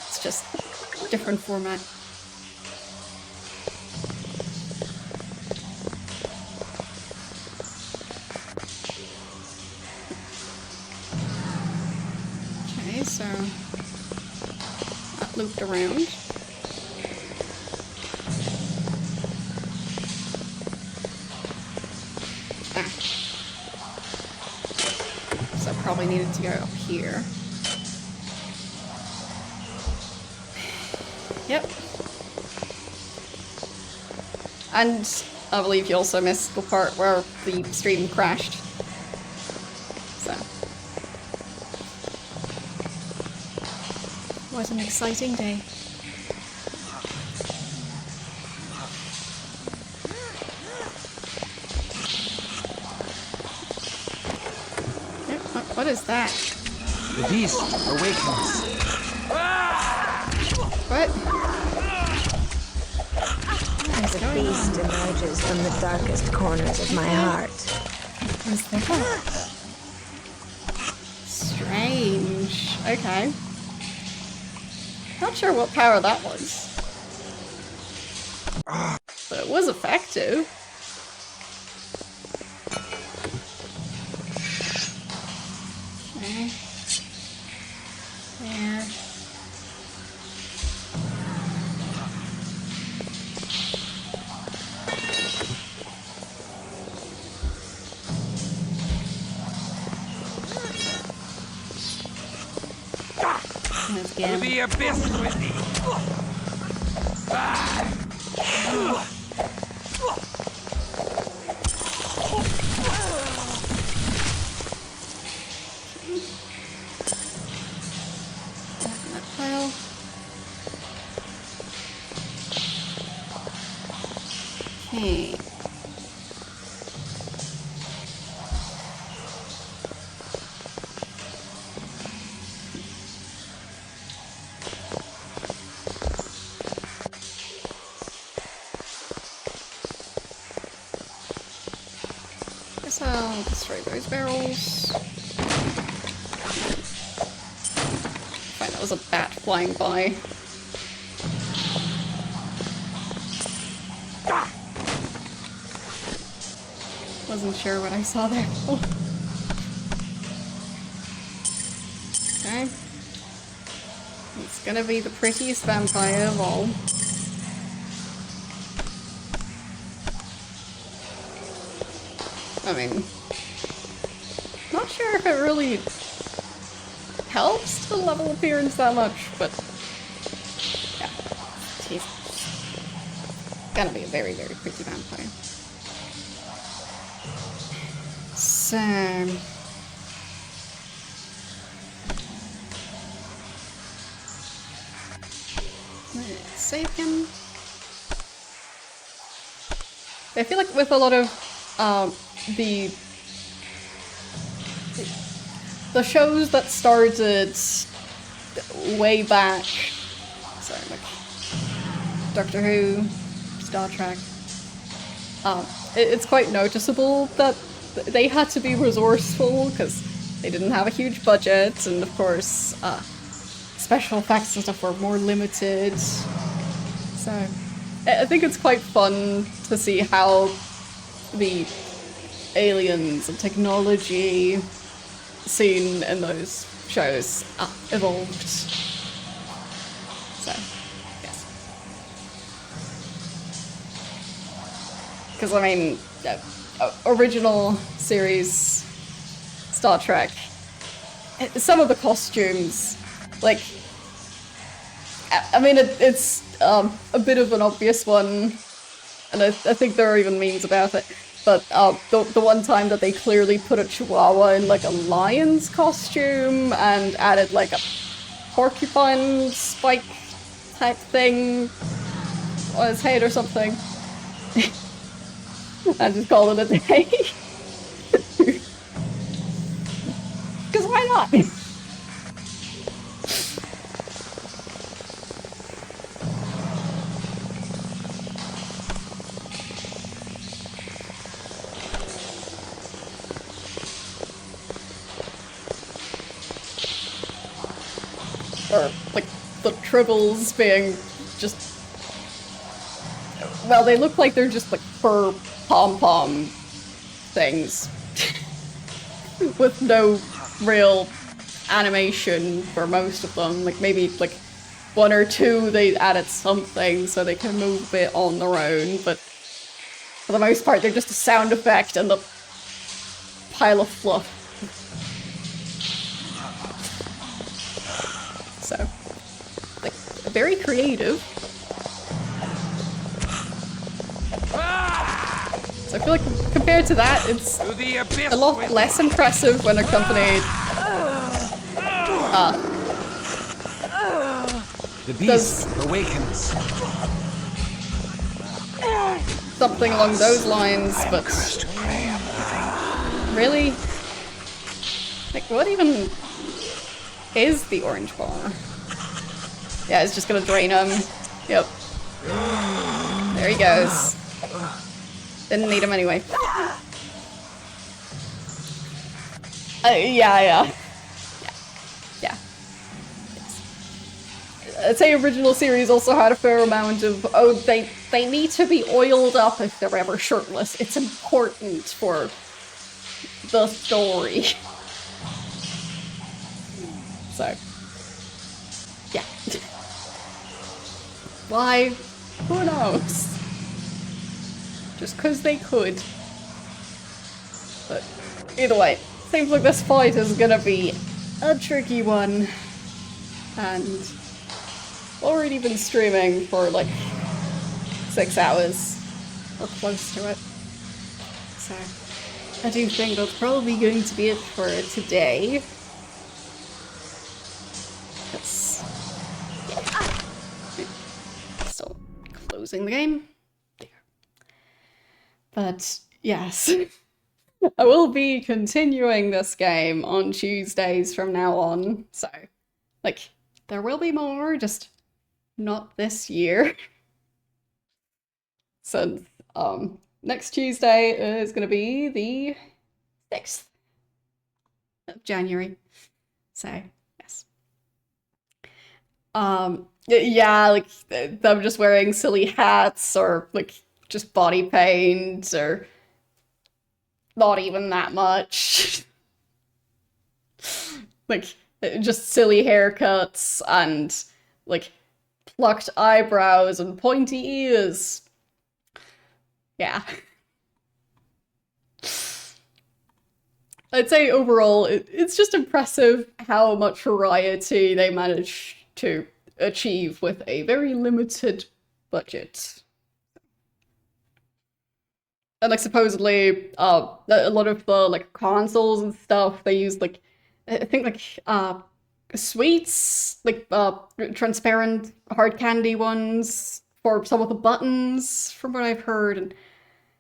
it's just different format. Okay, so that looped around. So I probably needed to go up here. Yep. And I believe you also missed the part where the stream crashed. So. What an exciting day. Yep, what is that? The beast awakens. What? As a beast emerges from the darkest corners of my heart. What's that? Strange. Okay. Not sure what power that was. But it was effective. Okay. There. To the abyss with thee! That pile. Okay. Guess I'll destroy those barrels. Fine, that was a bat flying by. Wasn't sure what I saw there. Oh. Okay. It's gonna be the prettiest vampire of all. I mean, not sure if it really helps the level appearance that much, but yeah, he's gonna be a very, very pretty vampire. So, let's save him. I feel like with a lot of the shows that started way back, sorry, like Doctor Who, Star Trek, it's quite noticeable that they had to be resourceful because they didn't have a huge budget, and of course, special effects and stuff were more limited. So I think it's quite fun to see how the aliens and technology seen in those shows evolved. So, yes. Because, I mean, original series Star Trek, some of the costumes, like, I mean, it's a bit of an obvious one, and I think there are even memes about it. But the one time that they clearly put a chihuahua in like a lion's costume and added like a porcupine spike type thing on his head or something, and just call it a day. Because why not? Or, like, the tribbles being just... Well, they look like they're just, like, fur pom-pom things. With no real animation for most of them. Like, maybe, like, one or two they added something so they can move a bit on their own, but for the most part they're just a sound effect and a pile of fluff. So, like, very creative. So I feel like compared to that, it's a lot less impressive when accompanied the beast awakens. Something along those lines, but really? Like, what even is the orange bar? Yeah, it's just gonna drain him. Yep. There he goes. Didn't need him anyway. Yeah. I'd say original series also had a fair amount of, oh, they need to be oiled up if they're ever shirtless. It's important for the story. So, yeah. Why? Who knows? Just because they could. But either way, seems like this fight is gonna be a tricky one. And already been streaming for like 6 hours or close to it. So I do think that's probably going to be it for today. Because, yeah. Still closing the game. There. But yes, I will be continuing this game on Tuesdays from now on. So, like, there will be more, just not this year. So, next Tuesday is going to be the 6th of January. So, yes. Yeah, like, them just wearing silly hats or, like, just body paint or not even that much. Like, just silly haircuts and, like, plucked eyebrows and pointy ears. Yeah. I'd say overall, it's just impressive how much variety they managed to achieve with a very limited budget. And, like, supposedly, a lot of the, like, consoles and stuff, they use, like, I think, like, sweets, like, transparent hard candy ones for some of the buttons, from what I've heard, and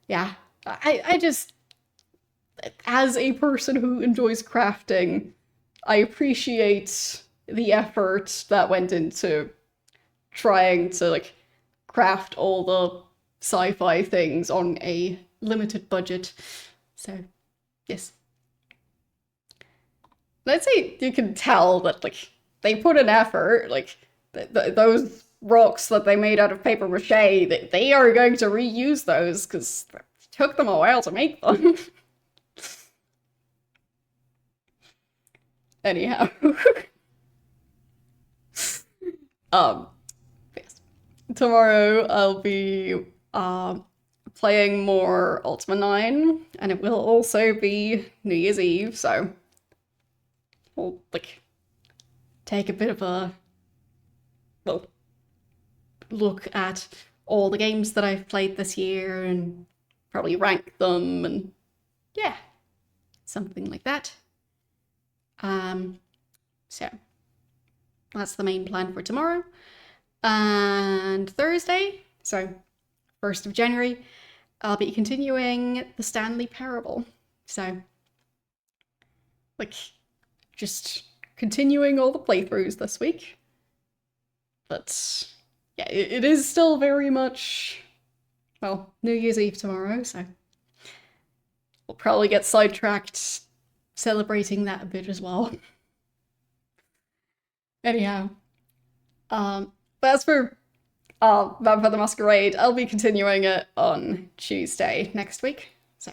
yeah, I just, as a person who enjoys crafting, I appreciate the effort that went into trying to like craft all the sci-fi things on a limited budget. So, yes. I'd say you can tell that like they put an effort, like those rocks that they made out of paper mache, they are going to reuse those because it took them a while to make them. Anyhow. Yes. Tomorrow I'll be playing more Ultima 9, and it will also be New Year's Eve, so we'll like take a bit of a look at all the games that I've played this year and probably rank them, and yeah, something like that. So that's the main plan for tomorrow. And Thursday, so 1st of January, I'll be continuing the Stanley Parable. So, like, just continuing all the playthroughs this week. But, yeah, it is still very much, well, New Year's Eve tomorrow, so we'll probably get sidetracked celebrating that a bit as well. Anyhow, but as for Vampire the Masquerade, I'll be continuing it on Tuesday next week, so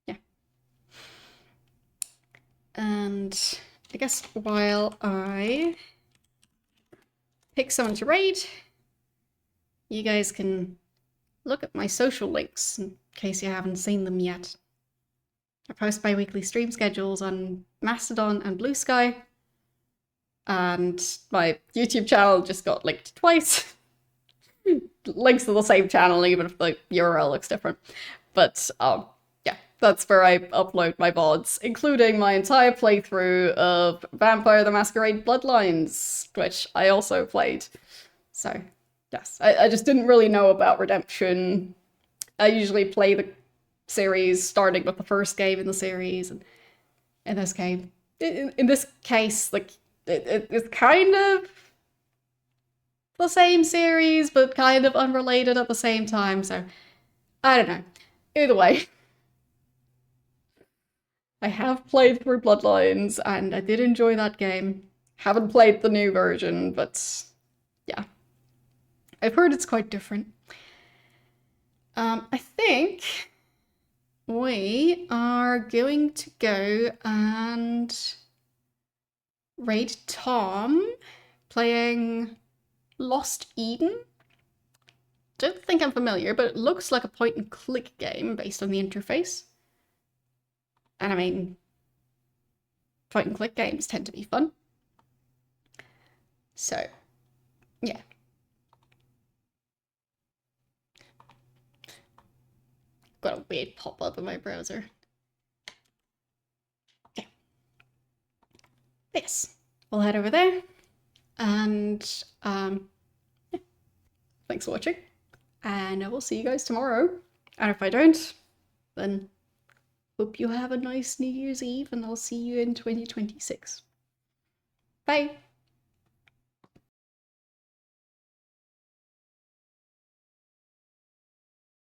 yeah. And I guess while I pick someone to raid, you guys can look at my social links in case you haven't seen them yet. I post bi-weekly stream schedules on Mastodon and Blue Sky, and my YouTube channel just got linked twice. Links to the same channel, even if the URL looks different. But yeah, that's where I upload my VODs, including my entire playthrough of Vampire the Masquerade Bloodlines, which I also played. So yes, I just didn't really know about Redemption. I usually play the series starting with the first game in the series, and in this game, in this case, like it's kind of the same series, but kind of unrelated at the same time, so I don't know. Either way, I have played through Bloodlines, and I did enjoy that game. Haven't played the new version, but yeah. I've heard it's quite different. I think we are going to go and raid Tom, playing Lost Eden. Don't think I'm familiar, but it looks like a point-and-click game based on the interface. And I mean, point-and-click games tend to be fun. So, yeah. Got a weird pop-up in my browser. Okay. Yes. We'll head over there. And, yeah. Thanks for watching. And I will see you guys tomorrow. And if I don't, then hope you have a nice New Year's Eve, and I'll see you in 2026. Bye!